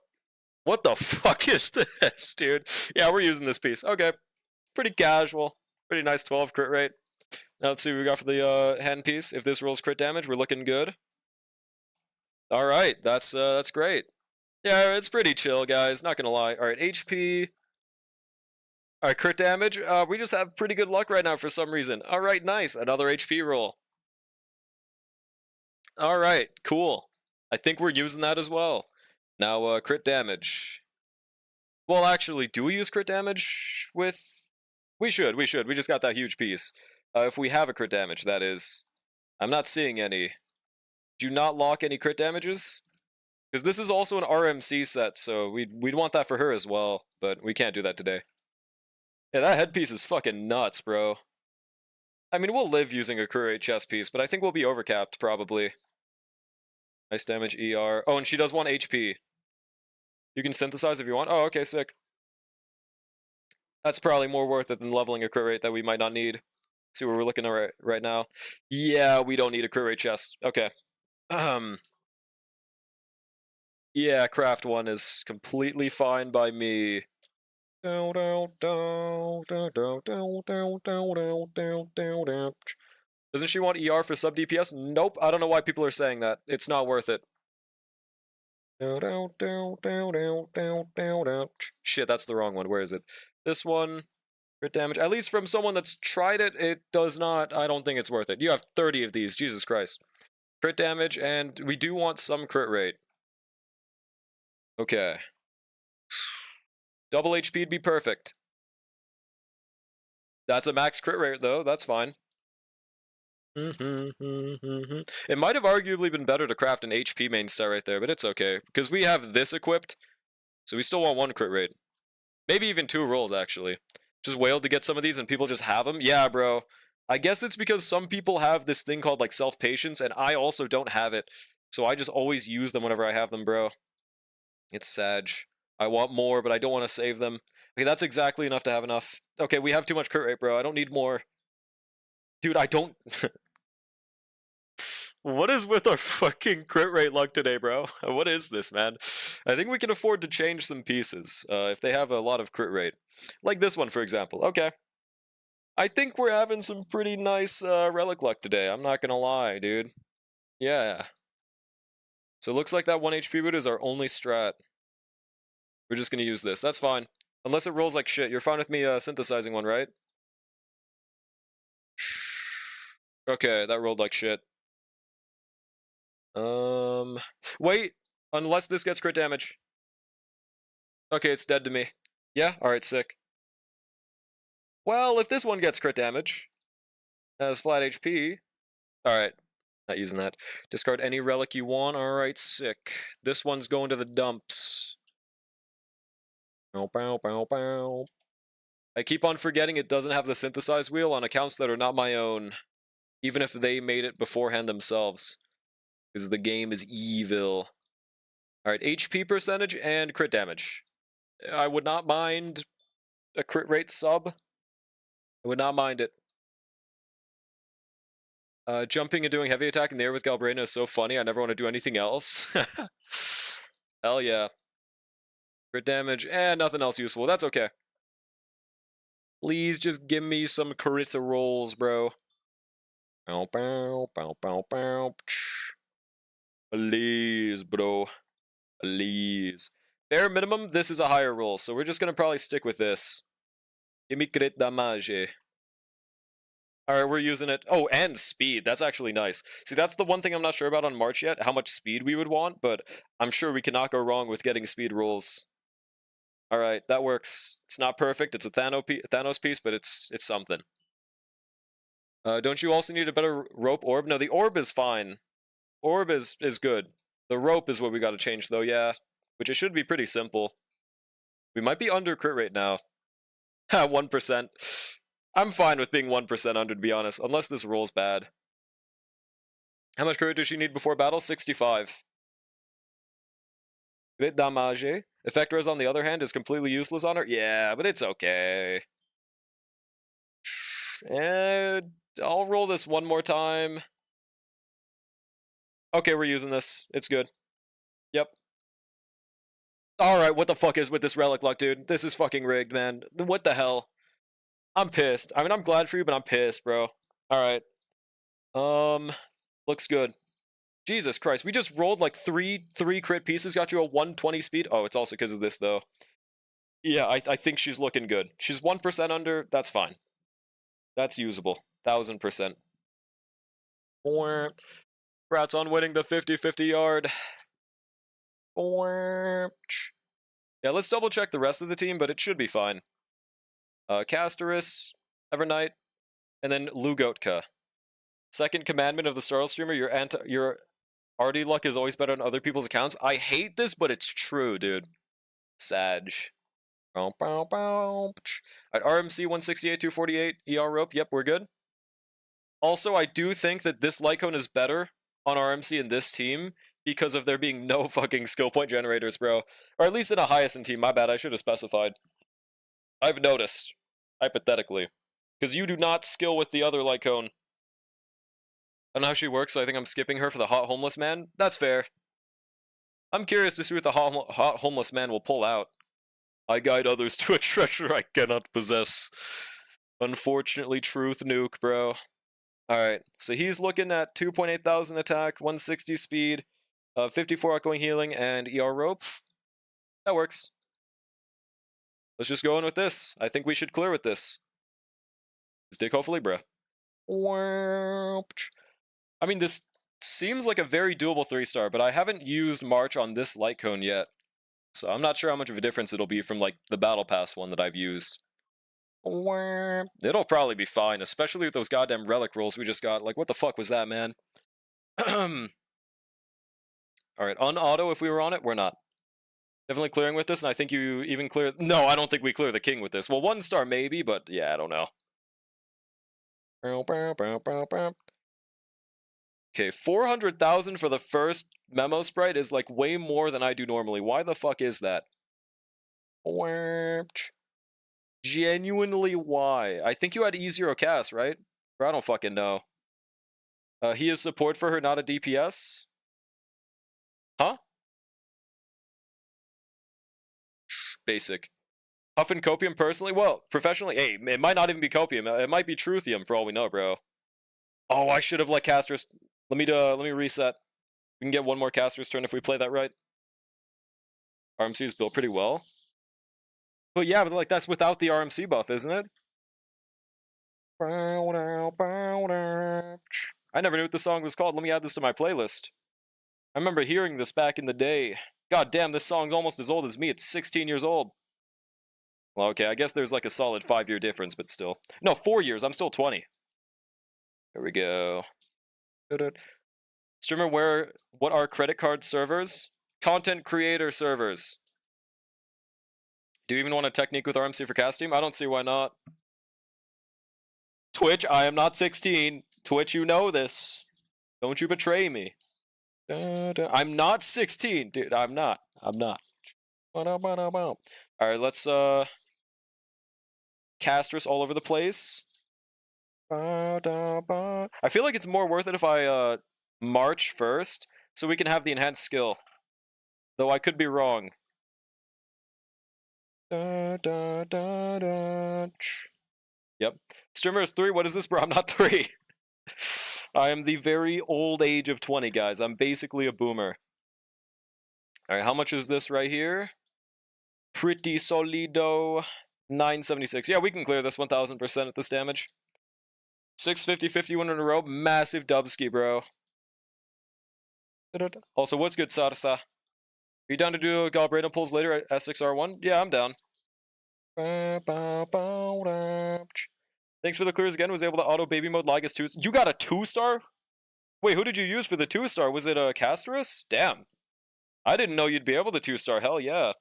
What the fuck is this, dude? Yeah, we're using this piece. Okay. Pretty casual. Pretty nice 12 crit rate. Now let's see what we got for the hand piece. If this rolls crit damage, we're looking good. Alright, that's great. Yeah, it's pretty chill, guys. Not gonna lie. Alright, HP. Alright, crit damage. We just have pretty good luck right now for some reason. Alright, nice. Another HP roll. Alright, cool. I think we're using that as well. Now, crit damage. Well, actually, do we use crit damage with... We should. We just got that huge piece. If we have a crit damage, that is. I'm not seeing any. Do not lock any crit damages? Because this is also an RMC set, so we'd want that for her as well, but we can't do that today. Yeah, that headpiece is fucking nuts, bro. I mean, we'll live using a Curate chest piece, but I think we'll be overcapped, probably. Nice damage, ER. Oh, and she does 1 HP. You can synthesize if you want. Oh, okay, sick. That's probably more worth it than leveling a crit rate that we might not need. See what we're looking at right now. Yeah, we don't need a crit rate chest. Okay. Yeah, craft one is completely fine by me. Doesn't she want ER for sub DPS? Nope. I don't know why people are saying that. It's not worth it. Shit, that's the wrong one. Where is it? This one. Crit damage. At least from someone that's tried it, it does not. I don't think it's worth it. You have 30 of these. Jesus Christ. Crit damage, and we do want some crit rate. Okay. Double HP'd be perfect. That's a max crit rate, though. That's fine. It might have arguably been better to craft an HP mainstay right there, but it's okay. Because we have this equipped, so we still want one crit rate. Maybe even 2 rolls, actually. Just wailed to get some of these and people just have them? Yeah, bro. I guess it's because some people have this thing called, like, self-patience, and I also don't have it. So I just always use them whenever I have them, bro. It's Sag. I want more, but I don't want to save them. Okay, that's exactly enough to have enough. Okay, we have too much crit rate, bro. I don't need more. Dude, I don't... What is with our fucking crit rate luck today, bro? What is this, man? I think we can afford to change some pieces if they have a lot of crit rate. Like this one, for example. Okay. I think we're having some pretty nice relic luck today. I'm not gonna lie, dude. Yeah. So it looks like that 1 HP boot is our only strat. We're just gonna use this. That's fine. Unless it rolls like shit. You're fine with me synthesizing one, right? Okay, that rolled like shit. Wait. Unless this gets crit damage. Okay, it's dead to me. Yeah? Alright, sick. Well, if this one gets crit damage, has flat HP. Alright, not using that. Discard any relic you want. Alright, sick. This one's going to the dumps. Bow, bow, bow, bow. I keep on forgetting it doesn't have the synthesize wheel on accounts that are not my own. Even if they made it beforehand themselves. Because the game is evil. Alright, HP percentage and crit damage. I would not mind a crit rate sub. I would not mind it. Jumping and doing heavy attack in the air with Galbraina is so funny, I never want to do anything else. Hell yeah. Crit damage, and nothing else useful. That's okay. Please just give me some crit rolls, bro. Bow, bow, bow, bow, bow. Please, bro. Please. Bare minimum, this is a higher roll, so we're just gonna probably stick with this. Give me crit damage. Alright, we're using it. Oh, and speed. That's actually nice. See, that's the one thing I'm not sure about on March yet, how much speed we would want, but I'm sure we cannot go wrong with getting speed rolls. Alright, that works. It's not perfect, it's a Thanos piece, but it's something. Don't you also need a better rope orb? No, the orb is fine. Orb is good. The rope is what we gotta change, though, yeah. Which it should be pretty simple. We might be under crit rate now. Ha, 1%. I'm fine with being 1% under, to be honest, unless this roll's bad. How much crit does she need before battle? 65. Crit damage. Effect res, on the other hand, is completely useless on her? Yeah, but it's okay. And I'll roll this one more time. Okay, we're using this. It's good. Yep. Alright, what the fuck is with this relic luck, dude? This is fucking rigged, man. What the hell? I'm pissed. I mean, I'm glad for you, but I'm pissed, bro. Alright. Looks good. Jesus Christ, we just rolled like three crit pieces, got you a 120 speed. Oh, it's also because of this, though. Yeah, I think she's looking good. She's 1% under, that's fine. That's usable. 1000%. Congrats on winning the 50-50 yard. Yeah, let's double check the rest of the team, but it should be fine. Casterus, Evernight, and then Lugotka. Second commandment of the Starl streamer, your RD luck is always better on other people's accounts. I hate this, but it's true, dude. Sag. Alright, RMC 168, 248, ER rope. Yep, we're good. Also, I do think that this Lycone is better on RMC in this team because of there being no fucking skill point generators, bro. Or at least in a Hyacinth team. My bad, I should have specified. I've noticed, hypothetically. Because you do not skill with the other Lycone. I don't know how she works, so I think I'm skipping her for the hot homeless man. That's fair. I'm curious to see what the hot homeless man will pull out. I guide others to a treasure I cannot possess. Unfortunately, truth nuke, bro. Alright, so he's looking at 2.8 thousand attack, 160 speed, 54 outgoing healing, and ER rope. That works. Let's just go in with this. I think we should clear with this. Stick, hopefully, bruh. I mean, this seems like a very doable 3-star, but I haven't used March on this light cone yet. So I'm not sure how much of a difference it'll be from, like, the Battle Pass one that I've used. It'll probably be fine, especially with those goddamn relic rolls we just got. Like, what the fuck was that, man? Alright, un-auto if we were on it, we're not. Definitely clearing with this, and I think you even clear... No, I don't think we clear the king with this. Well, 1-star maybe, but yeah, I don't know. Okay, 400,000 for the first memo sprite is like way more than I do normally. Why the fuck is that? Genuinely why? I think you had E0 cast, right? Or I don't fucking know. He is support for her, not a DPS? Huh? Basic. Huff and Copium personally? Well, professionally, hey, it might not even be Copium. It might be Truthium for all we know, bro. Oh, I should have let casters... Let me reset. We can get one more caster's turn if we play that right. RMC is built pretty well. But yeah, but like that's without the RMC buff, isn't it? I never knew what the song was called. Let me add this to my playlist. I remember hearing this back in the day. God damn, this song's almost as old as me. It's 16 years old. Well, okay, I guess there's like a solid 5-year difference, but still. No, 4 years. I'm still 20. There we go. Streamer, what are credit card servers? Content creator servers. Do you even want a technique with RMC for cast team? I don't see why not. Twitch, I am not 16. Twitch, you know this. Don't you betray me. I'm not 16, dude. I'm not. Alright, let's castress all over the place. I feel like it's more worth it if I march first, so we can have the enhanced skill. Though I could be wrong. Yep. Streamer is 3. What is this, bro? I'm not 3. I am the very old age of 20, guys. I'm basically a boomer. Alright, how much is this right here? Pretty solido. 976. Yeah, we can clear this 1000% at this damage. 650, 51 in a row. Massive dubski, bro. Also, what's good, Sarsa? Are you down to do Galbraith pulls later at S6R1? Yeah, I'm down. Thanks for the clears again. Was able to auto baby mode Ligas 2. You got a 2-star? Wait, who did you use for the 2-star? Was it a Casterus? Damn. I didn't know you'd be able to 2-star. Hell yeah.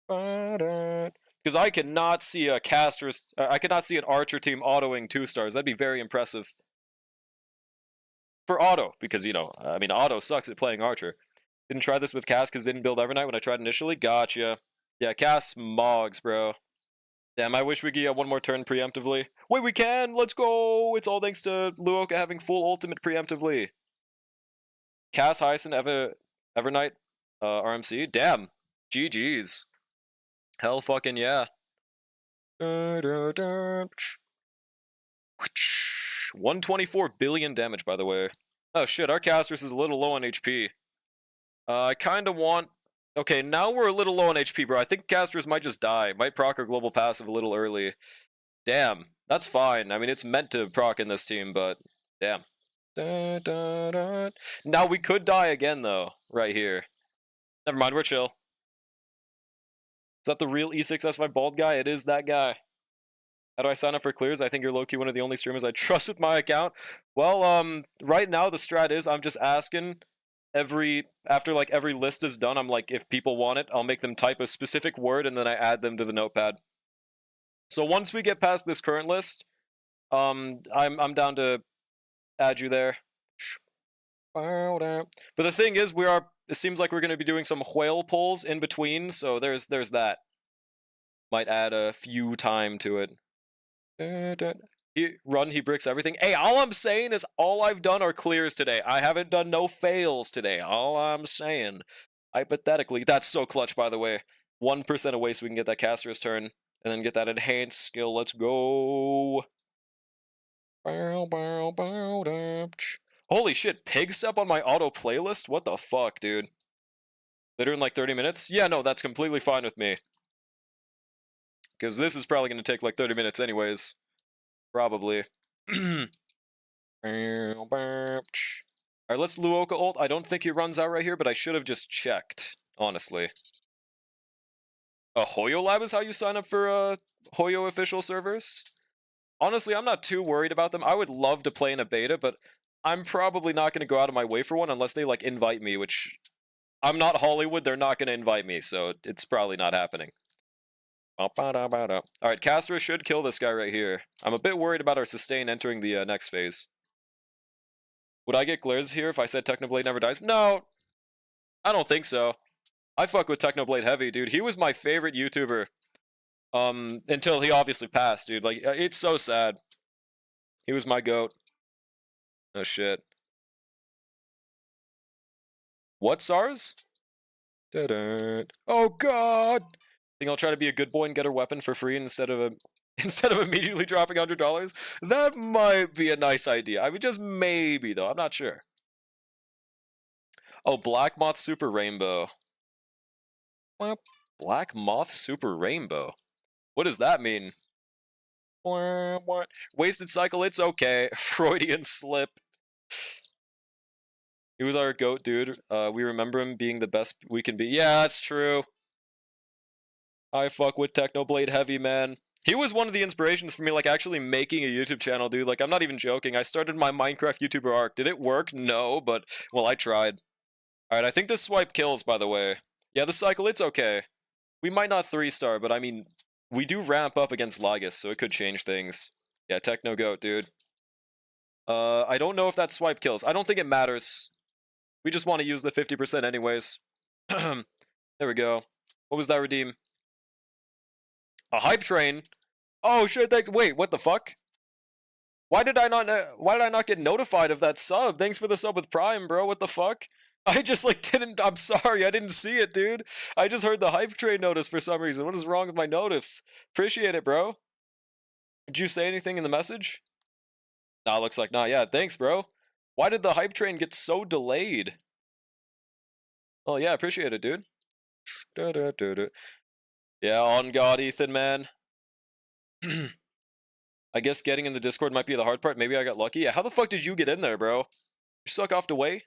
Because I cannot see a Casterus... I cannot see an Archer team autoing 2-stars. That'd be very impressive. For auto, because, you know, I mean, auto sucks at playing Archer. Didn't try this with Cass because didn't build Evernight when I tried initially. Gotcha. Yeah, Cass mogs, bro. Damn, I wish we could get one more turn preemptively. Wait, we can! Let's go! It's all thanks to Luoka having full ultimate preemptively. Cass, Hyacinth, Evernight, RMC. Damn. GG's. Hell fucking yeah. 124 billion damage, by the way. Oh shit, our Casterus is a little low on HP. I kinda want... Okay, now we're a little low on HP, bro. I think Casterus might just die. Might proc our global passive a little early. Damn, that's fine. I mean, it's meant to proc in this team, but... Damn. Now we could die again, though, right here. Never mind, we're chill. Is that the real E6S5 bald guy? It is that guy. How do I sign up for clears? I think you're low-key one of the only streamers I trust with my account. Well, right now the strat is I'm just asking after like every list is done, I'm like, if people want it, I'll make them type a specific word and then I add them to the notepad. So once we get past this current list, I'm down to add you there. But the thing is, it seems like we're going to be doing some whale pulls in between, so there's that. Might add a few time to it. He bricks everything. Hey, all I'm saying is all I've done are clears today. I haven't done no fails today. All I'm saying. Hypothetically, that's so clutch, by the way. 1% away so we can get that caster's turn. And then get that enhanced skill. Let's go. Holy shit, pig step on my auto playlist? What the fuck, dude? Later in like 30 minutes? Yeah, no, that's completely fine with me. Because this is probably going to take like 30 minutes anyways. Probably. Alright, let's Luoka ult. I don't think he runs out right here, but I should have just checked, honestly. Hoyo Lab is how you sign up for Hoyo official servers? Honestly, I'm not too worried about them. I would love to play in a beta, but I'm probably not going to go out of my way for one unless they, like, invite me, which... I'm not Hollywood, they're not going to invite me, so it's probably not happening. Alright, Castra should kill this guy right here. I'm a bit worried about our sustain entering the next phase. Would I get glares here if I said Technoblade never dies? No! I don't think so. I fuck with Technoblade heavy, dude. He was my favorite YouTuber. Until he obviously passed, dude. Like, it's so sad. He was my goat. Oh, shit. What, SARS? Da-da. Oh, God! Think I'll try to be a good boy and get her weapon for free instead of immediately dropping $100? That might be a nice idea. I mean, just maybe, though. I'm not sure. Oh, Black Moth Super Rainbow. Black Moth Super Rainbow? What does that mean? What? Wasted cycle, it's okay. Freudian slip. He was our goat, dude. We remember him being the best we can be. Yeah, that's true. I fuck with Technoblade heavy, man. He was one of the inspirations for me, like, actually making a YouTube channel, dude. Like, I'm not even joking. I started my Minecraft YouTuber arc. Did it work? No, but, well, I tried. Alright, I think this swipe kills, by the way. Yeah, the cycle, it's okay. We might not 3-star, but I mean, we do ramp up against Lagus, so it could change things. Yeah, Techno Goat, dude. I don't know if that swipe kills. I don't think it matters. We just want to use the 50% anyways. There we go. What was that redeem? A hype train? Oh shit, wait, what the fuck? Why did I not get notified of that sub? Thanks for the sub with Prime, bro. What the fuck? I just like I'm sorry, I didn't see it, dude. I just heard the hype train notice for some reason. What is wrong with my notice? Appreciate it, bro. Did you say anything in the message? Nah, looks like not. Yeah, thanks, bro. Why did the hype train get so delayed? Oh yeah, appreciate it, dude. Yeah, on God, Ethan, man. I guess getting in the Discord might be the hard part. Maybe I got lucky. Yeah, how the fuck did you get in there, bro? You suck off the way?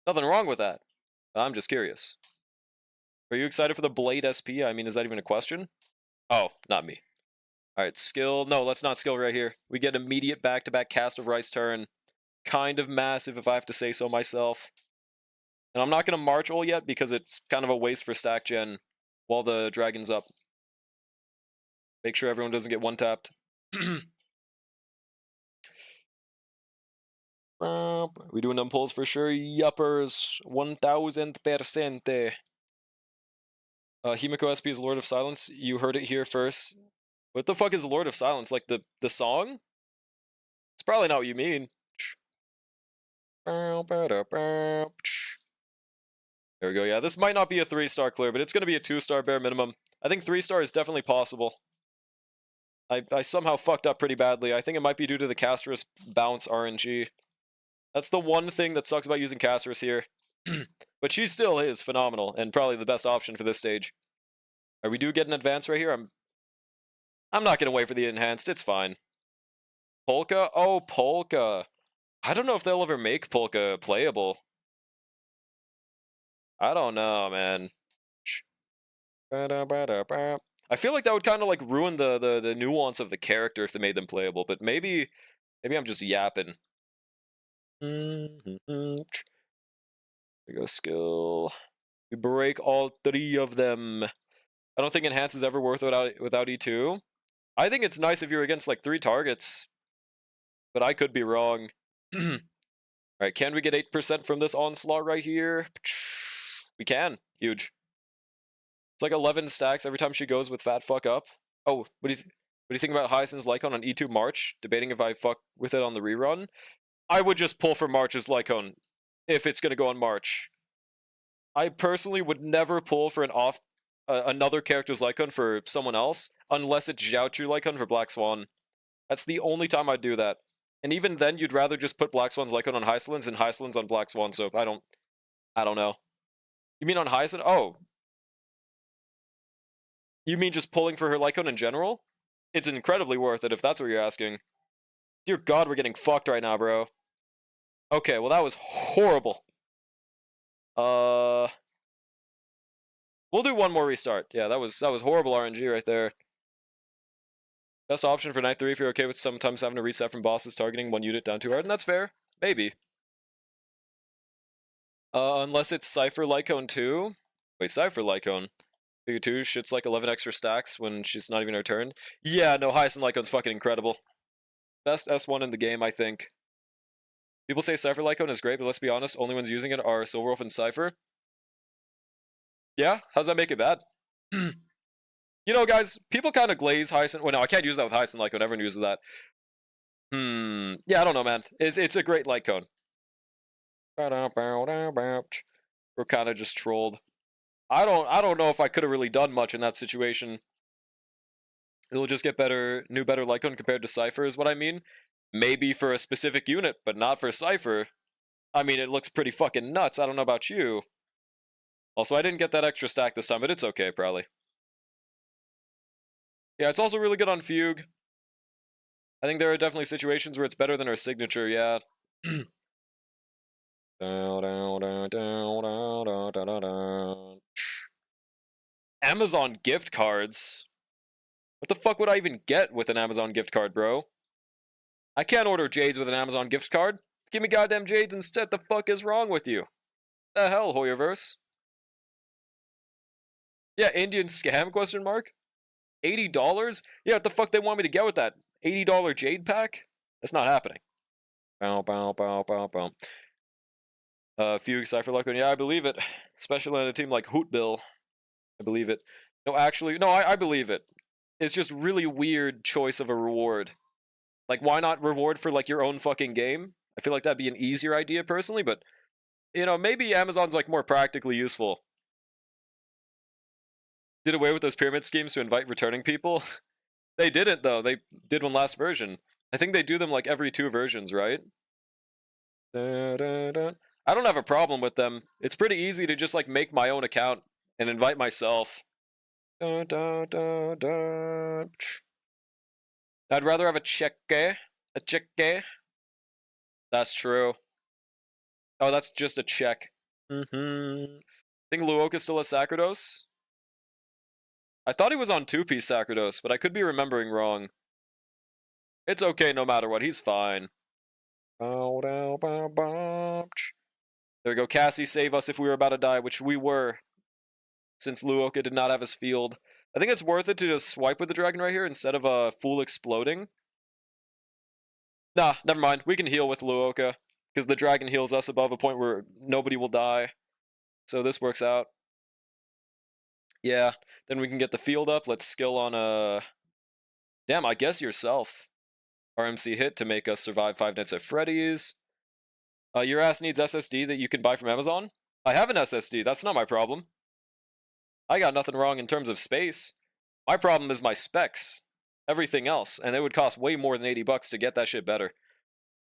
Nothing wrong with that. I'm just curious. Are you excited for the Blade SP? I mean, is that even a question? Oh, not me. Alright, skill. No, let's not skill right here. We get immediate back-to-back cast of Rice turn. Kind of massive, if I have to say so myself. And I'm not going to March ult yet because it's kind of a waste for stack gen while the dragon's up. Make sure everyone doesn't get one-tapped. We doing them pulls for sure? Yuppers. 1000%. Himiko SP is Lord of Silence. You heard it here first. What the fuck is Lord of Silence? Like the song? It's probably not what you mean. There we go. Yeah, this might not be a 3-star clear, but it's going to be a 2-star bare minimum. I think 3-star is definitely possible. I somehow fucked up pretty badly. I think it might be due to the Casterus bounce RNG. That's the one thing that sucks about using Casterus here. But she still is phenomenal, and probably the best option for this stage. Alright, we do get an advance right here. I'm not going to wait for the enhanced. It's fine. Polka? Oh, Polka. I don't know if they'll ever make Polka playable. I don't know, man. I feel like that would kind of like ruin the nuance of the character if they made them playable, but maybe I'm just yapping. There we go, skill. We break all 3 of them. I don't think enhance is ever worth it without E2. I think it's nice if you're against like 3 targets, but I could be wrong. Alright, can we get 8% from this onslaught right here? We can. Huge. It's like 11 stacks every time she goes with fat fuck up. Oh, what do you think about Hyacinth's Lycon on E2 March? Debating if I fuck with it on the rerun. I would just pull for March's Lycon if it's gonna go on March. I personally would never pull for another character's Lycon for someone else unless it's Zhaochu Lycon for Black Swan. That's the only time I'd do that. And even then, you'd rather just put Black Swan's Lycon on Hyacinth's and Hyacinth's on Black Swan. So I don't know. You mean on Hyacinth? Oh, you mean just pulling for her Lycon in general? It's incredibly worth it if that's what you're asking. Dear God, we're getting fucked right now, bro. Okay, well that was horrible. We'll do one more restart. Yeah, that was horrible RNG right there. Best option for night 3 if you're okay with sometimes having to reset from bosses targeting one unit down too hard, and that's fair. Maybe. Unless it's Cypher Lycon 2. Wait, Cypher Lycon. Figure 2, shit's like 11 extra stacks when she's not even her turn. Yeah, no, Hyacinth Lycon's fucking incredible. Best S1 in the game, I think. People say Cypher Lycon is great, but let's be honest, only ones using it are Silverwolf and Cypher. Yeah? How's that make it bad? You know, guys, people kind of glaze Hyacinth. Well, no, I can't use that with Hyacinth Lycon. Everyone uses that. Yeah, I don't know, man. It's a great Lycon. We're kind of just trolled. I don't know if I could have really done much in that situation. It'll just get better, better Lycon compared to Cypher is what I mean. Maybe for a specific unit, but not for Cypher. I mean, it looks pretty fucking nuts. I don't know about you. Also, I didn't get that extra stack this time, but it's okay, probably. Yeah, it's also really good on Fugue. I think there are definitely situations where it's better than her signature, yeah. Amazon gift cards? What the fuck would I even get with an Amazon gift card, bro? I can't order Jades with an Amazon gift card. Give me goddamn Jades instead. The fuck is wrong with you? The hell, Hoyerverse? Yeah, Indian scam, question mark? $80? Yeah, what the fuck they want me to get with that? $80 Jade pack? That's not happening. Bow, bow, bow, bow, bow. Fugue, Cypher Lycon, yeah, I believe it. Especially on a team like Hootbill. I believe it. No, actually, no, I believe it. It's just really weird choice of a reward. Like, why not reward for, like, your own fucking game? I feel like that'd be an easier idea, personally, but, you know, maybe Amazon's, like, more practically useful. Did away with those pyramid schemes to invite returning people? They didn't, though. They did one last version. I think they do them, like, every 2 versions, right? I don't have a problem with them. It's pretty easy to just, like, make my own account and invite myself. I'd rather have a cheque. A cheque. That's true. Oh, that's just a check. I think Luoka still has Sacrados? I thought he was on 2-piece Sacrados, but I could be remembering wrong. It's okay no matter what, he's fine. There we go, Cassie, save us if we were about to die, which we were. Since Luoka did not have his field. I think it's worth it to just swipe with the dragon right here instead of a fool exploding. Nah, never mind. We can heal with Luoka. Because the dragon heals us above a point where nobody will die. So this works out. Yeah, then we can get the field up. Let's skill on a... Damn, I guess yourself. RMC hit to make us survive 5 Nights at Freddy's. Your ass needs SSD that you can buy from Amazon? I have an SSD. That's not my problem. I got nothing wrong in terms of space. My problem is my specs. Everything else. And it would cost way more than $80 to get that shit better.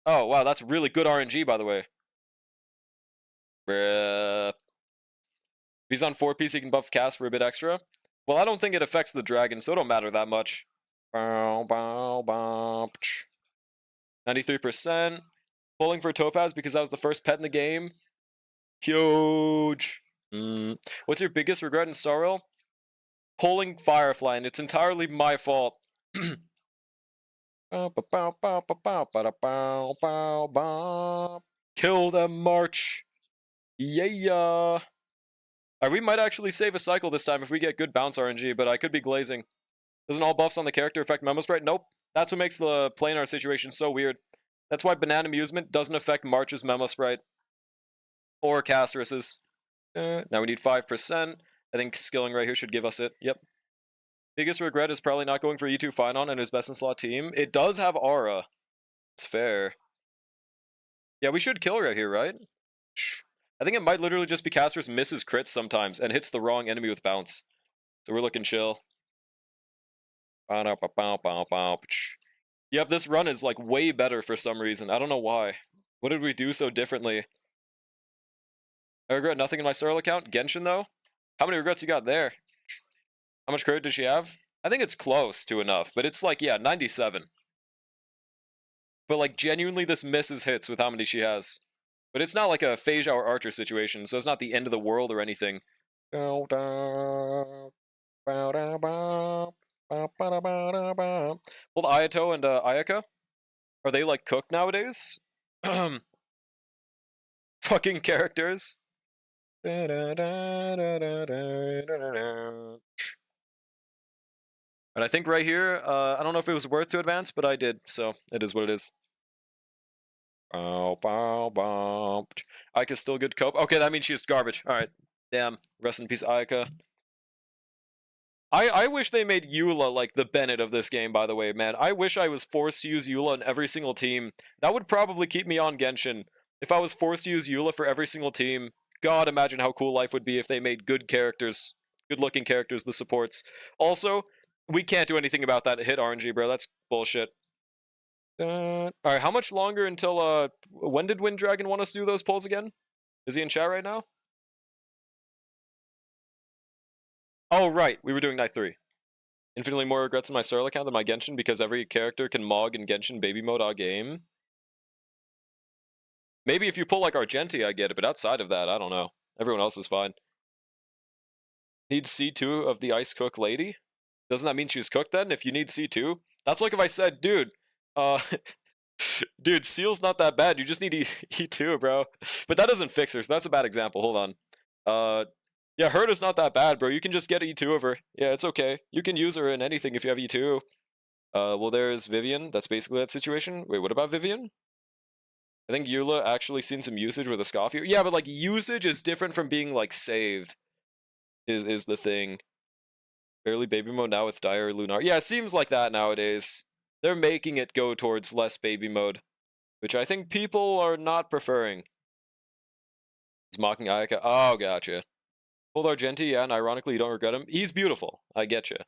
Oh, wow, that's really good RNG, by the way. If he's on 4-piece, he can buff cast for a bit extra. Well, I don't think it affects the dragon, so it don't matter that much. 93%. Pulling for Topaz because that was the first pet in the game. Huge. What's your biggest regret in Star Rail? Pulling Firefly, and it's entirely my fault. Kill them, March. Yeah. We might actually save a cycle this time if we get good bounce RNG, but I could be glazing. Doesn't all buffs on the character affect Memo Sprite? Nope. That's what makes the planar situation so weird. That's why Banana Amusement doesn't affect March's Memo Sprite. Or Casterus's. Now we need 5%. I think skilling right here should give us it. Yep. Biggest regret is probably not going for E2 Finon and his best in slot team. It does have aura. It's fair. Yeah, we should kill right here, right? I think it might literally just be Casters misses crits sometimes and hits the wrong enemy with bounce. So we're looking chill. Yep, this run is like way better for some reason. I don't know why. What did we do so differently? I regret nothing in my Sorrel account. Genshin though? How many regrets you got there? How much credit does she have? I think it's close to enough, but it's like, yeah, 97. But like genuinely this misses hits with how many she has. But it's not like a Phage or Archer situation, so it's not the end of the world or anything. Well, the Ayato and Ayaka, are they like cooked nowadays? Fucking characters. And I think right here, I don't know if it was worth to advance, but I did, so it is what it is. Ayaka's still good cope. Okay, that means she's garbage. Alright. Damn. Rest in peace, Ayaka. I wish they made Eula like the Bennett of this game, by the way, man. I wish I was forced to use Eula in every single team. That would probably keep me on Genshin. If I was forced to use Eula for every single team, God, imagine how cool life would be if they made good characters, good-looking characters, the supports. Also, we can't do anything about that hit RNG, bro. That's bullshit. Alright, how much longer until, when did Wind Dragon want us to do those polls again? Is he in chat right now? Oh, right, we were doing night 3. Infinitely more regrets in my Sorrel account than my Genshin because every character can Mog in Genshin baby mode all game. Maybe if you pull like Argenti, I get it, but outside of that, I don't know. Everyone else is fine. Need C2 of the Ice Cook lady? Doesn't that mean she's cooked then? If you need C2? That's like if I said, dude, dude, Seal's not that bad. You just need E2, bro. But that doesn't fix her, so that's a bad example. Hold on. Yeah, Herd is not that bad, bro. You can just get E2 of her. Yeah, it's okay. You can use her in anything if you have E2. Well, there's Vivian. That's basically that situation. Wait, what about Vivian? I think Eula actually seen some usage with a scoff here. Yeah, but like usage is different from being like saved. Is the thing. Barely baby mode now with Dire Lunar. Yeah, it seems like that nowadays. They're making it go towards less baby mode, which I think people are not preferring. He's mocking Ayaka. Oh, gotcha. Pulled Argenti, yeah, and ironically you don't regret him. He's beautiful. I getcha.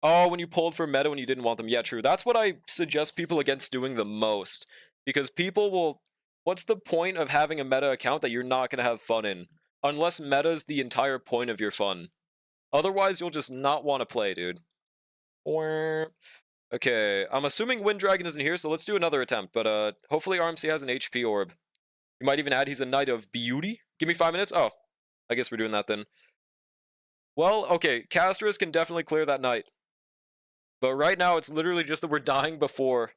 Oh, when you pulled for meta when you didn't want them. Yeah, true. That's what I suggest people against doing the most. Because people will... What's the point of having a meta account that you're not going to have fun in? Unless meta is the entire point of your fun. Otherwise, you'll just not want to play, dude. Okay, I'm assuming Wind Dragon isn't here, so let's do another attempt. But hopefully RMC has an HP orb. You might even add he's a Knight of Beauty. Give me 5 minutes. Oh, I guess we're doing that then. Well, okay, Castris can definitely clear that Knight. But right now, it's literally just that we're dying before.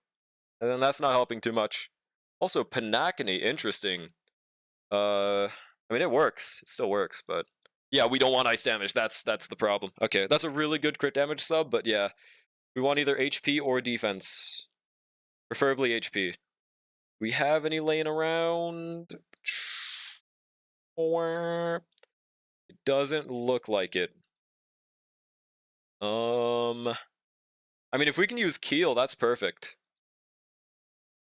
And then that's not helping too much. Also, Panacony, interesting. I mean, it works. It still works, but... Yeah, we don't want ice damage. That's the problem. Okay, that's a really good crit damage sub, but yeah. We want either HP or defense. Preferably HP. We have any laying around? Or... It doesn't look like it. I mean, if we can use Keel, that's perfect.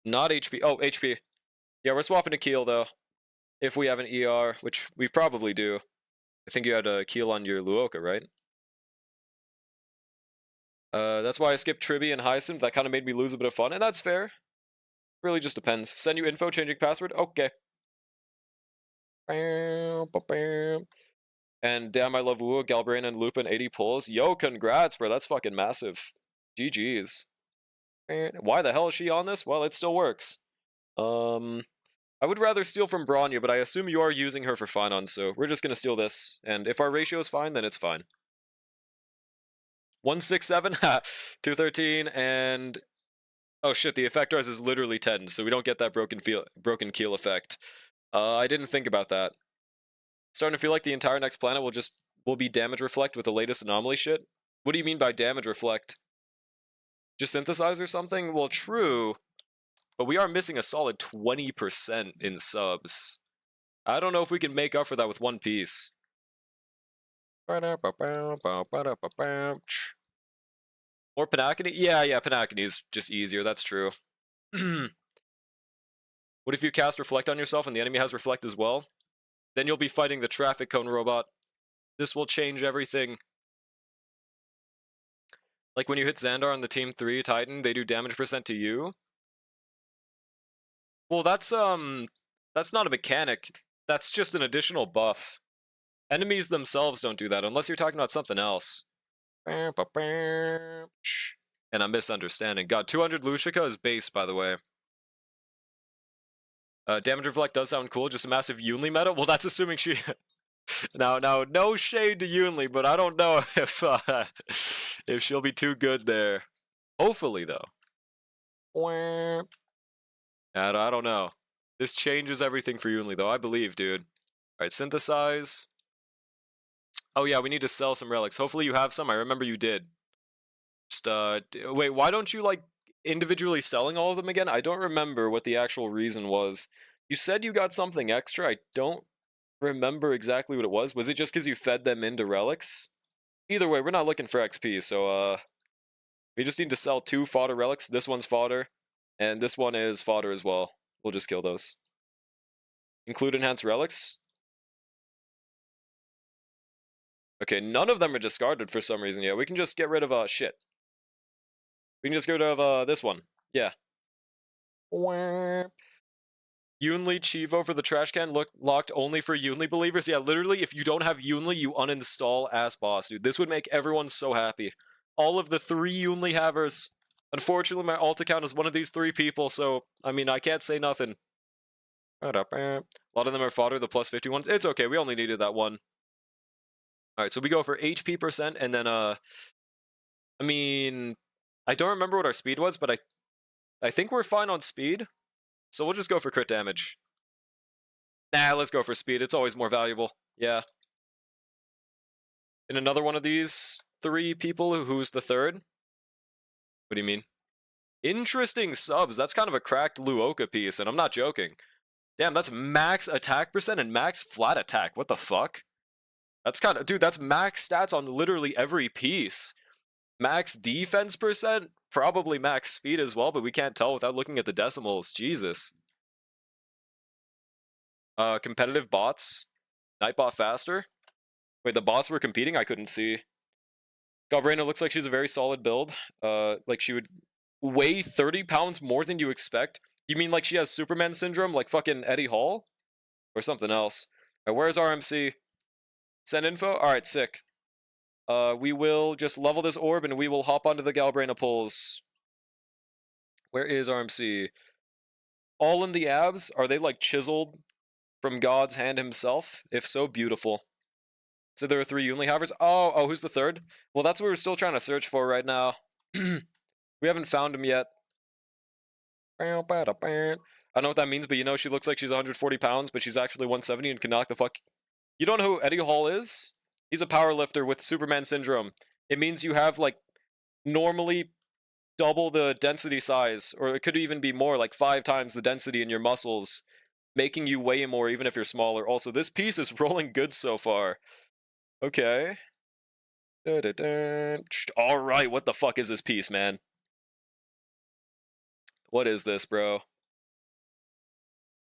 Not HP. Oh, HP. Yeah, we're swapping to Keel, though. If we have an ER, which we probably do. I think you had a Keel on your Luoka, right? That's why I skipped Tribby and Hyacinth. That kind of made me lose a bit of fun, and that's fair. Really just depends. Send you info, changing password? Okay. And damn, I love Wu, Galbrain, and Lupin 80 pulls. Yo, congrats, bro. That's fucking massive. GG's. Why the hell is she on this? Well, it still works. I would rather steal from Bronya, but I assume you are using her for Finon, so we're just gonna steal this. And if our ratio is fine, then it's fine. 167, 213, and... Oh shit, the effect res is literally 10, so we don't get that broken keel effect. I didn't think about that. Starting to feel like the entire next planet will be damage reflect with the latest anomaly shit. What do you mean by damage reflect? Just synthesize or something? Well, true. But we are missing a solid 20% in subs. I don't know if we can make up for that with one piece. More Panacony? Yeah, Panacony is just easier, that's true. What if you cast Reflect on yourself and the enemy has Reflect as well? Then you'll be fighting the Traffic Cone robot. This will change everything. Like when you hit Xandar on the Team 3 Titan, they do damage percent to you. Well, that's not a mechanic. That's just an additional buff. Enemies themselves don't do that, unless you're talking about something else. And I'm misunderstanding. God, 200 Lucica is base, by the way. Damage Reflect does sound cool, just a massive Yunli meta? Well, that's assuming she... Now, no shade to Yunli, but I don't know if she'll be too good there. Hopefully, though. I don't know. This changes everything for Yunli, though, I believe, dude. Alright, synthesize. Oh yeah, we need to sell some relics. Hopefully you have some. I remember you did. Just, wait, why don't you, like, individually selling all of them again? I don't remember what the actual reason was. You said you got something extra. I don't remember exactly what it was. Was it just because you fed them into relics? Either way, we're not looking for XP, so, we just need to sell 2 fodder relics. This one's fodder, and this one is fodder as well. We'll just kill those. Include enhanced relics. Okay, none of them are discarded for some reason. Yeah, we can just get rid of, shit. We can just get rid of, this one. Yeah. Yunli Chivo for the trash can locked only for Yunli believers. Yeah, literally, if you don't have Yunli, you uninstall ass boss, dude. This would make everyone so happy. All of the 3 Yunli havers. Unfortunately, my alt account is one of these 3 people, so, I mean, I can't say nothing. A lot of them are fodder, the plus 50 ones. It's okay, we only needed that one. Alright, so we go for HP percent, and then, I mean, I don't remember what our speed was, but I think we're fine on speed. So we'll just go for crit damage. Nah, let's go for speed. It's always more valuable. Yeah. In another one of these 3 people, who's the 3rd? What do you mean? Interesting subs. That's kind of a cracked Luoka piece, and I'm not joking. Damn, that's max attack percent and max flat attack. What the fuck? That's kind of... Dude, that's max stats on literally every piece. Max defense percent? Probably max speed as well, but we can't tell without looking at the decimals. Jesus. Competitive bots. Nightbot faster. Wait, the bots were competing? I couldn't see. Galbraina looks like she's a very solid build. Like she would weigh 30 pounds more than you expect. You mean like she has Superman syndrome, like fucking Eddie Hall? Or something else. Alright, where's RMC? Send info? Alright, sick. We will just level this orb and we will hop onto the Galbraina pulls. Where is RMC? All in the abs? Are they like chiseled from God's hand himself? If so, beautiful. So there are 3 Yunli havers. Oh, who's the 3rd? Well, that's what we're still trying to search for right now. We haven't found him yet. I don't know what that means, but you know she looks like she's 140 pounds, but she's actually 170 and can knock the fuck... You don't know who Eddie Hall is? He's a powerlifter with Superman syndrome. It means you have, like, normally double the density size, or it could even be more, like 5 times the density in your muscles, making you weigh more even if you're smaller. Also, this piece is rolling good so far. Okay. Alright, what the fuck is this piece, man? What is this, bro?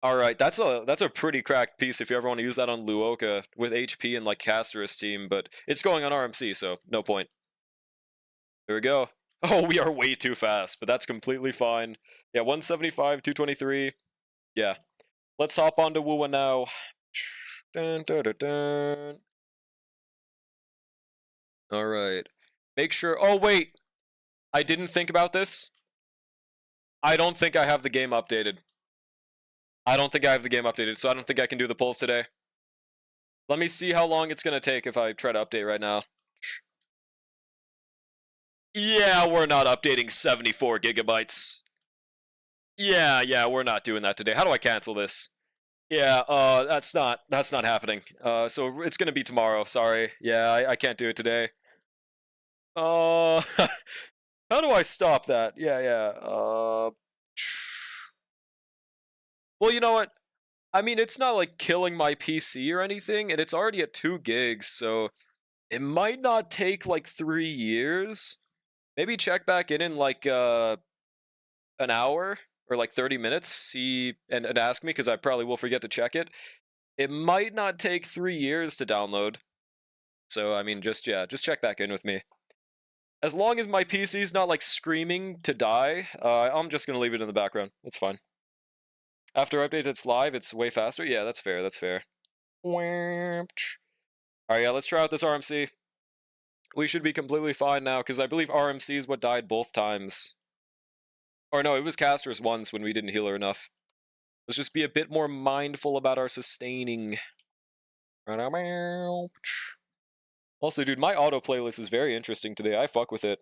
Alright, that's a pretty cracked piece if you ever want to use that on Luoka with HP and like Caster's team, but it's going on RMC, so no point. There we go. Oh, we are way too fast, but that's completely fine. Yeah, 175, 223. Yeah. Let's hop onto Wua now. Dun, dun, dun, dun. Alright. Make sure... Oh, wait! I didn't think about this. I don't think I have the game updated. I don't think I have the game updated, so I don't think I can do the polls today. Let me see how long it's going to take if I try to update right now. Yeah, we're not updating 74 gigabytes. Yeah, we're not doing that today. How do I cancel this? Yeah, that's not happening. So it's going to be tomorrow. Sorry. Yeah, I can't do it today. How do I stop that? Yeah. Well, you know what? I mean, it's not like killing my PC or anything, and it's already at 2 gigs, so It might not take like 3 years. Maybe check back in like an hour or like 30 minutes, see and ask me because I probably will forget to check it. It might not take 3 years to download. So I mean, just check back in with me. As long as my PC's not like screaming to die, I'm just gonna leave it in the background. It's fine. After update, it's live. It's way faster. Yeah, that's fair. That's fair. All right, yeah, let's try out this RMC. We should be completely fine now because I believe RMC is what died both times. Or no, it was casters once when we didn't heal her enough. Let's just be a bit more mindful about our sustaining. Also, dude, my auto playlist is very interesting today. I fuck with it.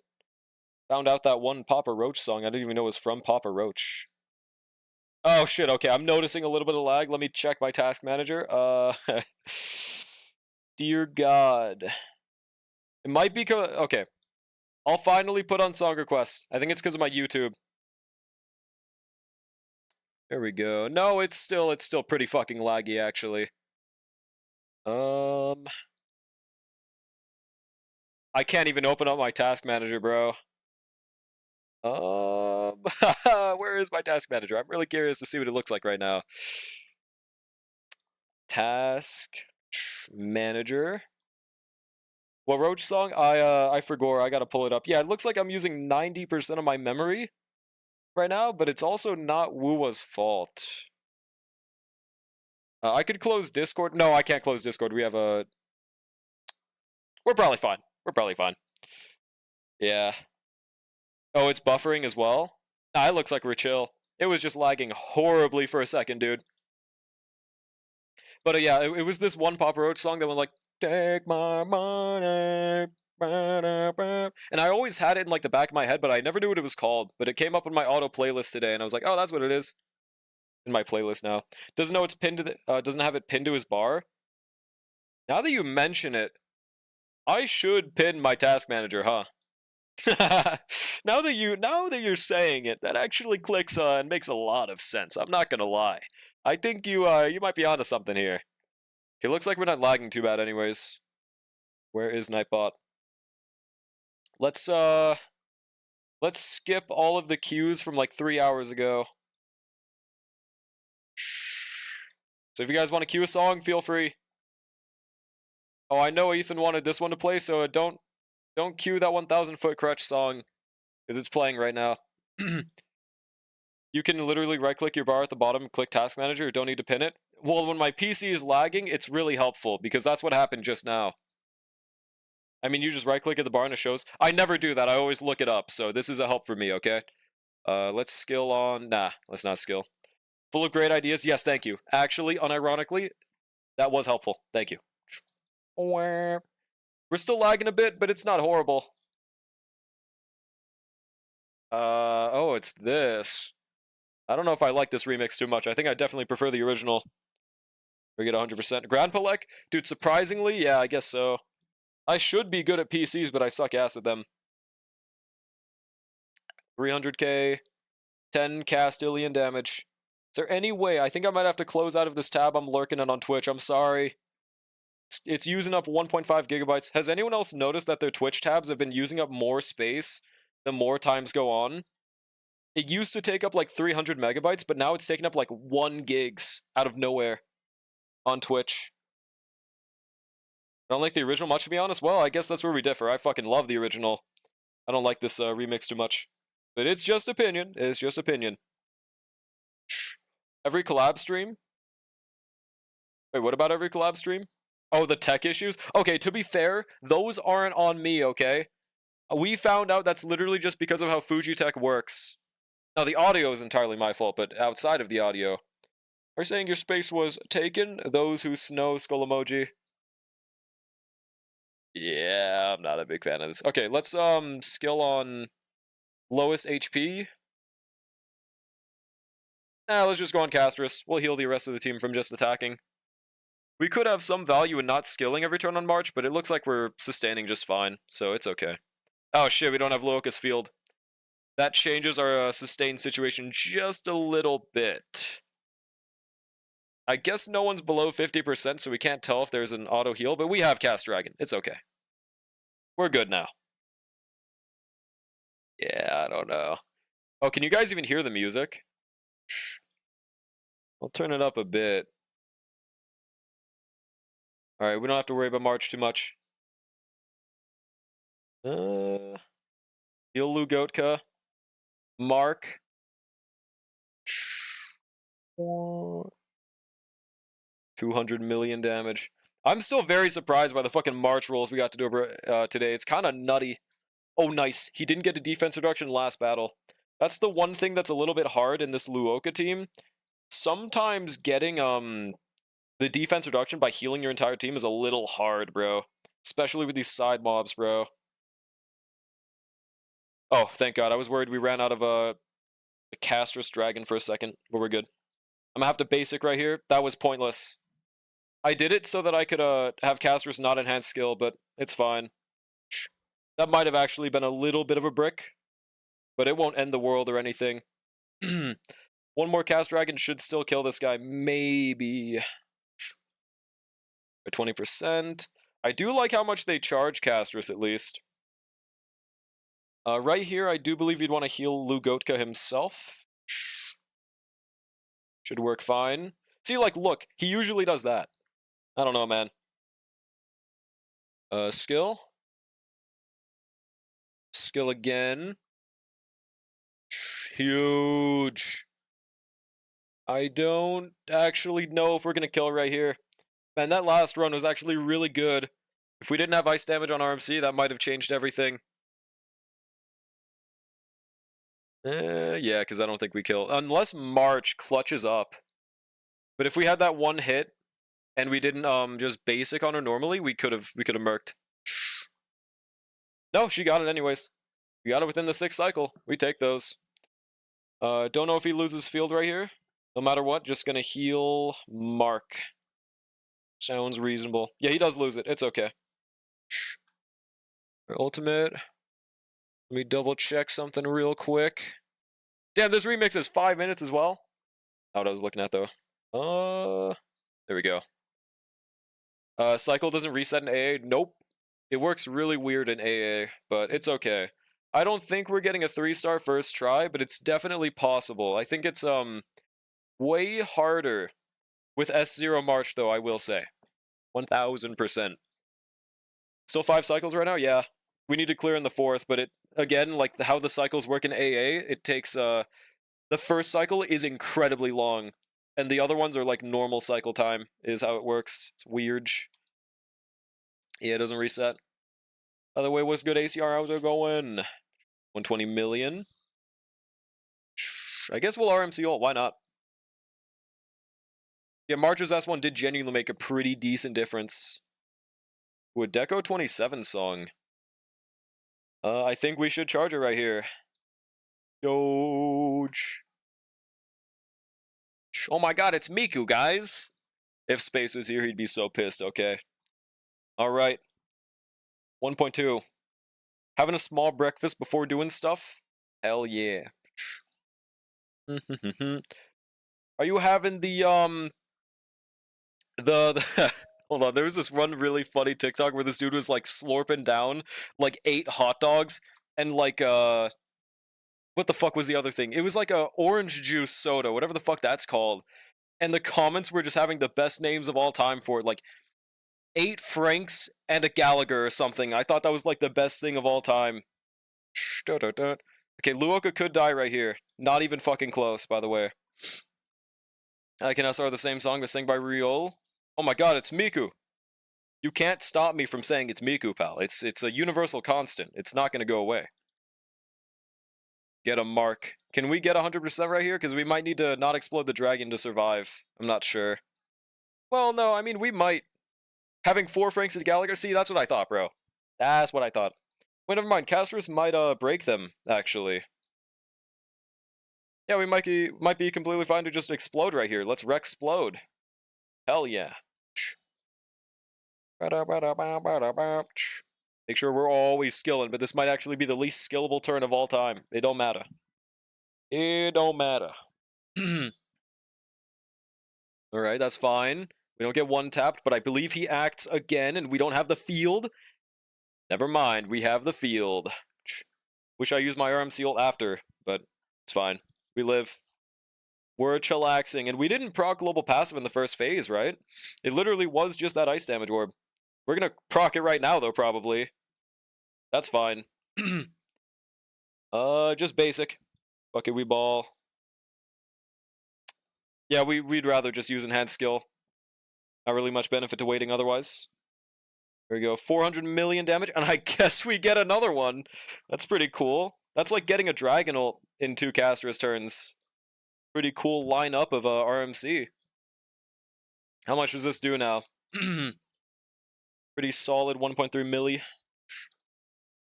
Found out that one Papa Roach song I didn't even know was from Papa Roach. Oh shit, okay, I'm noticing a little bit of lag. Let me check my task manager. Dear God. It might be okay. I'll finally put on song requests. I think it's because of my YouTube. There we go. No, it's still pretty fucking laggy actually. I can't even open up my task manager, bro. Where is my task manager? I'm really curious to see what it looks like right now. Task manager. What Roach song? I forgot. I gotta pull it up. Yeah, it looks like I'm using 90% of my memory right now, but it's also not Woowa's fault. I could close Discord. No, I can't close Discord. We have a. We're probably fine. We're probably fine. Yeah. Oh, it's buffering as well? Nah, it looks like we're chill. It was just lagging horribly for a second, dude. But yeah, it was this one Papa Roach song that was like, take my money. And I always had it in like the back of my head, but I never knew what it was called. But it came up in my auto playlist today, and I was like, oh, that's what it is. In my playlist now. Doesn't know it's pinned to the, doesn't have it pinned to his bar. Now that you mention it, I should pin my task manager, huh? now that you're saying it, that actually clicks and makes a lot of sense. I'm not gonna lie. I think you might be onto something here. It looks like we're not lagging too bad, anyways. Where is Nightbot? Let's skip all of the queues from like 3 hours ago. So if you guys want to queue a song, feel free. Oh, I know Ethan wanted this one to play, so don't queue that 1,000-foot crutch song because it's playing right now. You can literally right-click your bar at the bottom, click Task Manager. You don't need to pin it. Well, when my PC is lagging, it's really helpful because that's what happened just now. I mean, you just right-click at the bar and it shows. I never do that. I always look it up. So this is a help for me, okay? Let's skill on. Nah, let's not skill. Full of great ideas. Yes, thank you. Actually, unironically, that was helpful. Thank you. We're still lagging a bit, but it's not horrible. Oh, it's this. I don't know if I like this remix too much. I think I definitely prefer the original. We get 100%. Grand Palek? Dude, surprisingly, yeah, I guess so. I should be good at PCs, but I suck ass at them. 300k, 10 Castilian damage. Is there any way? I think I might have to close out of this tab I'm lurking in on Twitch. I'm sorry. It's using up 1.5 gigabytes. Has anyone else noticed that their Twitch tabs have been using up more space the more times go on? It used to take up like 300 megabytes, but now it's taking up like 1 gigs out of nowhere on Twitch. I don't like the original much, to be honest. Well, I guess that's where we differ. I fucking love the original. I don't like this remix too much. But it's just opinion. It's just opinion. Every collab stream? Wait, what about every collab stream? Oh, the tech issues? Okay, to be fair, those aren't on me, okay? We found out that's literally just because of how Fujitech works. Now, the audio is entirely my fault, but outside of the audio. Are you saying your space was taken? Those who snow skull emoji. Yeah, I'm not a big fan of this. Okay, let's skill on lowest HP. Let's just go on Castris. We'll heal the rest of the team from just attacking. We could have some value in not skilling every turn on March, but it looks like we're sustaining just fine, so it's okay. Oh shit, we don't have Locust Field. That changes our sustain situation just a little bit. I guess no one's below 50%, so we can't tell if there's an auto heal, but we have Cast Dragon. It's okay. We're good now. Yeah, I don't know. Oh, can you guys even hear the music? I'll turn it up a bit. Alright, we don't have to worry about March too much. Heal Lugotka. Mark. 200 million damage. I'm still very surprised by the fucking March rolls we got to do today. It's kind of nutty. Oh, nice. He didn't get a defense reduction last battle. That's the one thing that's a little bit hard in this Luoka team. Sometimes getting the defense reduction by healing your entire team is a little hard, bro. Especially with these side mobs, bro. Oh, thank God. I was worried we ran out of the Castrus Dragon for a second, but we're good. I'm gonna have to basic right here. That was pointless. I did it so that I could have Castrus not enhance skill, but it's fine. That might have actually been a little bit of a brick, but it won't end the world or anything. One more Cast Dragon should still kill this guy, maybe. For 20%. I do like how much they charge Castrus, at least. Right here, I do believe you'd want to heal Lugotka himself. Should work fine. See, like, look, he usually does that. I don't know, man. Skill. Skill again. Huge. I don't actually know if we're going to kill right here. Man, that last run was actually really good. If we didn't have ice damage on RMC, that might have changed everything. Yeah, because I don't think we kill. Unless March clutches up. But if we had that one hit, and we didn't just basic on her normally, we could have murked. No, she got it anyways. We got it within the 6th cycle. We take those. Don't know if he loses field right here. No matter what, just gonna heal Mark. Sounds reasonable. Yeah, he does lose it. It's okay. Our ultimate. Let me double check something real quick. Damn, this remix is 5 minutes as well. Not what I was looking at though. There we go. Cycle doesn't reset in AA. Nope. It works really weird in AA, but it's okay. I don't think we're getting a 3-star first try, but it's definitely possible. I think it's way harder with S0 March though, I will say. 1000%. Still 5 cycles right now? Yeah. We need to clear in the 4th, but it again, like how the cycles work in AA, it takes the first cycle is incredibly long, and the other ones are like normal cycle time is how it works. It's weird. Yeah, it doesn't reset. By the way, what's good, ACR? How's it going? 120 million. I guess we'll RMC ult. Why not? Yeah, March's S1 did genuinely make a pretty decent difference. Ooh, a Deco 27 song. I think we should charge it right here. Doge. Oh my god, it's Miku, guys! If Space was here, he'd be so pissed, okay. Alright. 1.2. Having a small breakfast before doing stuff? Hell yeah. Are you having the hold on, there was this one really funny TikTok where this dude was like slurping down like 8 hot dogs and like what the fuck was the other thing? It was like a orange juice soda, whatever the fuck that's called. And the comments were just having the best names of all time for it, like 8 Franks and a Gallagher or something. I thought that was like the best thing of all time. Okay, Luoka could die right here. Not even fucking close, by the way. I can SR the same song but sing by Riol. Oh my god, it's Miku! You can't stop me from saying it's Miku, pal. It's a universal constant. It's not gonna go away. Get a mark. Can we get 100% right here? Because we might need to not explode the dragon to survive. I'm not sure. Well, no, I mean, we might. Having 4 Franks at Gallagher? See, that's what I thought, bro. That's what I thought. Wait, never mind. Castrus might break them, actually. Yeah, we might be completely fine to just explode right here. Let's Rexplode. Hell yeah. Make sure we're always skilling, but this might actually be the least skillable turn of all time. It don't matter. It don't matter. Alright, that's fine. We don't get one tapped, but I believe he acts again, and we don't have the field. Never mind, we have the field. Wish I used my RMC ult after, but it's fine. We live. We're chillaxing, and we didn't proc global passive in the first phase, right? It literally was just that ice damage orb. We're gonna proc it right now, though, probably. That's fine. Just basic. Bucket we ball. Yeah, we'd rather just use enhanced skill. Not really much benefit to waiting otherwise. There we go, 400 million damage, and I guess we get another one. That's pretty cool. That's like getting a Dragon ult in 2 Caster's turns. Pretty cool lineup of RMC. How much does this do now? Pretty solid 1.3 milli.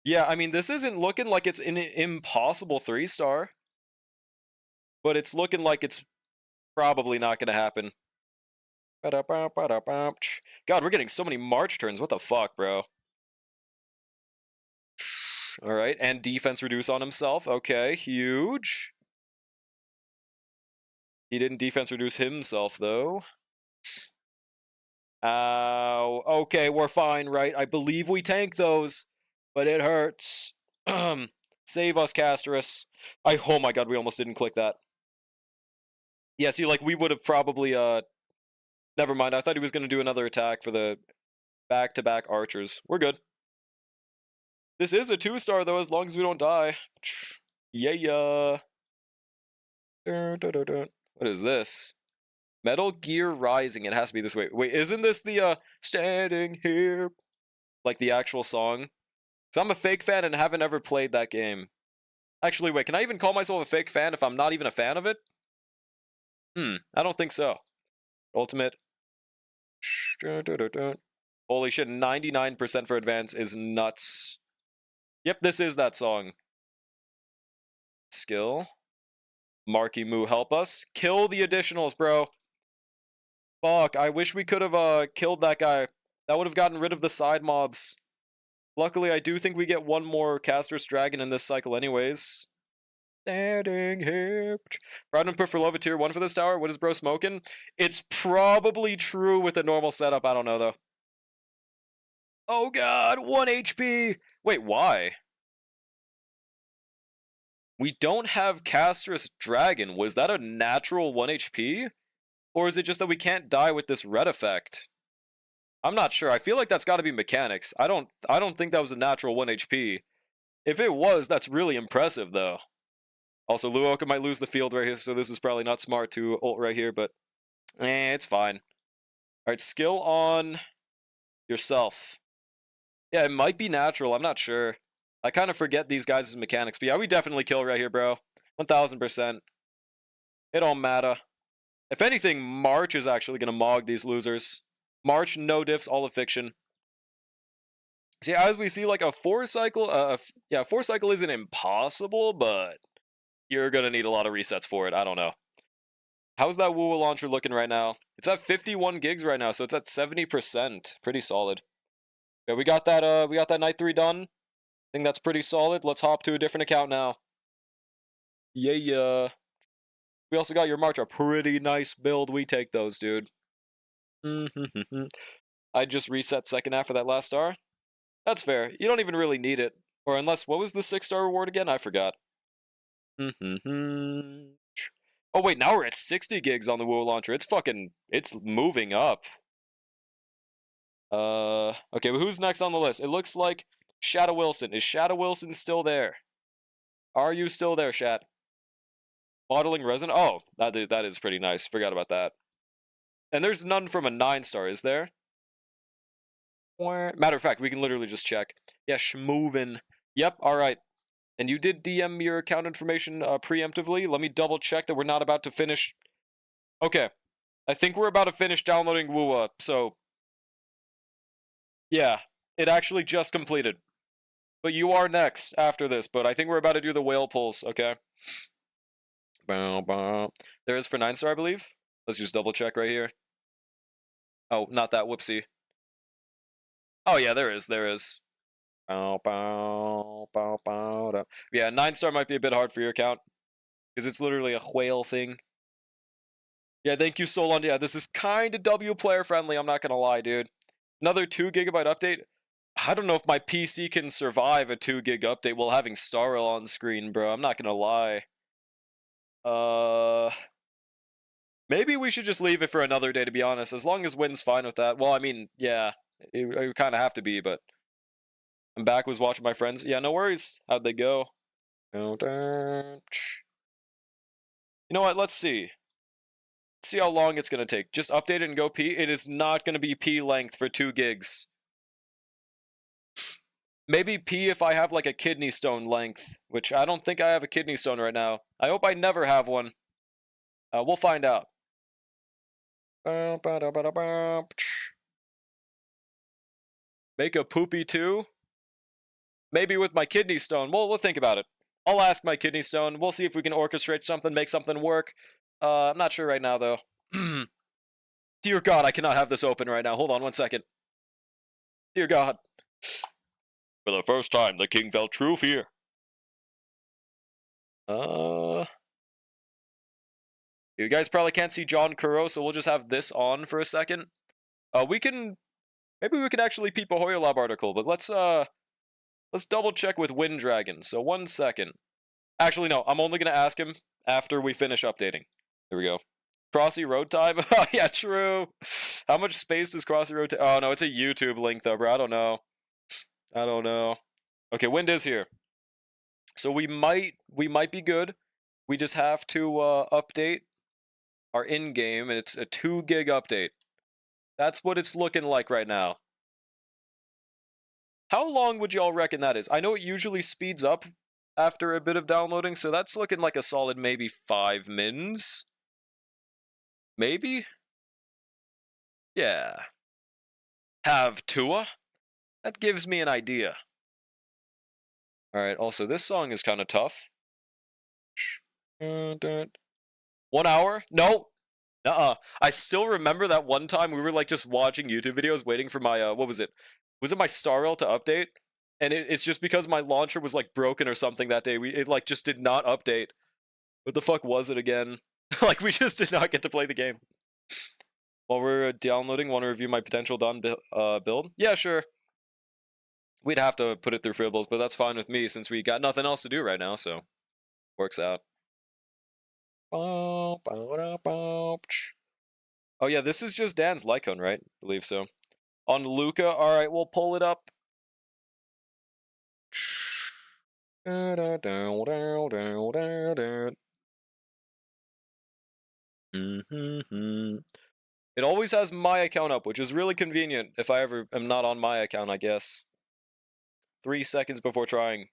Yeah, I mean, this isn't looking like it's an impossible 3-star. But it's looking like it's probably not going to happen. God, we're getting so many March turns. What the fuck, bro? Alright, and defense reduce on himself. Okay, huge. He didn't defense reduce himself, though. Ow. Okay, we're fine, right? I believe we tank those, but it hurts. Save us, Casterus. Oh my god, we almost didn't click that. Yeah, see, like, we would have probably, never mind, I thought he was going to do another attack for the back-to-back archers. We're good. This is a 2-star, though, as long as we don't die. Yeah. What is this? Metal Gear Rising. It has to be this way. Wait, isn't this the, Standing Here? Like, the actual song? Because I'm a fake fan and haven't ever played that game. Actually, wait, can I even call myself a fake fan if I'm not even a fan of it? I don't think so. Ultimate. Holy shit, 99% for advance is nuts. Yep, this is that song. Skill. Marky Moo, help us. Kill the additionals, bro. Fuck, I wish we could have killed that guy. That would have gotten rid of the side mobs. Luckily, I do think we get one more Caster's Dragon in this cycle anyways. Standing here. Proud and put for love a tier 1 for this tower. What is bro smoking? It's probably true with a normal setup. I don't know, though. Oh god, 1 HP! Wait, why? We don't have Caster's Dragon. Was that a natural 1 HP? Or is it just that we can't die with this red effect? I'm not sure. I feel like that's got to be mechanics. I don't think that was a natural 1 HP. If it was, that's really impressive, though. Also, Luoka might lose the field right here, so this is probably not smart to ult right here, but it's fine. Alright, skill on yourself. Yeah, it might be natural. I'm not sure. I kind of forget these guys' mechanics. But yeah, we definitely kill right here, bro. 1000%. It don't matter. If anything, March is actually going to mog these losers. March, no diffs, all of fiction. See, as we see, like a 4-cycle, yeah, 4-cycle isn't impossible, but you're going to need a lot of resets for it. I don't know. How's that Woo launcher looking right now? It's at 51 gigs right now, so it's at 70%. Pretty solid. Yeah, we got that night 3 done. I think that's pretty solid. Let's hop to a different account now. Yeah. We also got your March, a pretty nice build. We take those, dude. I just reset second half of that last star. That's fair. You don't even really need it. Or unless, what was the 6-star reward again? I forgot. Oh wait, now we're at 60 gigs on the Woo launcher. It's moving up. Okay, but who's next on the list? It looks like Shadow Wilson. Is Shadow Wilson still there? Are you still there, Shat? Modeling resin? Oh, that is pretty nice. Forgot about that. And there's none from a 9-star, is there? Matter of fact, we can literally just check. Yeah, Schmoovin. Yep, alright. And you did DM your account information preemptively. Let me double check that we're not about to finish. Okay. I think we're about to finish downloading Woowa, so yeah, it actually just completed. But you are next after this, but I think we're about to do the whale pulls, okay? There is for 9-star, I believe. Let's just double check right here. Oh, not that, whoopsie. Oh yeah, there is. Yeah, 9-star might be a bit hard for your account. Because it's literally a whale thing. Yeah, thank you, Solon. Yeah, this is kind of W player friendly, I'm not gonna lie, dude. Another 2 GB update. I don't know if my PC can survive a 2 gig update while having Starrel on screen, bro. I'm not gonna lie. Maybe we should just leave it for another day, to be honest. As long as Win's fine with that. Well, I mean, yeah, it kind of have to be, but I'm back. Was watching my friends. Yeah, no worries. How'd they go? You know what? Let's see. See how long it's gonna take. Just update it and go P. It is not gonna be P length for 2 gigs. Maybe P if I have like a kidney stone length, which I don't think I have a kidney stone right now. I hope I never have one. We'll find out. Make a poopy too? Maybe with my kidney stone. We'll think about it. I'll ask my kidney stone. We'll see if we can orchestrate something, make something work. I'm not sure right now, though. Dear God, I cannot have this open right now. Hold on 1 second. Dear God. For the first time, the king felt true fear. You guys probably can't see John Kuro, so we'll just have this on for a second. Maybe we can actually peep a Hoyer Lab article, but let's double check with Wind Dragon. So 1 second. Actually, no, I'm only gonna ask him after we finish updating. There we go. Crossy Road time? Oh, yeah, true. How much space does Crossy Road take? Oh, no, it's a YouTube link, though, bro. I don't know. Okay, Wind is here. So we might be good. We just have to update our in-game, and it's a 2 gig update. That's what it's looking like right now. How long would y'all reckon that is? I know it usually speeds up after a bit of downloading, so that's looking like a solid maybe 5 mins. Maybe? Yeah. Have Tua? That gives me an idea. Alright, also, this song is kind of tough. 1 hour? No! Nuh-uh. I still remember that one time we were, like, just watching YouTube videos waiting for my, what was it? Was it my StarRail to update? And it's just because my launcher was, like, broken or something that day. It, like, just did not update. What the fuck was it again? Like, we just did not get to play the game. While we're downloading, want to review my potential done build? Yeah, sure. We'd have to put it through Fribbles, but that's fine with me since we got nothing else to do right now, so works out. Oh yeah, this is just Dan's Lycone, right? I believe so. On Luca, alright, we'll pull it up. It always has my account up, which is really convenient if I ever am not on my account, I guess. 3 seconds before trying.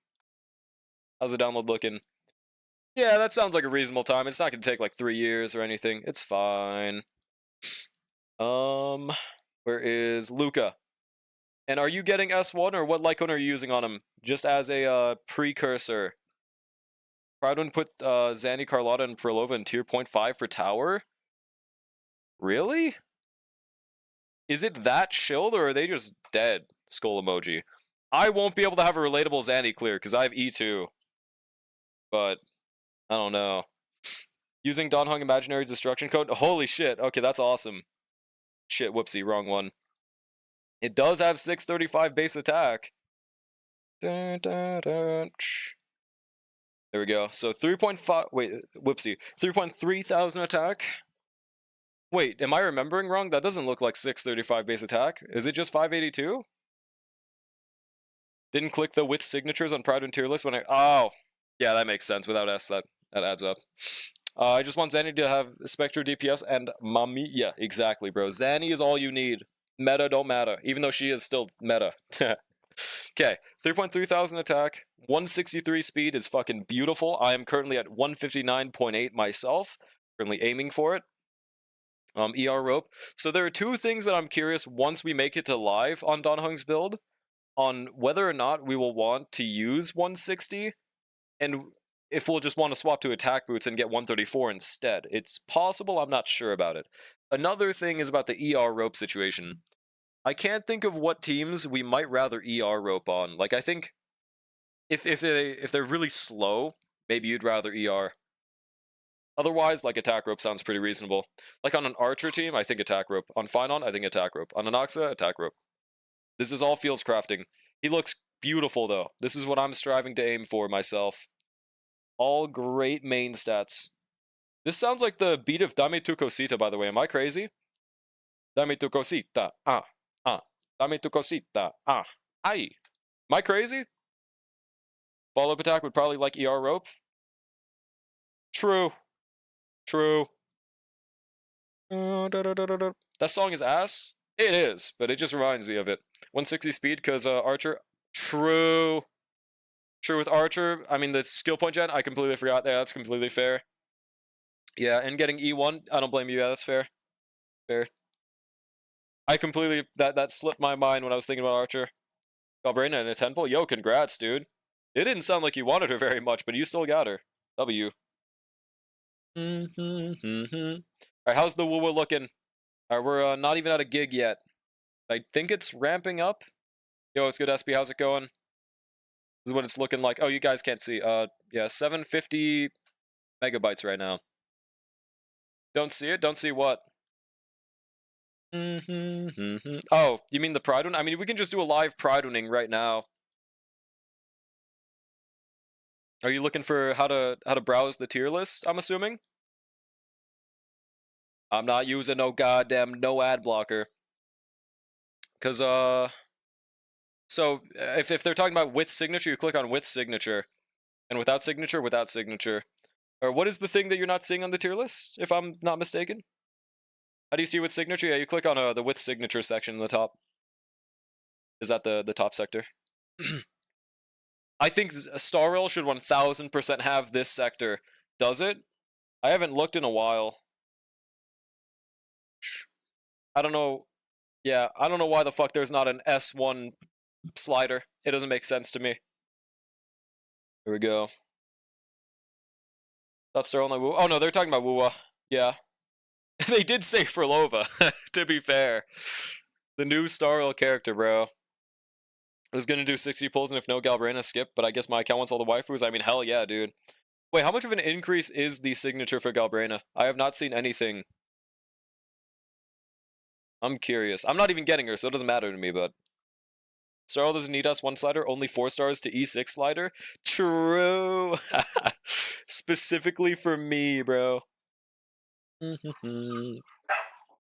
How's the download looking? Yeah, that sounds like a reasonable time. It's not going to take like 3 years or anything. It's fine. Where is Luca? And are you getting S1 or what Lycone are you using on him? Just as a precursor. Proudwin put Zanny, Carlotta, and Frolova in tier 0.5 for tower? Really? Is it that chilled or are they just dead? Skull emoji. I won't be able to have a relatable Zanny clear because I have E2. But, I don't know. Using Don Hung Imaginary Destruction Code? Holy shit. Okay, that's awesome. Shit, whoopsie, wrong one. It does have 635 base attack. There we go. So 3.5, wait, whoopsie. 3.3 thousand attack. Wait, am I remembering wrong? That doesn't look like 635 base attack. Is it just 582? Didn't click the with signatures on Proud and tier list when I... Oh, yeah, that makes sense. Without S, that adds up. I just want Zanny to have Spectre DPS and Mami. Yeah, exactly, bro. Zanny is all you need. Meta don't matter, even though she is still meta. Okay, 3.3 thousand attack, 163 speed is fucking beautiful. I am currently at 159.8 myself, currently aiming for it. ER rope. So there are 2 things that I'm curious once we make it to live on Don Hung's build, on whether or not we will want to use 160, and if we'll just want to swap to attack boots and get 134 instead. It's possible, I'm not sure about it. Another thing is about the ER rope situation. I can't think of what teams we might rather ER rope on. Like, I think if they're really slow, maybe you'd rather ER. Otherwise, like, attack rope sounds pretty reasonable. Like, on an archer team, I think attack rope. On Phynon, I think attack rope. On an Oxa, attack rope. This is all feels crafting. He looks beautiful, though. This is what I'm striving to aim for myself. All great main stats. This sounds like the beat of Dame tu cosita, by the way. Am I crazy? Dame tu cosita. Dame tu cosita. Ay. Am I crazy? Follow-up attack would probably like ER rope. True. True. That song is ass. It is, but it just reminds me of it. 160 speed because Archer. True. True with Archer. I mean, the skill point gen, I completely forgot. Yeah, that's completely fair. Yeah, and getting E1, I don't blame you. Yeah, that's fair. Fair. I completely that slipped my mind when I was thinking about Archer. Galbrina and a 10 pull. Yo, congrats, dude. It didn't sound like you wanted her very much, but you still got her. W. Alright, how's the Woo looking? Alright, we're not even at a gig yet. I think it's ramping up. Yo, it's good, SB. How's it going? This is what it's looking like. Oh, you guys can't see. Yeah, 750 megabytes right now. Don't see it? Don't see what? Oh, you mean the Pride one? I mean, we can just do a live Pride winning right now. Are you looking for how to browse the tier list, I'm assuming? I'm not using no goddamn no ad blocker. Cause so if they're talking about with signature, you click on with signature. And without signature, without signature. Or what is the thing that you're not seeing on the tier list, if I'm not mistaken? How do you see with signature? Yeah, you click on the with signature section in the top. Is that the top sector? I think Star Rail should 1000% have this sector. Does it? I haven't looked in a while. I don't know. Yeah, I don't know why the fuck there's not an S1 slider. It doesn't make sense to me. Here we go. That's their only Woo. Oh no, they're talking about Woowa. Yeah. They did say Frolova, to be fair. The new Star Rail character, bro. I was gonna do 60 pulls and if no Galbrina skip, but I guess my account wants all the waifus. I mean, hell yeah, dude. Wait, how much of an increase is the signature for Galbrina? I have not seen anything. I'm curious. I'm not even getting her, so it doesn't matter to me, but... Starl doesn't need us, 1 slider, only 4 stars to E6 slider? True! Specifically for me, bro.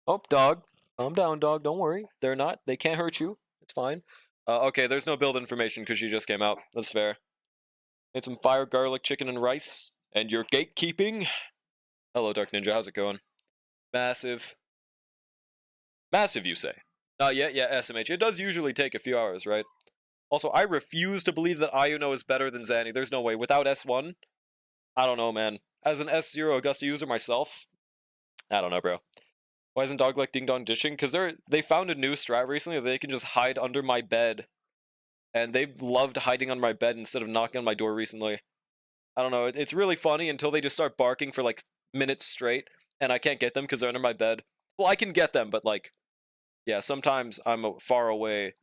Oh, dog. Calm down, dog. Don't worry. They're not. They can't hurt you. It's fine. Okay, there's no build information because she just came out. That's fair. Made some fire, garlic, chicken, and rice. And you're gatekeeping? Hello, Dark Ninja. How's it going? Massive. Massive, you say? Yeah, SMH. It does usually take a few hours, right? Also, I refuse to believe that Ayuno is better than Zanny. There's no way. Without S1, I don't know, man. As an S0 Augusta user myself, I don't know, bro. Why isn't Dog like Ding Dong ditching? Because they found a new strat recently that they can just hide under my bed. And they've loved hiding on my bed instead of knocking on my door recently. I don't know. It's really funny until they just start barking for like minutes straight. And I can't get them because they're under my bed. Well, I can get them, but like... Yeah, sometimes I'm far away.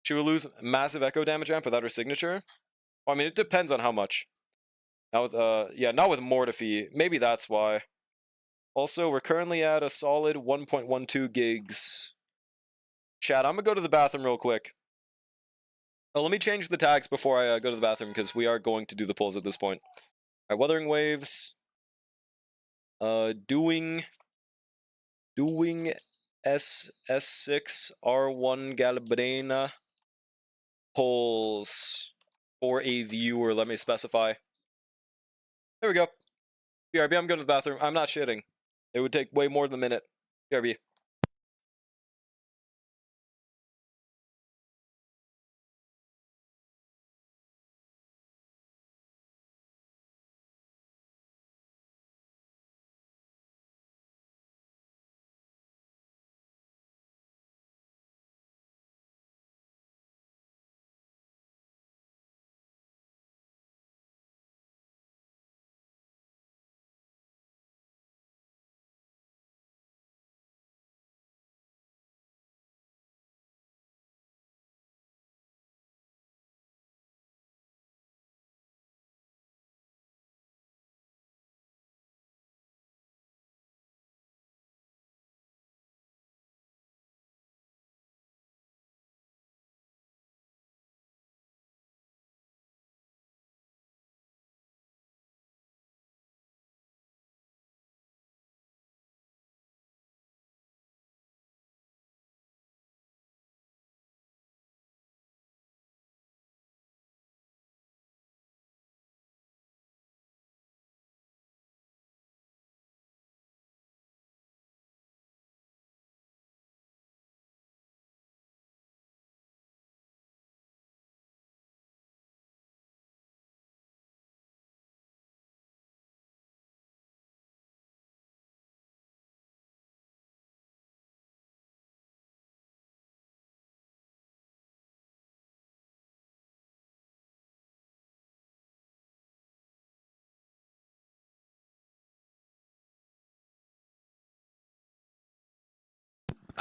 She will lose massive echo damage amp without her signature? Well, I mean, it depends on how much. Now with, yeah, not with Mortify. Maybe that's why. Also, we're currently at a solid 1.12 gigs. Chat, I'm gonna go to the bathroom real quick. Oh, let me change the tags before I go to the bathroom, because we are going to do the pulls at this point. Alright, Wuthering Waves. Doing S6 R1 Galbrina pulls for a viewer. Let me specify. There we go. BRB, I'm going to the bathroom. I'm not shitting. It would take way more than a minute. BRB.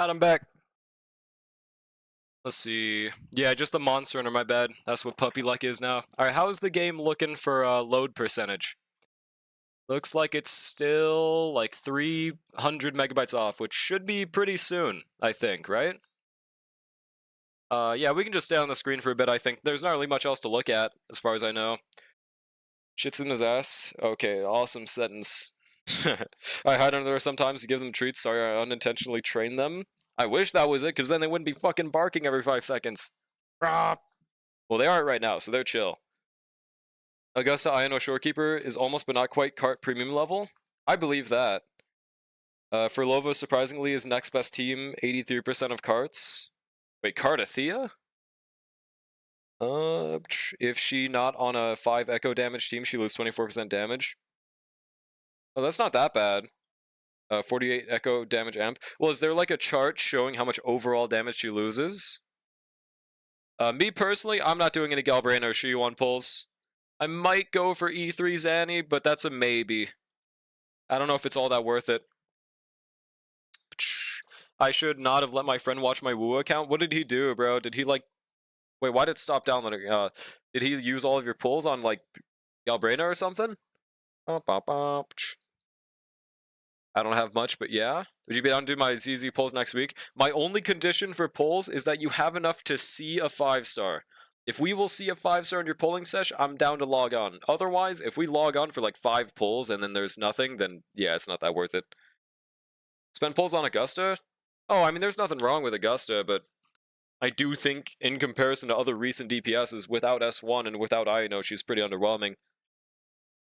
I'm back. Let's see. Yeah, just the monster under my bed. That's what puppy luck is now. Alright, how's the game looking for load percentage? Looks like it's still like 300 megabytes off, which should be pretty soon, I think, right? Yeah, we can just stay on the screen for a bit, I think. There's not really much else to look at, as far as I know. Shit's in his ass. Okay, awesome sentence. I hide under there sometimes to give them treats. Sorry, I unintentionally trained them. I wish that was it, because then they wouldn't be fucking barking every 5 seconds. Well, they aren't right now, so they're chill. Augusta INO Shorekeeper is almost but not quite cart premium level. I believe that. For Lovo, surprisingly, is next best team, 83% of carts. Wait, Cartathea? If she not on a 5 echo damage team, she loses 24% damage. Oh, that's not that bad. 48 echo damage amp. Well, is there like a chart showing how much overall damage she loses? Me personally, I'm not doing any Galbraith or Shiyuan pulls. I might go for E3 Zanny, but that's a maybe. I don't know if it's all that worth it. I should not have let my friend watch my Woo account. What did he do, bro? Did he like... Wait, why did it stop downloading? Did he use all of your pulls on like Galbraith or something? I don't have much, but yeah. Would you be down to do my ZZ pulls next week? My only condition for pulls is that you have enough to see a 5-star. If we will see a 5-star in your polling sesh, I'm down to log on. Otherwise, if we log on for like 5 pulls and then there's nothing, then yeah, it's not that worth it. Spend pulls on Augusta? Oh, I mean, there's nothing wrong with Augusta, but I do think in comparison to other recent DPSs, without S1 and without INO, she's pretty underwhelming.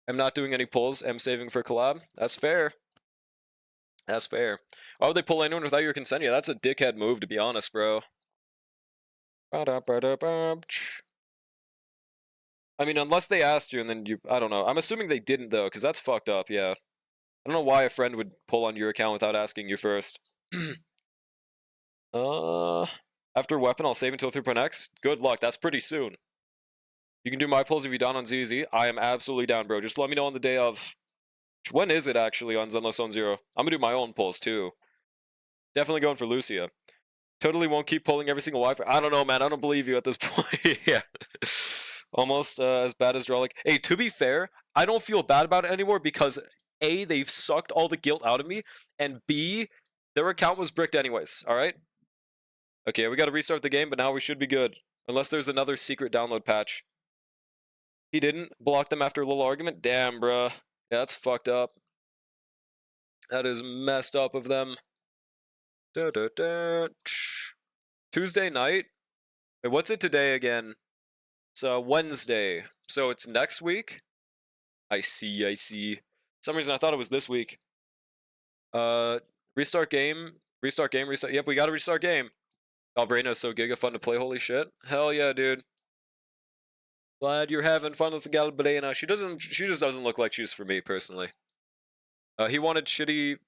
I'm not doing any pulls. I'm saving for collab. That's fair. That's fair. Why would they pull anyone without your consent? Yeah, that's a dickhead move, to be honest, bro. I mean, unless they asked you and then you... I don't know. I'm assuming they didn't, though, because that's fucked up, yeah. I don't know why a friend would pull on your account without asking you first. After weapon, I'll save until 3.x. Good luck. That's pretty soon. You can do my pulls if you're down on ZZ. I am absolutely down, bro. Just let me know on the day of... When is it, actually, on Zenless Zone 0? I'm gonna do my own pulls, too. Definitely going for Lucia. Totally won't keep pulling every single Wi-Fi. I don't know, man. I don't believe you at this point. Yeah. Almost as bad as Drolic. Hey, to be fair, I don't feel bad about it anymore because A, they've sucked all the guilt out of me, and B, their account was bricked anyways, alright? Okay, we gotta restart the game, but now we should be good. Unless there's another secret download patch. He didn't block them after a little argument? Damn, bruh. Yeah, that's fucked up. That is messed up of them. Tuesday night? Wait, what's it today again? It's Wednesday. So it's next week? I see, I see. For some reason I thought it was this week. Restart game. Restart game, restart. Yep, we gotta restart game. Galbraith is so giga fun to play, holy shit. Hell yeah, dude. Glad you're having fun with the Galbraith. She just doesn't look like she's for me, personally. He wanted shitty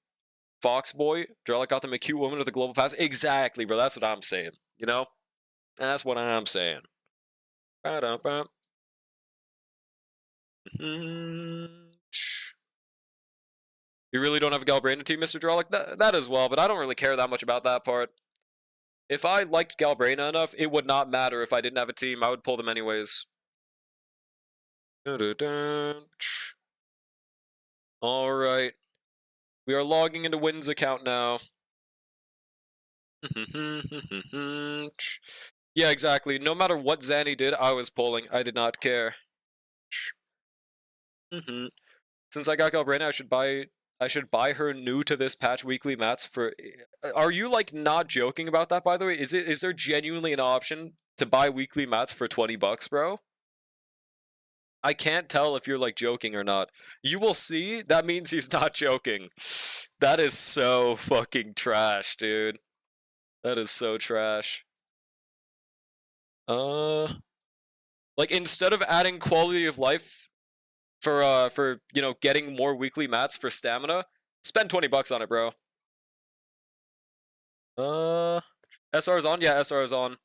Fox boy. Drella got them a cute woman with a global pass. Exactly, bro. That's what I'm saying. You know? That's what I'm saying. You really don't have a Galbraith team, Mr. Drolic? That as well, but I don't really care that much about that part. If I liked Galbraith enough, it would not matter if I didn't have a team. I would pull them anyways. Alright. We are logging into Wynn's account now. Yeah, exactly. No matter what Zanny did, I was pulling. I did not care. Since I got Galbraith, I should buy her new to this patch weekly mats for... Are you, like, not joking about that, by the way? Is there genuinely an option to buy weekly mats for 20 bucks, bro? I can't tell if you're, like, joking or not. You will see. That means he's not joking. That is so fucking trash, dude. That is so trash. Like, instead of adding quality of life for you know, getting more weekly mats for stamina, spend 20 bucks on it, bro. SR is on? Yeah, SR is on.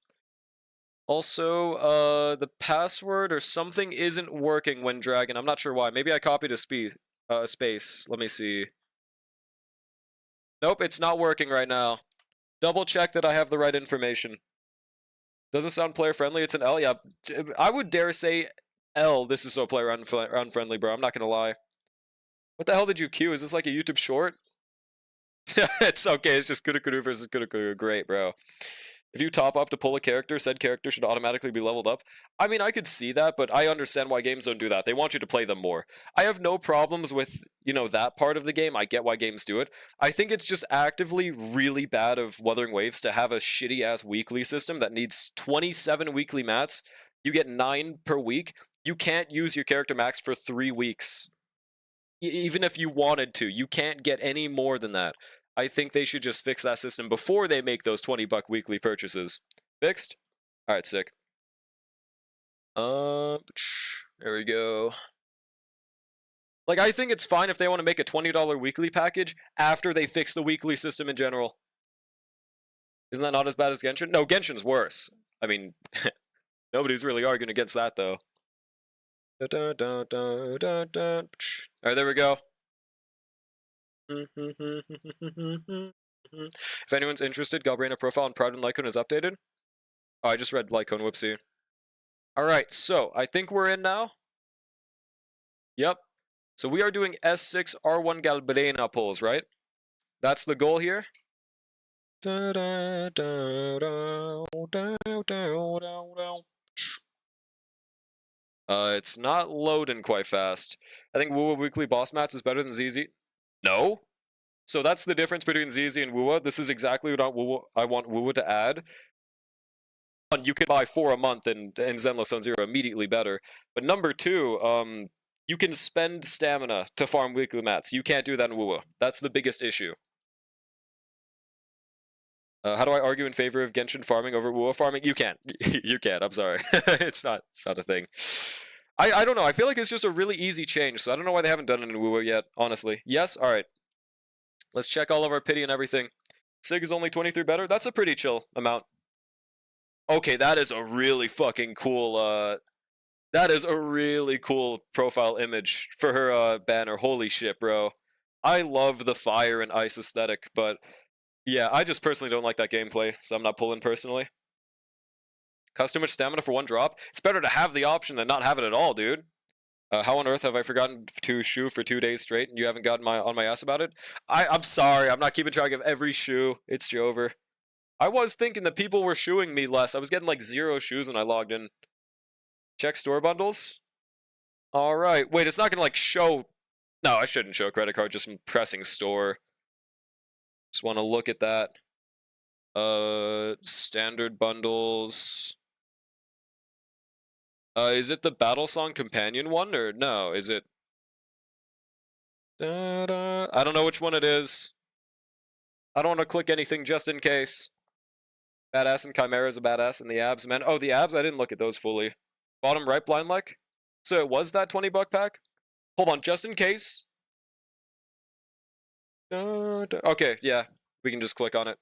Also, the password or something isn't working when dragging. I'm not sure why. Maybe I copied a space. Let me see. Nope, it's not working right now. Double check that I have the right information. Does it sound player friendly? It's an L. Yeah, I would dare say L. This is so player unfriendly, bro. I'm not gonna lie. What the hell did you queue? Is this like a YouTube short? It's okay. It's just Kudakuru versus Kudakuru. Great, bro. If you top up to pull a character, said character should automatically be leveled up. I mean, I could see that, but I understand why games don't do that. They want you to play them more. I have no problems with, that part of the game. I get why games do it. I think it's just actively really bad of Wuthering Waves to have a shitty-ass weekly system that needs 27 weekly mats. You get 9 per week. You can't use your character max for 3 weeks. Even if you wanted to, you can't get any more than that. I think they should just fix that system before they make those $20 weekly purchases. Fixed? Alright, sick. There we go. Like, I think it's fine if they want to make a $20 weekly package after they fix the weekly system in general. Isn't that not as bad as Genshin? No, Genshin's worse. I mean, nobody's really arguing against that, though. Alright, there we go. If anyone's interested, Galbraina profile on Proud and Lycone is updated. Oh, I just read Lycone, whoopsie. Alright, so I think we're in now. Yep. So we are doing S6 R1 Galbraina pulls, right? That's the goal here. It's not loading quite fast. I think Wuwa Weekly Boss Mats is better than ZZ. No? So that's the difference between ZZ and Wuwa. This is exactly what I want Wuwa to add. You can buy 4 a month and Zenless on 0 immediately better. But number 2, you can spend stamina to farm weekly mats. You can't do that in Wuwa. That's the biggest issue. How do I argue in favor of Genshin farming over Wuwa farming? You can't. You can't. I'm sorry. It's not a thing. I don't know. I feel like it's just a really easy change, so I don't know why they haven't done it in Wuwa yet, honestly. Yes? Alright. Let's check all of our pity and everything. Sig is only 23 better? That's a pretty chill amount. Okay, that is a really fucking cool, that is a really cool profile image for her, banner. Holy shit, bro. I love the fire and ice aesthetic, but yeah, I just personally don't like that gameplay, so I'm not pulling personally. Cost too much stamina for 1 drop? It's better to have the option than not have it at all, dude. How on earth have I forgotten to shoe for 2 days straight and you haven't gotten on my ass about it? I'm sorry, I'm not keeping track of every shoe. It's Jover. I was thinking that people were shoeing me less. I was getting like 0 shoes when I logged in. Check store bundles. Alright, wait, it's not gonna like show... No, I shouldn't show credit card, just pressing store. Just want to look at that. Standard bundles. Is it the Battle Song Companion one, or no? Is it... I don't know which one it is. I don't want to click anything just in case. Badass and Chimera is a badass, and the abs, man. Oh, the abs? I didn't look at those fully. Bottom right, blind like? So it was that $20 pack? Hold on, just in case. Okay, yeah. We can just click on it.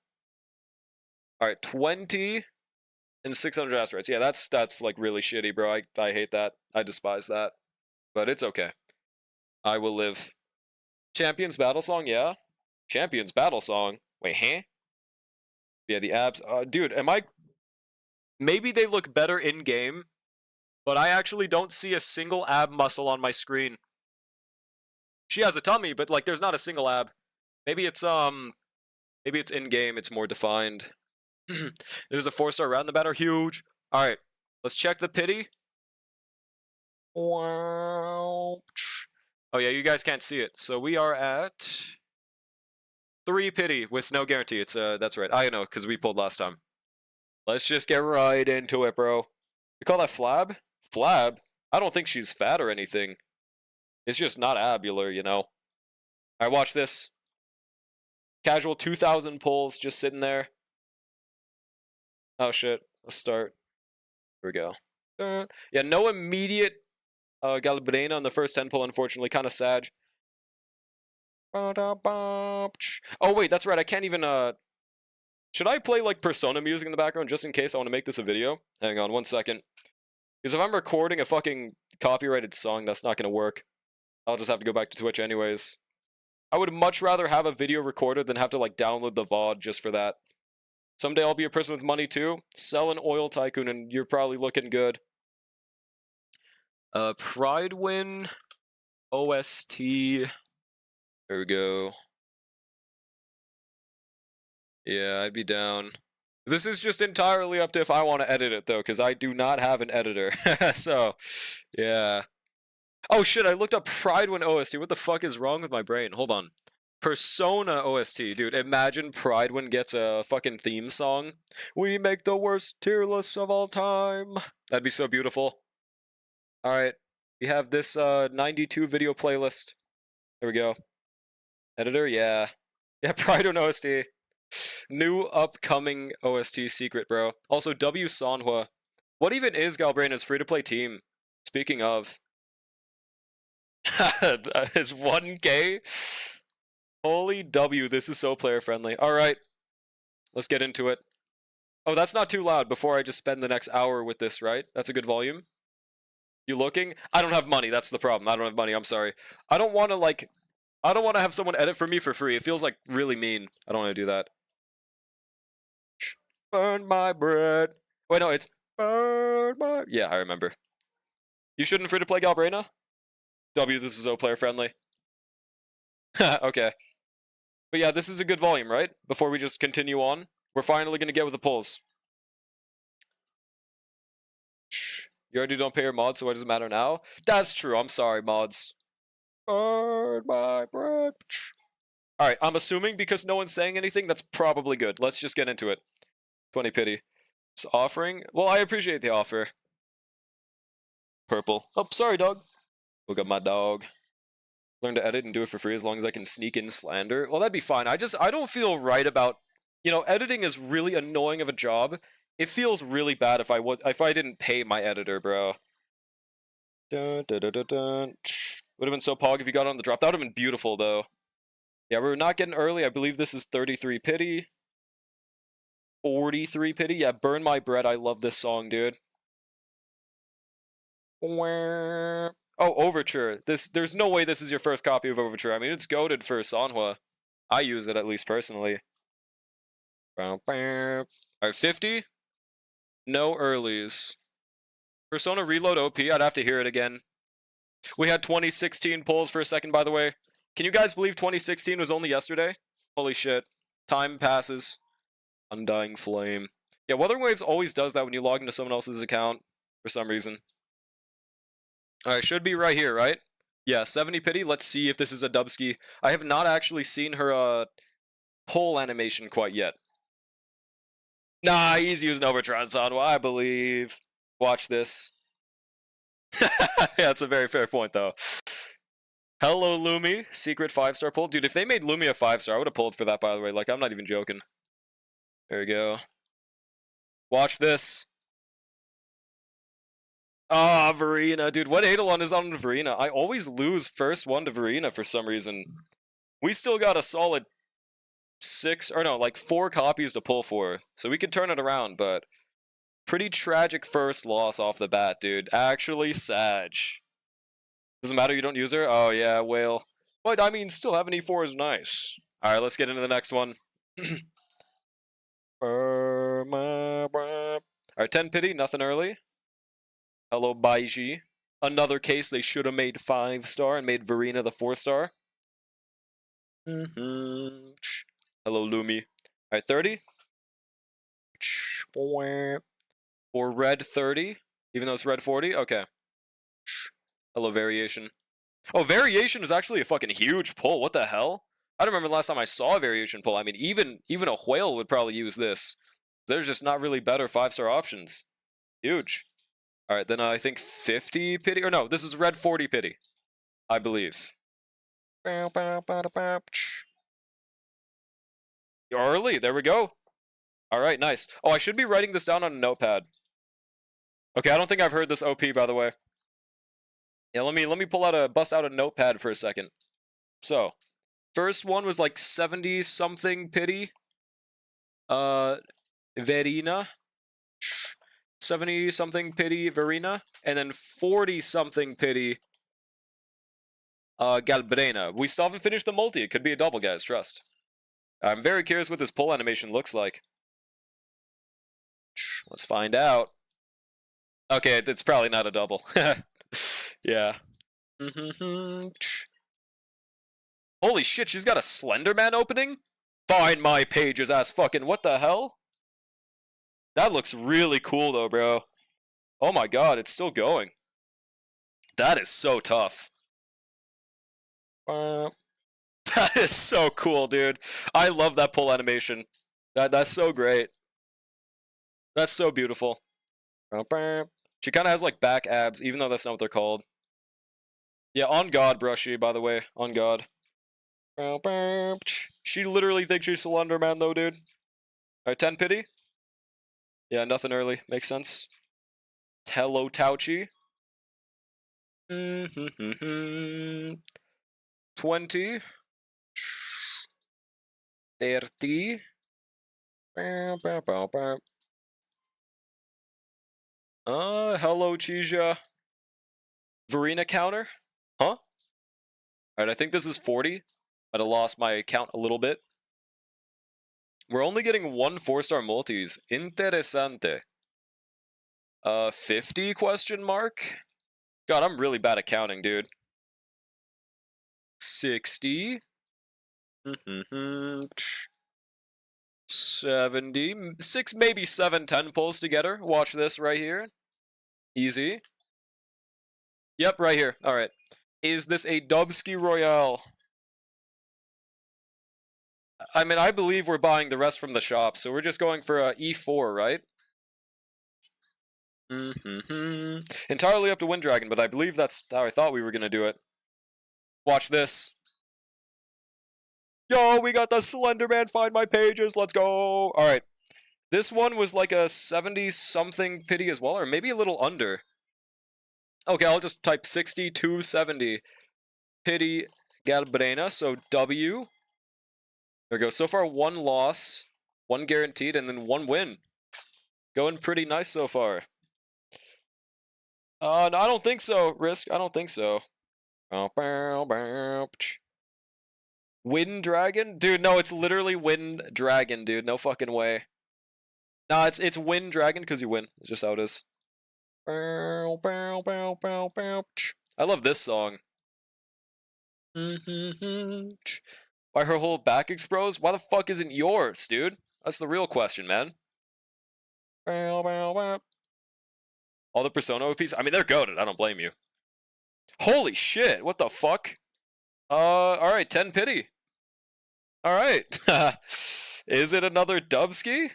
Alright, 20 and 600 asteroids. Yeah, that's like really shitty, bro. I hate that. I despise that. But it's okay. I will live. Champions Battle Song, yeah. Champions Battle Song. Wait, huh? Yeah, the abs. Dude, am I... Maybe they look better in-game, but I actually don't see a single ab muscle on my screen. She has a tummy, but like there's not a single ab. Maybe it's in-game, it's more defined. There's a 4-star round in the banner, huge. Alright, let's check the pity. Wow. Oh yeah, you guys can't see it. So we are at 3 pity with no guarantee. It's that's right. I know, because we pulled last time. Let's just get right into it, bro. You call that flab? Flab? I don't think she's fat or anything. It's just not abular, you know. Alright, watch this. Casual 2,000 pulls just sitting there. Oh shit. Let's start. Here we go. Yeah, no immediate Galbraina on the first 10 pull, unfortunately. Kind of sad. Oh wait, that's right. I can't even should I play like Persona music in the background just in case I want to make this a video? Hang on 1 second. Because if I'm recording a fucking copyrighted song, that's not gonna work. I'll just have to go back to Twitch anyways. I would much rather have a video recorded than have to like download the VOD just for that. Someday I'll be a person with money too. Sell an oil tycoon and you're probably looking good. Pride win. OST. There we go. Yeah, I'd be down. This is just entirely up to if I want to edit it, though, because I do not have an editor. So, yeah. Oh, shit, I looked up Pride Win OST. What the fuck is wrong with my brain? Hold on. Persona OST, dude. Imagine Pride Win gets a fucking theme song. We make the worst tier list of all time. That'd be so beautiful. Alright. We have this 92 video playlist. There we go. Editor, yeah. Yeah, Pride Win OST. New upcoming OST secret, bro. Also, W Sanhua. What even is Galbraina's free-to-play team? Speaking of. It's 1K? Holy W, this is so player-friendly. Alright. Let's get into it. Oh, that's not too loud before I just spend the next hour with this, right? That's a good volume? You looking? I don't have money, that's the problem. I don't have money, I'm sorry. I don't want to have someone edit for me for free. It feels like really mean. I don't want to do that. Burn my bread. Wait, no, it's burn my... Yeah, I remember. You shouldn't free-to-play Galbraina? W, this is so player-friendly. Okay. But yeah, this is a good volume, right? Before we just continue on. We're finally going to get with the pulls. You already don't pay your mods, so why does it matter now? That's true, I'm sorry, mods. Burn my bread. Alright, I'm assuming because no one's saying anything, that's probably good. Let's just get into it. 20 pity. Just offering? Well, I appreciate the offer. Purple. Oh, sorry, dog. Look at my dog. Learn to edit and do it for free as long as I can sneak in slander. Well, that'd be fine. I don't feel right about... You know, editing is really annoying of a job. It feels really bad if I didn't pay my editor, bro. Dun, dun, dun, dun, dun. Would have been so pog if you got on the drop. That would have been beautiful, though. Yeah, we're not getting early. I believe this is 33 pity. 43 pity. Yeah, Burn My Bread. I love this song, dude. Oh, Overture. There's no way this is your first copy of Overture. I mean, it's goated for Sanhua. I use it, at least personally. Alright, 50? No earlies. Persona Reload OP, I'd have to hear it again. We had 2016 polls for a second, by the way. Can you guys believe 2016 was only yesterday? Holy shit. Time passes. Undying Flame. Yeah, Wuthering Waves always does that when you log into someone else's account, for some reason. Alright, should be right here, right? Yeah, 70 pity. Let's see if this is a Dubsky. I have not actually seen her, poll animation quite yet. Nah, he's using Overtron Sanwa, I believe. Watch this. Yeah, that's a very fair point, though. Hello, Lumi. Secret 5-star pull. Dude, if they made Lumi a 5-star, I would have pulled for that, by the way. Like, I'm not even joking. There we go. Watch this. Ah, Verena. Dude, what Eidolon is on Verena? I always lose first one to Verena for some reason. We still got a solid 4 copies to pull for. So we can turn it around, but... Pretty tragic first loss off the bat, dude. Actually, Sag. Doesn't matter, you don't use her? Oh, yeah, whale. But, I mean, still having E4 is nice. Alright, let's get into the next one. Alright, 10 pity, nothing early. Hello, Baiji. Another case they should have made 5-star and made Verena the 4-star. Hello, Lumi. Alright, 30. Or red 30, even though it's red 40? Okay. Hello, Variation. Oh, Variation is actually a fucking huge pull. What the hell? I don't remember the last time I saw a Variation pull. I mean, even a whale would probably use this. There's just not really better 5-star options. Huge. Alright, then I think 50 pity? Or no, this is red 40 pity. I believe. Early, there we go. Alright, nice. Oh, I should be writing this down on a notepad. Okay, I don't think I've heard this OP, by the way. Yeah, let me bust out a notepad for a second. So, first one was like 70-something pity. Verena. 70-something pity Verena. And then 40-something pity Galbraina. We still haven't finished the multi. It could be a double, guys, trust. I'm very curious what this pull animation looks like. Let's find out. Okay, it's probably not a double. Yeah. Holy shit, she's got a Slenderman opening? Find my pages ass fucking what the hell? That looks really cool though, bro. Oh my god, it's still going. That is so tough. That is so cool, dude. I love that pull animation. That's so great. That's so beautiful. She kind of has like back abs, even though that's not what they're called. Yeah, on God, Brushy, by the way. On God. She literally thinks she's Slenderman though, dude. Alright, 10 pity. Yeah, nothing early. Makes sense. Hello, Touchy. 20. 30. Hello, Cheesha. Verena counter? Huh? Alright, I think this is 40. I'd have lost my count a little bit. We're only getting 1 4-star multis. Interesante. 50 question mark? God, I'm really bad at counting, dude. 60. 70. 6, maybe 7, 10 pulls together. Watch this right here. Easy. Yep, right here. Alright. Is this a Dubsky Royale? I mean, I believe we're buying the rest from the shop, so we're just going for a E4, right? Entirely up to Wind Dragon, but I believe that's how I thought we were gonna do it. Watch this. Yo, we got the Slenderman, find my pages, let's go! Alright. This one was like a 70-something pity as well, or maybe a little under. Okay, I'll just type 6270. Pity Galbrena, so W. There we go. So far, 1 loss, 1 guaranteed, and then 1 win. Going pretty nice so far. No, I don't think so, Risk. I don't think so. Wind Dragon? Dude, no, it's literally Wind Dragon, dude. No fucking way. Nah, it's Wind Dragon because you win. It's just how it is. I love this song. Why her whole back explodes? Why the fuck isn't yours, dude? That's the real question, man. All the Persona OPs? I mean, they're goated. I don't blame you. Holy shit, what the fuck? Alright, 10 pity. Alright. Is it another Dubsky?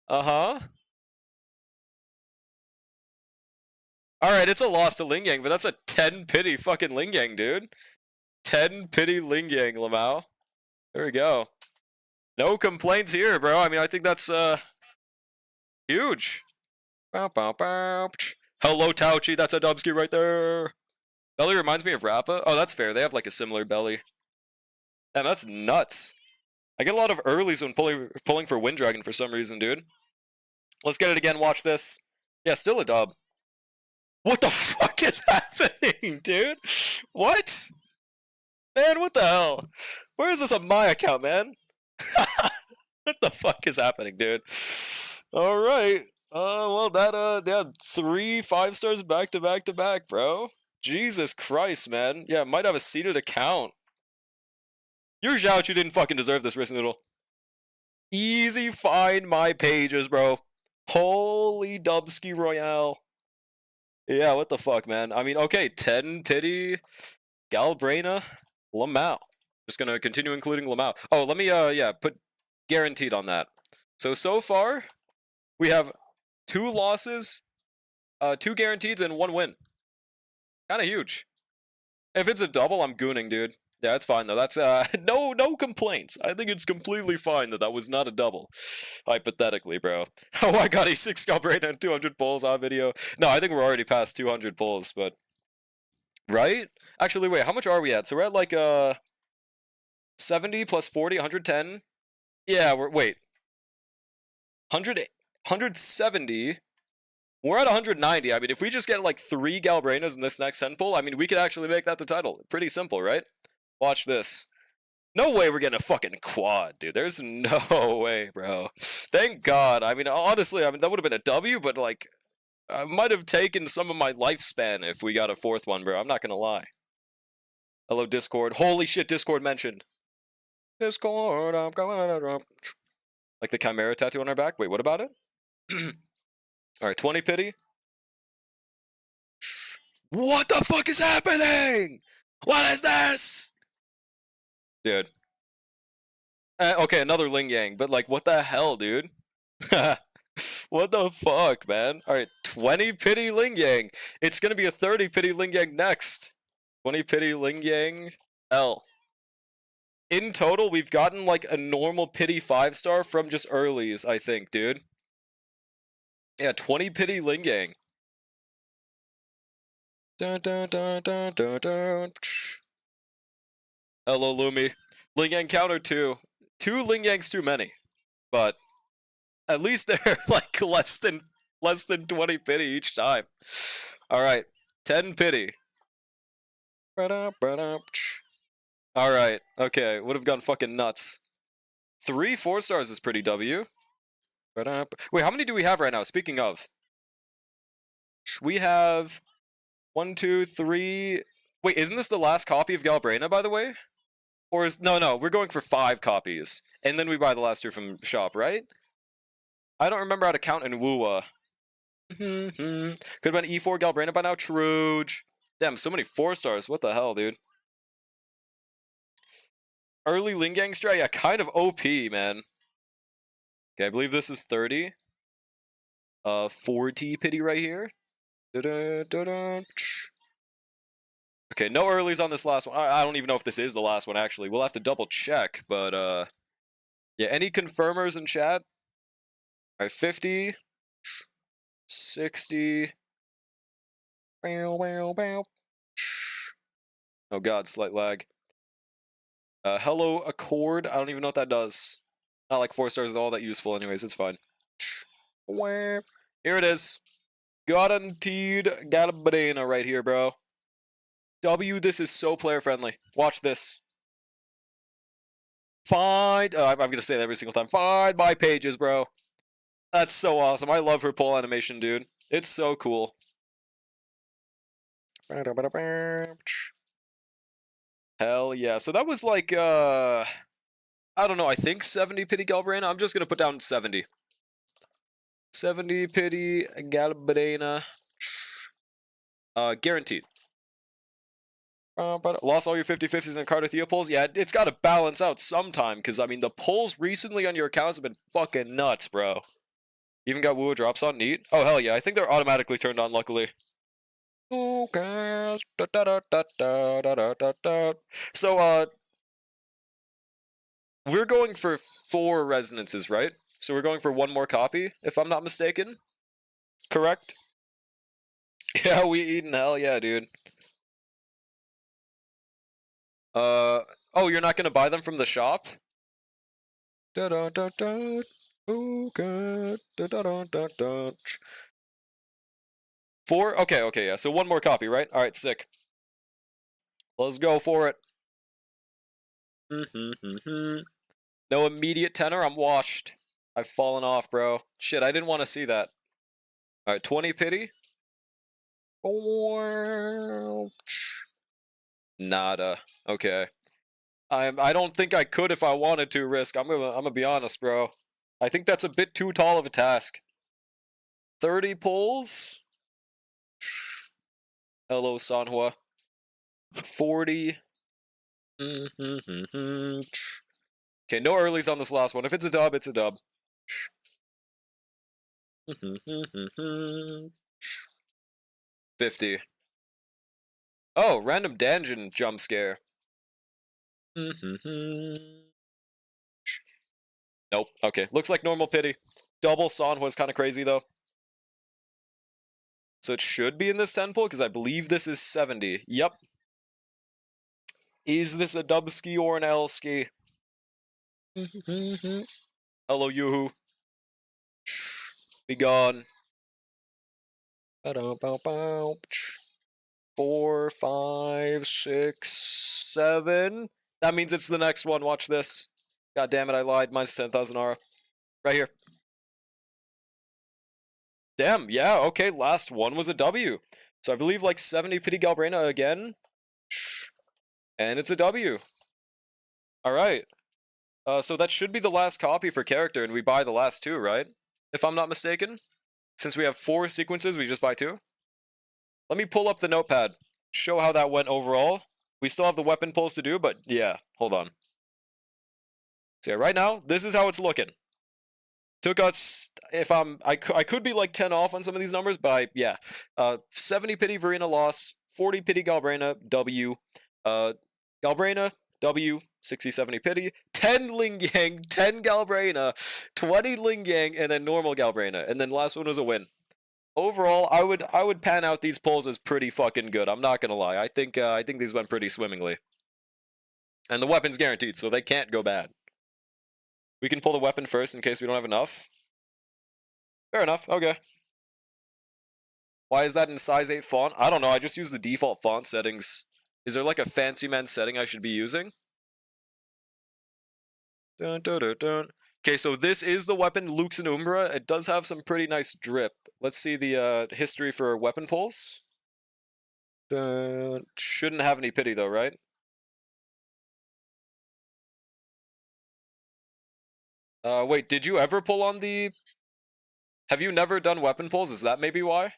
Uh-huh. Alright, it's a loss to Lingyang, but that's a 10 pity fucking Lingyang, dude. 10 pity Lingyang, Lamau. There we go. No complaints here, bro. I mean, I think that's, huge. Hello, Touchy. That's a Dubsky right there. Belly reminds me of Rappa. Oh, that's fair. They have, like, a similar belly. Damn, that's nuts. I get a lot of earlies when pulling for Wind Dragon for some reason, dude. Let's get it again. Watch this. Yeah, still a dub. What the fuck is happening, dude? What? Man, what the hell? Where is this on my account, man? What the fuck is happening, dude? Alright. Well, that, they had 3 5-stars back to back to back, bro. Jesus Christ, man. Yeah, might have a seated account. You're Zhao, you didn't fucking deserve this, Wrist Noodle. Easy find my pages, bro. Holy Dubsky Royale. Yeah, what the fuck, man? I mean, okay, 10 pity, Galbrena, Lamau. Just gonna continue including Lamau. Oh, let me, yeah, put guaranteed on that. So far, we have 2 losses, 2 guaranteeds, and 1 win. Kinda huge. If it's a double, I'm gooning, dude. Yeah, that's fine, though. That's, no complaints. I think it's completely fine that was not a double. Hypothetically, bro. Oh, I got a 6 Galbrena and 200 pulls on video. No, I think we're already past 200 pulls, but... Right? Actually, wait, how much are we at? So we're at, like, 70 plus 40, 110? Yeah, wait. 170... We're at 190. I mean, if we just get, like, 3 Galbrenas in this next 10 pull, I mean, we could actually make that the title. Pretty simple, right? Watch this. No way we're getting a fucking quad, dude. There's no way, bro. Thank God. I mean, honestly, I mean, that would have been a W, but, like, I might have taken some of my lifespan if we got a fourth one, bro. I'm not gonna lie. Hello, Discord. Holy shit, Discord mentioned. Discord, I'm coming. Like the Chimera tattoo on our back? Wait, what about it? Alright, 20 pity. What the fuck is happening? What is this? Dude. Okay, another Ling Yang, but like, what the hell, dude? What the fuck, man? Alright, 20 pity Ling Yang. It's gonna be a 30 pity Ling Yang next. 20 pity Ling Yang L. In total, we've gotten like a normal pity 5-star from just earlies, I think, dude. Yeah, 20 pity Ling Yang. Dun, dun, dun, dun, dun, dun. Hello, Lumi. Ling Yang counter 2. 2 Ling Yangs too many. But at least they're like less than 20 pity each time. Alright, 10 pity. Alright, okay, would have gone fucking nuts. 3 4-stars is pretty W. Wait, how many do we have right now? Speaking of. We have 1, 2, 3. Wait, isn't this the last copy of Galbraina, by the way? Or is no, we're going for 5 copies. And then we buy the last 2 from shop, right? I don't remember how to count in Wua. Could have been E4 Galbraina by now. Truge. Damn, so many 4-stars. What the hell, dude? Early Lingang Strat, yeah, kind of OP, man. Okay, I believe this is 30. 40 pity right here. Okay, no earlies on this last one. I don't even know if this is the last one, actually. We'll have to double check, but, yeah, any confirmers in chat? Alright, 50. 60. Oh god, slight lag. Hello Accord. I don't even know what that does. Not like 4-stars is all that useful anyways, it's fine. Here it is. Guaranteed Galbraina right here, bro. W, this is so player friendly. Watch this. Find, I'm gonna say that every single time. Find my pages, bro. That's so awesome. I love her pull animation, dude. It's so cool. Hell yeah. So that was like, I don't know, I think 70 pity Galbraina. I'm just gonna put down 70. 70 pity Galbraina. Guaranteed. Lost all your 50-50s and Carter Theo pulls? Yeah, it's gotta balance out sometime, because, I mean, the pulls recently on your accounts have been fucking nuts, bro. Even got Woo drops on? Neat. Oh, hell yeah. I think they're automatically turned on, luckily. Okay. So, we're going for 4 resonances, right? So we're going for 1 more copy, if I'm not mistaken. Correct? Yeah, we eating. Hell yeah, dude. Oh, you're not gonna buy them from the shop? Oh god. 4? Okay, yeah. So 1 more copy, right? Alright, sick. Let's go for it. No immediate tenor, I'm washed. I've fallen off, bro. Shit, I didn't want to see that. Alright, 20 pity. Nada. Okay. I don't think I could if I wanted to risk. I'm gonna be honest, bro. I think that's a bit too tall of a task. 30 pulls. Hello, Sanhua. 40. Okay, no earlies on this last one. If it's a dub, it's a dub. 50. Oh, random dungeon jump scare. Nope. Okay, looks like normal pity. Double Son was kind of crazy, though. So it should be in this 10 pull, because I believe this is 70. Yep. Is this a dub ski or an L ski? Hello, Yoo-hoo. Be gone. 4, 5, 6, 7. That means it's the next one. Watch this. God damn it, I lied. Mine's 10,000 aura. Right here. Damn, yeah, okay, last one was a W. So I believe like 70 Pity Galbrina again. And it's a W. Alright. So that should be the last copy for character, and we buy the last two, right? If I'm not mistaken. Since we have 4 sequences, we just buy 2. Let me pull up the notepad. Show how that went overall. We still have the weapon pulls to do, but yeah, hold on. So yeah, right now, this is how it's looking. Took us, if I could be like 10 off on some of these numbers, but yeah. 70 Pity Verena loss, 40 Pity Galbrina, W. Galbrina, W, 60, 70 Pity, 10 Lingyang, 10 Galbrina, 20 Lingyang, and then normal Galbrina. And then last one was a win. Overall, I would pan out these pulls as pretty fucking good. I'm not gonna lie. I think these went pretty swimmingly. And the weapon's guaranteed, so they can't go bad. We can pull the weapon first in case we don't have enough. Fair enough, okay. Why is that in size 8 font? I don't know, I just use the default font settings. Is there like a fancy man setting I should be using? Dun, dun, dun, dun. Okay, so this is the weapon Lux and Umbra. It does have some pretty nice drip. Let's see the history for weapon pulls. Shouldn't have any pity though, right? Wait, did you ever pull on the... Have you never done weapon pulls? Is that maybe why?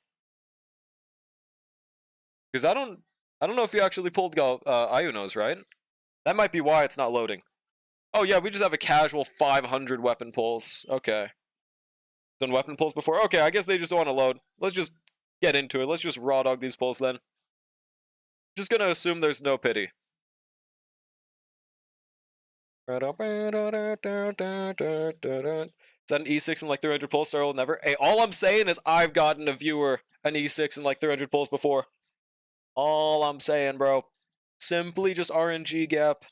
Because I don't know if you actually pulled Ayuno's, right? That might be why it's not loading. Oh yeah, we just have a casual 500 weapon pulls. Okay. Done weapon pulls before? Okay, I guess they just don't want to load. Let's just get into it. Let's just raw dog these pulls then. Just gonna assume there's no pity. Is that an E6 and like 300 pulls? Star will never. Hey, all I'm saying is I've gotten a viewer an E6 and like 300 pulls before. All I'm saying, bro. Simply just RNG gap.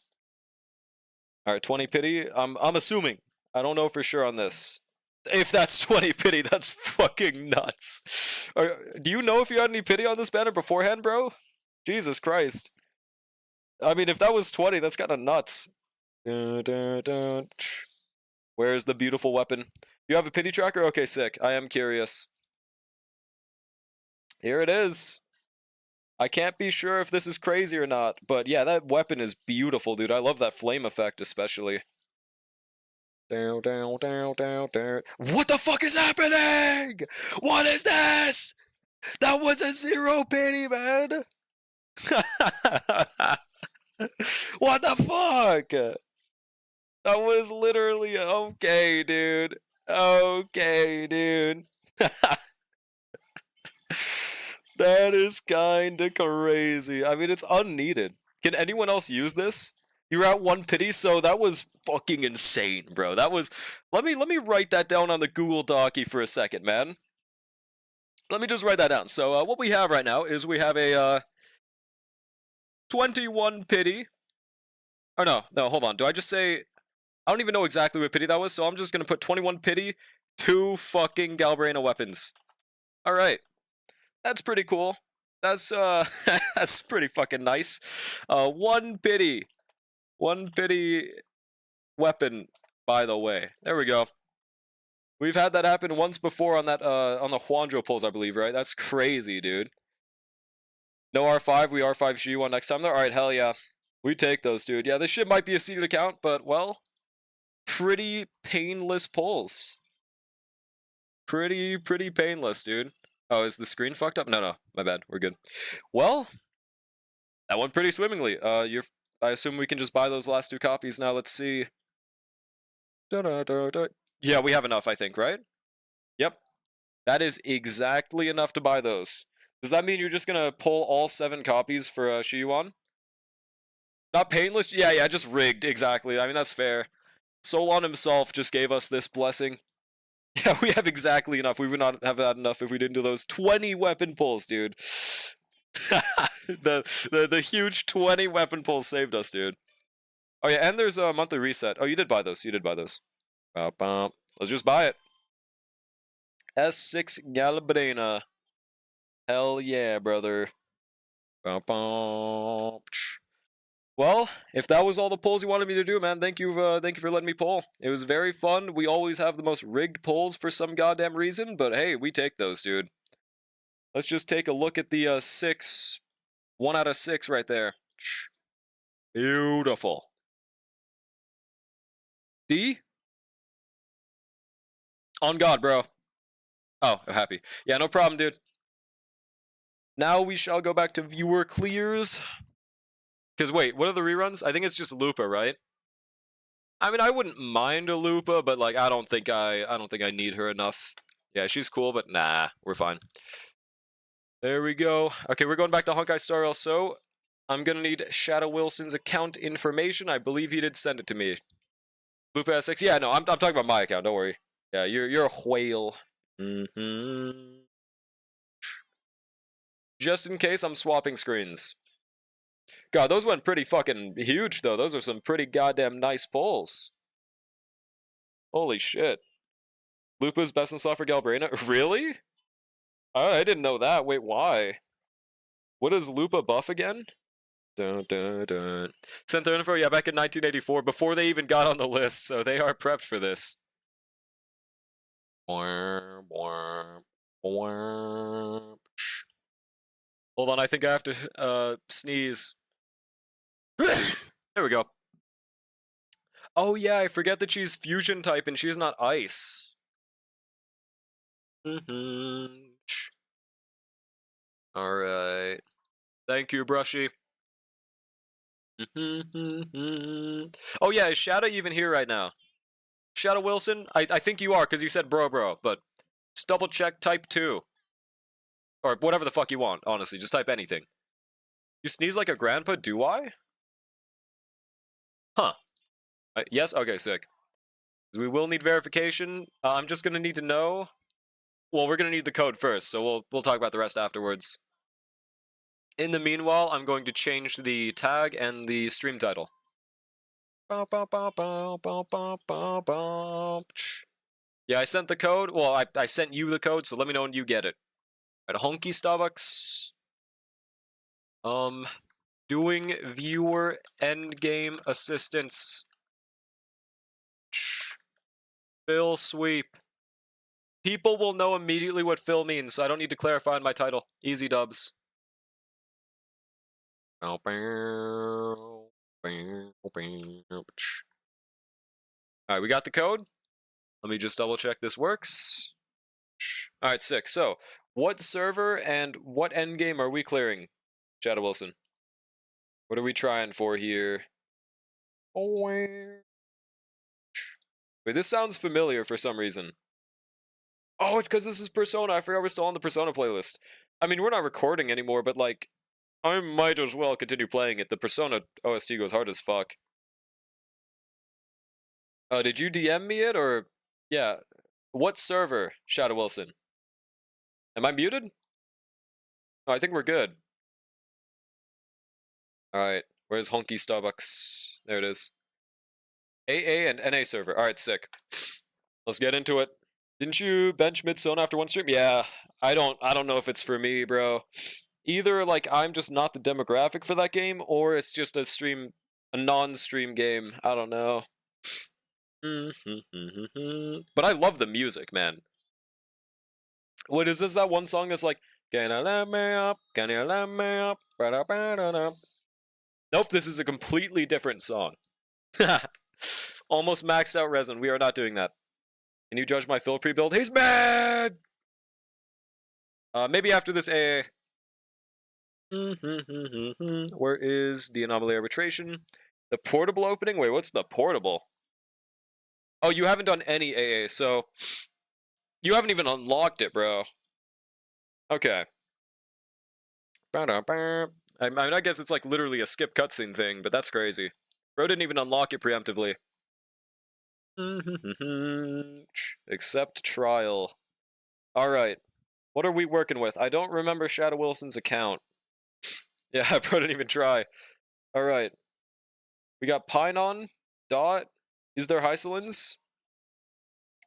Alright, 20 pity. I'm assuming. I don't know for sure on this. If that's 20 pity, that's fucking nuts. Do you know if you had any pity on this banner beforehand, bro? Jesus Christ. I mean, if that was 20, that's kind of nuts. Where's the beautiful weapon? You have a pity tracker? Okay, sick. I am curious. Here it is. I can't be sure if this is crazy or not, but yeah, that weapon is beautiful, dude. I love that flame effect, especially. What the fuck is happening? What is this? That was a 0 pity, man. What the fuck? That was literally okay, dude. Okay, dude. That is kinda crazy. I mean, it's unneeded. Can anyone else use this? You're at 1 pity, so that was fucking insane, bro. That was... Let me write that down on the Google Docky for a second, man. Let me just write that down. So, what we have right now is we have a, 21 pity. Oh, no, hold on. Do I just say... I don't even know exactly what pity that was, so I'm just gonna put 21 pity, 2 fucking Galbrina weapons. Alright. That's pretty cool. That's, that's pretty fucking nice. 1 pity. 1 pity weapon, by the way. There we go. We've had that happen once before on that, on the Huanzhou pulls, I believe, right? That's crazy, dude. No R5, we R5 G1 next time, though? Alright, hell yeah. We take those, dude. Yeah, this shit might be a seeded account, but, well, pretty painless pulls. Pretty painless, dude. Oh, is the screen fucked up? No, my bad. We're good. Well, that went pretty swimmingly. I assume we can just buy those last 2 copies now. Let's see. Yeah, we have enough, I think, right? Yep. That is exactly enough to buy those. Does that mean you're just gonna pull all 7 copies for Shiyuan? Not painless? Yeah, just rigged, exactly. I mean, that's fair. Solon himself just gave us this blessing. Yeah, we have exactly enough. We would not have had enough if we didn't do those 20 weapon pulls, dude. the huge 20 weapon pulls saved us, dude. Oh yeah, and there's a monthly reset. Oh, you did buy those. Let's just buy it. S6 Galbrina. Hell yeah, brother. Well, if that was all the polls you wanted me to do, man, thank you for letting me poll. It was very fun. We always have the most rigged polls for some goddamn reason, but hey, we take those, dude. Let's just take a look at the 6, 1 out of 6 right there. Beautiful. D? On God, bro. Oh, happy. Yeah, no problem, dude. Now we shall go back to viewer clears. Because wait, what are the reruns? I think it's just Lupa, right? I mean, I wouldn't mind a Lupa, but like, I don't think I need her enough. Yeah, she's cool, but nah, we're fine. There we go. Okay, we're going back to Honkai Star also. I'm gonna need Shadow Wilson's account information. I believe he did send it to me. Lupa SX. Yeah, no, I'm talking about my account. Don't worry. Yeah, you're a whale. Just in case I'm swapping screens. God, those went pretty fucking huge, though. Those are some pretty goddamn nice polls. Holy shit. Lupa's best in slot for Galbraina? Really? Oh, I didn't know that. Wait, why? What is Lupa buff again? Dun, dun, dun. Sent their info, yeah, back in 1984, before they even got on the list, so they are prepped for this. Hold on, I think I have to sneeze. There we go. Oh yeah, I forget that she's fusion type and she's not ice. Alright. Thank you, Brushy. Oh yeah, is Shadow even here right now? Shadow Wilson? I think you are, because you said bro, but just double check, type 2. Or whatever the fuck you want, honestly, just type anything. You sneeze like a grandpa, do I? Huh. Yes? Okay, sick. We will need verification. I'm just gonna need to know. Well, we're gonna need the code first, so we'll talk about the rest afterwards. In the meanwhile, I'm going to change the tag and the stream title. Yeah, I sent the code. Well, I sent you the code, so let me know when you get it. Right, Honky Starbucks. Doing viewer endgame assistance. Fill sweep. People will know immediately what fill means, so I don't need to clarify in my title. Easy dubs. Alright, we got the code. Let me just double check this works. Alright, sick. So, what server and what endgame are we clearing, Shadow Wilson? What are we trying for here? Wait, this sounds familiar for some reason. Oh, it's because this is Persona. I forgot we're still on the Persona playlist. I mean, we're not recording anymore, but like, I might as well continue playing it. The Persona OST goes hard as fuck. Did you DM me it, or... Yeah. What server, Shadow Wilson? Am I muted? Oh, I think we're good. Alright, where's Honky Starbucks? There it is. AA and NA server. Alright, sick. Let's get into it. Didn't you bench Midsona after one stream? Yeah, I don't know if it's for me, bro. Either, like, I'm just not the demographic for that game, or it's just a non-stream game. I don't know. But I love the music, man. What is this, that one song that's like, can I let me up, can you let me up, ba-da-ba-da-da. Nope, this is a completely different song. Almost maxed out resin, we are not doing that. Can you judge my fill pre-build? He's mad! Maybe after this AA. Where is the anomaly arbitration? The portable opening? Wait, what's the portable? Oh, you haven't done any AA, so... You haven't even unlocked it, bro. Okay. I mean, I guess it's like literally a skip cutscene thing, but that's crazy. Bro didn't even unlock it preemptively. Accept trial. Alright. What are we working with? I don't remember Shadow Wilson's account. Yeah, bro didn't even try. Alright. We got Pinon, Dot. Is there Hysolins?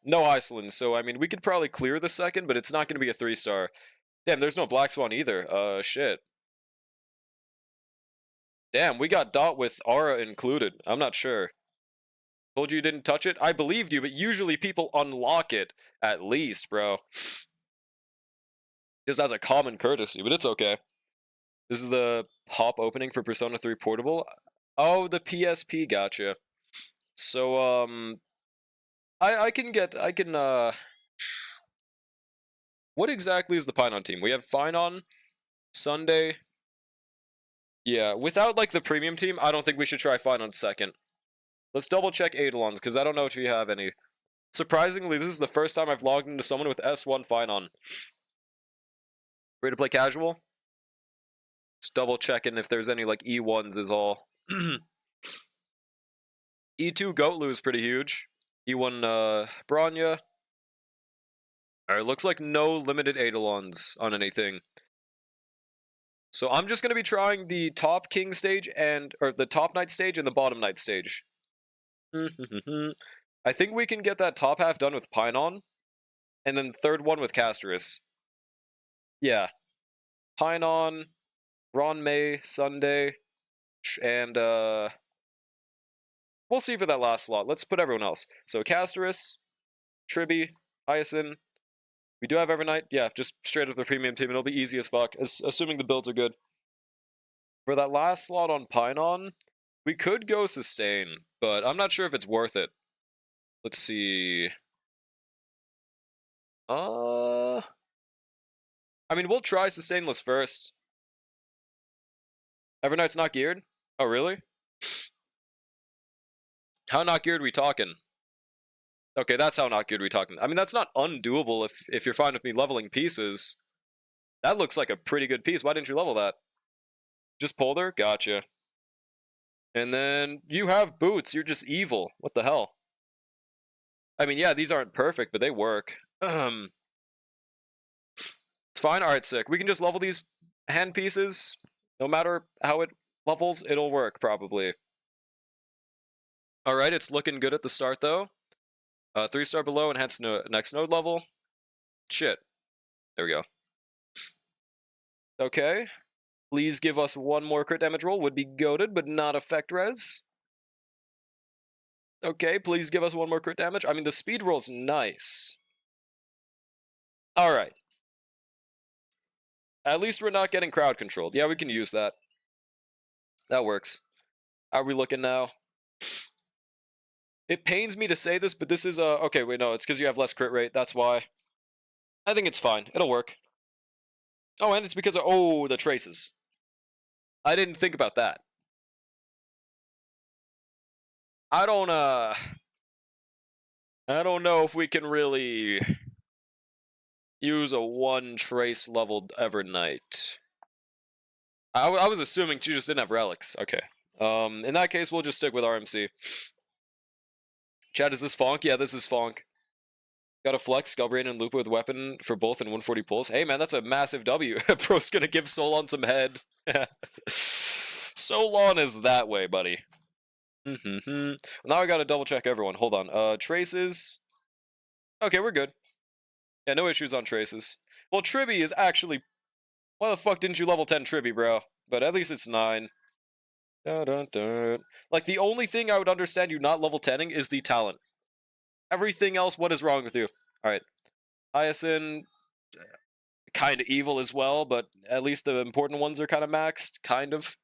No Hysolins, so I mean, we could probably clear the second, but it's not going to be a 3-star. Damn, there's no Black Swan either. Shit. Damn, we got Dot with Aura included. I'm not sure. Told you didn't touch it? I believed you, but usually people unlock it, at least, bro. Just as a common courtesy, but it's okay. This is the pop opening for Persona 3 Portable. Oh, the PSP, gotcha. So, I can, what exactly is the Pinon team? We have Finon, Sunday. Yeah, without, like, the premium team, I don't think we should try Finon second. Let's double check Eidolons, because I don't know if we have any. Surprisingly, this is the first time I've logged into someone with S1 Finon. Ready to play casual? Just double checking if there's any, like, E1s is all. E2 Goatlu is pretty huge. E1 Bronya. Alright, looks like no limited Eidolons on anything. So I'm just going to be trying the top King stage or the top Knight stage and the bottom Knight stage. I think we can get that top half done with Pinon, and then the third one with Casterus. Yeah. Pinon, Ron May, Sunday, and we'll see for that last slot. Let's put everyone else. So Casterus, Tribby, Hyacinth. We do have Evernight. Yeah, just straight up the premium team. It'll be easy as fuck, assuming the builds are good. For that last slot on Pinon, we could go Sustain, but I'm not sure if it's worth it. Let's see. I mean, we'll try Sustainless first. Evernight's not geared? Oh, really? How not geared we talking? Okay, that's how not geared we talking. I mean, that's not undoable if you're fine with me leveling pieces. That looks like a pretty good piece. Why didn't you level that? Just Polder? Gotcha. And then you have boots. You're just evil. What the hell? I mean, yeah, these aren't perfect, but they work. It's fine. Alright, sick. We can just level these hand pieces. No matter how it levels, it'll work, probably. Alright, it's looking good at the start, though. 3-star below, enhance next node level. Shit. There we go. Okay. Please give us one more crit damage roll. Would be goated, but not effect res. Okay, please give us one more crit damage. I mean, the speed roll's nice. Alright. At least we're not getting crowd controlled. Yeah, we can use that. That works. How are we looking now? It pains me to say this, but this is okay, wait, no, it's because you have less crit rate. That's why. I think it's fine. It'll work. Oh, and it's because of, oh, the traces. I didn't think about that. I don't know if we can really use a 1 trace leveled Evernight. I was assuming she just didn't have relics. Okay. In that case, we'll just stick with RMC. Chad, is this Fonk? Yeah, this is Fonk. Got a flex, Skullbrain, and Lupa with weapon for both and 140 pulls. Hey, man, that's a massive W. Bro's gonna give Solon some head. Solon is that way, buddy. Now I gotta double check everyone. Hold on. Traces. Okay, we're good. Yeah, no issues on traces. Well, Tribby is actually... Why the fuck didn't you level 10 Tribby, bro? But at least it's 9. Dun, dun, dun. Like, the only thing I would understand you not level 10ing is the talent. Everything else, what is wrong with you? Alright. Hyacinth, kind of evil as well, but at least the important ones are kind of maxed. Kind of.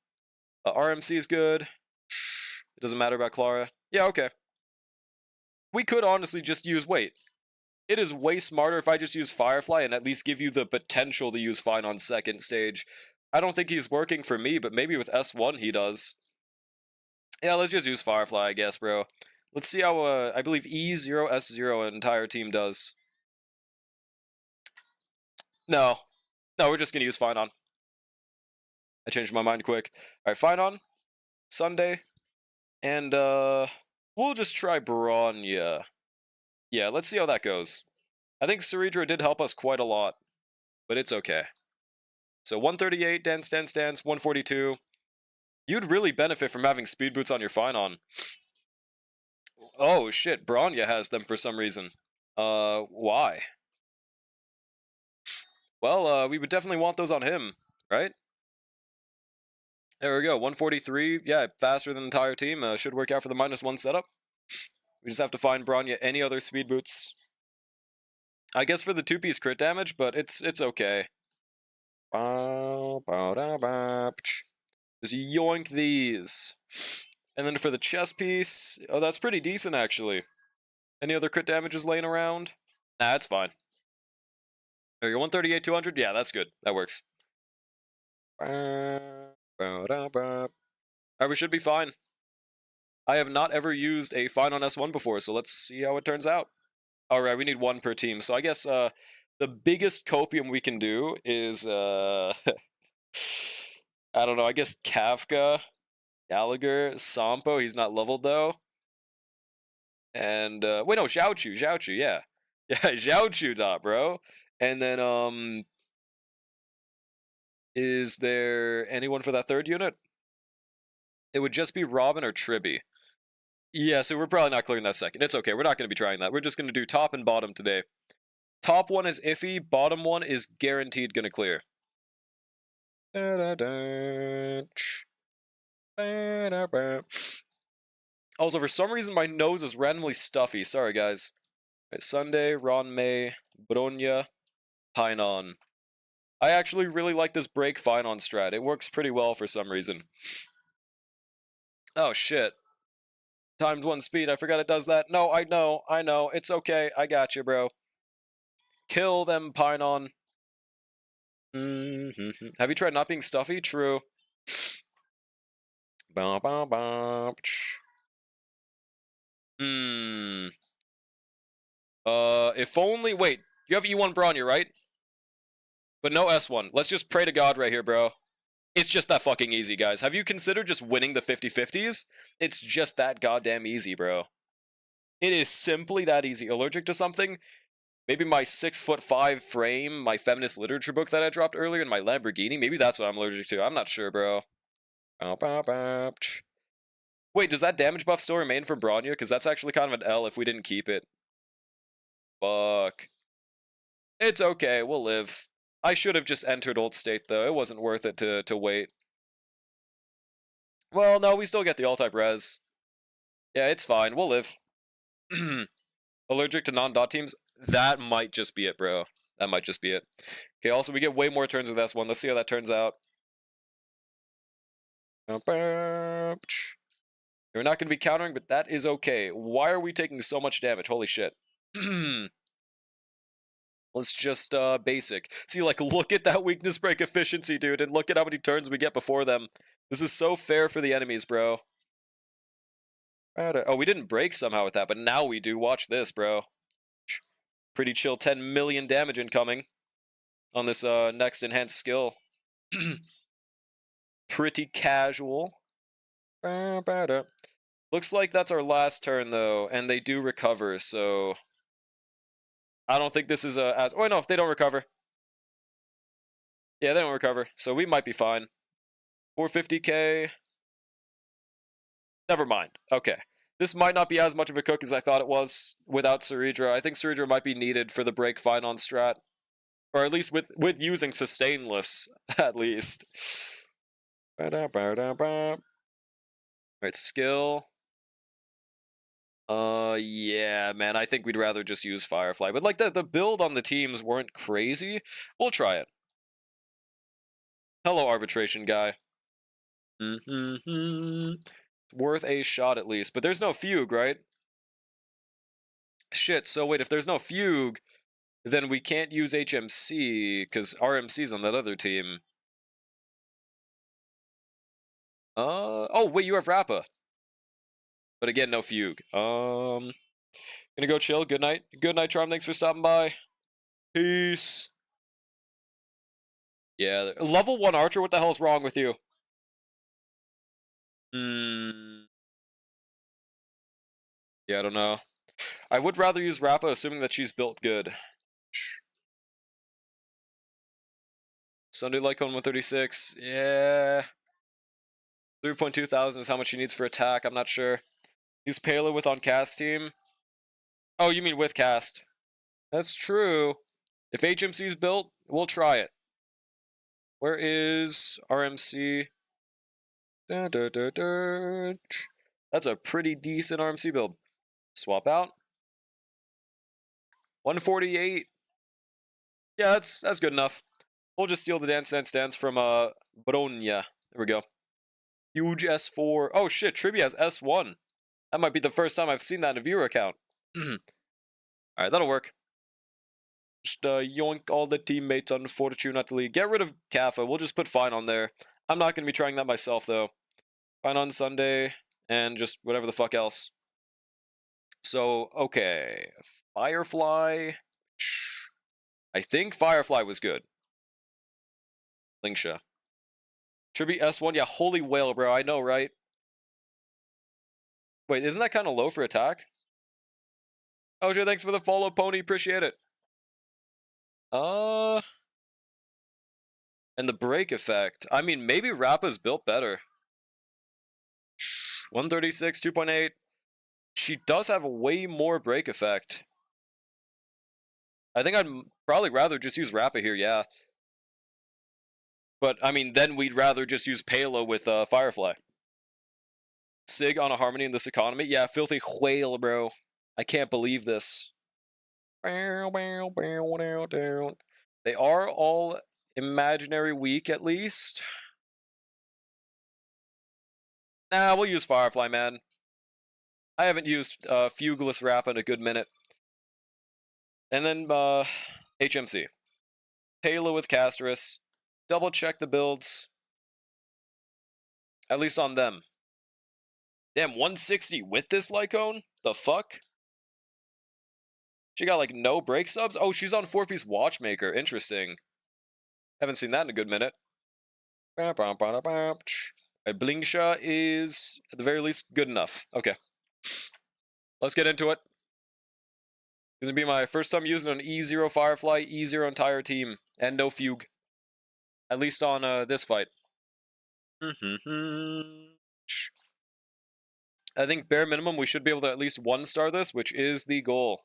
RMC is good. It doesn't matter about Clara. Yeah, okay. We could honestly just use... Wait. It is way smarter if I just use Firefly and at least give you the potential to use Fine on second stage. I don't think he's working for me, but maybe with S1 he does. Yeah, let's just use Firefly, I guess, bro. Let's see how, I believe E0, S0 entire team does. No. No, we're just gonna use Fine on. I changed my mind quick. Alright, Fine on. Sunday. And, we'll just try Bronya. Yeah, let's see how that goes. I think Ceredra did help us quite a lot, but it's okay. So 138, dance, 142. You'd really benefit from having speed boots on your Finon. Oh shit, Bronya has them for some reason. Why? Well, we would definitely want those on him, right? There we go, 143. Yeah, faster than the entire team. Should work out for the -1 setup. We just have to find Bronya any other speed boots. I guess for the 2-piece crit damage, but it's okay. Just yoink these. And then for the chest piece, oh, that's pretty decent, actually. Any other crit damages laying around? Nah, that's fine. There you go, 138, 200? Yeah, that's good. That works. Alright, we should be fine. I have not ever used a Fine on S1 before, so let's see how it turns out. Alright, we need 1 per team, so I guess the biggest copium we can do is, I don't know, I guess Kafka, Gallagher, Sampo, he's not leveled though. And, wait, no, Zhaochu, yeah. Yeah, Zhaochu top, bro. And then, is there anyone for that 3rd unit? It would just be Robin or Tribby. Yeah, so we're probably not clearing that 2nd. It's okay, we're not going to be trying that. We're just going to do top and bottom today. Top one is iffy, bottom one is guaranteed going to clear. Also, for some reason, my nose is randomly stuffy. Sorry, guys. Right, Sunday, Ron May, Bronya, Painon. I actually really like this break Painon strat. It works pretty well for some reason. Oh, shit. Times 1 speed. I forgot it does that. No, I know. It's okay. I got you, bro. Kill them, Painon. Have you tried not being stuffy? True. If only... Wait, you have E1 Bronya, right? But no S1. Let's just pray to God right here, bro. It's just that fucking easy, guys. Have you considered just winning the 50-50s? It's just that goddamn easy, bro. It is simply that easy. Allergic to something? Maybe my 6'5" frame, my feminist literature book that I dropped earlier, and my Lamborghini? Maybe that's what I'm allergic to. I'm not sure, bro. Wait, does that damage buff still remain from Bronya? Because that's actually kind of an L if we didn't keep it. Fuck. It's okay, we'll live. I should have just entered Old State, though. It wasn't worth it to wait. Well, no, we still get the all-type res. Yeah, it's fine. We'll live. Allergic to non-dot teams? That might just be it, bro. That might just be it. Okay, also, we get way more turns with S1. Let's see how that turns out. We're not going to be countering, but that is okay. Why are we taking so much damage? Holy shit. Let's just, basic. See, like, look at that weakness break efficiency, dude, and look at how many turns we get before them. This is so fair for the enemies, bro. Oh, we didn't break somehow with that, but now we do. Watch this, bro. Pretty chill 10 million damage incoming on this, next enhanced skill. Pretty casual. Looks like that's our last turn, though, and they do recover, so... I don't think this is as... Oh, no, they don't recover. Yeah, they don't recover, so we might be fine. 450k. Never mind. Okay. This might not be as much of a cook as I thought it was without Ceridra. I think Ceridra might be needed for the break fine on strat. Or at least with using sustainless, at least. Alright, skill. Yeah, man, I think we'd rather just use Firefly. But, like, the build on the teams weren't crazy. We'll try it. Hello, arbitration guy. Worth a shot at least. But there's no Fugue, right? Shit, so wait, if there's no Fugue, then we can't use HMC, because RMC's on that other team. Oh, wait, you have Rappa. But again, no Fugue. Gonna go chill. Good night. Good night, Charm. Thanks for stopping by. Peace. Yeah, level 1 Archer, what the hell's wrong with you? Yeah, I don't know. I would rather use Rappa, assuming that she's built good. Sunday Lycone 136. Yeah. 3.2 thousand is how much she needs for attack. I'm not sure. Use Payload with on cast team. Oh, you mean with cast. That's true. If HMC's built, we'll try it. Where is RMC? That's a pretty decent RMC build. Swap out. 148. Yeah, that's good enough. We'll just steal the Dance Dance Dance from Bologna. There we go. Huge S4. Oh shit, Trivia has S1. That might be the first time I've seen that in a viewer account. Alright, that'll work. Just yoink all the teammates on Fortunately. Get rid of Kaffa. We'll just put Fine on there. I'm not going to be trying that myself, though. Fine on Sunday, and just whatever the fuck else. So, okay. Firefly. I think Firefly was good. Lingsha. Tribute S1. Yeah, holy whale, bro. I know, right? Wait, isn't that kind of low for attack? OJ, thanks for the follow, Pony. Appreciate it. And the break effect. I mean, maybe Rappa's built better. 136, 2.8. She does have a way more break effect. I think I'd probably rather just use Rappa here, yeah. But, I mean, then we'd rather just use Palo with Firefly. Sig on a Harmony in this economy? Yeah, filthy whale, bro. I can't believe this. They are all imaginary weak, at least. Nah, we'll use Firefly, man. I haven't used Fugulous Rappa in a good minute. And then HMC. Palo with Casterus. Double check the builds. At least on them. Damn, 160 with this Lycone? The fuck? She got like no break subs? Oh, she's on 4-piece Watchmaker. Interesting. Haven't seen that in a good minute. Blingsha is, at the very least, good enough. Okay. Let's get into it. It's gonna be my first time using an E0 Firefly, E0 entire team, and no Fugue. At least on this fight. I think bare minimum we should be able to at least 1-star this, which is the goal.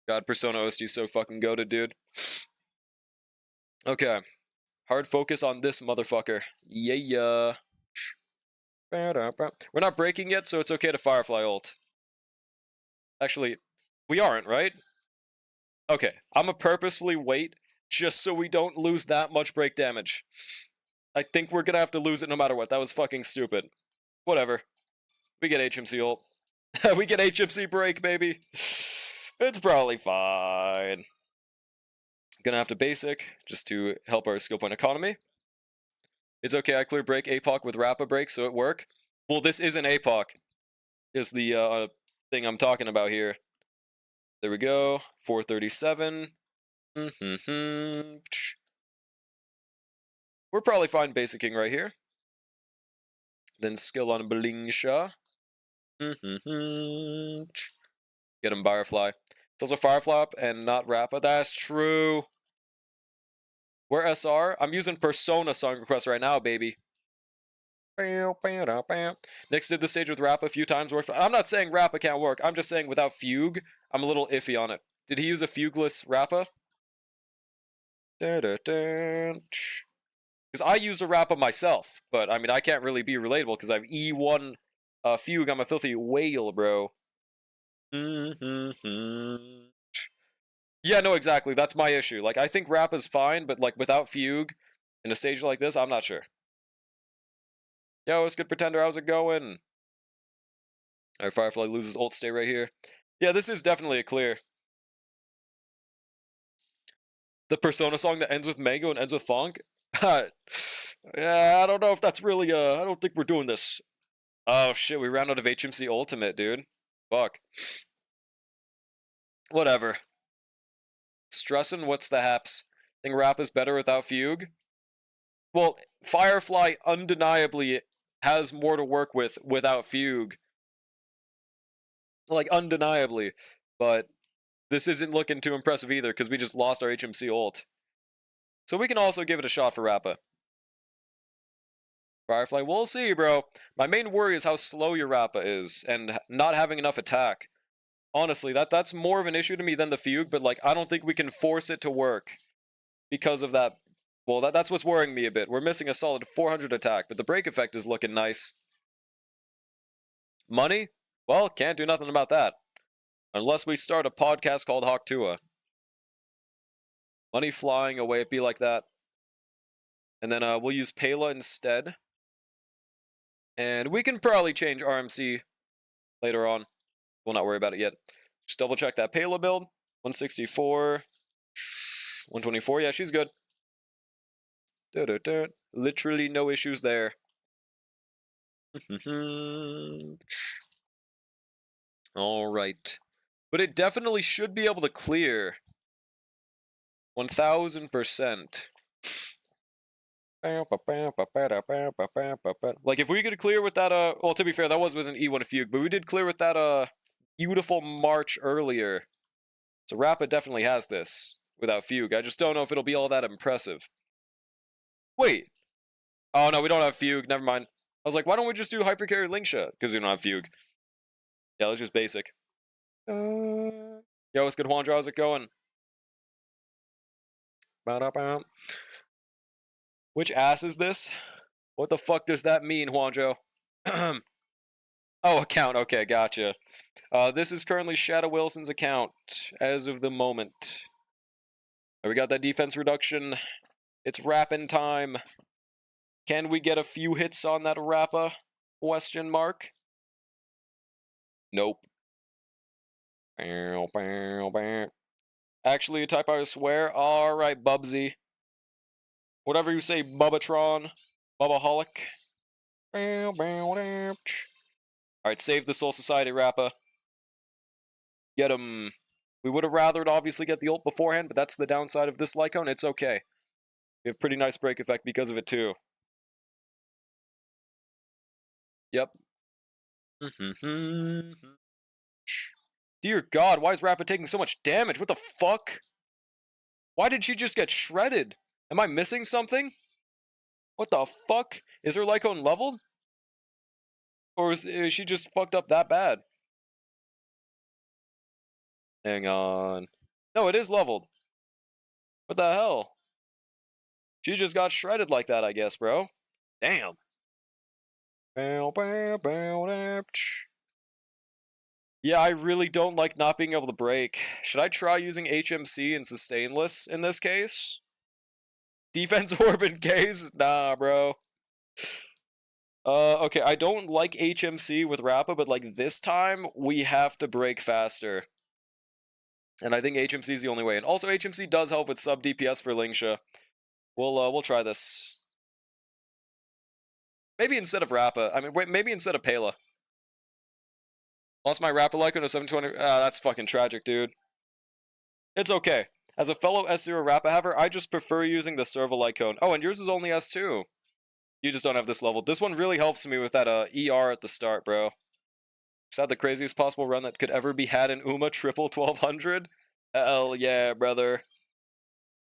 God, Persona OST is so fucking goated, dude. Okay. Hard focus on this motherfucker. Yeah. We're not breaking yet, so it's okay to Firefly ult. Actually, we aren't, right? Okay, I'm gonna purposefully wait just so we don't lose that much break damage. I think we're gonna have to lose it no matter what. That was fucking stupid. Whatever. We get HMC ult. We get HMC break, baby. It's probably fine. Gonna have to basic just to help our skill point economy. It's okay, I clear break APOC with Rappa break, so it work. Well, this isn't APOC, is the thing I'm talking about here. There we go. 437. We're probably fine basicing right here. Then skill on Blingsha. Get him Firefly. It's also Firefly up and not Rappa. That's true. We're SR. I'm using Persona song request right now, baby. Nyx did the stage with Rappa a few times. I'm not saying Rappa can't work. I'm just saying without Fugue, I'm a little iffy on it. Did he use a Fugeless Rappa? Because I used a Rappa myself, but I mean, I can't really be relatable because I have E1 Fugue. I'm a filthy whale, bro. Yeah, no, exactly. That's my issue. Like, I think Rappa's fine, but like without Fugue in a stage like this, I'm not sure. Yo, it's good Pretender. How's it going? Alright, Firefly loses ult. Stay right here. Yeah, this is definitely a clear. The Persona song that ends with Mango and ends with Funk? Yeah, I don't know if that's really, I don't think we're doing this. Oh shit, we ran out of HMC Ultimate, dude. Fuck. Whatever. Stressin', what's the haps? Think Rap is better without Fugue? Well, Firefly undeniably has more to work with without Fugue. Like, undeniably. But this isn't looking too impressive either, because we just lost our HMC ult. So we can also give it a shot for Rappa. Firefly, we'll see, bro. My main worry is how slow your Rappa is, and not having enough attack. Honestly, that's more of an issue to me than the Fugue, but like, I don't think we can force it to work because of that Well, that's what's worrying me a bit. We're missing a solid 400 attack, but the break effect is looking nice. Money? Well, can't do nothing about that. Unless we start a podcast called Hawktua. Money flying away, it be like that. And then we'll use Pela instead. And we can probably change RMC later on. We'll not worry about it yet. Just double check that Pela build. 164. 124. Yeah, she's good. Literally no issues there. Alright. But it definitely should be able to clear. 1000%. Like, if we could clear with that, well, to be fair, that was with an E1 Fugue, but we did clear with that, beautiful March earlier. So Rappa definitely has this without Fugue. I just don't know if it'll be all that impressive. Wait. Oh, no, we don't have Fugue. Never mind. I was like, why don't we just do Hypercarry Linkshot? Because we don't have Fugue. Yeah, let's just basic. Yo, what's good, Juanjo? How's it going? Which ass is this? What the fuck does that mean, Juanjo? Oh, account. Okay, gotcha. This is currently Shadow Wilson's account as of the moment. We got that defense reduction. It's rapping time. Can we get a few hits on that Rappa? Question mark. Nope. Actually, a type I swear. Alright, Bubsy. Whatever you say, Bubbatron. Bubbaholic. Alright, save the Soul Society Rappa. Get him. We would have rathered obviously get the ult beforehand, but that's the downside of this Lycone. It's okay. We have pretty nice break effect because of it too. Yep. Dear God, why is Rappa taking so much damage? What the fuck? Why did she just get shredded? Am I missing something? What the fuck? Is her Lycone leveled? Or is she just fucked up that bad? Hang on. No, it is leveled. What the hell? She just got shredded like that, I guess, bro. Damn. Yeah, I really don't like not being able to break. Should I try using HMC and Sustainless in this case? Defense Orb in case? Nah, bro. Okay, I don't like HMC with Rappa, but like this time, we have to break faster. And I think HMC is the only way. And also, HMC does help with sub DPS for Lingsha. We'll try this. Maybe instead of Rappa. I mean, wait, maybe instead of Pela. Lost my Rappa Lycone to 720. That's fucking tragic, dude. It's okay. As a fellow S0 Rappa haver, I just prefer using the Serval Lycone. Oh, and yours is only S2. You just don't have this level. This one really helps me with that ER at the start, bro. Is that the craziest possible run that could ever be had in Uma triple 1200? Hell yeah, brother.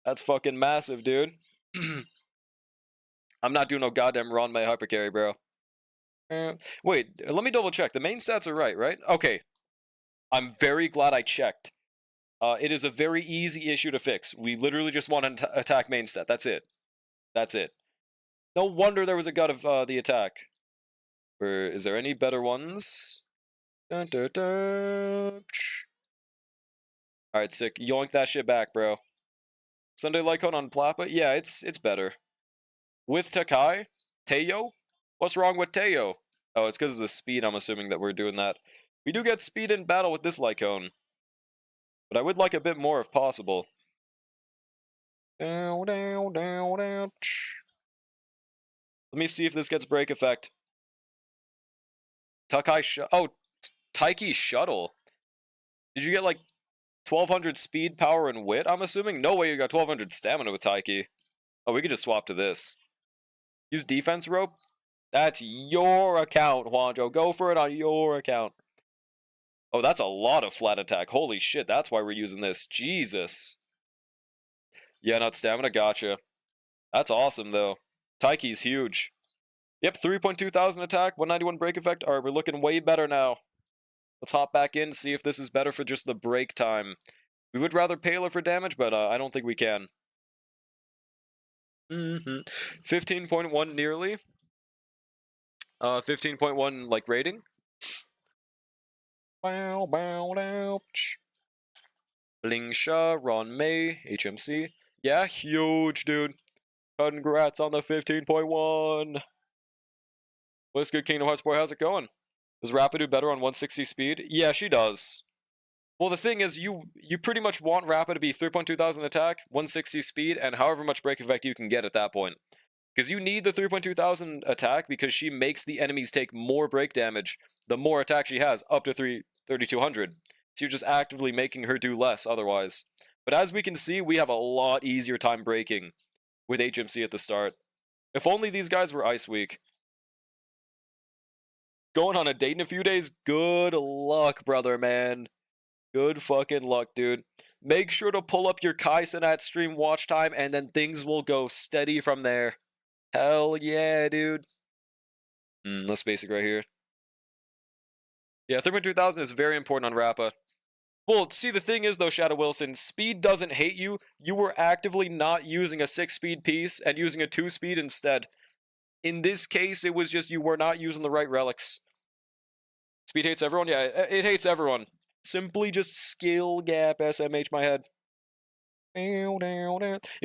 That's fucking massive, dude. I'm not doing no goddamn Ron May hypercarry, bro. Wait, let me double check. The main stats are right? Okay. I'm very glad I checked. It is a very easy issue to fix. We literally just want to attack main stat. That's it. That's it. No wonder there was a gut of the attack. Is there any better ones? Dun, dun, dun. Alright, sick. Yoink that shit back, bro. Sunday Lycone on Plappa? Yeah, it's better. With Takai? Teo? What's wrong with Teo? Oh, it's because of the speed, I'm assuming that we're doing that. We do get speed in battle with this Lycone. But I would like a bit more if possible. Let me see if this gets break effect. Takai Taiki Shuttle. Did you get like 1200 speed, power, and wit, I'm assuming? No way you got 1200 stamina with Taiki. Oh, we could just swap to this. Use defense rope? That's your account, Juanjo. Go for it on your account. Oh, that's a lot of flat attack. Holy shit, that's why we're using this. Jesus. Yeah, not stamina, gotcha. That's awesome, though. Taiki's huge. Yep, 3,200 attack, 191 break effect. Alright, we're looking way better now. Let's hop back in, see if this is better for just the break time. We would rather Pela for damage, but I don't think we can. 15.1 nearly. 15.1 like rating. Bow, bow, ouch. Lingsha, Ron May, HMC. Yeah, huge, dude. Congrats on the 15.1. What's good, Kingdom Hearts boy? How's it going? Does Rapid do better on 160 speed? Yeah, she does. Well, the thing is, you pretty much want Rapid to be 3.2 thousand attack, 160 speed, and however much break effect you can get at that point. Because you need the 3.2 thousand attack because she makes the enemies take more break damage the more attack she has, up to 3,200. So you're just actively making her do less otherwise. But as we can see, we have a lot easier time breaking with HMC at the start. If only these guys were Ice Week. Going on a date in a few days? Good luck, brother, man. Good fucking luck, dude. Make sure to pull up your Kai Cenat stream watch time, and then things will go steady from there. Hell yeah, dude. Let's basic right here. Yeah, 3.2 thousand is very important on Rappa. Well, see, the thing is, though, Shadow Wilson, speed doesn't hate you. You were actively not using a 6-speed piece and using a 2-speed instead. In this case, it was just you were not using the right relics. Speed hates everyone? Yeah, it hates everyone. Simply just skill gap SMH my head. You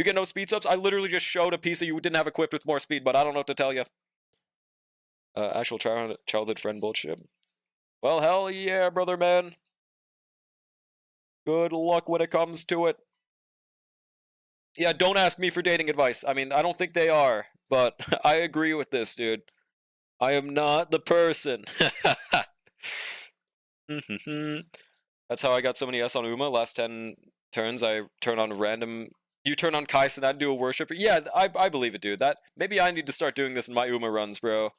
get no speed subs? I literally just showed a piece that you didn't have equipped with more speed, but I don't know what to tell you. Actual childhood friend bullshit. Well, hell yeah, brother man. Good luck when it comes to it. Yeah, don't ask me for dating advice. I mean, I don't think they are, but I agree with this, dude. I am not the person. That's how I got so many S on Uma. Last 10 turns, I turn on random... You turn on Kais and I do a worship. Yeah, I believe it, dude. Maybe I need to start doing this in my Uma runs, bro.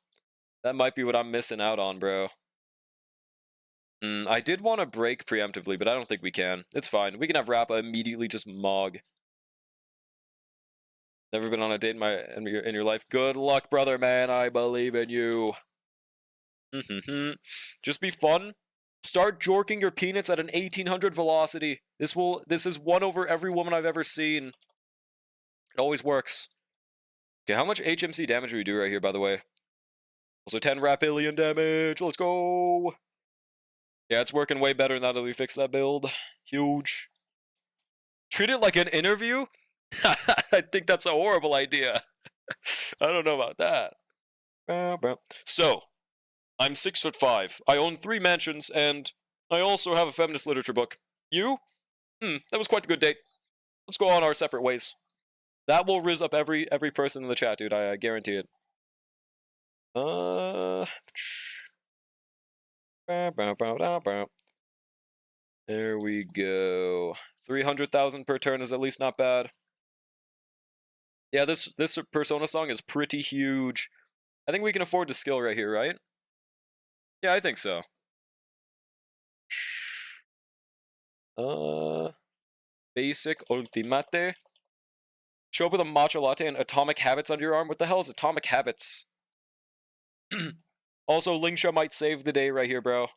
That might be what I'm missing out on, bro. I did want to break preemptively, but I don't think we can. It's fine. We can have Rappa immediately just mog. Never been on a date in your life. Good luck, brother, man. I believe in you. Just be fun. Start jorking your peanuts at an 1800 velocity. This is one over every woman I've ever seen. It always works. Okay, how much HMC damage do we do right here, by the way? Also 10 Rapillion damage. Let's go. Yeah, it's working way better now that we fixed that build. Huge. Treat it like an interview? I think that's a horrible idea. I don't know about that. So, I'm 6'5". I own 3 mansions, and I also have a feminist literature book. You? That was quite a good date. Let's go on our separate ways. That will rizz up every person in the chat, dude. I guarantee it. There we go. 300,000 per turn is at least not bad. Yeah, this Persona song is pretty huge. I think we can afford to skill right here, right? Yeah, I think so. Basic Ultimate. Show up with a matcha latte and Atomic Habits under your arm. What the hell is Atomic Habits? Also, Lingsha might save the day right here, bro.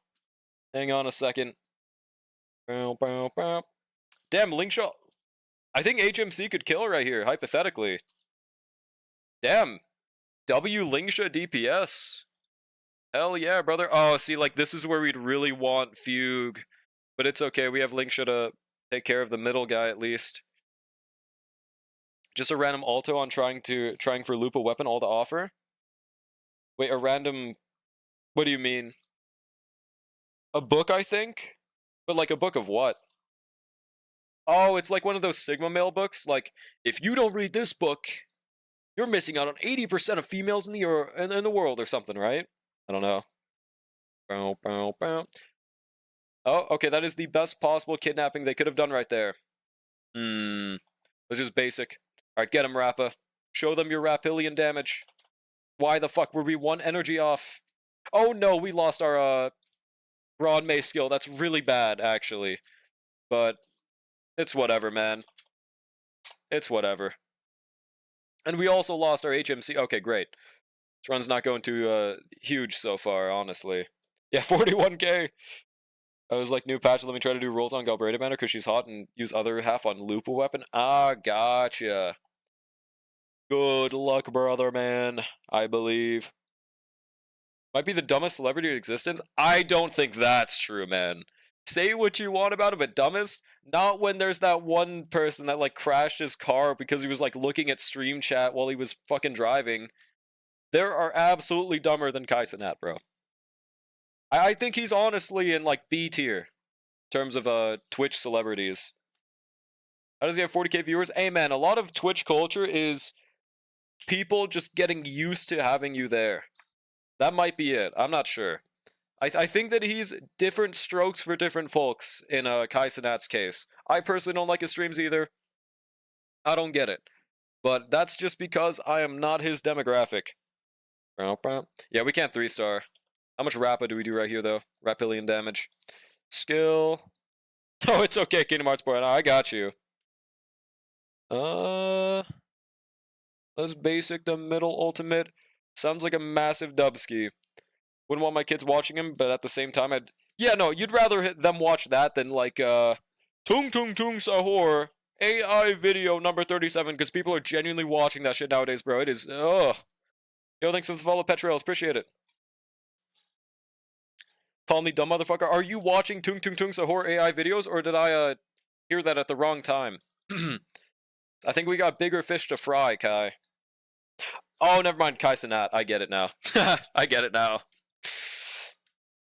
Hang on a second. Damn, Lingsha. I think HMC could kill right here, hypothetically. Damn. W Lingsha DPS. Hell yeah, brother. Oh, see, like, this is where we'd really want Fugue. But it's okay, we have Lingsha to take care of the middle guy, at least. Just a random alto on trying for loop a weapon, all to offer? Wait, a random... What do you mean? A book, I think? But, like, a book of what? Oh, it's like one of those Sigma male books. Like, if you don't read this book, you're missing out on 80% of females in the world or something, right? I don't know. Oh, okay, that is the best possible kidnapping they could have done right there. Which is basic. Alright, get him, Rappa. Show them your Rapillion damage. Why the fuck were we 1 energy off? Oh no, we lost our, Broad May skill. That's really bad, actually. But, it's whatever, man. It's whatever. And we also lost our HMC. Okay, great. This run's not going too, huge so far, honestly. Yeah, 41k! I was like, new patch, let me try to do rolls on Galbraith Banner because she's hot and use other half on loop a weapon. Ah, gotcha. Good luck, brother, man. I believe. Might be the dumbest celebrity in existence. I don't think that's true, man. Say what you want about him, but dumbest? Not when there's that one person that like crashed his car because he was like looking at stream chat while he was fucking driving. There are absolutely dumber than Kai Cenat, bro. I think he's honestly in like B tier in terms of Twitch celebrities. How does he have 40k viewers? Hey man, a lot of Twitch culture is people just getting used to having you there. That might be it. I'm not sure. I think that he's different strokes for different folks in Kai Cenat's case. I personally don't like his streams either. I don't get it. But that's just because I am not his demographic. Yeah, we can't 3-star. How much Rappa do we do right here, though? Rapillion damage. Skill. Oh, it's okay, Kingdom Hearts boy. No, I got you. Let's basic the middle ultimate. Sounds like a massive dubski. Wouldn't want my kids watching him, but at the same time, I'd... Yeah, no, you'd rather them watch that than, like, Tung Tung Tung Sahur AI video number 37, because people are genuinely watching that shit nowadays, bro. It is... Ugh. Yo, thanks for the follow, Petrails. Appreciate it. Call me dumb motherfucker. Are you watching Tung Tung Tung Sahur AI videos, or did I, hear that at the wrong time? I think we got bigger fish to fry, Kai. Oh, never mind, Kai Cenat. I get it now. I get it now.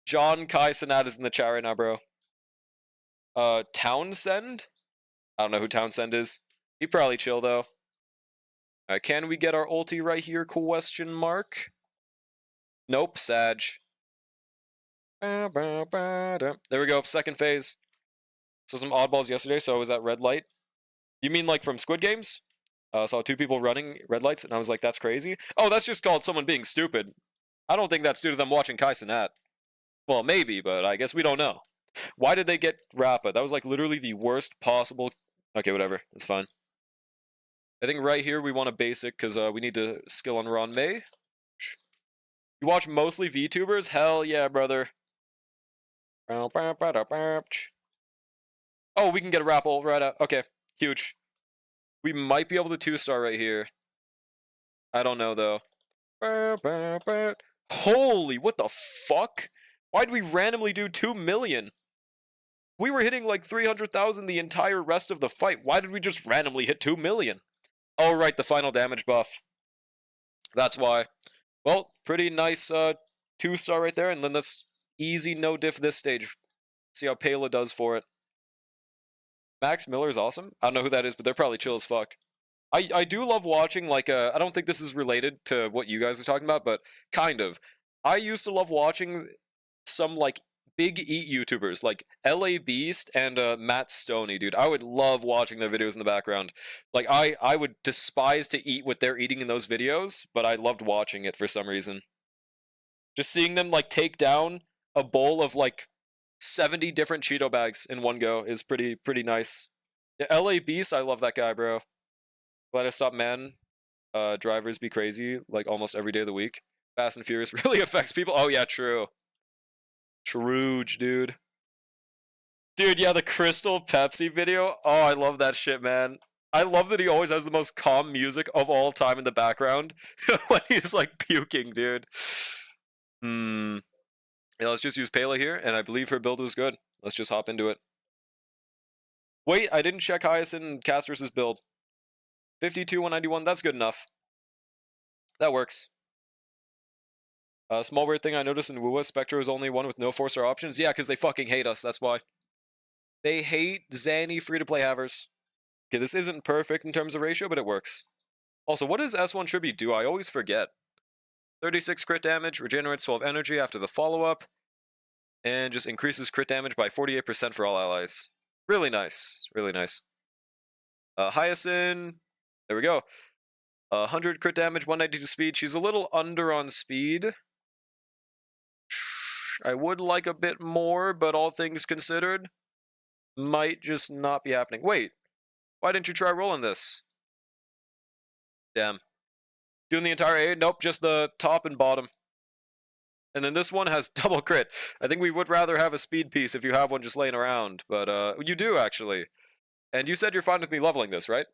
John Kai Cenat is in the chat right now, bro. Townsend? I don't know who Townsend is. He probably chill, though. Can we get our ulti right here? Question mark. Nope, Sag. There we go, second phase. So some oddballs yesterday, so I was at red light. You mean like from Squid Games? Saw 2 people running red lights, and I was like, that's crazy. Oh, that's just called someone being stupid. I don't think that's due to them watching Kai Cenat. Well, maybe, but I guess we don't know. Why did they get Rappa? That was like literally the worst possible... Okay, whatever. It's fine. I think right here we want a basic, because we need to skill on Ron May. You watch mostly VTubers? Hell yeah, brother. Oh, we can get a Rapple right out. Okay, huge. We might be able to 2-star right here. I don't know, though. Holy, what the fuck? Why'd we randomly do 2 million? We were hitting like 300,000 the entire rest of the fight. Why did we just randomly hit 2 million? Oh, right, the final damage buff. That's why. Well, pretty nice 2-star right there, and then that's easy no diff this stage. See how Pela does for it. Max Miller's awesome. I don't know who that is, but they're probably chill as fuck. I do love watching, like, I don't think this is related to what you guys are talking about, but kind of. I used to love watching some, like, big eat YouTubers, like LA Beast and Matt Stoney, dude. I would love watching their videos in the background. Like, I would despise to eat what they're eating in those videos, but I loved watching it for some reason. Just seeing them, like, take down a bowl of, like, 70 different Cheeto bags in one go is pretty nice. Yeah, LA Beast, I love that guy, bro. Glad I stopped, man. Drivers be crazy, like, almost every day of the week. Fast and Furious really affects people. Oh, yeah, true. Truge, dude. Dude, yeah, the Crystal Pepsi video. Oh, I love that shit, man. I love that he always has the most calm music of all time in the background when he's, like, puking, dude. Yeah, let's just use Pela here, and I believe her build was good. Let's just hop into it. Wait, I didn't check Hyacinth Castrus's build. 52, 191, that's good enough. That works. Small weird thing I noticed in WUA, Spectre is only one with no 4-star options. Yeah, because they fucking hate us, that's why. They hate Zanny free-to-play havers. Okay, this isn't perfect in terms of ratio, but it works. Also, what does S1 Tribute do? I always forget. 36 crit damage, regenerates 12 energy after the follow-up, and just increases crit damage by 48% for all allies. Really nice. Really nice. Hyacinth, there we go. 100 crit damage, 192 speed. She's a little under on speed. I would like a bit more, but all things considered, might just not be happening. Wait, why didn't you try rolling this? Damn. Doing the entire A? Nope, just the top and bottom. And then this one has double crit. I think we would rather have a speed piece if you have one just laying around, but you do, actually. And you said you're fine with me leveling this, right?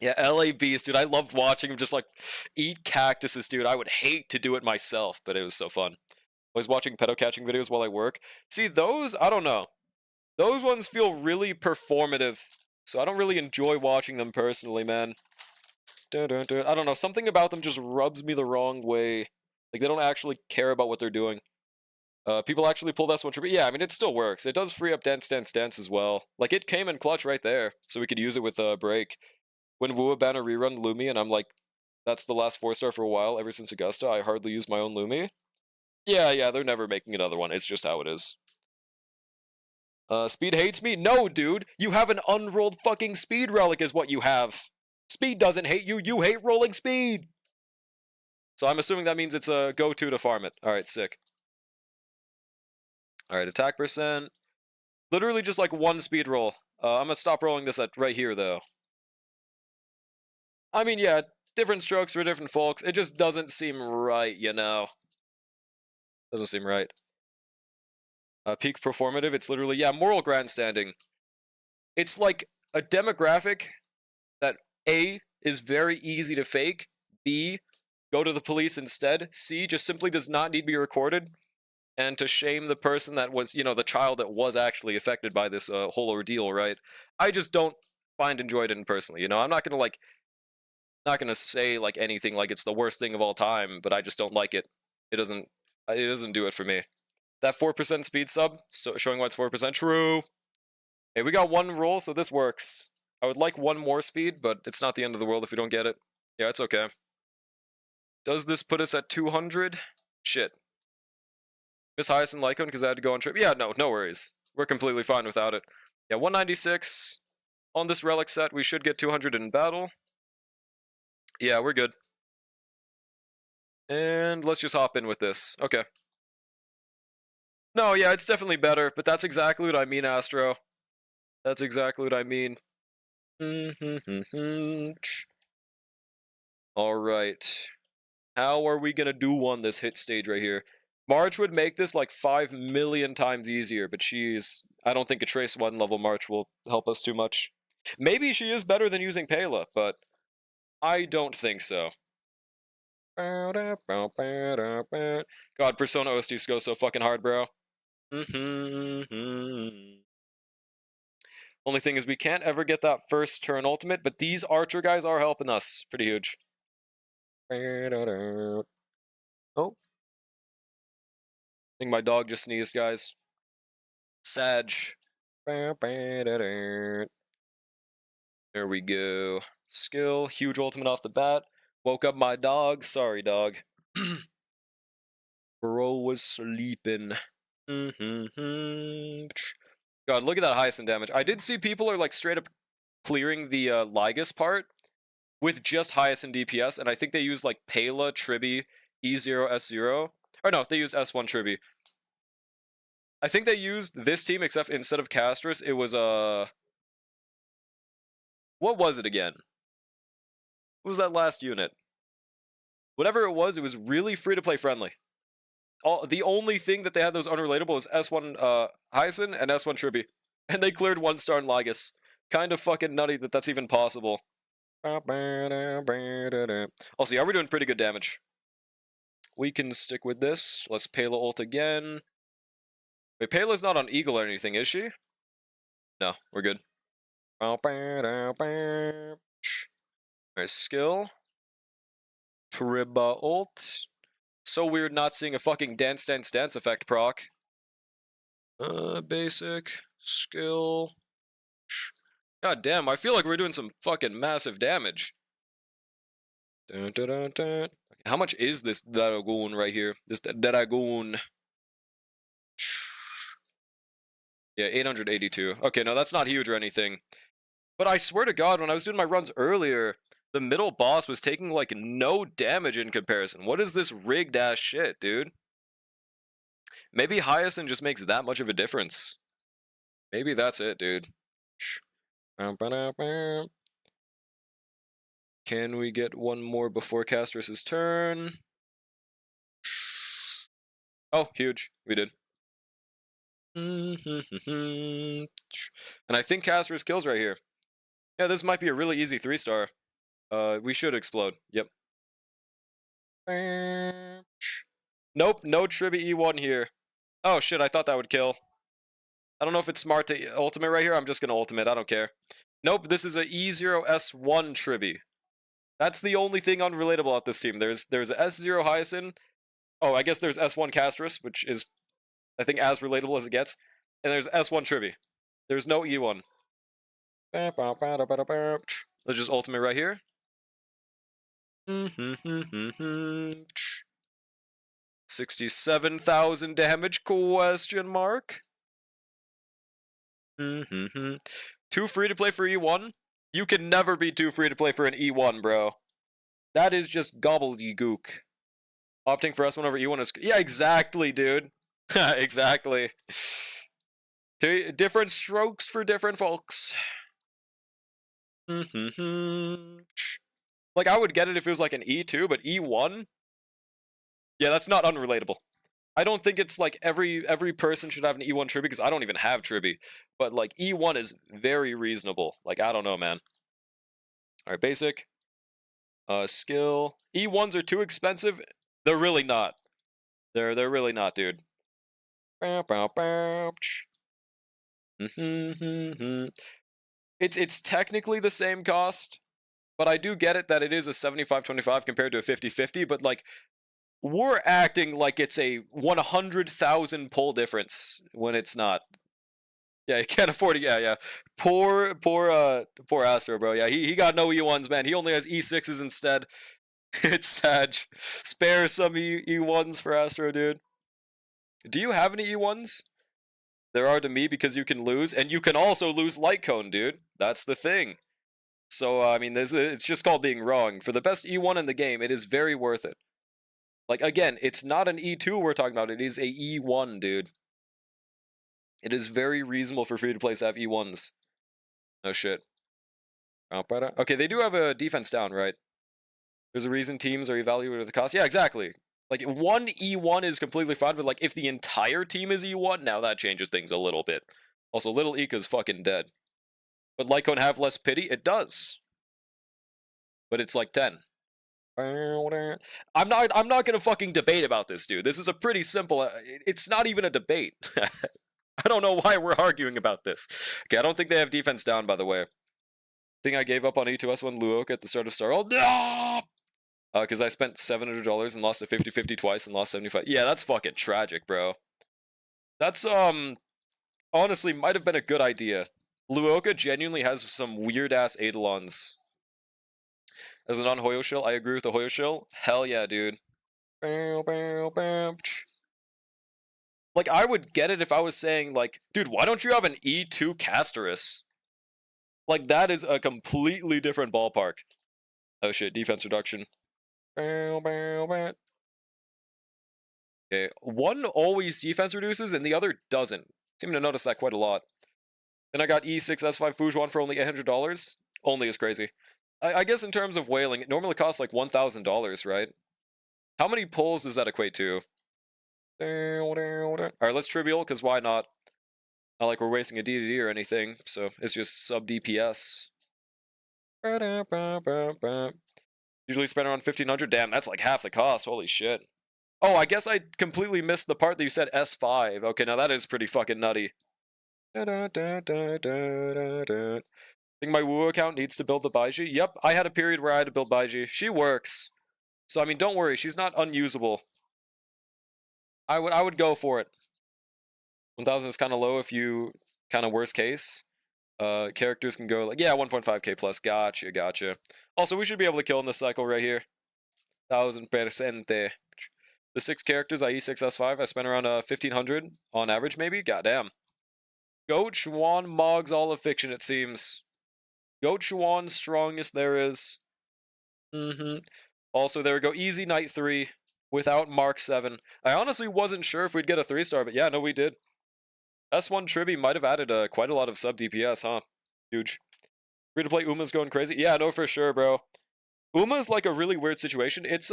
Yeah, LA Beast, dude. I loved watching him just like eat cactuses, dude. I would hate to do it myself, but it was so fun. I was watching pedo catching videos while I work. See, those, I don't know. Those ones feel really performative. So I don't really enjoy watching them personally, man. Dun, dun, dun. I don't know. Something about them just rubs me the wrong way. Like, they don't actually care about what they're doing. People actually pull that one tribute. Yeah, I mean, it still works. It does free up Dance Dance Dance as well. Like, it came in clutch right there, so we could use it with a break. When Wua Banner rerun Lumi, and I'm like, that's the last 4-star for a while, ever since Augusta, I hardly use my own Lumi. Yeah, they're never making another one. It's just how it is. Speed hates me? No, dude! You have an unrolled fucking Speed Relic is what you have! Speed doesn't hate you, you hate rolling Speed! So I'm assuming that means it's a go-to to farm it. Alright, sick. Alright, attack percent. Literally just like one speed roll. I'm gonna stop rolling this at right here, though. I mean, yeah, different strokes for different folks. It just doesn't seem right, you know? Doesn't seem right. Peak performative, it's literally, yeah, moral grandstanding. It's like a demographic that A, is very easy to fake, B, go to the police instead, C, just simply does not need to be recorded, and to shame the person that was, you know, the child that was actually affected by this whole ordeal, right? I just don't find enjoyed it personally, you know? I'm not gonna, like, not gonna say, like, anything like it's the worst thing of all time, but I just don't like it. It doesn't do it for me. That 4% speed sub, so showing why it's 4%, true. Hey, we got one roll, so this works. I would like one more speed, but it's not the end of the world if we don't get it. Yeah, it's okay. Does this put us at 200? Shit. Miss Hyacinth Lycon because I had to go on trip. Yeah, no worries. We're completely fine without it. Yeah, 196. On this relic set, we should get 200 in battle. Yeah, we're good. And let's just hop in with this. Okay. No, yeah, it's definitely better, but that's exactly what I mean, Astro. That's exactly what I mean. Alright. How are we gonna do on this hit stage right here? March would make this like 5 million times easier, but I don't think a Trace 1 level March will help us too much. Maybe she is better than using Pela, but I don't think so. God, Persona OSTs go so fucking hard, bro. Only thing is we can't ever get that first turn ultimate, but these archer guys are helping us. Pretty huge. Oh. I think my dog just sneezed, guys. Sag. There we go. Skill, huge ultimate off the bat. Woke up my dog. Sorry, dog. Bro was sleeping. God, look at that Hyacinth damage. I did see people are like straight up clearing the Lygus part with just Hyacinth DPS, and I think they use like Pela, Tribi, E0, S0. Or no, they use S1 Tribi. I think they used this team, except instead of Castris, it was what was it again? What was that last unit? Whatever it was really free to play friendly. The only thing that they had that was unrelatable was S1 Hyacinth and S1 Tribi. And they cleared 1-star in Lygus. Kind of fucking nutty that that's even possible. Also, yeah, we're doing pretty good damage. We can stick with this. Let's Pela ult again. Wait, Pela's not on Eagle or anything, is she? No, we're good. Alright, skill. Triba ult. So weird not seeing a fucking Dance Dance Dance effect proc. Basic. Skill. God damn, I feel like we're doing some fucking massive damage. Dun, dun, dun, dun. How much is this Dragoon right here? This Dragoon. Yeah, 882. Okay, no, that's not huge or anything. But I swear to God, when I was doing my runs earlier, the middle boss was taking, like, no damage in comparison. What is this rigged-ass shit, dude? Maybe Hyacinth just makes that much of a difference. Maybe that's it, dude. Can we get one more before Castris' turn? Oh, huge. We did. And I think Castris kills right here. Yeah, this might be a really easy 3-star. We should explode. Yep. Nope, no Tribby E1 here. Oh shit, I thought that would kill. I don't know if it's smart to ultimate right here. I'm just gonna ultimate. I don't care. Nope, this is a E0S1 Tribby. That's the only thing unrelatable about this team. There's a S0 Hyacinth. Oh, I guess there's S1 Castris, which is, I think, as relatable as it gets. And there's S1 Tribby. There's no E1. Let's just ultimate right here. 67,000 damage, question mark. Too free to play for E1? You can never be too free to play for an E1, bro. That is just gobbledygook. Opting for S1 over E1 is... Yeah, exactly, dude. Exactly. Different strokes for different folks. Like, I would get it if it was like an E2, but E1? Yeah, that's not unrelatable. I don't think it's like every person should have an E1 Tribby, because I don't even have Tribby. But like E1 is very reasonable. Like, I don't know, man. Alright, basic. Skill. E1s are too expensive. They're really not. They're really not, dude. It's technically the same cost, but I do get it that it is a 75-25 compared to a 50-50, but like, we're acting like it's a 100,000 pull difference when it's not. Yeah, you can't afford it. Yeah. Poor Astro, bro. Yeah, he got no E1s, man. He only has E6s instead. It's sad. Spare some E1s for Astro, dude. Do you have any E1s? There are to me, because you can lose, and you can also lose Light Cone, dude. That's the thing. So, I mean, it's just called being wrong. For the best E1 in the game, it is very worth it. Like, again, it's not an E2 we're talking about. It is a E1, dude. It is very reasonable for free-to-play to have E1s. Oh, shit. Okay, they do have a defense down, right? There's a reason teams are evaluated with the cost. Yeah, exactly. Like, one E1 is completely fine, but like, if the entire team is E1, now that changes things a little bit. Also, Little Ika's fucking dead. But Lycone have less pity? It does. But it's like 10. I'm not gonna fucking debate about this, dude. This is a pretty simple... It's not even a debate. I don't know why we're arguing about this. Okay, I don't think they have defense down, by the way. I think I gave up on E2S1 Luoka at the start of Star. Oh, no! Because I spent $700 and lost a 50-50 twice and lost 75. Yeah, that's fucking tragic, bro. That's, honestly, might have been a good idea. Luoka genuinely has some weird-ass Eidolons. As a non-Hoyo shill, I agree with the Hoyo shill. Hell yeah, dude. Like, I would get it if I was saying, like, dude, why don't you have an E2 Casterus? Like, that is a completely different ballpark. Oh shit, defense reduction. Okay, one always defense reduces and the other doesn't. Seem to notice that quite a lot. Then I got E6 S5 Fujuan for only $800. Only is crazy. I guess in terms of whaling, it normally costs like $1,000, right? How many pulls does that equate to? Alright, let's trivial, because why not? Not like we're wasting a DDD or anything, so it's just sub DPS. Usually spend around 1,500. Damn, that's like half the cost. Holy shit. Oh, I guess I completely missed the part that you said S5. Okay, now that is pretty fucking nutty. I think my Woo account needs to build the Baiji. Yep, I had a period where I had to build Baiji. She works. So, I mean, don't worry. She's not unusable. I would go for it. 1,000 is kind of low if you... Kind of worst case. Characters can go like... Yeah, 1.5k plus. Gotcha. Also, we should be able to kill in this cycle right here. 1,000%. The 6 characters, I E6S5, I spent around 1,500 on average, maybe? Goddamn. Goat Chuan mogs all of fiction, it seems. Goat Chuan, strongest there is. Also, there we go. Easy Night 3 without Mark 7. I honestly wasn't sure if we'd get a 3-star, but yeah, no, we did. S1 Tribby might have added quite a lot of sub DPS, huh? Huge. Free to play Uma's going crazy? Yeah, no, for sure, bro. Uma's like a really weird situation. It's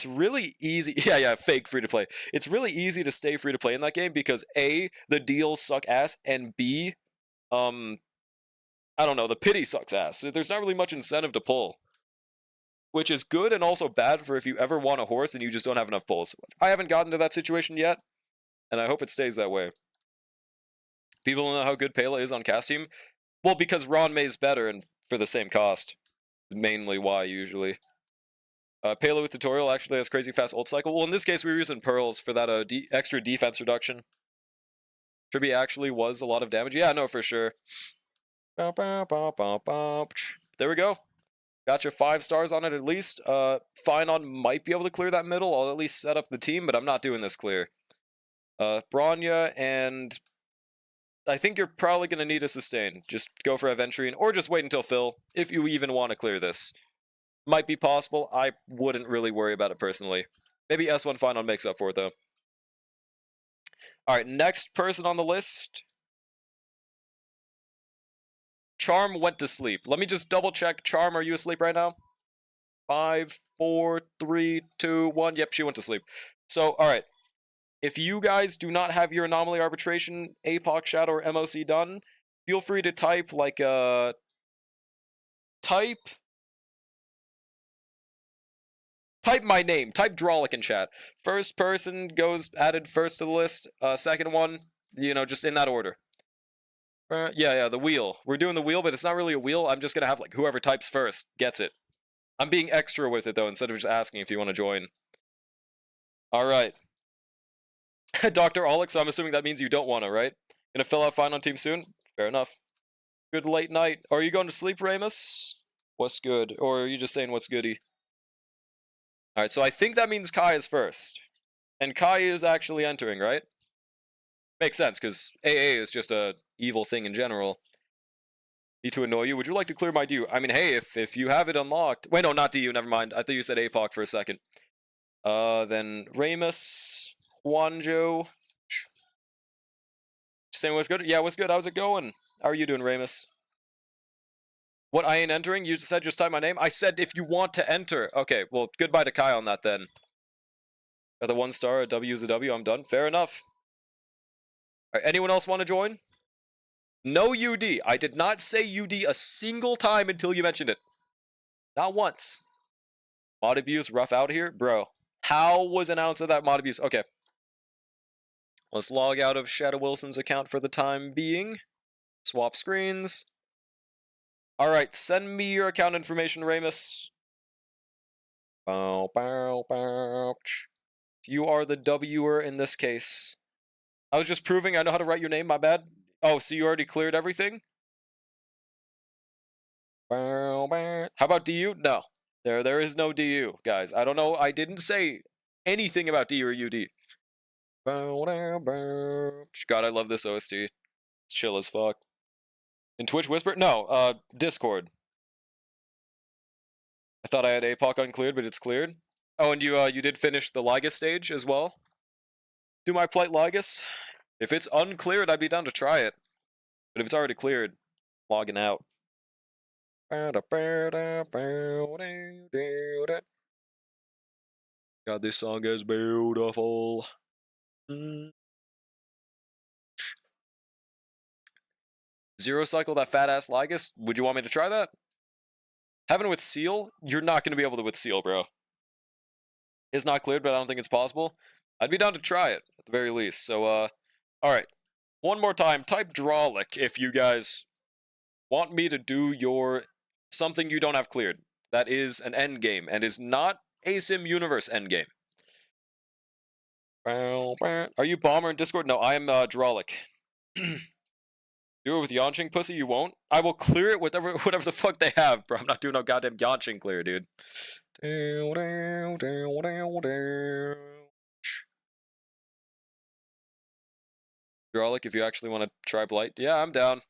really easy. Yeah, fake free to play. It's really easy to stay free to play in that game because A, the deals suck ass, and B, I don't know, the pity sucks ass. So there's not really much incentive to pull. which is good and also bad for if you ever want a horse and you just don't have enough pulls. I haven't gotten to that situation yet, and I hope it stays that way. People know how good Pela is on cast team? Well, because Ron May's better and for the same cost. Mainly why, usually. Pela with tutorial actually has crazy fast ult cycle. Well, in this case, we were using pearls for that extra defense reduction. Tribby actually was a lot of damage. Yeah, no, for sure. There we go. Gotcha 5 stars on it at least. Finon might be able to clear that middle. I'll at least set up the team, but I'm not doing this clear. Bronya, and I think you're probably going to need a sustain. Just go for Aventurine, or just wait until Phil, if you even want to clear this. Might be possible. I wouldn't really worry about it personally. Maybe S1 Finon makes up for it, though. Alright, next person on the list. Charm went to sleep. Let me just double check. Charm, are you asleep right now? 5, 4, 3, 2, 1. Yep, she went to sleep. So, alright. If you guys do not have your Anomaly Arbitration, APOC, Shadow, or MOC done, feel free to type, like, Type my name. Type Drolic in chat. First person goes added first to the list. Second one, you know, just in that order. Yeah, the wheel. We're doing the wheel, but it's not really a wheel. I'm just going to have, like, whoever types first gets it. I'm being extra with it, though, instead of just asking if you want to join. Alright. Dr. Alex, so I'm assuming that means you don't want to, right? Gonna fill out fine on team soon? Fair enough. Good late night. Are you going to sleep, Ramus? What's good? Or are you just saying what's goody? Alright, so I think that means Kai is first. And Kai is actually entering, right? Makes sense, because AA is just a evil thing in general. Need to annoy you? Would you like to clear my DU? I mean, hey, if you have it unlocked... Wait, no, not DU, never mind. I thought you said APOC for a second. Then Ramus, Juanjo. Saying what's good? Yeah, what's good? How's it going? How are you doing, Ramus? What, I ain't entering? You said just type my name? I said if you want to enter. Okay, well, goodbye to Kai on that then. Got the 1 star, a W is a W, I'm done. Fair enough. Alright, anyone else want to join? No UD. I did not say UD a single time until you mentioned it. Not once. Mod abuse, rough out here? Bro, how was an ounce of that mod abuse? Okay. Let's log out of Shadow Wilson's account for the time being. Swap screens. Alright, send me your account information, Ramus. You are the W'er in this case. I was just proving I know how to write your name, my bad. Oh, so you already cleared everything? How about DU? No. There is no DU, guys. I don't know. I didn't say anything about DU or UD. God, I love this OST. It's chill as fuck. In Twitch Whisper? No, Discord. I thought I had APOC uncleared, but it's cleared. Oh, and you did finish the Lygus stage as well? Do my plight Lygus? If it's uncleared, I'd be down to try it. But if it's already cleared, logging out. God, this song is beautiful. Zero cycle that fat ass Lygus? Would you want me to try that? Having it with Seal? You're not going to be able to with Seal, bro. It's not cleared, but I don't think it's possible. I'd be down to try it, at the very least. So, alright. One more time, type Drolic if you guys want me to do your something you don't have cleared. That is an endgame, and is not a Sim Universe endgame. Are you Bomber in Discord? No, I am Drolic. Do it with Yonching pussy, you won't? I will clear it with whatever the fuck they have, bro. I'm not doing no goddamn Yonching clear, dude. Drolic, if you actually want to try Blight. Yeah, I'm down.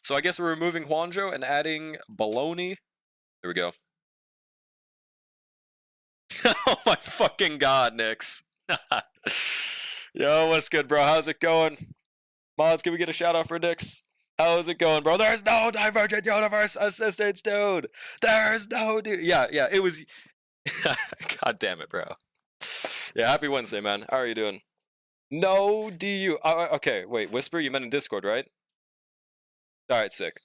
So I guess we're removing Juanjo and adding Baloney. There we go. Oh my fucking god, Nix. Yo, what's good, bro? How's it going? Mods, can we get a shout out for Nix? How's it going, bro? There's no Divergent Universe assistance, dude. There's no dude. Yeah, it was. God damn it, bro. Yeah, happy Wednesday, man. How are you doing? No DU. Okay, wait. Whisper, you meant in Discord, right? Alright, sick.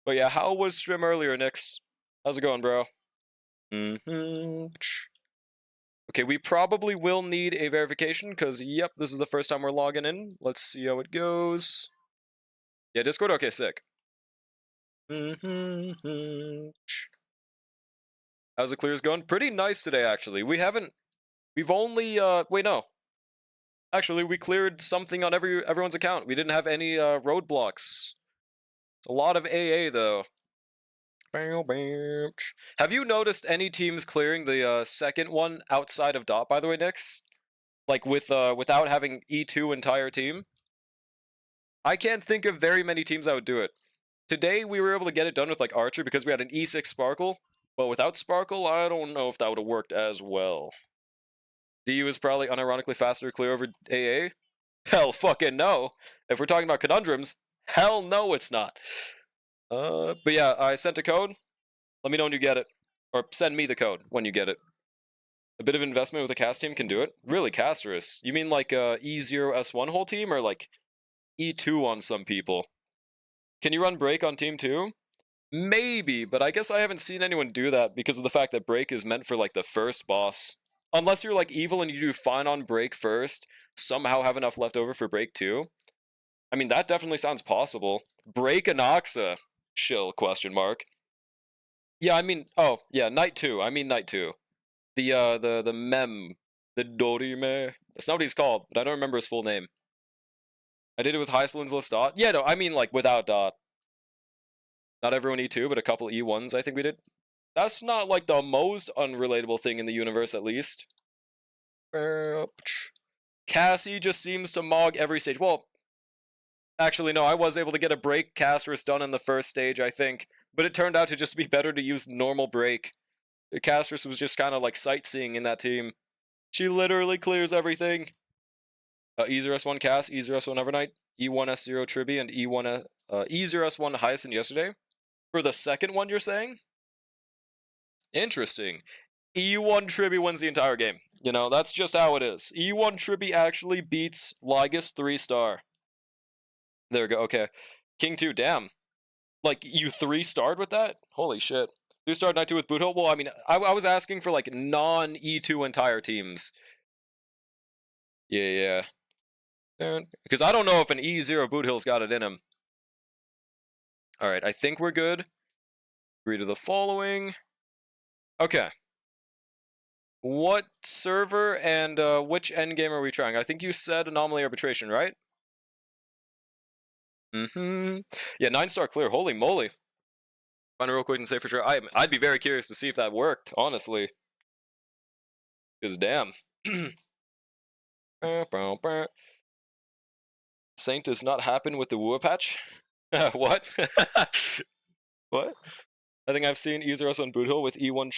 But yeah, how was stream earlier, Nix? How's it going, bro? Okay, we probably will need a verification because, yep, this is the first time we're logging in. Let's see how it goes. Yeah, Discord? Okay, sick. How's the clears going? Pretty nice today, actually. We've only, wait, no. Actually, we cleared something on everyone's account. We didn't have any roadblocks. A lot of AA, though. Have you noticed any teams clearing the second one outside of dot, by the way, Nix? Like without having E2 entire team? I can't think of very many teams that would do it. Today we were able to get it done with like Archer because we had an E6 Sparkle, but without Sparkle, I don't know if that would have worked as well. DU is probably unironically faster to clear over AA? Hell fucking no. If we're talking about conundrums, hell no it's not. But yeah, I sent a code. Let me know when you get it. Or send me the code when you get it. A bit of investment with a cast team can do it. Really, Casterus? You mean like E0S1 whole team or like E2 on some people? Can you run Break on team 2? Maybe, but I guess I haven't seen anyone do that because of the fact that Break is meant for like the first boss. Unless you're like evil and you do fine on Break first, somehow have enough left over for Break 2. I mean, that definitely sounds possible. Break Anoxa? Shill, question mark. Yeah, I mean, oh, yeah, Night 2. I mean Night 2. The mem. The Dorime. That's not what he's called, but I don't remember his full name. I did it with Hycelin's list dot. Yeah, no, I mean like without dot. Not everyone E2, but a couple E1s I think we did. That's not like the most unrelatable thing in the universe, at least. Cassie just seems to mog every stage. Well, actually, no, I was able to get a break Casterus done in the first stage, I think. But it turned out to just be better to use normal break. Casterus was just kind of like sightseeing in that team. She literally clears everything. E0S1 Cass, E0S1 Evernight, E1S0 Triby, and E0S1 Hyacinth yesterday. For the second one, you're saying? Interesting. E1 Triby wins the entire game. You know, that's just how it is. E1 Triby actually beats Lygus 3-star. There we go, okay. King 2, damn. Like, you 3-starred with that? Holy shit. 2-starred Knight 2 with Boot Hole? Well, I mean, I was asking for, like, non-E2 entire teams. Yeah. Because I don't know if an E0 Boot Hill's got it in him. Alright, I think we're good. Agree to the following. Okay. What server and which endgame are we trying? I think you said Anomaly Arbitration, right? Yeah, 9-star clear. Holy moly. Find it real quick and say for sure. I'd be very curious to see if that worked, honestly. Because damn. Saint does not happen with the Wua patch? What? What? I think I've seen Ezeros on Boot Hill with E1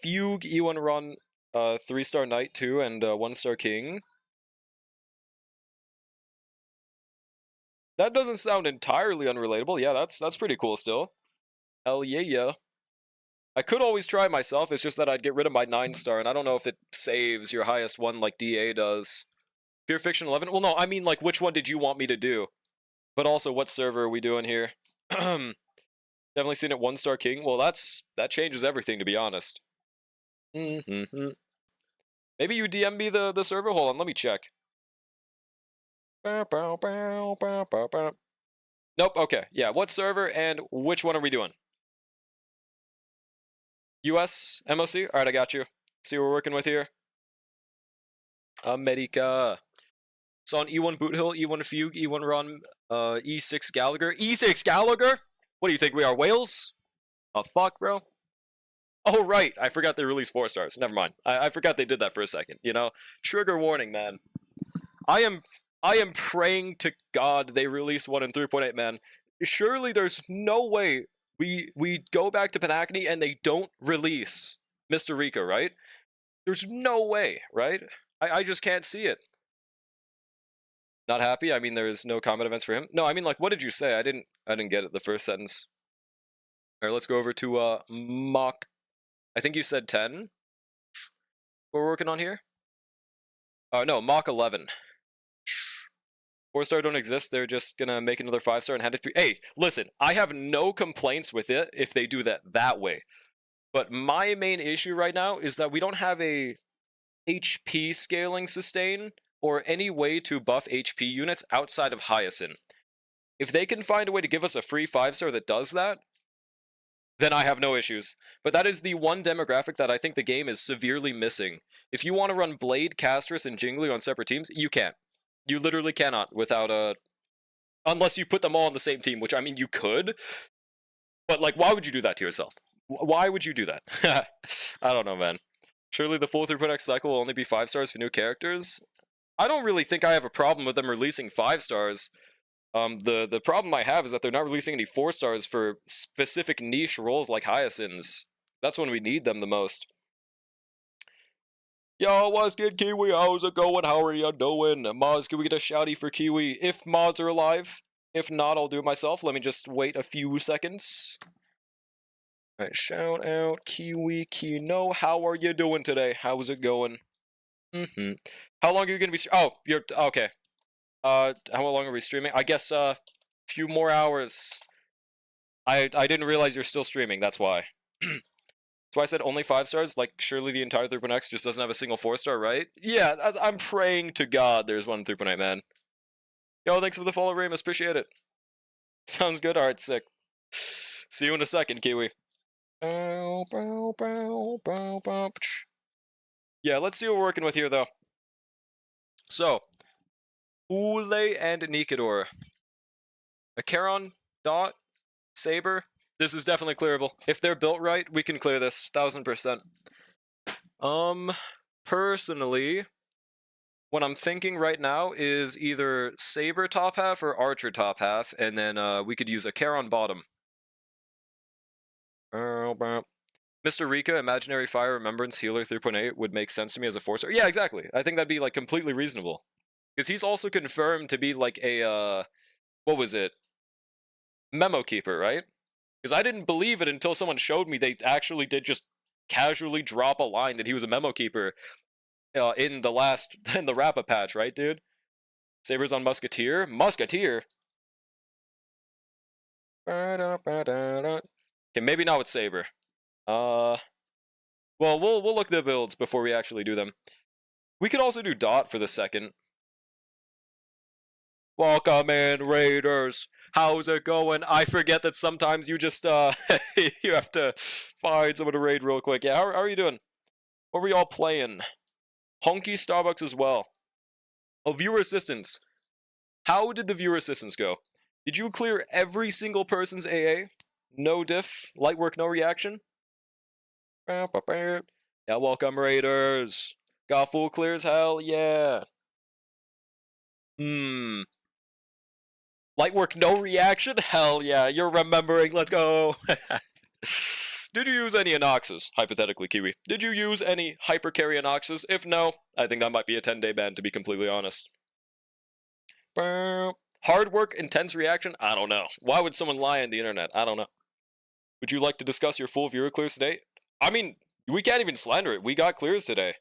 Fugue, E1 Run, 3-star Knight 2, and 1-star King. That doesn't sound entirely unrelatable. Yeah, that's pretty cool still. Hell yeah. I could always try myself, it's just that I'd get rid of my 9-star, and I don't know if it saves your highest one like DA does. Pure Fiction 11? Well, no, I mean, like, which one did you want me to do? But also, what server are we doing here? Definitely seen it 1-star King. Well, that changes everything, to be honest. Maybe you DM me the server? Hold on, let me check. Nope, okay. Yeah, what server and which one are we doing? US? MOC? Alright, I got you. See what we're working with here. America. So on E1 Boot Hill, E1 Fugue, E1 Run, E6 Gallagher. E6 Gallagher? What do you think, we are whales? Oh, fuck, bro. Oh, right. I forgot they released 4 stars. Never mind. I forgot they did that for a second, you know? Trigger warning, man. I am praying to God they release 1 in 3.8, man. Surely there's no way we go back to Panacony and they don't release Mr. Rico, right? There's no way, right? I just can't see it. Not happy? I mean, there's no combat events for him? No, I mean, like, what did you say? I didn't get it, the first sentence. Alright, let's go over to, Mach... I think you said 10? What we're working on here? Oh, no, Mach 11. 4-star don't exist. They're just gonna make another 5-star and hand it to. Hey, listen, I have no complaints with it if they do that way. But my main issue right now is that we don't have a HP scaling sustain or any way to buff HP units outside of Hyacinth. If they can find a way to give us a free 5-star that does that, then I have no issues. But that is the one demographic that I think the game is severely missing. If you want to run Blade, Castress, and Jingli on separate teams, you can't. You literally cannot without a... Unless you put them all on the same team, which, I mean, you could. But, like, why would you do that to yourself? Why would you do that? I don't know, man. Surely the full 3.x cycle will only be 5-stars for new characters? I don't really think I have a problem with them releasing 5-stars. The problem I have is that they're not releasing any 4-stars for specific niche roles like Hyacinths. That's when we need them the most. Yo, what's good, Kiwi? How's it going? How are you doing? Mods, can we get a shouty for Kiwi if mods are alive? If not, I'll do it myself. Let me just wait a few seconds. Alright, shout out Kiwi Kino. How are you doing today? How's it going? How long are you gonna be? Oh, you're okay. How long are we streaming? I guess few more hours. I didn't realize you're still streaming. That's why. So I said only 5-stars. Like surely the entire 3.x just doesn't have a single 4-star, right? Yeah, I'm praying to God there's one 3.8, man. Yo, thanks for the follow, Ramus. Appreciate it. Sounds good. All right, sick. See you in a second, Kiwi. Yeah, let's see what we're working with here, though. So, Ule and Nikador. Acheron, Dot, Saber. This is definitely clearable. If they're built right, we can clear this 1000%. Personally, what I'm thinking right now is either Saber top half or Archer top half, and then we could use Acheron bottom. Mr. Rika, Imaginary Fire, Remembrance, Healer 3.8 would make sense to me as a 4-star. Yeah, exactly. I think that'd be like completely reasonable. Because he's also confirmed to be like a, what was it? Memo Keeper, right? Because I didn't believe it until someone showed me they actually did just casually drop a line that he was a Memo Keeper in the wrap-up patch, right, dude? Saber's on Musketeer? Musketeer? Okay, maybe not with Saber. Well, we'll look at the builds before we actually do them. We could also do Dot for the second. Welcome in, Raiders. How's it going? I forget that sometimes you just, you have to find someone to raid real quick. Yeah, how are you doing? What were y'all playing? Honky Starbucks as well. Oh, viewer assistance. How did the viewer assistance go? Did you clear every single person's AA? No diff, light work, no reaction? Yeah, welcome, Raiders. Got full clears, hell yeah. Light work, no reaction? Hell yeah, you're remembering, let's go! Did you use any Anoxes? Hypothetically, Kiwi. Did you use any Hypercarry Anoxes? If no, I think that might be a 10-day ban, to be completely honest. Hard work, intense reaction? I don't know. Why would someone lie on the internet? I don't know. Would you like to discuss your full viewer clears today? I mean, we can't even slander it. We got clears today.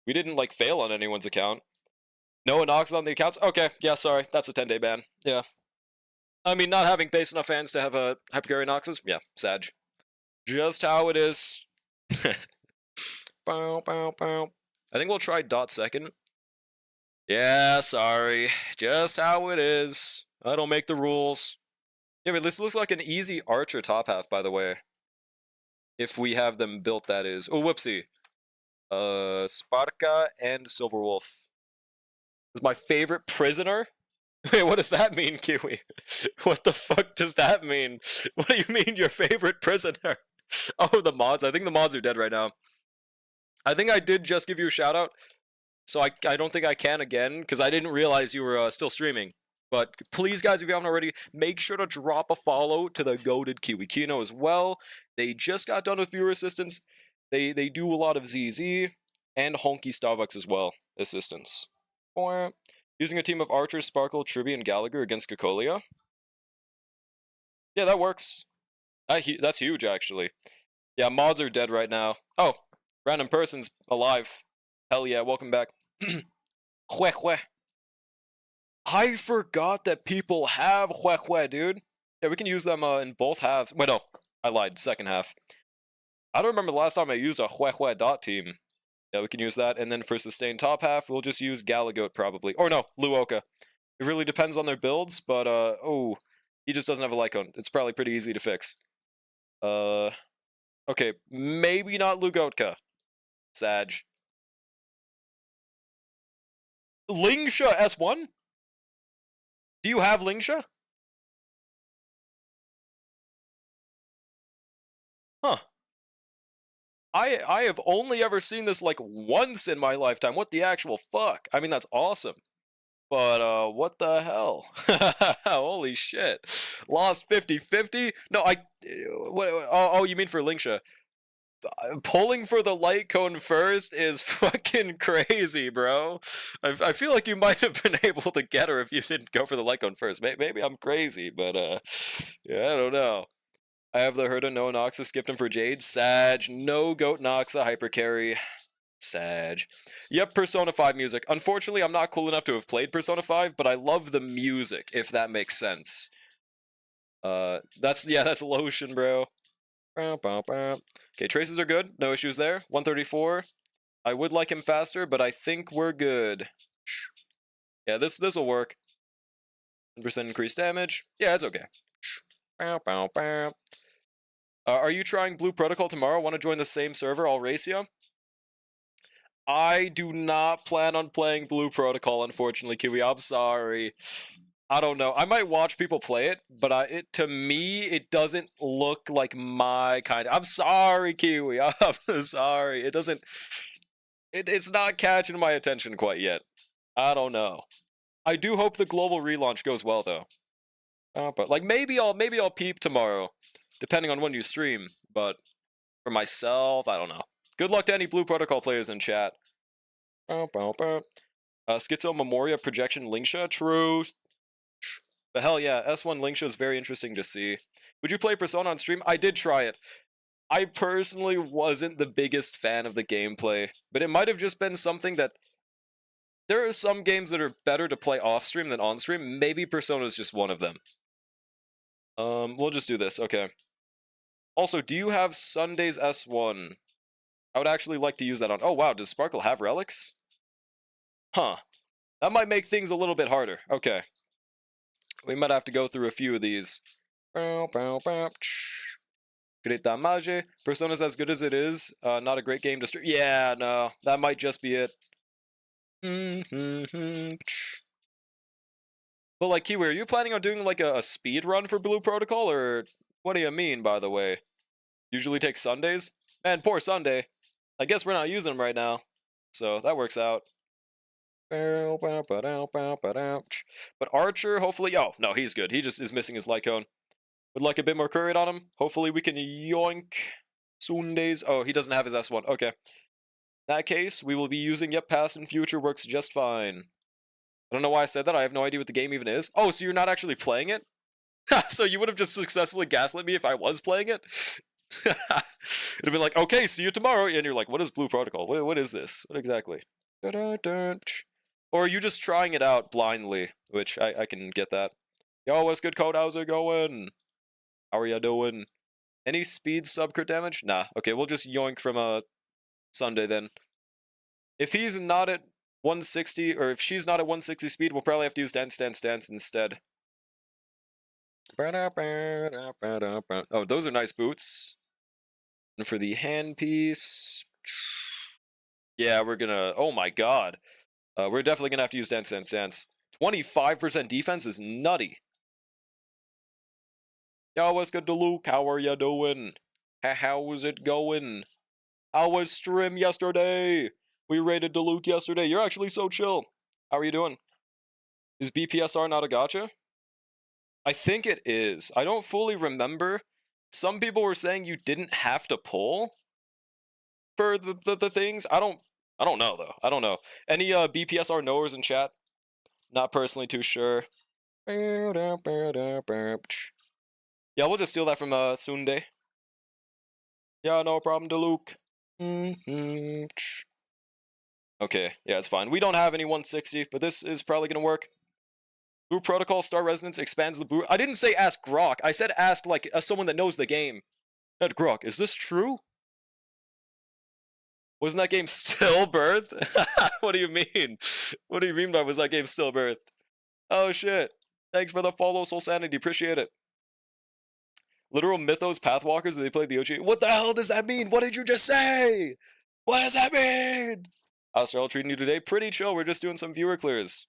We didn't, like, fail on anyone's account. No Anoxes on the accounts? Okay, yeah, sorry. That's a 10-day ban. Yeah. I mean, not having base enough fans to have a Hypercarry Anoxes? Yeah, sag. Just how it is. Bow, bow, bow. I think we'll try Dot second. Yeah, sorry. Just how it is. I don't make the rules. Yeah, but this looks like an easy Archer top half, by the way. If we have them built, that is. Oh, whoopsie. Sparka and Silverwolf. Is my favorite prisoner? Wait, what does that mean, Kiwi? What the fuck does that mean? What do you mean, your favorite prisoner? Oh, the mods. I think the mods are dead right now. I think I did just give you a shout out. So I don't think I can again, because I didn't realize you were still streaming. But please, guys, if you haven't already, make sure to drop a follow to the goated Kiwi Kino as well. They just got done with viewer assistance. They do a lot of ZZ and Honky Starbucks as well. Assistance. Using a team of Archer, Sparkle, Tribby, and Gallagher against Cacolia. Yeah, that works. That's huge, actually. Yeah, mods are dead right now. Oh, random person's alive. Hell yeah, welcome back. Hue, hue. I forgot that people have Hue, dude. Yeah, we can use them in both halves. Wait, no. I lied. Second half. I don't remember the last time I used a Hue dot team. Yeah, we can use that. And then for sustained top half, we'll just use Galagoat probably. Or no, Luoka. It really depends on their builds, but oh, he just doesn't have a Lycone. It's probably pretty easy to fix. Okay, maybe not Lugotka. Sag. Lingsha S1? Do you have Lingsha? Huh. I have only ever seen this like once in my lifetime. What the actual fuck? I mean, that's awesome. But what the hell? Holy shit. Lost 50-50? No, oh, you mean for Lingsha? Pulling for the light cone first is fucking crazy, bro. I feel like you might have been able to get her if you didn't go for the light cone first. Maybe I'm crazy, but yeah, I don't know. I have the Herda, no Noxa, skipped him for Jade. Sag, no Goat Noxa, hyper carry. Sag. Yep, Persona 5 music. Unfortunately, I'm not cool enough to have played Persona 5, but I love the music, if that makes sense. That's Lotion, bro. Okay, traces are good. No issues there. 134. I would like him faster, but I think we're good. Yeah, this'll work. 10% increased damage. Yeah, it's okay. Are you trying Blue Protocol tomorrow? Want to join the same server? I'll race you. I do not plan on playing Blue Protocol, unfortunately, Kiwi. I'm sorry. I don't know. I might watch people play it, but to me, it doesn't look like my kind. I'm sorry, Kiwi. I'm sorry. It doesn't. It's not catching my attention quite yet. I don't know. I do hope the global relaunch goes well, though. But like maybe I'll peep tomorrow, depending on when you stream. But for myself, I don't know. Good luck to any Blue Protocol players in chat. Schizo Memoria Projection Lingsha, true. But hell yeah, S1 Lingsha is very interesting to see. Would you play Persona on stream? I did try it. I personally wasn't the biggest fan of the gameplay, but it might have just been something that there are some games that are better to play off stream than on stream. Maybe Persona is just one of them. We'll just do this. Okay. Also, do you have Sunday's S1? I would actually like to use that on. Oh wow, does Sparkle have relics? Huh. That might make things a little bit harder. Okay. We might have to go through a few of these. Great damage. Persona's as good as it is. Not a great game to stream. Yeah, no. That might just be it. But like, Kiwi, are you planning on doing like a speed run for Blue Protocol, or what do you mean, by the way? Usually takes Sundays? Man, poor Sunday. I guess we're not using them right now. So that works out. But Archer, hopefully... Oh, no, he's good. He just is missing his Lycone. Would like a bit more courage on him. Hopefully we can yoink Sundays. Oh, he doesn't have his S1. Okay. In that case, we will be using Yep, Past and Future works just fine. I don't know why I said that. I have no idea what the game even is. Oh, so you're not actually playing it? So you would have just successfully gaslit me if I was playing it? It'd be like, okay, see you tomorrow. And you're like, what is Blue Protocol? What is this? What exactly? Or are you just trying it out blindly? Which I can get that. Yo, what's good, Code? How's it going? How are ya doing? Any speed sub-crit damage? Nah. Okay, we'll just yoink from Sunday then. If he's not at 160, or if she's not at 160 speed, we'll probably have to use Dance instead. Oh, those are nice boots. And for the handpiece... Yeah, we're gonna... Oh my god. We're definitely gonna have to use Dance. 25% defense is nutty. Yo, what's good to Luke? How are ya doing? How's it going? How was stream yesterday? We raided Luke yesterday. You're actually so chill. How are you doing? Is BPSR not a gacha? I think it is. I don't fully remember. Some people were saying you didn't have to pull for the things. I don't know though. I don't know. Any BPSR knowers in chat? Not personally too sure. Yeah, we'll just steal that from Sunday. Yeah, no problem, Luke. Okay, yeah, it's fine. We don't have any 160, but this is probably gonna work. Blue Protocol Star Resonance expands the blue. I didn't say ask Grok. I said ask like someone that knows the game. Ed Grok, is this true? Wasn't that game stillbirth? What do you mean? What do you mean by was that game stillbirth? Oh shit. Thanks for the follow, Soul Sanity. Appreciate it. Literal Mythos Pathwalkers, they played the OG. What the hell does that mean? What did you just say? What does that mean? How's Australia treating you today? Pretty chill. We're just doing some viewer clears.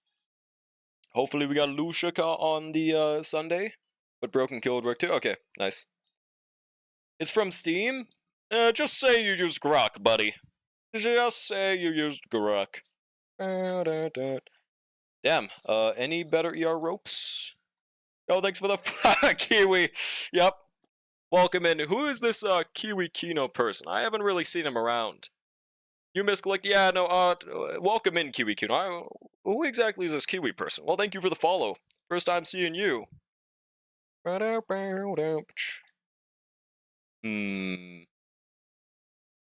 Hopefully we got Lushika on the Sunday. But Broken Kill would work too. Okay, nice. It's from Steam? Just say you used Grok, buddy. Just say you used Grok. Damn, any better ER ropes? Oh, thanks for the Kiwi. Yep. Welcome in. Who is this Kiwi Kino person? I haven't really seen him around. You misclicked? Yeah, no, welcome in, Kiwi Kino. Who exactly is this Kiwi person? Well, thank you for the follow. First time seeing you.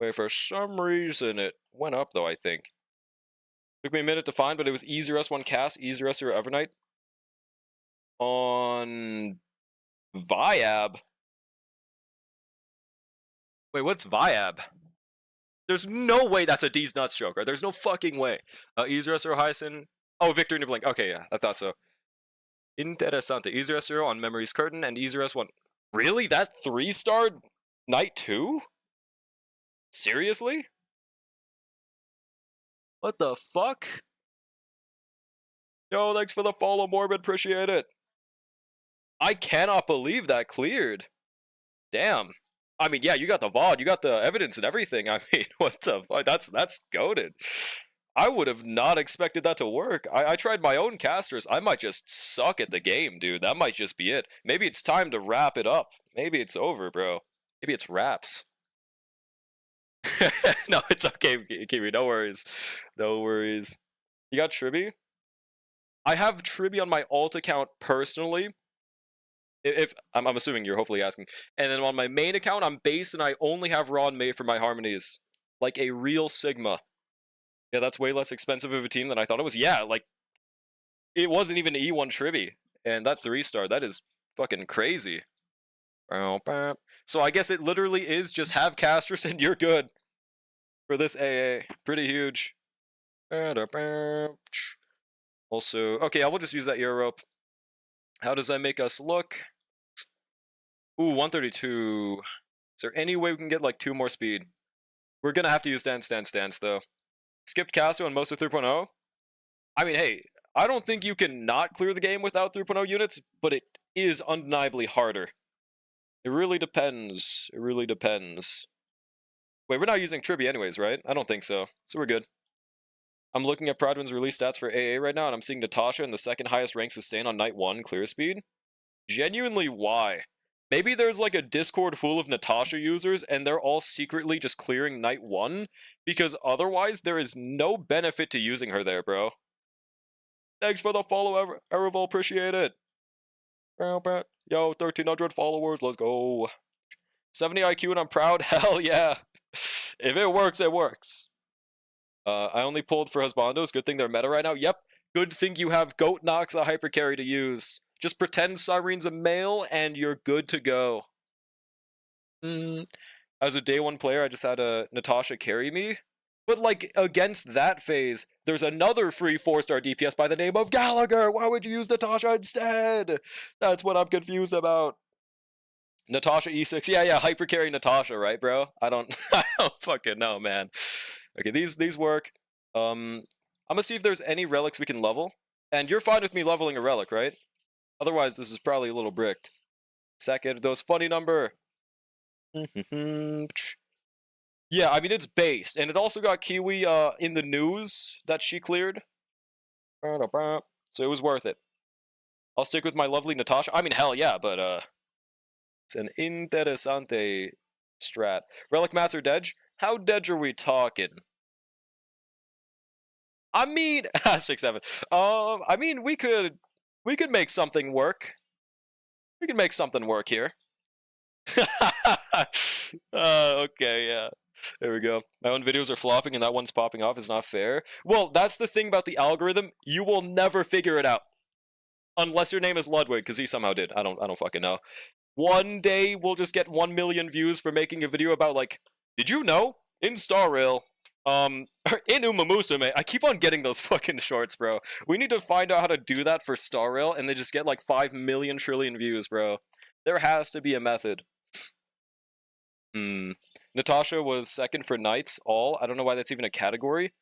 Wait, for some reason it went up, though, I think. Took me a minute to find, but it was Easy Rest 1 cast, Easy Rest 0 Evernight. On Viab. Wait, what's Viab? There's no way that's a D's Nuts joke, right? There's no fucking way. Easy Rest 0 Hyacinth. Oh, Victor in the Blink. Okay, yeah, I thought so. Interesante. Easy Rest 0 on Memory's Curtain and Easy Rest 1. Really? That 3-star Night 2? Seriously? What the fuck? Yo, thanks for the follow, Morbid. Appreciate it. I cannot believe that cleared. Damn. I mean, yeah, you got the VOD, you got the evidence and everything. I mean, what the fuck? That's goated. I would have not expected that to work. I tried my own casters. I might just suck at the game, dude. That might just be it. Maybe it's time to wrap it up. Maybe it's over, bro. Maybe it's wraps. No, it's okay, Kiwi. No worries. No worries. You got Tribby? I have Tribby on my alt account personally. If I'm assuming you're hopefully asking. And then on my main account, I'm base and I only have Raw and May for my harmonies. Like a real Sigma. Yeah, that's way less expensive of a team than I thought it was. Yeah, like, it wasn't even E1 Tribby. And that 3-star, that is fucking crazy. So I guess it literally is just have casters and you're good. For this AA. Pretty huge. Also, okay, I will just use that ear rope. How does that make us look? Ooh, 132. Is there any way we can get like 2 more speed? We're gonna have to use Dance though. Skipped Casto and most of 3.0. I mean, hey, I don't think you can not clear the game without 3.0 units, but it is undeniably harder. It really depends. It really depends. Wait, we're not using Tribby anyways, right? I don't think so. So we're good. I'm looking at Pradwan's release stats for AA right now, and I'm seeing Natasha in the second highest rank sustain on night 1 clear speed. Genuinely, why? Maybe there's like a Discord full of Natasha users, and they're all secretly just clearing night 1, because otherwise there is no benefit to using her there, bro. Thanks for the follow, Erevol, appreciate it. Yo, 1,300 followers, let's go. 70 IQ and I'm proud, hell yeah. If it works, it works. I only pulled for Husbandos. Good thing they're meta right now. Yep. Good thing you have Goat Nox, a hyper carry to use. Just pretend Cyrene's a male and you're good to go. As a day 1 player, I just had a Natasha carry me. But like against that phase, there's another free 4-star DPS by the name of Gallagher. Why would you use Natasha instead? That's what I'm confused about. Natasha E6. Yeah, hyper carry Natasha, right, bro? I don't fucking know, man. Okay, these work. I'm gonna see if there's any relics we can level. And you're fine with me leveling a relic, right? Otherwise, this is probably a little bricked. Second, those funny number. Yeah, I mean, it's based. And it also got Kiwi in the news that she cleared. So it was worth it. I'll stick with my lovely Natasha. I mean, hell yeah, but it's an interesante strat. Relic mats are dead? How dead are we talking? I mean, 6-7. I mean, we could make something work. We could make something work here. Okay, yeah. There we go. My own videos are flopping and that one's popping off is not fair. Well, that's the thing about the algorithm. You will never figure it out. Unless your name is Ludwig, because he somehow did. I don't fucking know. One day we'll just get 1 million views for making a video about, like, did you know in Star Rail, in Umamusume, I keep on getting those fucking shorts, bro. We need to find out how to do that for Star Rail, and they just get like 5 million trillion views, bro. There has to be a method. Natasha was second for Knights, all. I don't know why that's even a category.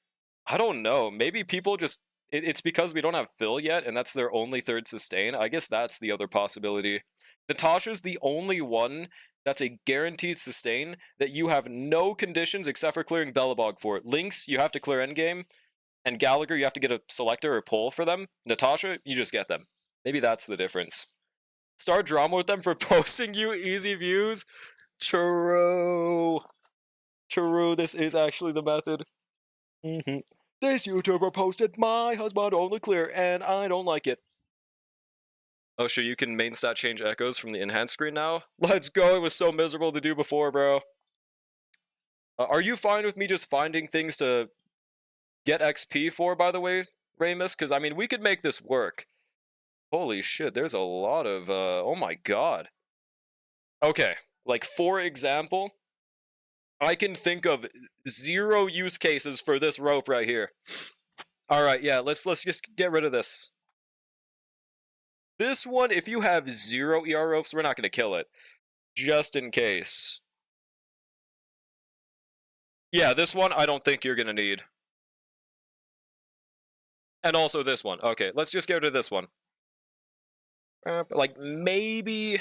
I don't know. Maybe people just... It's because we don't have Phil yet, and that's their only third sustain. I guess that's the other possibility. Natasha's the only one that's a guaranteed sustain that you have no conditions except for clearing Bellabog for. Lynx, you have to clear endgame, and Gallagher, you have to get a selector or pull for them. Natasha, you just get them. Maybe that's the difference. Start drama with them for posting you easy views. True. True, this is actually the method. This YouTuber posted my husband only clear, and I don't like it. Oh, sure, you can main stat change echoes from the enhanced screen now? Let's go, it was so miserable to do before, bro. Are you fine with me just finding things to get XP for, by the way, Ramus? Because, I mean, we could make this work. Holy shit, there's a lot of, oh my god. Okay, like, for example, I can think of 0 use cases for this rope right here. Alright, yeah, let's just get rid of this. This one, if you have 0 ER ropes, we're not going to kill it. Just in case. Yeah, this one, I don't think you're going to need. And also this one. Okay, let's just get rid of this one. Like, maybe...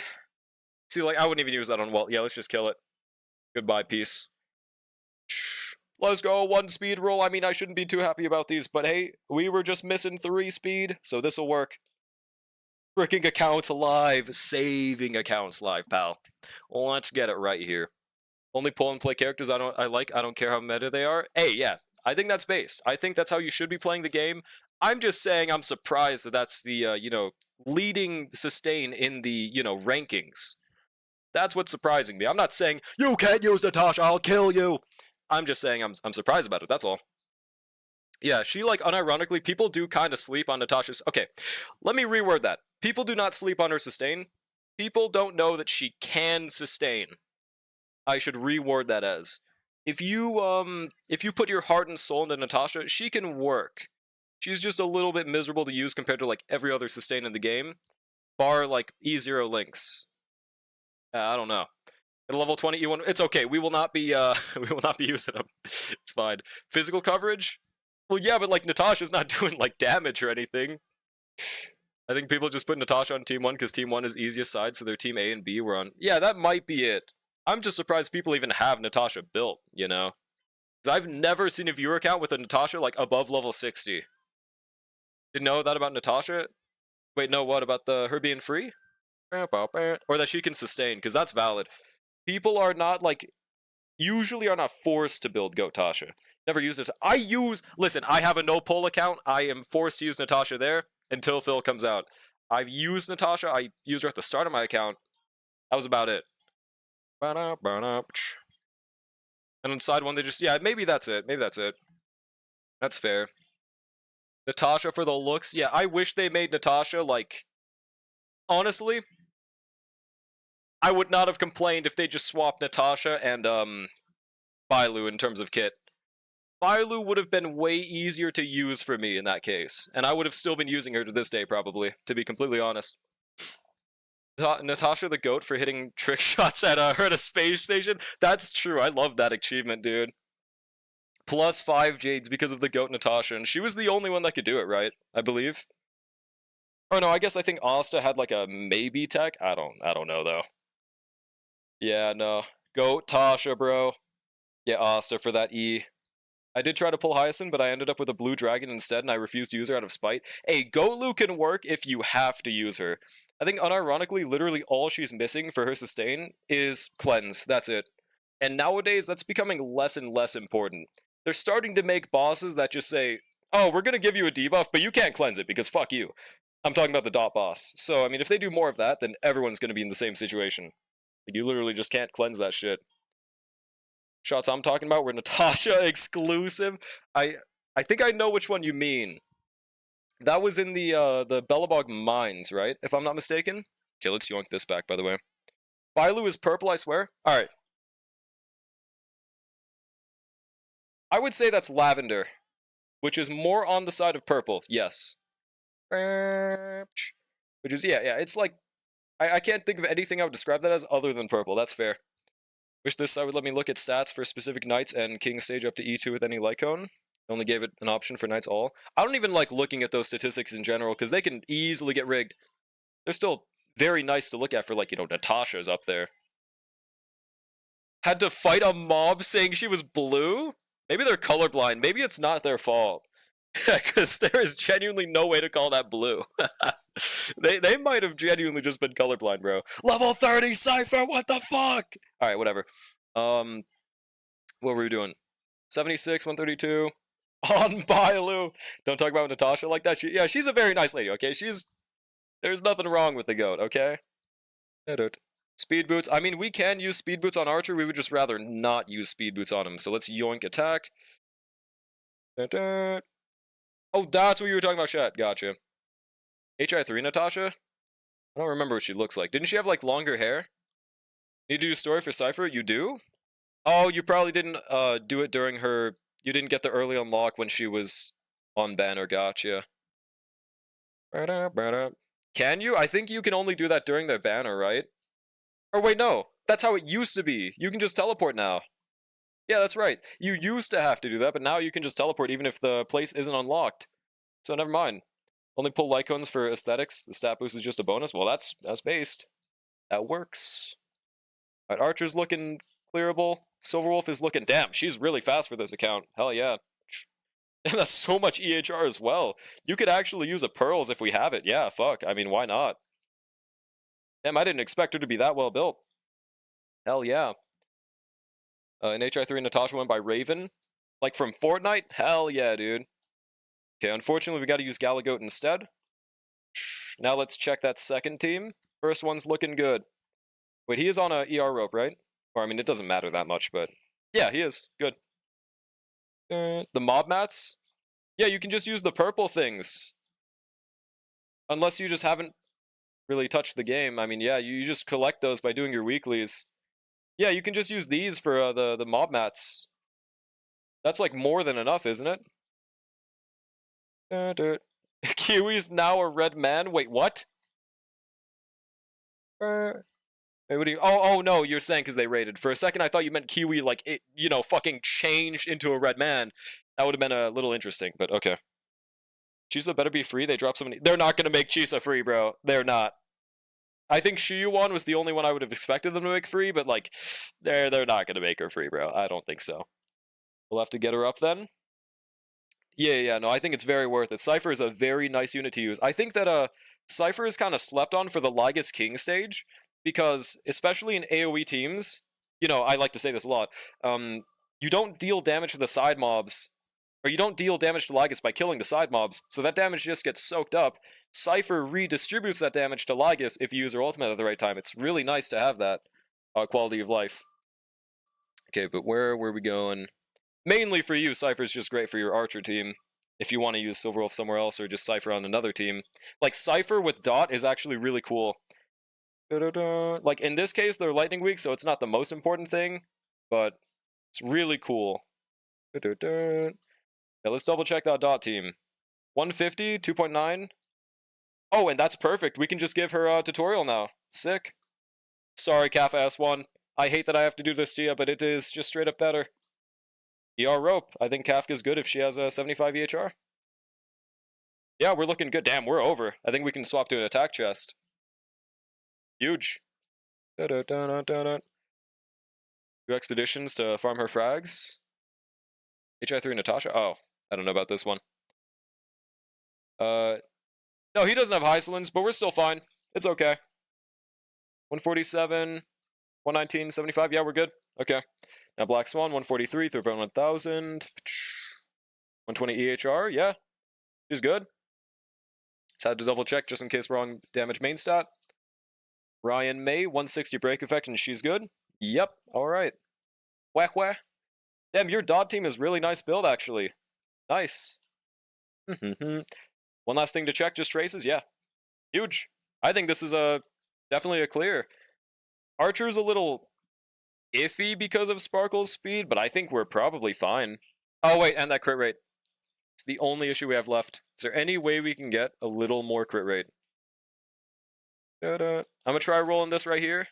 See, like, I wouldn't even use that on Walt. Yeah, let's just kill it. Goodbye, peace. Let's go, 1 speed roll. I mean, I shouldn't be too happy about these, but hey, we were just missing 3 speed, so this'll work. Freaking accounts live. Saving accounts live, pal. Let's get it right here. Only pull and play characters I don't care how meta they are. Hey, yeah, I think that's based. I think that's how you should be playing the game. I'm just saying I'm surprised that that's the, leading sustain in the, rankings. That's what's surprising me. I'm not saying, you can't use Natasha, I'll kill you. I'm just saying I'm surprised about it, that's all. Yeah, she, like, unironically, people do kind of sleep on Natasha's... Okay, let me reword that. People do not sleep on her sustain. People don't know that she can sustain. I should reword that as. If you put your heart and soul into Natasha, she can work. She's just a little bit miserable to use compared to, like, every other sustain in the game. Bar, like, E0 Lynx. I don't know. At level 20, E1, it's okay. We will not be using them. It's fine. Physical coverage? Well, yeah, but, like, Natasha's not doing, like, damage or anything. I think people just put Natasha on Team 1 because Team 1 is easiest side, so their Team A and B were on... Yeah, that might be it. I'm just surprised people even have Natasha built, you know? Because I've never seen a viewer account with a Natasha, like, above level 60. Didn't know that about Natasha? Wait, no, what, about her being free? Or that she can sustain, because that's valid. People are not, like... Usually are not forced to build Goat Tasha. Never used it. Listen, I have a no-pull account. I am forced to use Natasha there until Phil comes out. I've used Natasha. I used her at the start of my account. That was about it. And on side 1, they just... Yeah, maybe that's it. Maybe that's it. That's fair. Natasha for the looks. Yeah, I wish they made Natasha, like... Honestly... I would not have complained if they just swapped Natasha and, Bailu in terms of kit. Bailu would have been way easier to use for me in that case, and I would have still been using her to this day, probably, to be completely honest. Natasha the GOAT for hitting trick shots at her at a space station? That's true, I love that achievement, dude. Plus 5 Jades because of the GOAT Natasha, and she was the only one that could do it, right? I believe? Oh no, I guess I think Asta had like a maybe tech? I don't know, though. Yeah, no. Goat Tasha, bro. Yeah, Asta for that E. I did try to pull Hyacinth, but I ended up with a blue dragon instead, and I refused to use her out of spite. Hey, Goatlu can work if you have to use her. I think, unironically, literally all she's missing for her sustain is cleanse. That's it. And nowadays, that's becoming less and less important. They're starting to make bosses that just say, oh, we're gonna give you a debuff, but you can't cleanse it, because fuck you. I'm talking about the dot boss. So, I mean, if they do more of that, then everyone's gonna be in the same situation. You literally just can't cleanse that shit. Shots I'm talking about were Natasha exclusive. I think I know which one you mean. That was in the Bellabog mines, right? If I'm not mistaken. Okay, let's yoink this back, by the way. Bailu is purple, I swear. Alright. I would say that's lavender, which is more on the side of purple. Yes. Which is, yeah, it's like, I can't think of anything I would describe that as other than purple. That's fair. Wish this side would let me look at stats for specific knights and king stage up to E2 with any Lycone. Only gave it an option for knights all. I don't even like looking at those statistics in general, because they can easily get rigged. They're still very nice to look at for, like, you know, Natasha's up there. Had to fight a mob saying she was blue? Maybe they're colorblind. Maybe it's not their fault. Because there is genuinely no way to call that blue. They might have genuinely just been colorblind, bro. Level 30 Cypher, what the fuck? Alright, whatever. What were we doing? 76, 132. On Bailu. Don't talk about Natasha like that. She's a very nice lady, okay? There's nothing wrong with the goat, okay? Speed boots. I mean, we can use speed boots on Archer. We would just rather not use speed boots on him. So let's yoink attack. Oh, that's what you were talking about, chat. Gotcha. HI3 Natasha? I don't remember what she looks like. Didn't she have, like, longer hair? Need to do a story for Cypher? You do? Oh, you probably didn't do it during her... You didn't get the early unlock when she was on banner. Gotcha. Can you? I think you can only do that during their banner, right? Or wait, no. That's how it used to be. You can just teleport now. Yeah, that's right. You used to have to do that, but now you can just teleport even if the place isn't unlocked. So never mind. Only pull Lycones for aesthetics. The stat boost is just a bonus. Well, that's based. That works. Alright, Archer's looking clearable. Silverwolf is looking... Damn, she's really fast for this account. Hell yeah. And that's so much EHR as well. You could actually use a Pearls if we have it. Yeah, fuck. I mean, why not? Damn, I didn't expect her to be that well built. Hell yeah. In HI3, Natasha went by Raven. Like from Fortnite? Hell yeah, dude. Okay, unfortunately, we got to use Galagoat instead. Now let's check that second team. First one's looking good. Wait, he is on a ER rope, right? Or, I mean, it doesn't matter that much, but... Yeah, he is. Good. The mob mats? Yeah, you can just use the purple things. Unless you just haven't really touched the game. I mean, yeah, you just collect those by doing your weeklies. Yeah, you can just use these for the mob mats. That's like more than enough, isn't it? Kiwi's now a red man? Wait, what? Wait, what do you... Oh, no, you're saying because they raided. For a second, I thought you meant Kiwi, like, it, you know, fucking changed into a red man. That would have been a little interesting, but okay. Chisa better be free. They dropped so many... They're not going to make Chisa free, bro. They're not. I think Shiyuan was the only one I would have expected them to make free, but, like, they're not going to make her free, bro. I don't think so. We'll have to get her up then. Yeah, no, I think it's very worth it. Cypher is a very nice unit to use. I think that Cypher is kind of slept on for the Lygus King stage, because, especially in AoE teams, you know, I like to say this a lot, you don't deal damage to the side mobs, or you don't deal damage to Lygus by killing the side mobs, so that damage just gets soaked up. Cypher redistributes that damage to Lygus if you use her ultimate at the right time. It's really nice to have that quality of life. Okay, but where were we going? Mainly for you, Cypher's just great for your Archer team. If you want to use Silverwolf somewhere else or just Cypher on another team. Like, Cypher with Dot is actually really cool. Like, in this case, they're Lightning Weak, so it's not the most important thing, but it's really cool. Now, let's double check that Dot team. 150, 2.9. Oh, and that's perfect. We can just give her a tutorial now. Sick. Sorry, Kappa S1. I hate that I have to do this to you, but it is just straight up better. ER rope. I think Kafka's good if she has a 75 EHR. Yeah, we're looking good. Damn, we're over. I think we can swap to an attack chest. Huge. Do expeditions to farm her frags. HI3 Natasha? Oh, I don't know about this one. No, he doesn't have Hysolins, but we're still fine. It's okay. 147, 119, 75. Yeah, we're good. Okay. Now Black Swan, 143, through about 1000. 120 EHR, yeah. She's good. Just had to double check just in case wrong damage main stat. Ryan May, 160 break effect, and she's good. Yep, alright. Wah. Damn, your Dot team is really nice build, actually. Nice. One last thing to check, just traces, yeah. Huge. I think this is definitely a clear. Archer's a little iffy because of Sparkle's speed, but I think we're probably fine. Oh, wait, and that crit rate. It's the only issue we have left. Is there any way we can get a little more crit rate? I'm gonna try rolling this right here.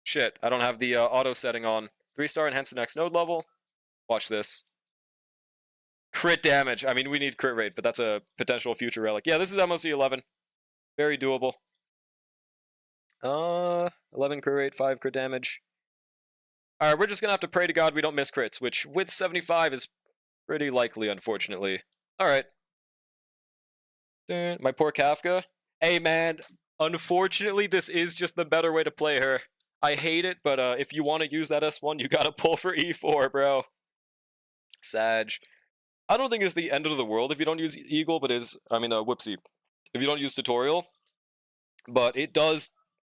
Shit, I don't have the auto setting on. 3-star enhance the next node level. Watch this. Crit damage. I mean, we need crit rate, but that's a potential future relic. Yeah, this is MOC 11. Very doable. 11 crit rate, 5 crit damage. Alright, we're just gonna have to pray to God we don't miss crits, which with 75 is pretty likely, unfortunately. Alright. My poor Kafka. Hey, man. Unfortunately, this is just the better way to play her. I hate it, but if you want to use that S1, you gotta pull for E4, bro. Sag. I don't think it's the end of the world if you don't use Eagle, but whoopsie. If you don't use Tutorial. But it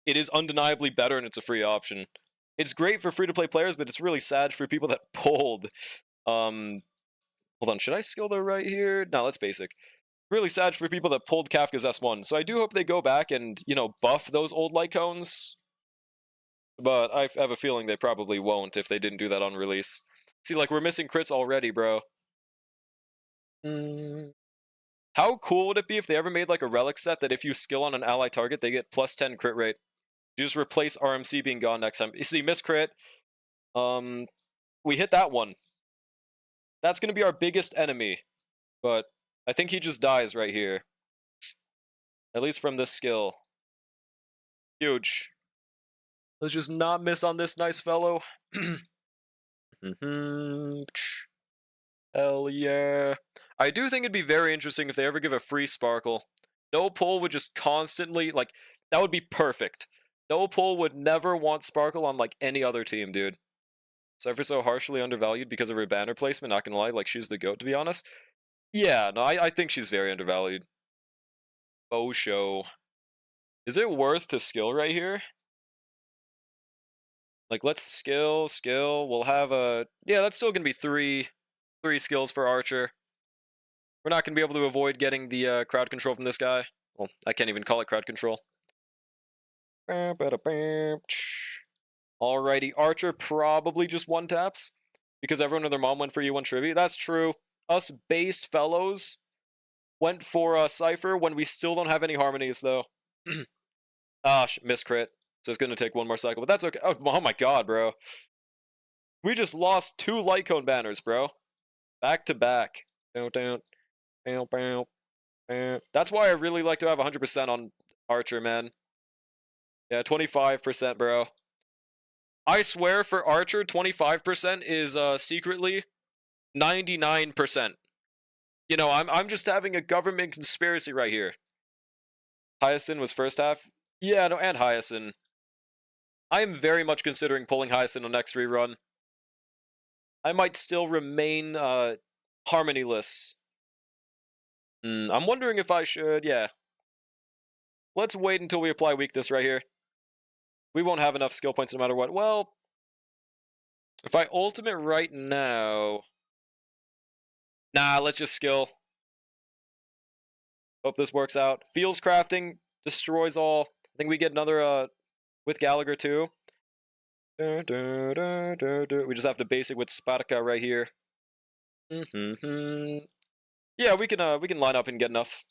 is undeniably better, and it's a free option. It's great for free-to-play players, but it's really sad for people that pulled. Hold on, should I skill the right here? No, that's basic. Really sad for people that pulled Kafka's S1. So I do hope they go back and, buff those old light cones. But I have a feeling they probably won't if they didn't do that on release. See, like, we're missing crits already, bro. How cool would it be if they ever made, like, a relic set that if you skill on an ally target, they get plus 10 crit rate? You just replace RMC being gone next time. You see, miss crit. We hit that one. That's going to be our biggest enemy. But I think he just dies right here. At least from this skill. Huge. Let's just not miss on this nice fellow. Hell yeah. I do think it'd be very interesting if they ever give a free Sparkle. No pull would just constantly, like, that would be perfect. No pull would never want Sparkle on, like, any other team, dude. Cypher so harshly undervalued because of her banner placement, not gonna lie, like, she's the GOAT, to be honest. Yeah, no, I think she's very undervalued. Oh, show. Is it worth to skill right here? Like, let's skill. We'll have a... Yeah, that's still gonna be three skills for Archer. We're not gonna be able to avoid getting the crowd control from this guy. Well, I can't even call it crowd control. Alrighty, Archer probably just one-taps. Because everyone and their mom went for E1 Trivia. That's true. Us based fellows went for Cypher when we still don't have any harmonies, though. Miscrit. So it's going to take one more cycle, but that's okay. Oh my god, bro. We just lost 2 light cone banners, bro. Back to back. That's why I really like to have 100% on Archer, man. Yeah, 25%, bro. I swear for Archer, 25% is secretly 99%. I'm just having a government conspiracy right here. Hyacinth was first half. Yeah, no, and Hyacinth. I am very much considering pulling Hyacinth on next rerun. I might still remain harmonyless. I'm wondering if I should, yeah. Let's wait until we apply weakness right here. We won't have enough skill points no matter what. Well, if I ultimate right now... Nah, let's just skill. Hope this works out. Feels crafting, destroys all. I think we get another with Gallagher too. We just have to basic with Sparta right here. Yeah, we can line up and get enough.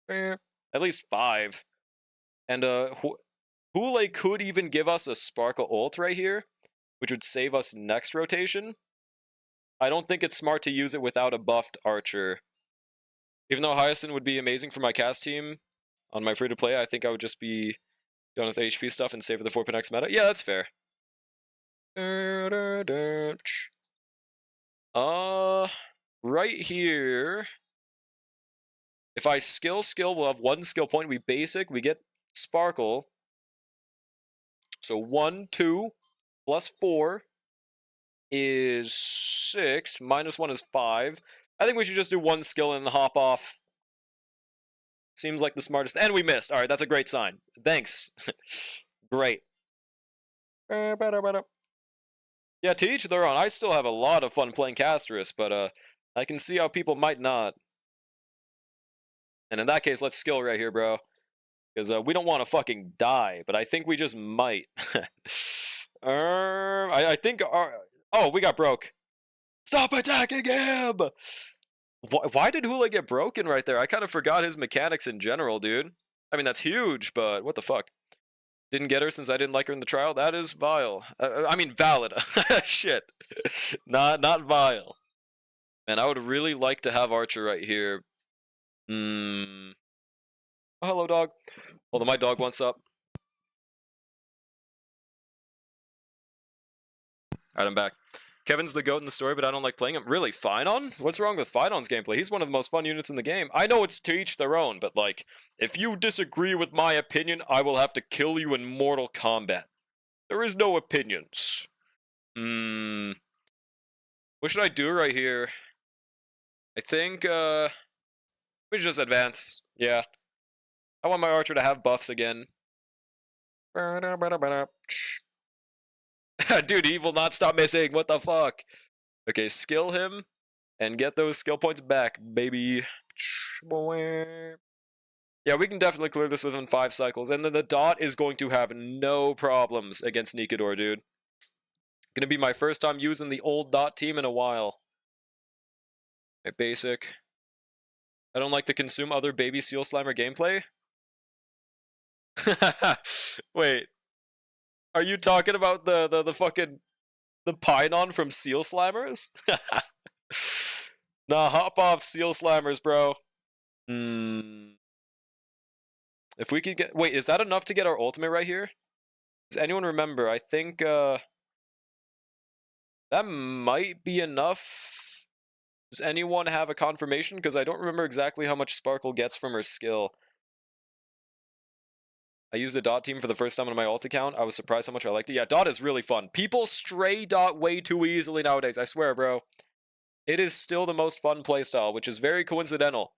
At least 5. And Hule could even give us a Sparkle ult right here, which would save us next rotation. I don't think it's smart to use it without a buffed Archer. Even though Hyacinth would be amazing for my cast team on my free-to-play, I think I would just be done with HP stuff and save for the 4.x meta. Yeah, that's fair. Right here... If I skill, we'll have 1 skill point. We basic, we get Sparkle. So 1, 2, plus 4 is 6. Minus 1 is 5. I think we should just do 1 skill and hop off. Seems like the smartest. And we missed. Alright, that's a great sign. Thanks. Great. Yeah, to each their own. I still have a lot of fun playing Casterus, but I can see how people might not. And in that case, let's skill right here, bro. Because we don't want to fucking die, but I think we just might. I think our... Oh, we got broke. Stop attacking him! Why did Hula get broken right there? I kind of forgot his mechanics in general, dude. I mean, that's huge, but what the fuck? Didn't get her since I didn't like her in the trial? That is vile. I mean, valid. Shit. Not vile. And I would really like to have Archer right here. Oh, hello, dog. Although my dog wants up. Alright, I'm back. Kevin's the GOAT in the story, but I don't like playing him. Really? Phynon? What's wrong with Phynon's gameplay? He's one of the most fun units in the game. I know it's to each their own, but like, if you disagree with my opinion, I will have to kill you in Mortal Kombat. There is no opinions. What should I do right here? I think, we should just advance. Yeah. I want my Archer to have buffs again. Dude, he will not stop missing. What the fuck? Okay, skill him and get those skill points back, baby. Yeah, we can definitely clear this within 5 cycles. And then the dot is going to have no problems against Nikador, dude. Gonna be my first time using the old dot team in a while. Okay, basic. I don't like to consume other baby seal slimer gameplay. Wait. Are you talking about the fucking the Pynon from Seal Slimers? Nah, hop off Seal Slimers, bro. If we could get... Wait, is that enough to get our ultimate right here? Does anyone remember? I think, that might be enough. Does anyone have a confirmation? Because I don't remember exactly how much Sparkle gets from her skill. I used a dot team for the first time on my alt account. I was surprised how much I liked it. Yeah, dot is really fun. People stray dot way too easily nowadays. I swear, bro. It is still the most fun playstyle, which is very coincidental.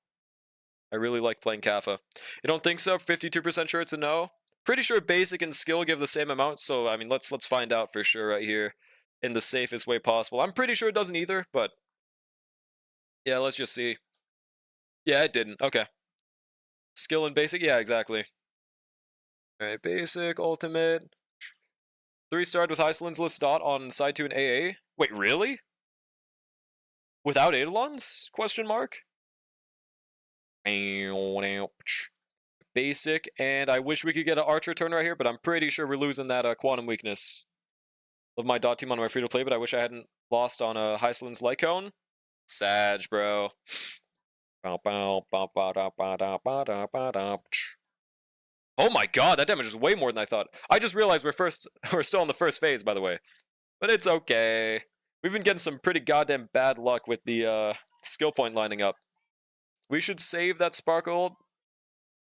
I really like playing Kappa. You don't think so? 52% sure it's a no? Pretty sure basic and skill give the same amount, so I mean, let's find out for sure right here in the safest way possible. I'm pretty sure it doesn't either, but yeah, let's just see. Yeah, it didn't. Okay. Skill and basic? Yeah, exactly. Alright, basic, ultimate. 3-starred with Iceland's list dot on side 2 and AA. Wait, really? Without Eidolons? Question mark? Basic, and I wish we could get an Archer turn right here, but I'm pretty sure we're losing that quantum weakness. Love my dot team on my free-to-play, but I wish I hadn't lost on Heisland's Lycone. Sag, bro. Oh my god, that damage is way more than I thought. I just realized we're still in the first phase, by the way. But it's okay. We've been getting some pretty goddamn bad luck with the skill point lining up. We should save that Sparkle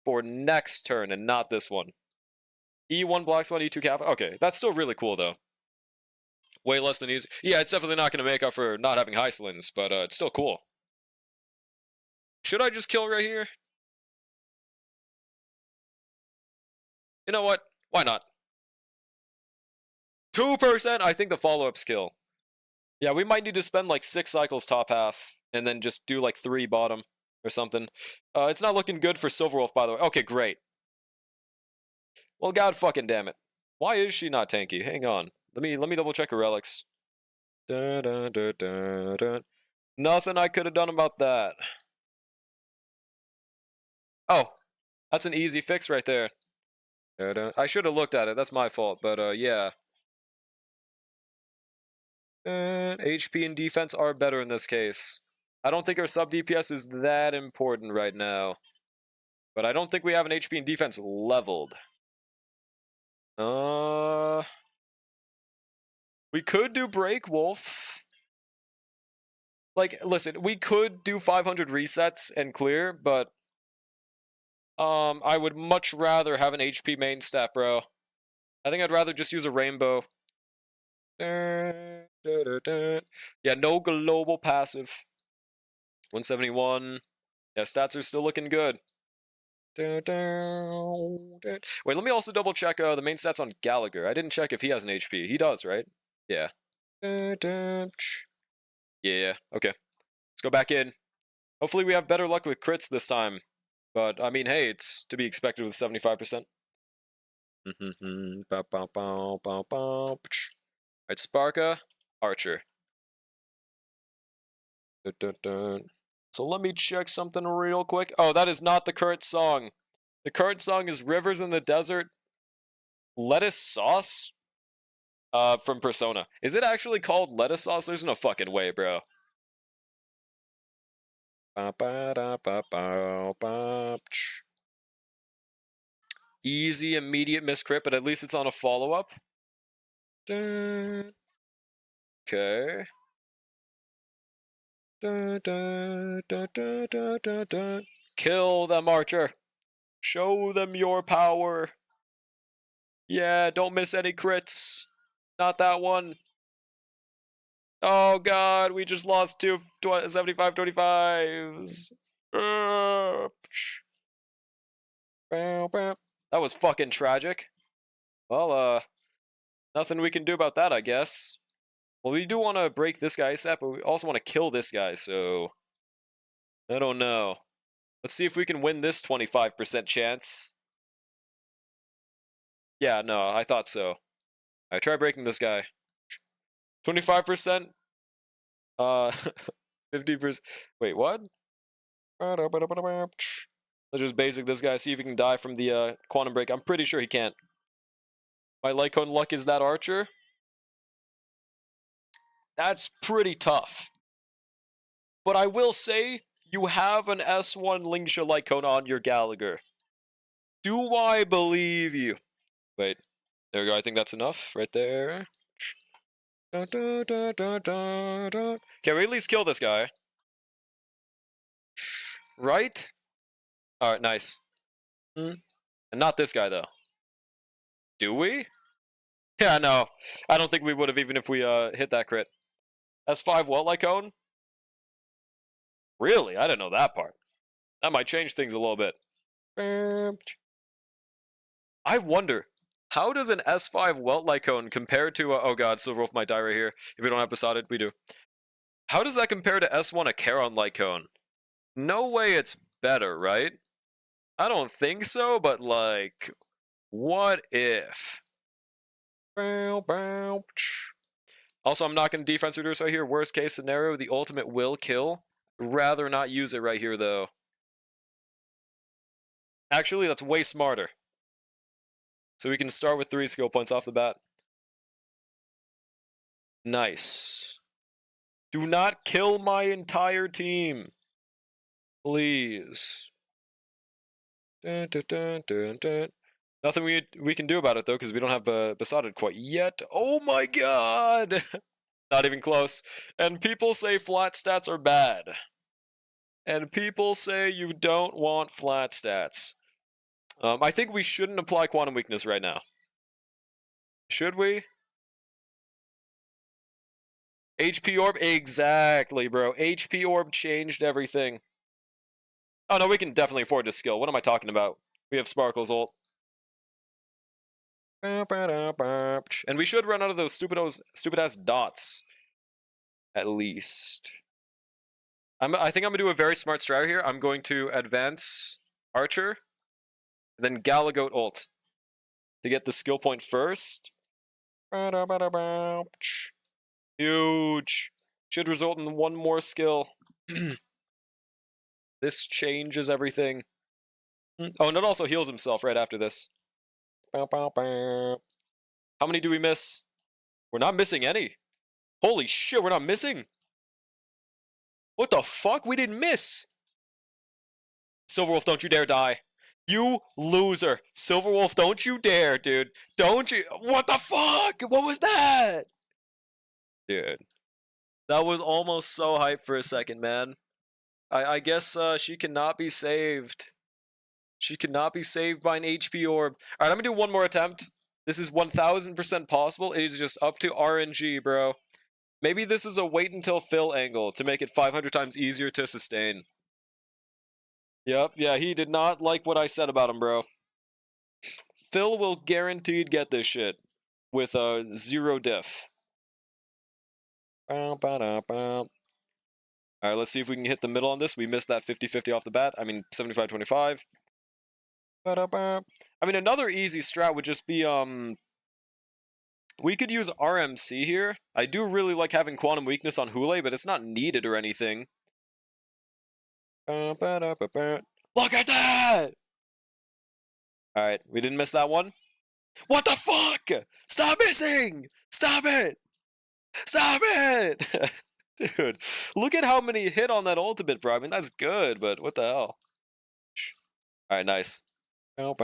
for next turn and not this one. E1 blocks 1, E2 Kappa. Okay, that's still really cool, though. Way less than easy. Yeah, it's definitely not going to make up for not having Heislands, but it's still cool. Should I just kill right here? You know what? Why not? 2%? I think the follow-up skill. Yeah, we might need to spend like 6 cycles top half, and then just do like 3 bottom, or something. It's not looking good for Silverwolf, by the way. Okay, great. Well, god fucking damn it. Why is she not tanky? Hang on. Let me double check her relics. Dun, dun, dun, dun, dun. Nothing I could have done about that. Oh, that's an easy fix right there. Dun, dun. I should have looked at it. That's my fault, but yeah. HP and defense are better in this case. I don't think our sub DPS is that important right now. But I don't think we have an HP and defense leveled. We could do Break Wolf. Like, listen, we could do 500 resets and clear, but I would much rather have an HP main stat, bro. I think I'd rather just use a rainbow. Yeah, no global passive. 171. Yeah, stats are still looking good. Wait, let me also double check the main stats on Gallagher. I didn't check if he has an HP. He does, right? Yeah. Yeah, okay. Let's go back in. Hopefully we have better luck with crits this time. But, I mean, hey, it's to be expected with 75%. Alright, Sparka, Archer. Dun, dun, dun. So let me check something real quick. Oh, that is not the current song. The current song is Rivers in the Desert, Lettuce Sauce, from Persona. Is it actually called Lettuce Sauce? There's no fucking way, bro. Easy, immediate miscrit, but at least it's on a follow-up. Okay. Kill them, Archer. Show them your power. Yeah, don't miss any crits. Not that one. Oh god, we just lost two 75-25s. That was fucking tragic. Well, nothing we can do about that, I guess. Well, we do want to break this guy's set, but we also want to kill this guy, so... I don't know. Let's see if we can win this 25% chance. Yeah, no, I thought so. Alright, try breaking this guy. 25%? 50%. Wait, what? Let's just basic this guy, see if he can die from the quantum break. I'm pretty sure he can't. My Lycone luck is that Archer. That's pretty tough. But I will say, you have an S1 Lingsha Lycone on your Gallagher. Do I believe you? Wait, there we go. I think that's enough right there. Can we at least kill this guy? Right? Alright, nice. And not this guy, though. Do we? Yeah, no. I don't think we would have even if we hit that crit. S5 what, Lycone? Really? I didn't know that part. That might change things a little bit. I wonder, how does an S5 Welt Lycone compare to, oh god, Silverwolf might die right here. If we don't have Besotted, we do. How does that compare to S1 Acheron Lycone? No way it's better, right? I don't think so, but like, what if? Also, I'm not going to defense reduce right here. Worst case scenario, the ultimate will kill. Rather not use it right here, though. Actually, that's way smarter. So we can start with 3 skill points off the bat. Nice. Do not kill my entire team. Please. Dun, dun, dun, dun, dun. Nothing we can do about it, though, because we don't have Besotted quite yet. Oh my god! Not even close. And people say flat stats are bad. And people say you don't want flat stats. I think we shouldn't apply Quantum Weakness right now. Should we? HP Orb? Exactly, bro. HP Orb changed everything. Oh, no, we can definitely afford this skill. What am I talking about? We have Sparkle's ult. And we should run out of those stupid-ass dots. At least. I think I'm going to do a very smart strat here. I'm going to advance Archer, and then Galagoat ult to get the skill point first. Huge. Should result in one more skill. This changes everything. Oh, and it also heals himself right after this. How many do we miss? We're not missing any. Holy shit, we're not missing. What the fuck? We didn't miss. Silverwolf, don't you dare die. You loser. Silverwolf, don't you dare, dude. Don't you. What the fuck? What was that? Dude. That was almost so hype for a second, man. I guess she cannot be saved. She cannot be saved by an HP orb. Alright, I'm gonna do one more attempt. This is 1000% possible. It is just up to RNG, bro. Maybe this is a wait until Phil angle to make it 500 times easier to sustain. Yep, yeah, he did not like what I said about him, bro. Phil will guaranteed get this shit with a 0 diff. All right, let's see if we can hit the middle on this. We missed that 50-50 off the bat. I mean, 75-25. I mean, another easy strat would just be, we could use RMC here. I do really like having Quantum Weakness on Hule, but it's not needed or anything. Look at that! Alright, we didn't miss that one. What the fuck? Stop missing! Stop it! Stop it! Dude, look at how many hit on that ultimate, bro. I mean, that's good, but what the hell? Alright, nice. Hit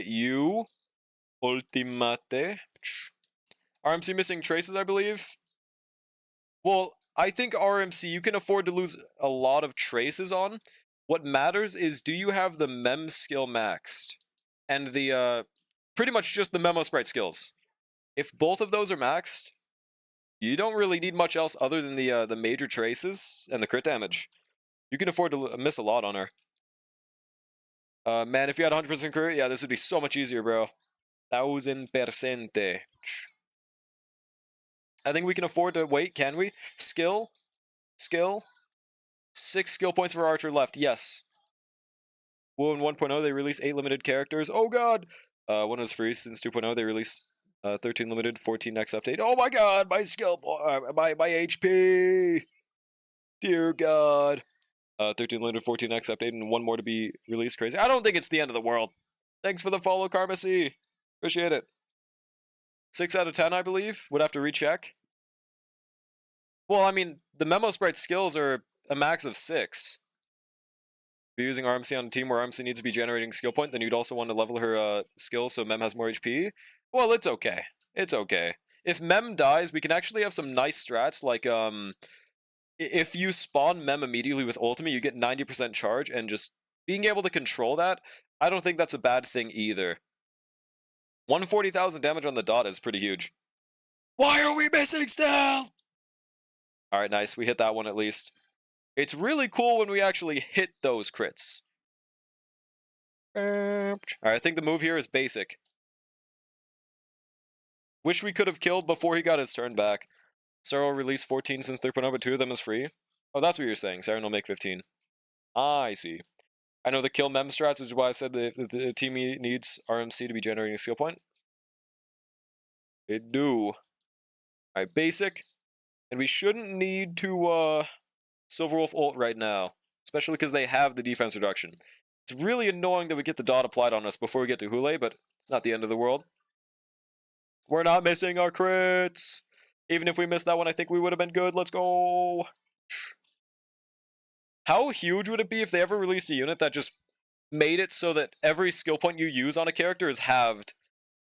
you. Ultimate. RMC missing traces, I believe. Well, I think RMC, you can afford to lose a lot of traces on. What matters is, do you have the mem skill maxed? And the, pretty much just the memo sprite skills. If both of those are maxed, you don't really need much else other than the major traces and the crit damage. You can afford to miss a lot on her. Man, if you had 100% crit, yeah, this would be so much easier, bro. 1000%. I think we can afford to wait, can we? Skill. 6 skill points for Archer left, yes. Well, in 1.0, they release 8 limited characters. Oh god! One was free since 2.0, they released 13 limited, 14 next update. Oh my god, my skill, my HP! Dear god. 13 limited, 14 next update, and 1 more to be released. Crazy. I don't think it's the end of the world. Thanks for the follow, Karmacy. Appreciate it. 6 out of 10, I believe. Would have to recheck. Well, I mean, the memo sprite skills are a max of 6. If you're using RMC on a team where RMC needs to be generating skill point, then you'd also want to level her skills so Mem has more HP. Well, it's okay. It's okay. If Mem dies, we can actually have some nice strats, like, if you spawn Mem immediately with ultimate, you get 90% charge, and just being able to control that, I don't think that's a bad thing either. 140,000 damage on the dot is pretty huge. Why are we missing still? Alright, nice. We hit that one at least. It's really cool when we actually hit those crits. Alright, I think the move here is basic. Wish we could have killed before he got his turn back. Sarah will release 14 since 3.0, but 2 of them is free. Oh, that's what you're saying. Sarah will make 15. Ah, I see. I know the kill mem strats is why I said the team needs RMC to be generating a skill point. They do. Alright, basic. And we shouldn't need to Silverwolf ult right now. Especially because they have the defense reduction. It's really annoying that we get the dot applied on us before we get to Hule, but it's not the end of the world. We're not missing our crits! Even if we missed that one, I think we would have been good. Let's go! How huge would it be if they ever released a unit that just made it so that every skill point you use on a character is halved?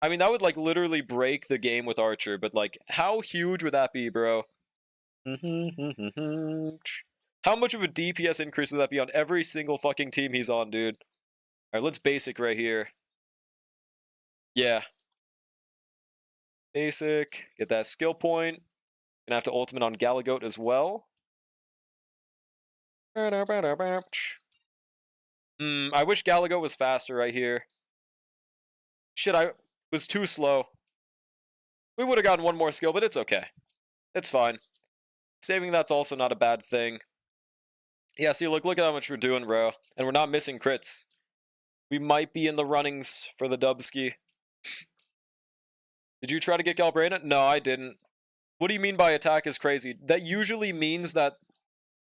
I mean, that would, like, literally break the game with Archer, but, like, how huge would that be, bro? How much of a DPS increase would that be on every single fucking team he's on, dude? Alright, let's basic right here. Yeah. Basic. Get that skill point. Gonna have to ultimate on Galagoat as well. I wish Galagoat was faster right here. Shit, I was too slow. We would have gotten one more skill, but it's okay. It's fine. Saving that's also not a bad thing. Yeah, see, look at how much we're doing, bro. And we're not missing crits. We might be in the runnings for the Dubski. Did you try to get Galbraina? No, I didn't. What do you mean by attack is crazy? That usually means that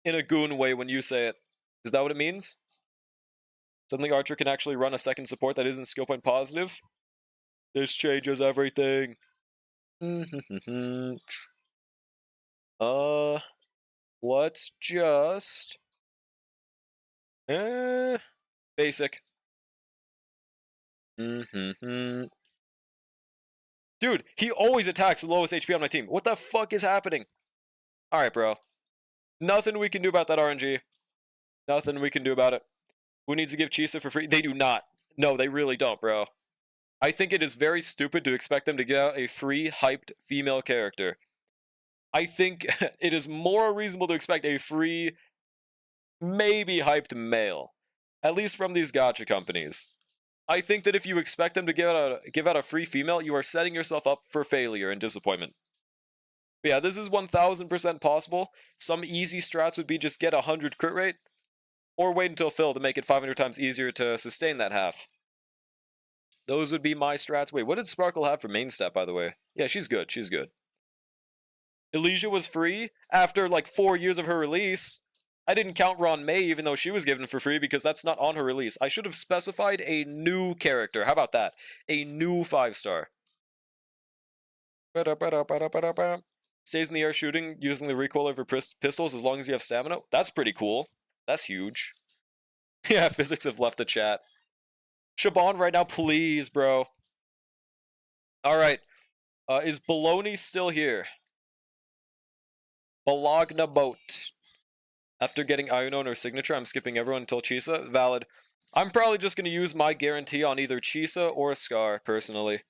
in a goon way when you say it. Is that what it means? Suddenly Archer can actually run a second support that isn't skill point positive? This changes everything. Let's just... basic. Dude, he always attacks the lowest HP on my team. What the fuck is happening? Alright, bro. Nothing we can do about that RNG. Nothing we can do about it. Who needs to give Chisa for free? They do not. No, they really don't, bro. I think it is very stupid to expect them to get out a free, hyped female character. I think it is more reasonable to expect a free, maybe hyped male. At least from these gacha companies. I think that if you expect them to give out a free female, you are setting yourself up for failure and disappointment. But yeah, this is 1000% possible. Some easy strats would be just get 100 crit rate, or wait until fill to make it 500 times easier to sustain that half. Those would be my strats. Wait, what did Sparkle have for main stat, by the way? Yeah, she's good. She's good. Elysia was free after like 4 years of her release. I didn't count Ron May even though she was given for free because that's not on her release. I should have specified a new character. How about that? A new 5-star. Stays in the air shooting using the recoil over pistols as long as you have stamina. That's pretty cool. That's huge. Yeah, physics have left the chat. Shaban right now, please, bro. Alright. Is Baloney still here? Bologna boat. After getting Iono on her signature, I'm skipping everyone until Chisa. Valid. I'm probably just going to use my guarantee on either Chisa or Scar, personally.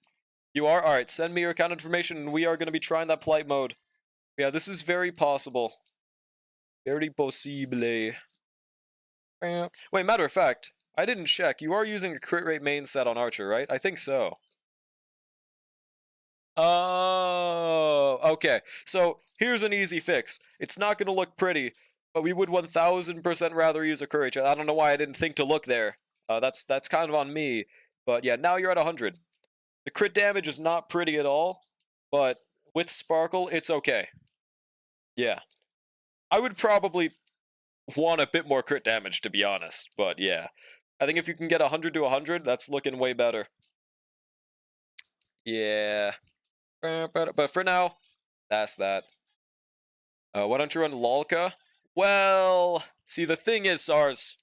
You are? Alright, send me your account information, and we are going to be trying that polite mode. Yeah, this is very possible. Very possible. Wait, matter of fact, I didn't check. You are using a crit rate main set on Archer, right? I think so. Oh, okay. So here's an easy fix. It's not going to look pretty, but we would 1000% rather use a courage. I don't know why I didn't think to look there. That's kind of on me. But yeah, now you're at 100. The crit damage is not pretty at all, but with Sparkle, it's okay. Yeah. I would probably want a bit more crit damage, to be honest. But yeah. I think if you can get 100 to 100, that's looking way better. Yeah. But for now, that's that. Why don't you run Lolka? Well, see, the thing is, SARS.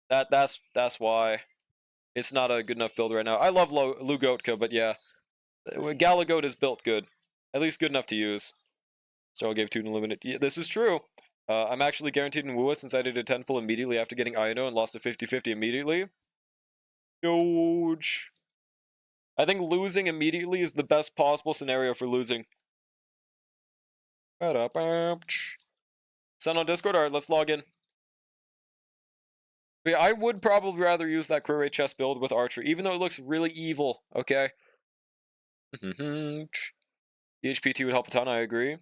That's why. It's not a good enough build right now. I love Lugotka, but yeah. Galagoat is built good. At least good enough to use. So I gave 2 Unlimited. Yeah, this is true. I'm actually guaranteed in Wua since I did a 10 pull immediately after getting Iono and lost a 50-50 immediately. Huge. I think losing immediately is the best possible scenario for losing. Send on Discord? Alright, let's log in. But yeah, I would probably rather use that crit rate chest build with Archer, even though it looks really evil, okay? EHP2 would help a ton, I agree.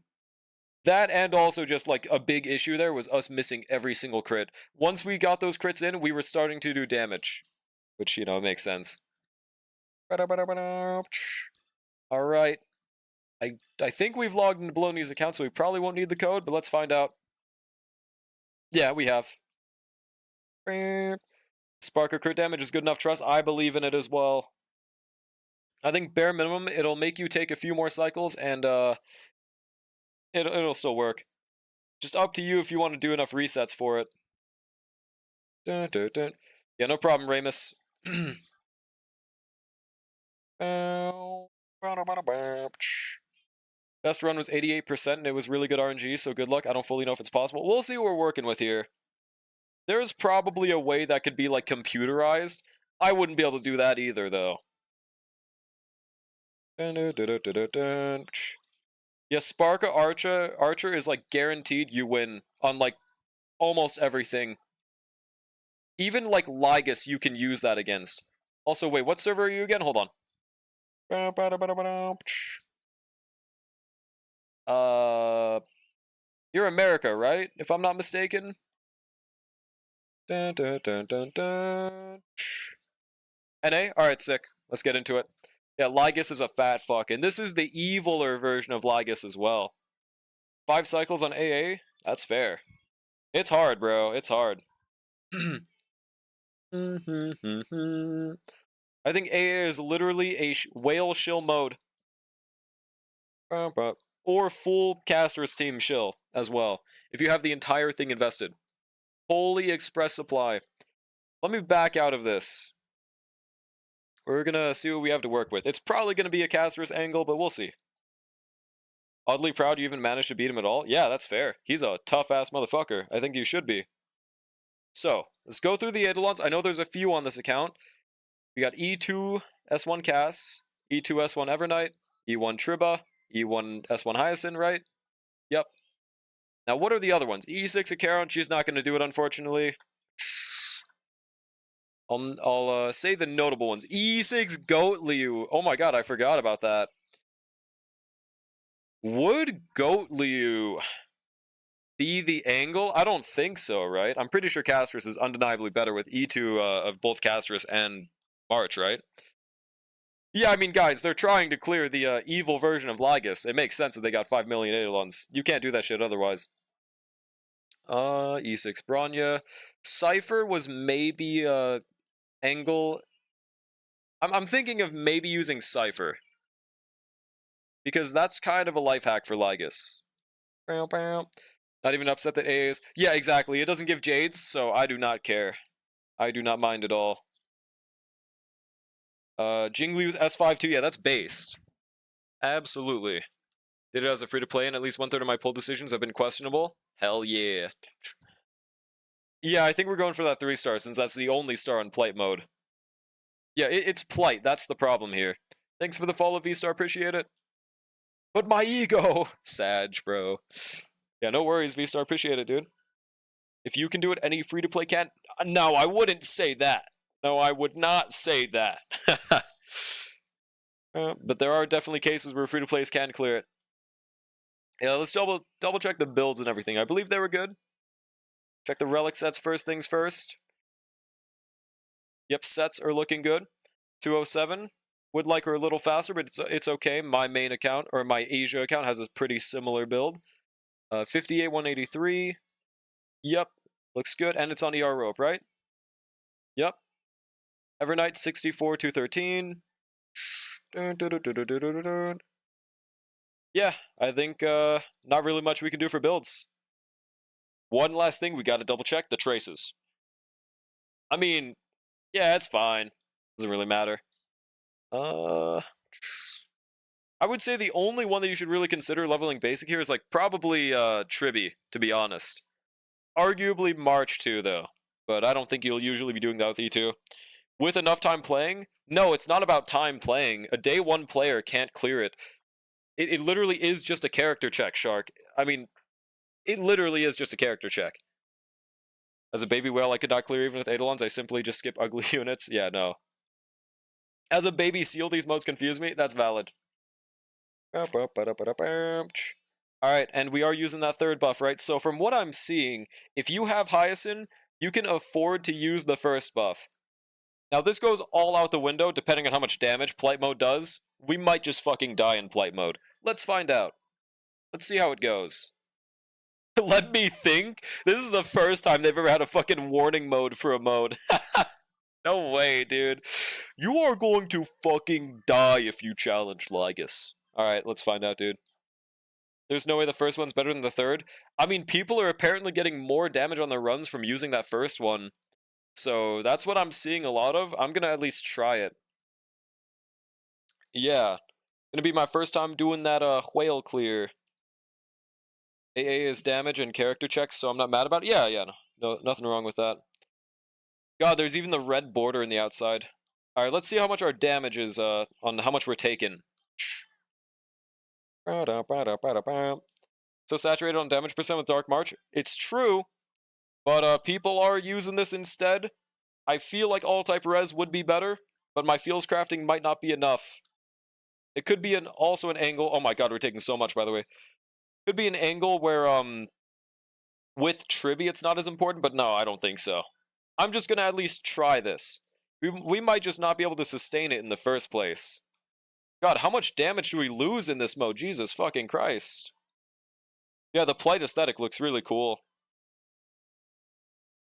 That and also just like a big issue there was us missing every single crit. Once we got those crits in, we were starting to do damage. Which, you know, makes sense. Alright. I think we've logged into Baloney's account, so we probably won't need the code, but let's find out. Yeah, we have. Sparker crit damage is good enough. Trust, I believe in it as well. I think bare minimum, it'll make you take a few more cycles, and it'll still work. Just up to you if you want to do enough resets for it. Dun, dun, dun. Yeah, no problem, Ramus. Best run was 88%, and it was really good RNG, so good luck. I don't fully know if it's possible. We'll see what we're working with here. There's probably a way that could be, like, computerized. I wouldn't be able to do that either, though. Yeah, Sparka Archer is, like, guaranteed you win on, like, almost everything. Even, like, Lygus, you can use that against. Also, wait, what server are you again? Hold on. You're America, right? If I'm not mistaken. NA? Alright, sick. Let's get into it. Yeah, Lygus is a fat fuck, and this is the eviler version of Lygus as well. 5 cycles on AA? That's fair. It's hard, bro. It's hard. I think AA is literally a whale shill mode. Or full caster's team shill as well, if you have the entire thing invested. Fully express supply. Let me back out of this. We're gonna see what we have to work with. It's probably gonna be a caster's angle, but we'll see. Oddly proud you even managed to beat him at all? Yeah, that's fair. He's a tough-ass motherfucker. I think you should be. So, let's go through the Eidolons. I know there's a few on this account. We got E2 S1 Cass, E2 S1 Evernight, E1 Triba, E1 S1 Hyacinth, right? Yep. Now, what are the other ones? E6 Acheron, she's not going to do it, unfortunately. I'll say the notable ones. E6 Goat Liu. Oh my god, I forgot about that. Would Goat Liu be the angle? I don't think so, right? I'm pretty sure Castris is undeniably better with E2 of both Castris and March, right? Yeah, I mean, guys, they're trying to clear the evil version of Lygus. It makes sense that they got 5 million Eidolons. You can't do that shit otherwise. E6 Bronya. Cypher was maybe angle. I'm thinking of maybe using Cypher. Because that's kind of a life hack for Lygus. Not even upset that A is. Yeah, exactly. It doesn't give Jades, so I do not care. I do not mind at all. Jingliu's S5 too. Yeah, that's based. Absolutely. Did it as a free-to-play, and at least 1/3 of my pull decisions have been questionable? Hell yeah. Yeah, I think we're going for that 3-star, since that's the only star in Plight mode. Yeah, it's Plight. That's the problem here. Thanks for the follow, V-Star. Appreciate it. But my ego! Sag, bro. Yeah, no worries, V-Star. Appreciate it, dude. If you can do it, any free-to-play can... No, I wouldn't say that. No, I would not say that. But there are definitely cases where free-to-plays can clear it. Yeah, let's double check the builds and everything. I believe they were good. Check the relic sets first things first. Yep, sets are looking good. 207. Would like her a little faster, but it's okay. My main account, or my Asia account, has a pretty similar build. 58, 183. Yep, looks good. And it's on ER rope, right? Yep. Evernight, 64, 213. Yeah, I think not really much we can do for builds. One last thing we got to double check, the traces. I mean, yeah, it's fine. Doesn't really matter. I would say the only one that you should really consider leveling basic here is like probably Tribby, to be honest. Arguably March too, though. But I don't think you'll usually be doing that with E2. With enough time playing? No, it's not about time playing. A day one player can't clear it. It literally is just a character check, Shark. I mean, it literally is just a character check. As a baby whale, I could not clear even with Eidolons. I simply just skip ugly units. Yeah, no. As a baby seal, these modes confuse me. That's valid. Alright, and we are using that third buff, right? So from what I'm seeing, if you have Hyacinth, you can afford to use the first buff. Now, this goes all out the window, depending on how much damage Plight mode does. We might just fucking die in Plight mode. Let's find out. Let's see how it goes. Let me think? This is the first time they've ever had a fucking warning mode for a mode. No way, dude. You are going to fucking die if you challenge Lygus. Alright, let's find out, dude. There's no way the first one's better than the third. I mean, people are apparently getting more damage on their runs from using that first one. So that's what I'm seeing a lot of. I'm gonna at least try it. Yeah. Gonna be my first time doing that whale clear. AA is damage and character checks, so I'm not mad about it. Yeah, no, nothing wrong with that. God, there's even the red border in the outside. Alright, let's see how much our damage is on how much we're taking. So saturated on damage percent with Dark March. It's true, but people are using this instead. I feel like all-type res would be better, but my feels crafting might not be enough. It could be also an angle. Oh my god, we're taking so much, by the way. Could be an angle where, with Tribby it's not as important, but no, I don't think so. I'm just gonna at least try this. We might just not be able to sustain it in the first place. God, how much damage do we lose in this mode? Jesus fucking Christ. Yeah, the Plight aesthetic looks really cool.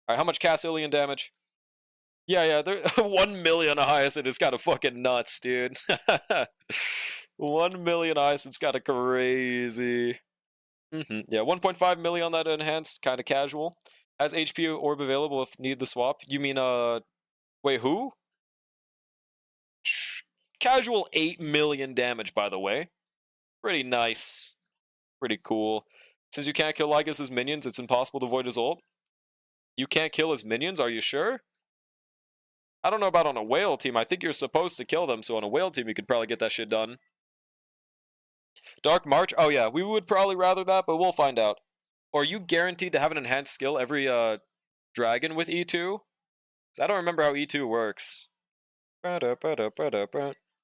Alright, how much Cassilian damage? Yeah, 1 million Hyacinth is kind of fucking nuts, dude. 1 million Hyacinth's kind of crazy. Yeah, 1.5 million on that enhanced, kind of casual. Has HP orb available if need the swap. You mean, wait, who? Casual 8 million damage, by the way. Pretty nice. Pretty cool. Since you can't kill Lygus' minions, it's impossible to avoid his ult. You can't kill his minions, are you sure? I don't know about on a whale team. I think you're supposed to kill them, so on a whale team you could probably get that shit done. Dark March? Oh yeah, we would probably rather that, but we'll find out. Or are you guaranteed to have an enhanced skill every dragon with E2? 'Cause I don't remember how E2 works.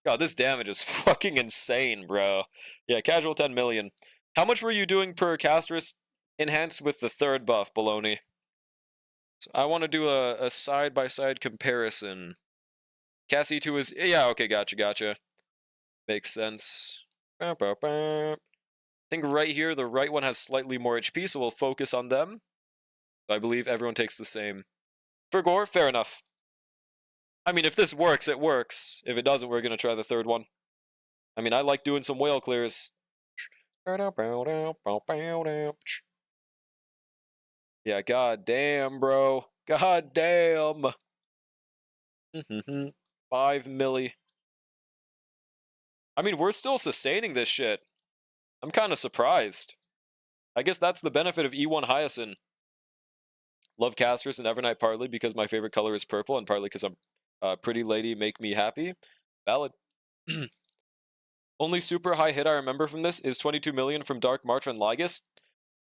God, this damage is fucking insane, bro. Yeah, casual 10 million. How much were you doing per Castris enhanced with the third buff, Baloney? So I want to do a side-by-side comparison. Cassie 2 is... Yeah, okay, gotcha. Makes sense. I think right here, the right one has slightly more HP, so we'll focus on them. I believe everyone takes the same. For gore, fair enough. I mean, if this works, it works. If it doesn't, we're going to try the third one. I mean, I like doing some whale clears. Yeah, god damn, bro. God damn. 5 milli. I mean, we're still sustaining this shit. I'm kind of surprised. I guess that's the benefit of E1 Hyacinth. Love Castris and Evernight partly because my favorite color is purple and partly because I'm pretty lady make me happy. Valid. Only super high hit I remember from this is 22 million from Dark March on Lygus.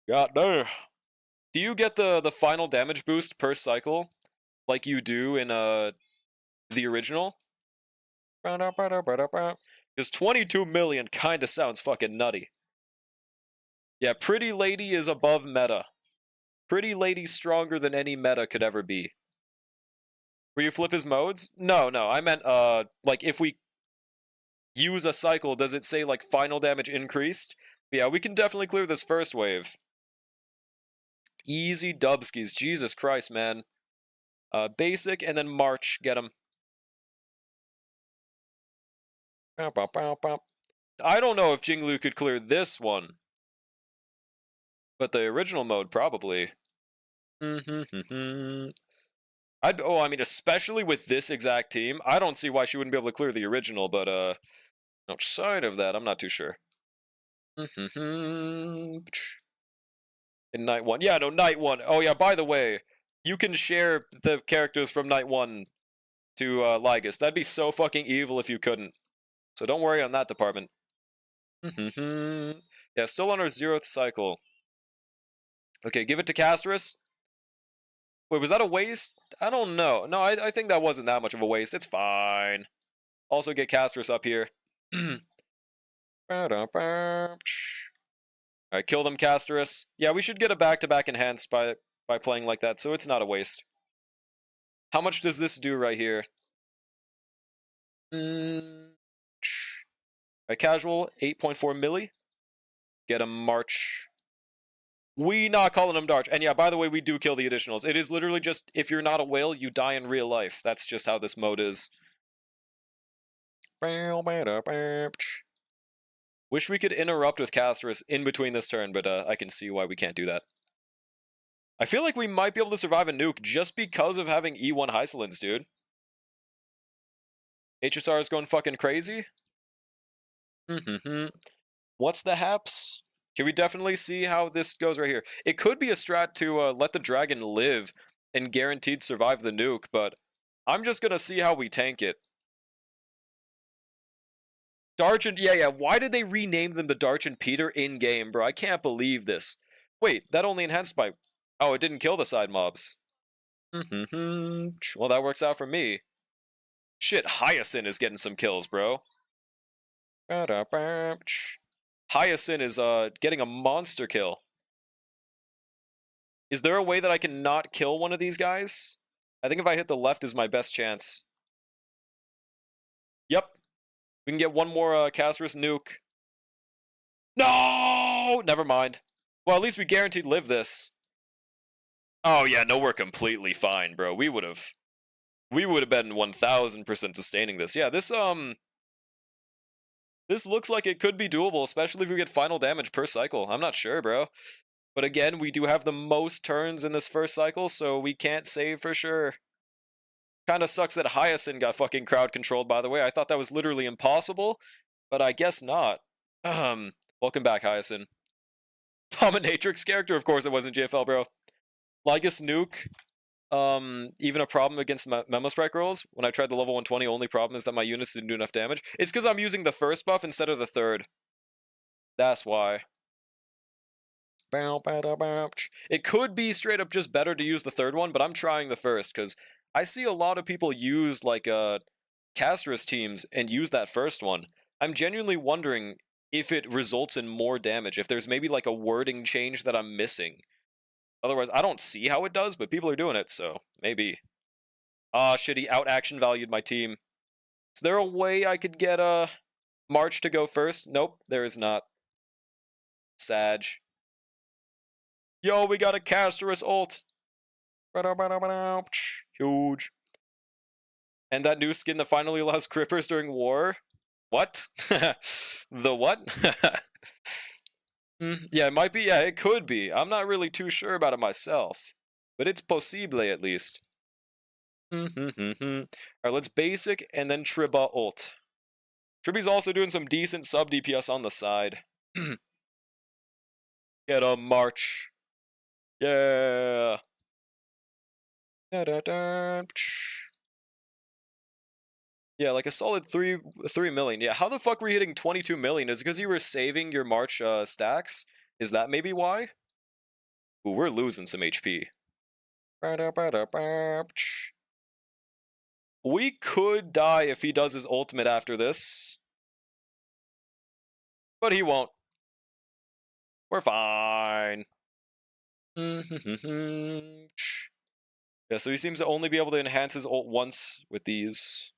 God damn. Do you get the final damage boost per cycle like you do in the original? Because 22 million kinda sounds fucking nutty. Yeah, Pretty Lady is above meta. Pretty Lady's stronger than any meta could ever be. Where you flip his modes? No, I meant, like, if we use a cycle, does it say, like, final damage increased? Yeah, we can definitely clear this first wave. Easy dubskis. Jesus Christ, man. Basic, and then March. Get him. I don't know if Jinglu could clear this one. But the original mode, probably. I mean, especially with this exact team, I don't see why she wouldn't be able to clear the original, but, outside of that, I'm not too sure. In Night 1. Yeah, no, Night 1. Oh, yeah, by the way, you can share the characters from Night 1 to, Lygus. That'd be so fucking evil if you couldn't. So don't worry on that department. Yeah, still on our 0th cycle. Okay, give it to Castris. Wait, was that a waste? I don't know. No, I think that wasn't that much of a waste. It's fine. Also get Castris up here. Alright, kill them, Castris. Yeah, we should get a back-to-back enhanced by playing like that, so it's not a waste. How much does this do right here? Right, casual, 8.4 milli. Get a March. We not calling them Darch. And yeah, by the way, we do kill the additionals. It is literally just, if you're not a whale, you die in real life. That's just how this mode is. Wish we could interrupt with Castris in between this turn, but I can see why we can't do that. I feel like we might be able to survive a nuke just because of having E1 Hysolins, dude. HSR is going fucking crazy. What's the haps? Can we definitely see how this goes right here? It could be a strat to let the dragon live and guaranteed survive the nuke, but I'm just gonna see how we tank it. Darch and... Yeah, why did they rename them the Darch and Peter in-game, bro? I can't believe this. Wait, that only enhanced by... Oh, it didn't kill the side mobs. Well, that works out for me. Shit, Hyacinth is getting some kills, bro. Hyacinth is getting a monster kill. Is there a way that I can not kill one of these guys? I think if I hit the left is my best chance. Yep. We can get one more Castris nuke. No! Never mind. Well, at least we guaranteed live this. Oh yeah, no, we're completely fine, bro. We would have been 1000% sustaining this. Yeah, this looks like it could be doable, especially if we get final damage per cycle. I'm not sure, bro. But again, we do have the most turns in this first cycle, so we can't say for sure. Kinda sucks that Hyacinth got fucking crowd controlled, by the way. I thought that was literally impossible, but I guess not. Welcome back, Hyacinth. Dominatrix character? Of course it wasn't JFL, bro. Lygus nuke. Even a problem against Memo Sprite girls. When I tried the level 120, only problem is that my units didn't do enough damage. It's because I'm using the first buff instead of the third. That's why. It could be straight up just better to use the third one, but I'm trying the first, because I see a lot of people use, like, Casterus teams and use that first one, I'm genuinely wondering if it results in more damage, if there's maybe like a wording change that I'm missing. Otherwise, I don't see how it does, but people are doing it, so maybe. Ah, shit, he out-action valued my team. Is there a way I could get March to go first? Nope, there is not. Sag. Yo, we got a Casterus ult. Huge. And that new skin that finally allows Crippers during war? What? The what? Yeah, it might be. Yeah, it could be. I'm not really too sure about it myself. But it's possible, at least. Alright, let's basic and then Triba ult. Triby's also doing some decent sub DPS on the side. Get a march. Yeah. Yeah, like a solid 3 million. Yeah, how the fuck were you hitting 22 million? Is it because you were saving your March stacks? Is that maybe why? Ooh, we're losing some HP. We could die if he does his ultimate after this. But he won't. We're fine. Yeah, so he seems to only be able to enhance his ult once with these.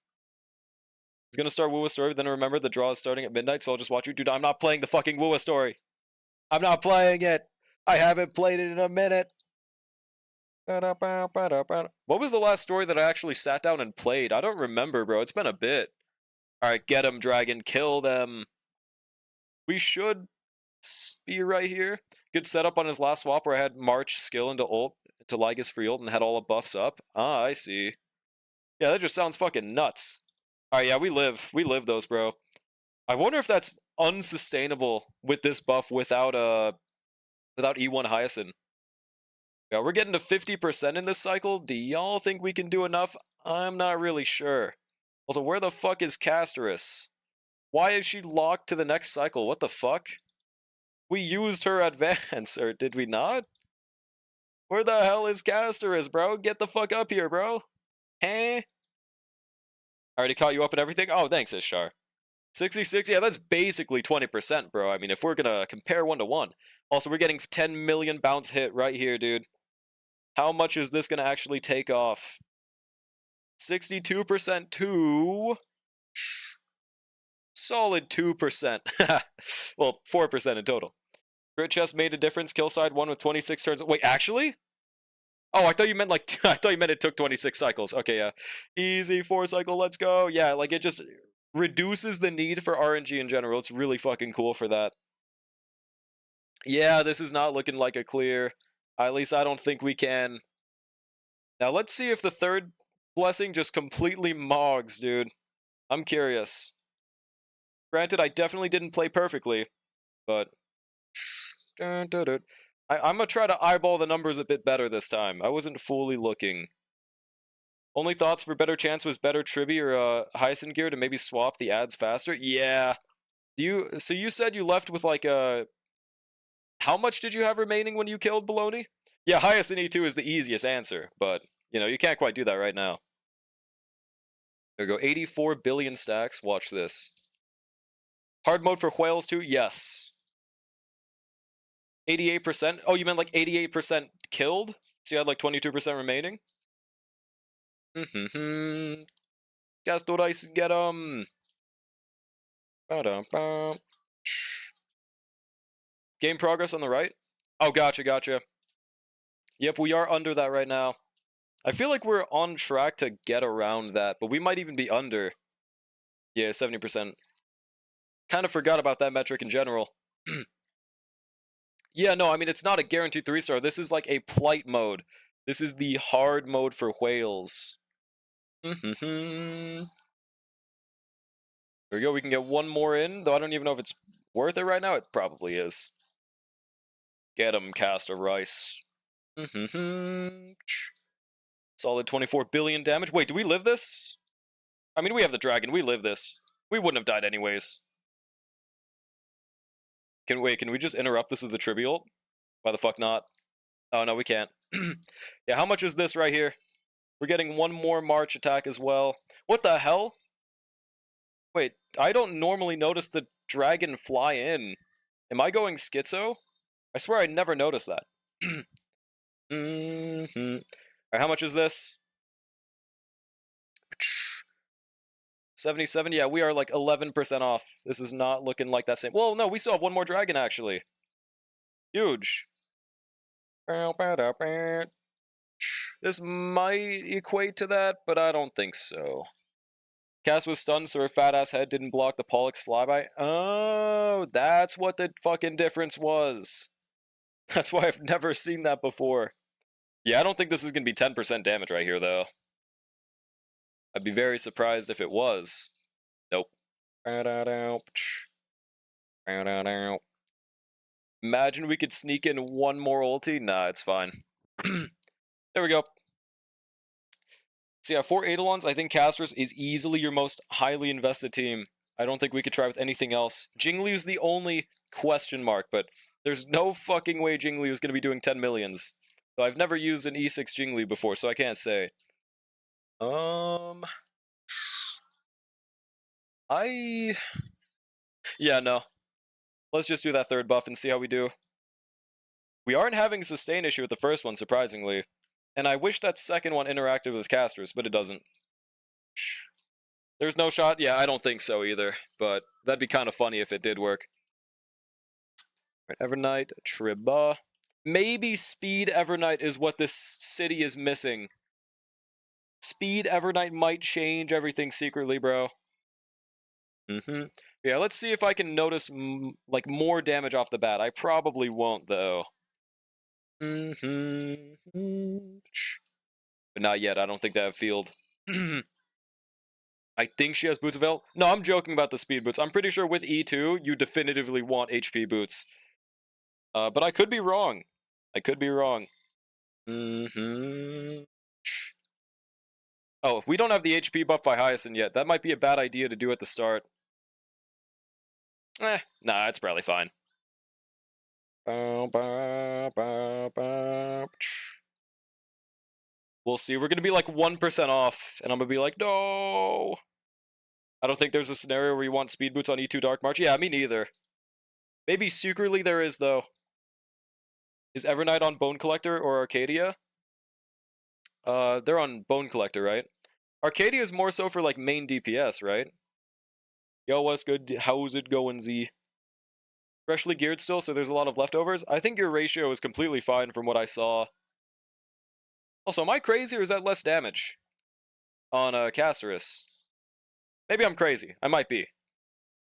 He's gonna start Wua Story, but then remember the draw is starting at midnight, so I'll just watch you. Dude, I'm not playing the fucking Wua Story. I'm not playing it. I haven't played it in a minute. What was the last story that I actually sat down and played? I don't remember, bro. It's been a bit. Alright, get him, dragon. Kill them. We should be right here. Good setup on his last swap where I had March skill into ult to Lygus free ult and had all the buffs up. Ah, I see. Yeah, that just sounds fucking nuts. Alright, yeah, we live. We live those, bro. I wonder if that's unsustainable with this buff without E1 Hyacinth. Yeah, we're getting to 50% in this cycle. Do y'all think we can do enough? I'm not really sure. Also, where the fuck is Casterus? Why is she locked to the next cycle? What the fuck? We used her advance, or did we not? Where the hell is Casterus, bro? Get the fuck up here, bro. Eh? I already caught you up and everything? Oh, thanks, Ishtar. 66, yeah, that's basically 20%, bro. I mean, if we're gonna compare 1-to-1. Also, we're getting 10 million bounce hit right here, dude. How much is this gonna actually take off? 62% to... solid 2%. Well, 4% in total. Crit chest made a difference. Kill side 1 with 26 turns. Wait, actually? Oh, I thought you meant like... I thought you meant it took 26 cycles. Okay, yeah. Easy 4 cycle, let's go. Yeah, like it just reduces the need for RNG in general. It's really fucking cool for that. Yeah, this is not looking like a clear. At least I don't think we can. Now let's see if the third blessing just completely mogs, dude. I'm curious. Granted, I definitely didn't play perfectly, but... I'm gonna try to eyeball the numbers a bit better this time. I wasn't fully looking. Only thoughts for better chance was better Tribby or Hyacinth gear to maybe swap the ads faster? Yeah. So you said you left with like a... How much did you have remaining when you killed Baloney? Yeah, Hyacinth E2 is the easiest answer, but, you know, you can't quite do that right now. There we go, 84 billion stacks. Watch this. Hard mode for whales too? Yes. 88%? Oh, you meant like 88% killed? So you had like 22% remaining? Cast no dice and get 'em. Game progress on the right? Oh, gotcha. Yep, we are under that right now. I feel like we're on track to get around that, but we might even be under. Yeah, 70%. Kind of forgot about that metric in general. Yeah, no, I mean, it's not a guaranteed 3-star. This is like a plight mode. This is the hard mode for whales. There we go. We can get one more in, though I don't even know if it's worth it right now. It probably is. Get him, Caster Rice. Solid 24 billion damage. Wait, do we live this? I mean, we have the dragon. We live this. We wouldn't have died anyways. Can we just interrupt this with the trivial? Why the fuck not? Oh, no, we can't. Yeah, how much is this right here? We're getting one more March attack as well. What the hell? Wait, I don't normally notice the dragon fly in. Am I going schizo? I swear I never noticed that. Alright, how much is this? 77? Yeah, we are like 11% off. This is not looking like that same. Well, no, we still have one more dragon, actually. Huge. This might equate to that, but I don't think so. Cass was stunned, so her fat ass head didn't block the Pollux flyby. Oh, that's what the fucking difference was. That's why I've never seen that before. Yeah, I don't think this is going to be 10% damage right here, though. I'd be very surprised if it was. Nope. Imagine we could sneak in one more ulti. Nah, it's fine. There we go. So yeah, for Eidolons, I think Casters is easily your most highly invested team. I don't think we could try with anything else. Jingliu's the only question mark, but there's no fucking way Jingliu is going to be doing 10 millions. So I've never used an E6 Jingliu before, so I can't say. Yeah, no. Let's just do that third buff and see how we do. We aren't having a sustain issue with the first one, surprisingly. And I wish that second one interacted with casters, but it doesn't. There's no shot? Yeah, I don't think so either. But that'd be kind of funny if it did work. Right, Evernight, Triba. Maybe Speed Evernight is what this city is missing. Speed Evernight might change everything secretly, bro. Yeah, let's see if I can notice like more damage off the bat. I probably won't, though. But not yet. I don't think they have field. I think she has boots of hell. No, I'm joking about the speed boots. I'm pretty sure with E2, you definitively want HP boots. But I could be wrong. I could be wrong. Oh, if we don't have the HP buff by Hyacinth yet, that might be a bad idea to do at the start. Nah, it's probably fine. We'll see. We're going to be like 1% off, and I'm going to be like, no. I don't think there's a scenario where you want speed boots on E2 Dark March. Yeah, me neither. Maybe secretly there is, though. Is Evernight on Bone Collector or Arcadia? They're on Bone Collector, right? Arcadia is more so for, like, main DPS, right? Yo, what's good? How's it going, Z? Freshly geared still, so there's a lot of leftovers. I think your ratio is completely fine from what I saw. Also, am I crazy or is that less damage on Casterus? Maybe I'm crazy. I might be.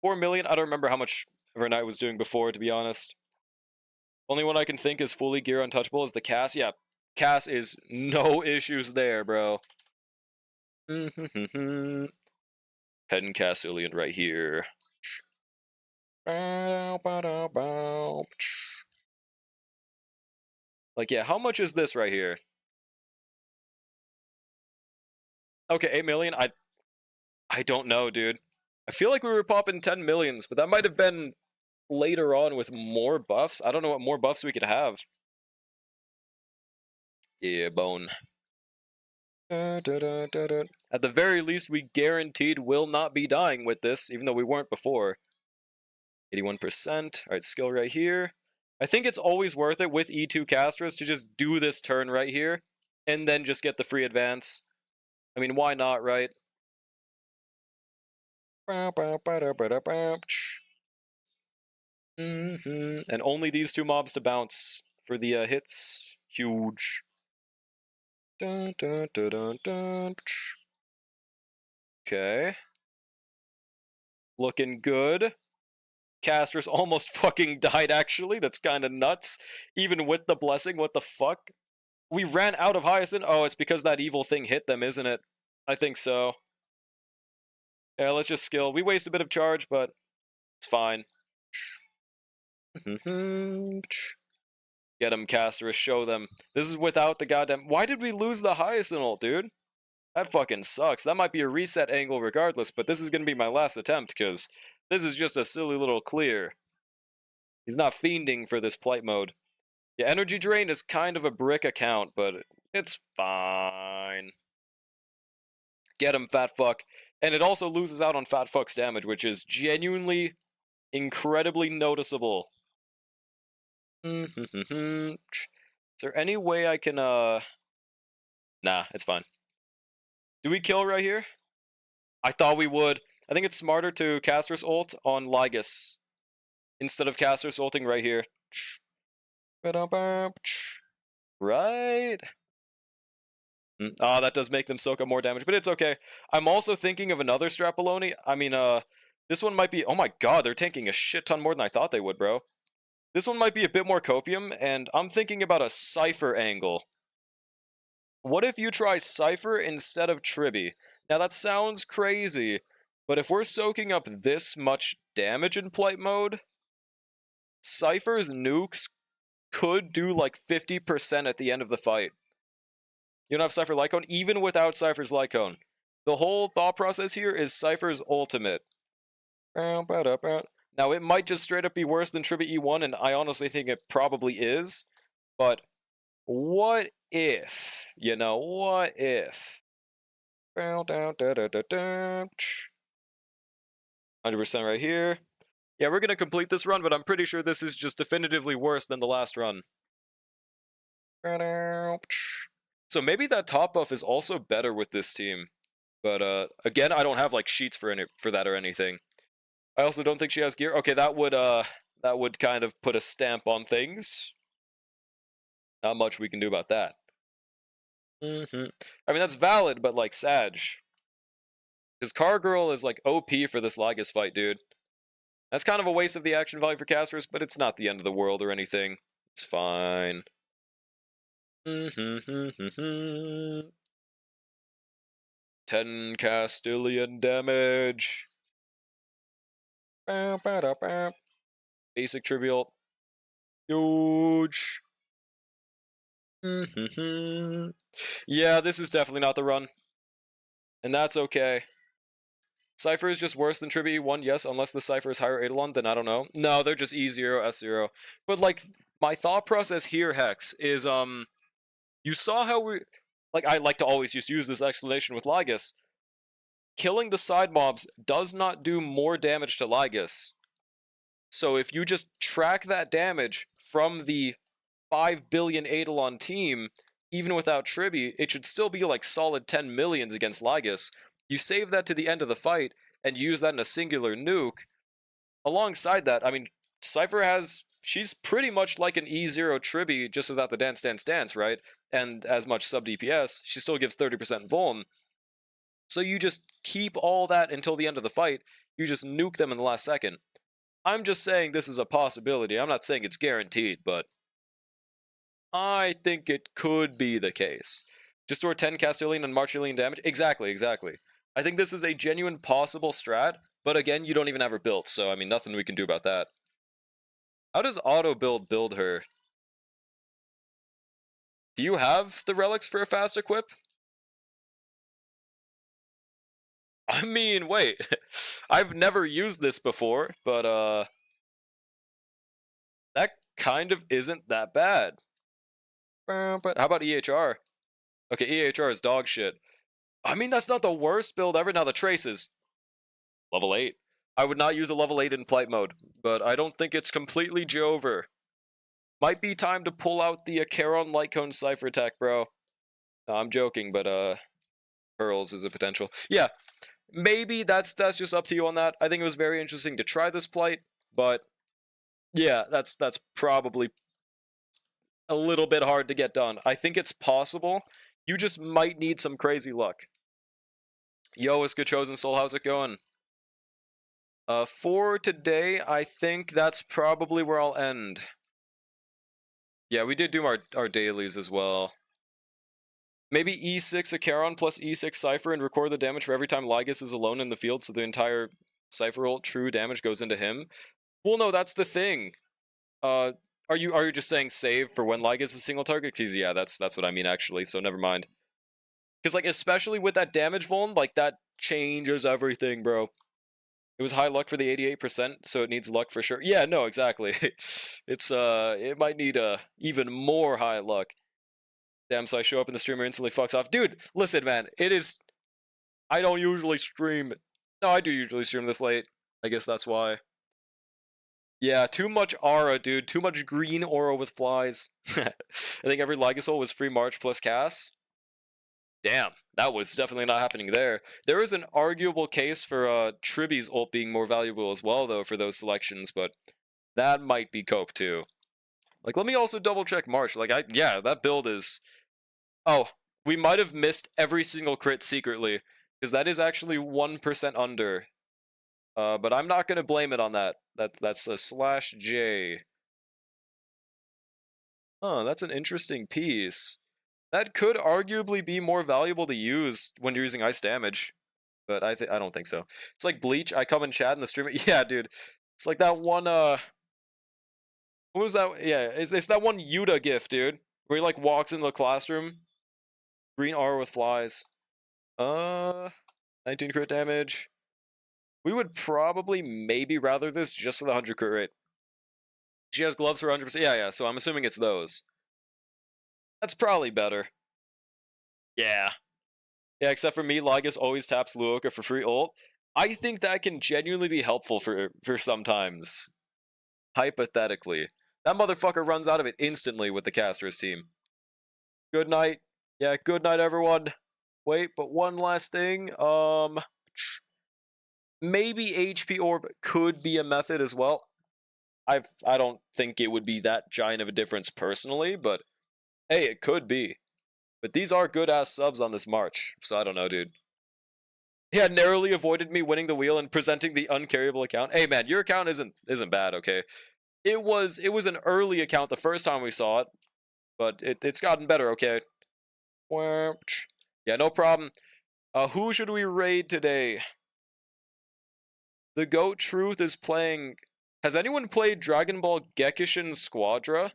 4 million? I don't remember how much Evernight was doing before, to be honest. Only one I can think is fully gear untouchable is the Cass. Yeah, Cass is no issues there, bro. Head and Cassilian right here. Like, yeah, how much is this right here? Okay, 8 million? I don't know, dude. I feel like we were popping 10 millions, but that might have been later on with more buffs. I don't know what more buffs we could have. Yeah, bone. At the very least, we guaranteed will not be dying with this, even though we weren't before. 81%. Alright, skill right here. I think it's always worth it with E2 Castras to just do this turn right here, and then just get the free advance. I mean, why not, right? And only these two mobs to bounce for the hits. Huge. Okay. Looking good. Casters almost fucking died, actually. That's kind of nuts. Even with the blessing, what the fuck? We ran out of Hyacinth? Oh, it's because that evil thing hit them, isn't it? I think so. Yeah, let's just skill. We waste a bit of charge, but it's fine. Get them, Casterus. Show them. This is without the goddamn... Why did we lose the Hyacinth ult, dude? That fucking sucks. That might be a reset angle regardless, but this is going to be my last attempt, because this is just a silly little clear. He's not fiending for this plight mode. Yeah, energy drain is kind of a brick account, but it's fine. Get him, fat fuck. And it also loses out on Fat Fuck's damage, which is genuinely incredibly noticeable. Is there any way I can, Nah, it's fine. Do we kill right here? I thought we would. I think it's smarter to Caster's ult on Lygus instead of Caster's ulting right here. Right? That does make them soak up more damage, but it's okay. I'm also thinking of another Strapoloni. I mean, this one might be... Oh my god, they're tanking a shit ton more than I thought they would, bro. This one might be a bit more copium, and I'm thinking about a Cypher angle. What if you try Cypher instead of Tribby? Now that sounds crazy, but if we're soaking up this much damage in Plight mode, Cypher's nukes could do like 50% at the end of the fight. You don't have Cypher Lycone, even without Cypher's Lycone. The whole thought process here is Cypher's ultimate. Now, it might just straight up be worse than Tribby E1, and I honestly think it probably is, but what if? You know, what if? 100% right here. Yeah, we're going to complete this run, but I'm pretty sure this is just definitively worse than the last run. So maybe that top buff is also better with this team. But again, I don't have like sheets for that or anything. I also don't think she has gear. Okay, that would kind of put a stamp on things. Not much we can do about that. I mean, that's valid, but like Sag. Because Cargirl is like OP for this Lygus fight, dude. That's kind of a waste of the action value for casters, but it's not the end of the world or anything. It's fine. 10 Castilian damage. Basic trivial. Huge. Yeah, this is definitely not the run. And that's okay. Cypher is just worse than Tribby 1, yes, unless the Cypher is higher Eidolon, then I don't know. No, they're just E0, S0. But, like, my thought process here, Hex, is, you saw how we... Like, I like to always just use this explanation with Lygus. Killing the side mobs does not do more damage to Lygus. So if you just track that damage from the 5 billion Eidolon team, even without Tribby, it should still be like solid 10 millions against Lygus. You save that to the end of the fight, and use that in a singular nuke. Alongside that, I mean, Cypher has... She's pretty much like an E0 Tribby, just without the dance, right? And as much sub-DPS, she still gives 30% Vuln. So you just keep all that until the end of the fight, you just nuke them in the last second. I'm just saying this is a possibility. I'm not saying it's guaranteed, but I think it could be the case. Just store 10 Castilian and Marchilian damage? Exactly. I think this is a genuine possible strat, but again, you don't even have her built, so I mean, nothing we can do about that. How does auto-build her? Do you have the relics for a fast equip? I mean, wait. I've never used this before, but, that kind of isn't that bad. But how about EHR? Okay, EHR is dog shit. I mean, that's not the worst build ever. Now, the traces. Level 8. I would not use a level 8 in Plight mode, but I don't think it's completely Jover. Might be time to pull out the Acheron Lightcone Cypher attack, bro. No, I'm joking, but, Pearls is a potential. Yeah, maybe that's just up to you on that. I think it was very interesting to try this Plight, but yeah, that's probably a little bit hard to get done. I think it's possible. You just might need some crazy luck. Yo, it's good chosen soul. How's it going? For today, I think that's probably where I'll end. Yeah, we did do our dailies as well. Maybe E6 Acheron plus E6 Cypher and record the damage for every time Lygus is alone in the field, so the entire Cypher ult true damage goes into him. Well, no, that's the thing. Are you just saying save for when Lygus is a single target? Because yeah, that's what I mean actually. So never mind. Because like especially with that damage vuln, like that changes everything, bro. It was high luck for the 88%, so it needs luck for sure. Yeah, no, exactly. It's it might need even more high luck. Damn, so I show up in the streamer instantly fucks off. Dude, listen, man, it is... I don't usually stream. No, I do usually stream this late. I guess that's why. Yeah, too much aura, dude. Too much green aura with flies. I think every Legasoul was free March plus cast. Damn, that was definitely not happening there. There is an arguable case for Tribby's ult being more valuable as well, though, for those selections, but that might be cope too. Like, let me also double check March. Like, yeah, that build is. Oh, we might have missed every single crit secretly, because that is actually 1% under. But I'm not gonna blame it on that. That's a /J. Oh, that's an interesting piece. That could arguably be more valuable to use when you're using ice damage, but I don't think so. It's like Bleach. I come in chat in the stream. Yeah, dude. It's like that one. What was that? Yeah, it's that one Yuta gif, dude, where he like walks into the classroom. Green R with flies. 19 crit damage. We would probably maybe rather this just for the 100 crit rate. She has gloves for 100%. Yeah. So I'm assuming it's those. That's probably better. Yeah. Yeah, except for me, Lagus always taps Luoka for free ult. I think that can genuinely be helpful for sometimes. Hypothetically. That motherfucker runs out of it instantly with the caster's team. Good night. Yeah, good night, everyone. Wait, but one last thing. Maybe HP Orb could be a method as well. I don't think it would be that giant of a difference personally, but hey, it could be. But these are good-ass subs on this March, so I don't know, dude. Yeah, narrowly avoided me winning the wheel and presenting the uncarryable account. Hey, man, your account isn't bad, okay? It was an early account the first time we saw it, but it's gotten better, okay? Yeah, no problem. Who should we raid today? The Goat Truth is playing... Has anyone played Dragon Ball Gekishin Squadra?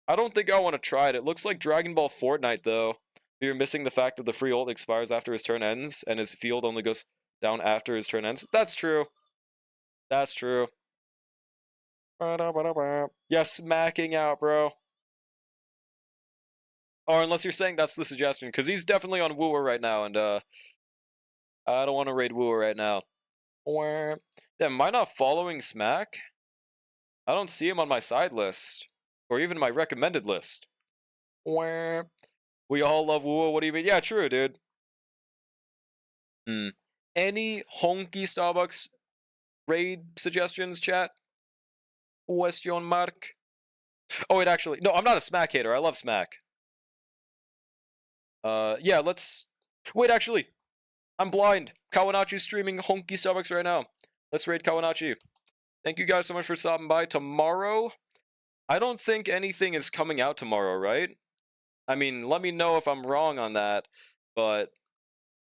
I don't think I want to try it. It looks like Dragon Ball Fortnite, though. You're missing the fact that the free ult expires after his turn ends, and his field only goes down after his turn ends. That's true. That's true. Yeah, smacking out, bro. Or unless you're saying that's the suggestion, because he's definitely on Wooer right now, and I don't want to raid Wooer right now. Damn, am I not following Smack? I don't see him on my side list, or even my recommended list. We all love Wooer, what do you mean? Yeah, true, dude. Any honky Starbucks raid suggestions, chat? Question mark. Oh, wait, actually, no, I'm not a Smack hater. I love Smack. Yeah, let's... Wait, actually, I'm blind. Kawanachi's streaming honky Starbucks right now. Let's raid Kawanachi. Thank you guys so much for stopping by. Tomorrow, I don't think anything is coming out tomorrow, right? I mean, let me know if I'm wrong on that, but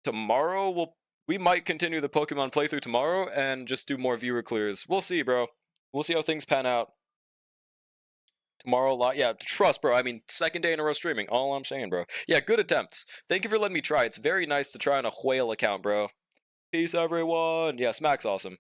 tomorrow we might continue the Pokemon playthrough tomorrow and just do more viewer clears. We'll see, bro. We'll see how things pan out. Tomorrow, yeah, trust, bro. I mean, second day in a row streaming. All I'm saying, bro. Yeah, good attempts. Thank you for letting me try. It's very nice to try on a whale account, bro. Peace, everyone. Yeah, Smack's awesome.